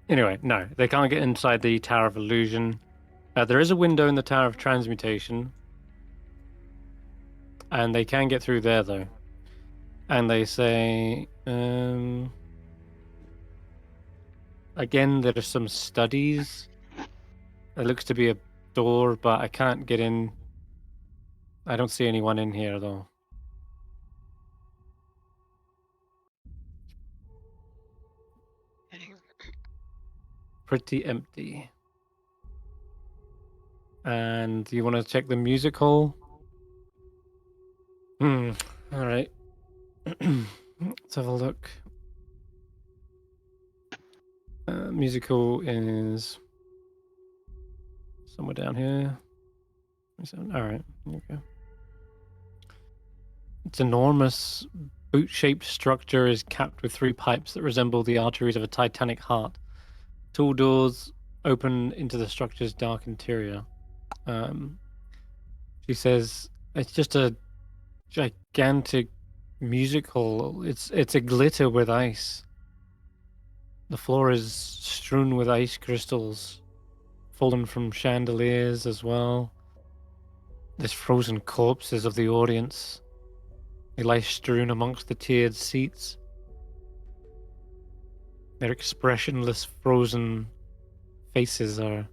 Anyway, no, they can't get inside the Tower of Illusion. There is a window in the Tower of Transmutation, and they can get through there though. And they say, again, there are some studies. There looks to be a door, but I can't get in. I don't see anyone in here though. Pretty empty. And you want to check the music hall? All right. Let's have a look. Music hall is somewhere down here. All right. Here we go. It's enormous. Boot-shaped structure is capped with 3 pipes that resemble the arteries of a titanic heart. Tall doors open into the structure's dark interior. She says it's just a gigantic music hall. It's a glitter with ice. The floor is strewn with ice crystals, fallen from chandeliers as well. There's frozen corpses of the audience. They lie strewn amongst the tiered seats. Their expressionless, frozen faces they're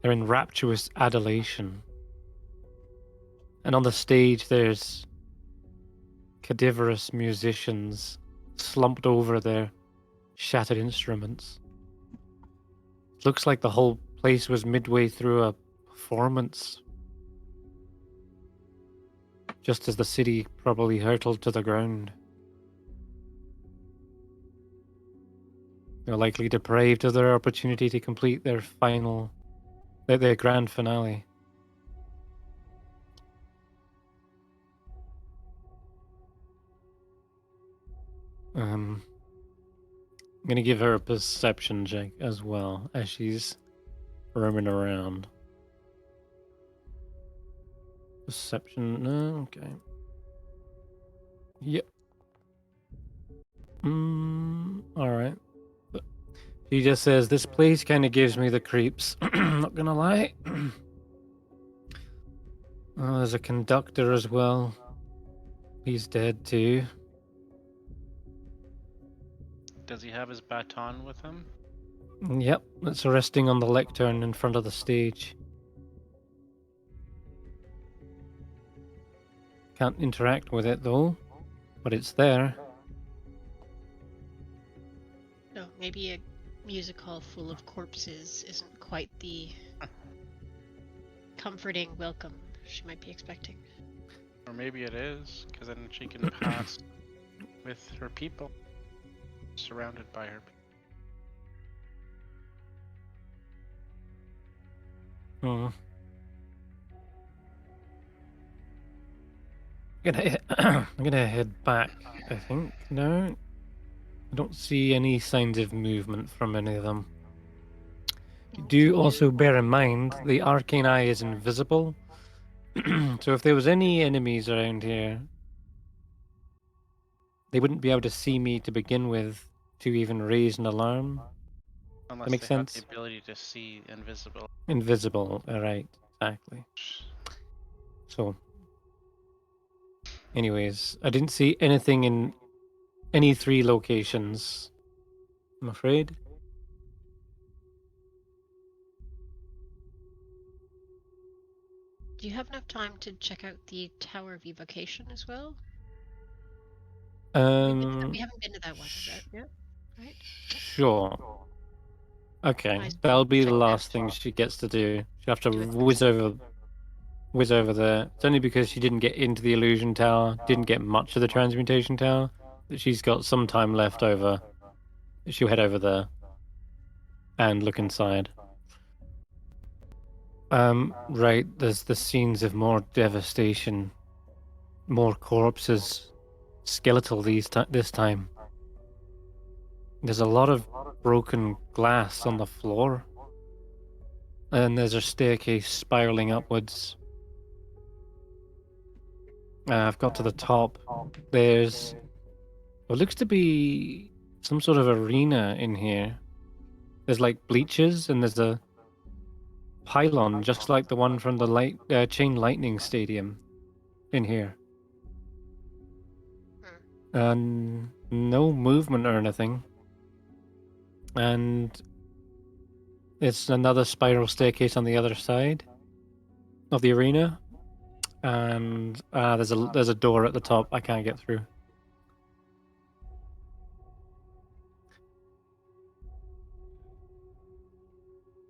in rapturous adulation. And on the stage, there's cadaverous musicians slumped over their shattered instruments. Looks like the whole place was midway through a performance, just as the city probably hurtled to the ground. They're likely deprived of their opportunity to complete their their grand finale. I'm gonna give her a perception check as well as she's roaming around. Perception, no, okay. Yep. Alright. He just says, this place kind of gives me the creeps. Not gonna lie. Oh, there's a conductor as well. He's dead too. Does he have his baton with him? Yep, it's resting on the lectern in front of the stage. Can't interact with it though, but it's there. No, maybe a music hall full of corpses isn't quite the comforting welcome she might be expecting. Or maybe it is, because then she can pass with her people, surrounded by her people. I'm gonna head back, I think. No? I don't see any signs of movement from any of them. Do also bear in mind the arcane eye is invisible. So if there was any enemies around here, they wouldn't be able to see me to begin with to even raise an alarm. Unless That makes they sense. have the ability to see invisible. Invisible, alright, exactly. So Anyways, I didn't see anything in any 3 locations, I'm afraid. Do you have enough time to check out the Tower of Evocation as well? We haven't been to that one yet, right? Sure. Okay, I that'll be the check last that. thing she gets to do. She'll have to Do it whiz over there. It's only because she didn't get into the illusion tower, didn't get much of the transmutation tower, that she's got some time left over. She'll head over there and look inside. Right, there's the scenes of more devastation, more corpses, skeletal this time. There's a lot of broken glass on the floor. And there's a staircase spiraling upwards. I've got to the top. There's what looks to be some sort of arena in here. There's like bleachers and there's a pylon just like the one from the Chain Lightning Stadium in here. And no movement or anything. And it's another spiral staircase on the other side of the arena. And there's a door at the top I can't get through.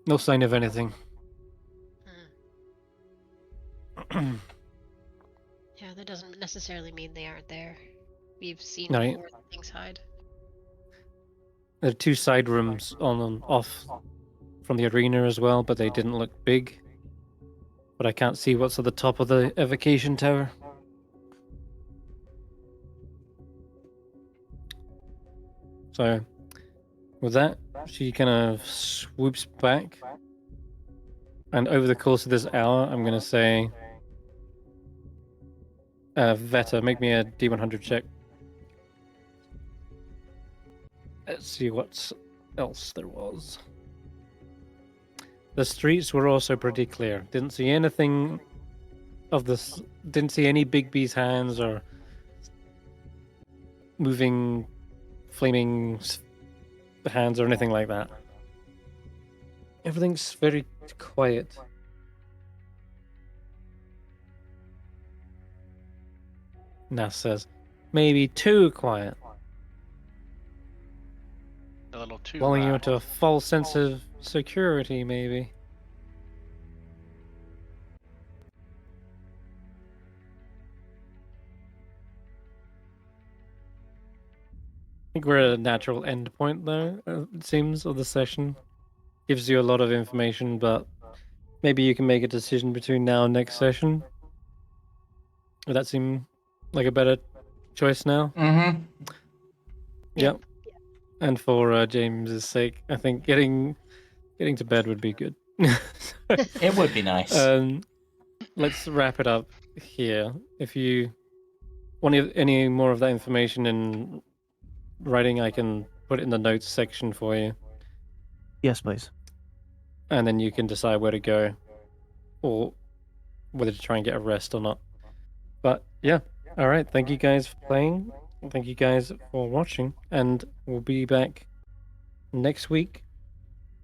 No sign of anything. Yeah, that doesn't necessarily mean they aren't there. We've seen Right. before that things hide. There are 2 side rooms on and off from the arena as well, but they didn't look big. But I can't see what's at the top of the evocation tower. So, with that, she kind of swoops back. And over the course of this hour, I'm going to say... Veta, make me a D100 check. Let's see what else there was. The streets were also pretty clear. Didn't see anything of this. Didn't see any Bigby's hands or moving, flaming hands or anything like that. Everything's very quiet. Nass says, maybe too quiet. A little too Lulling you loud. into a false sense of security, maybe. I think we're at a natural end point, though, it seems, of the session. Gives you a lot of information, but maybe you can make a decision between now and next session. Would that seem like a better choice now? Mm-hmm. Yep. And for James's sake, I think getting to bed would be good. It would be nice. Let's wrap it up here. If you want any more of that information in writing, I can put it in the notes section for you. Yes, please. And then you can decide where to go or whether to try and get a rest or not. But yeah, all right. Thank you guys for playing. Thank you guys for watching. And we'll be back next week,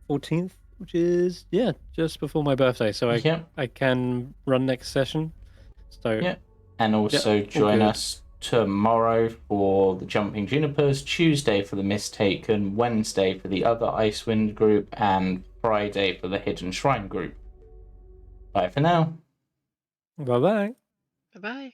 14th, which is, yeah, just before my birthday. So I can run next session. So yeah. And also join us tomorrow for the Jumping Junipers, Tuesday for the Mistaken, Wednesday for the other Icewind group, and Friday for the Hidden Shrine group. Bye for now. Bye-bye. Bye-bye.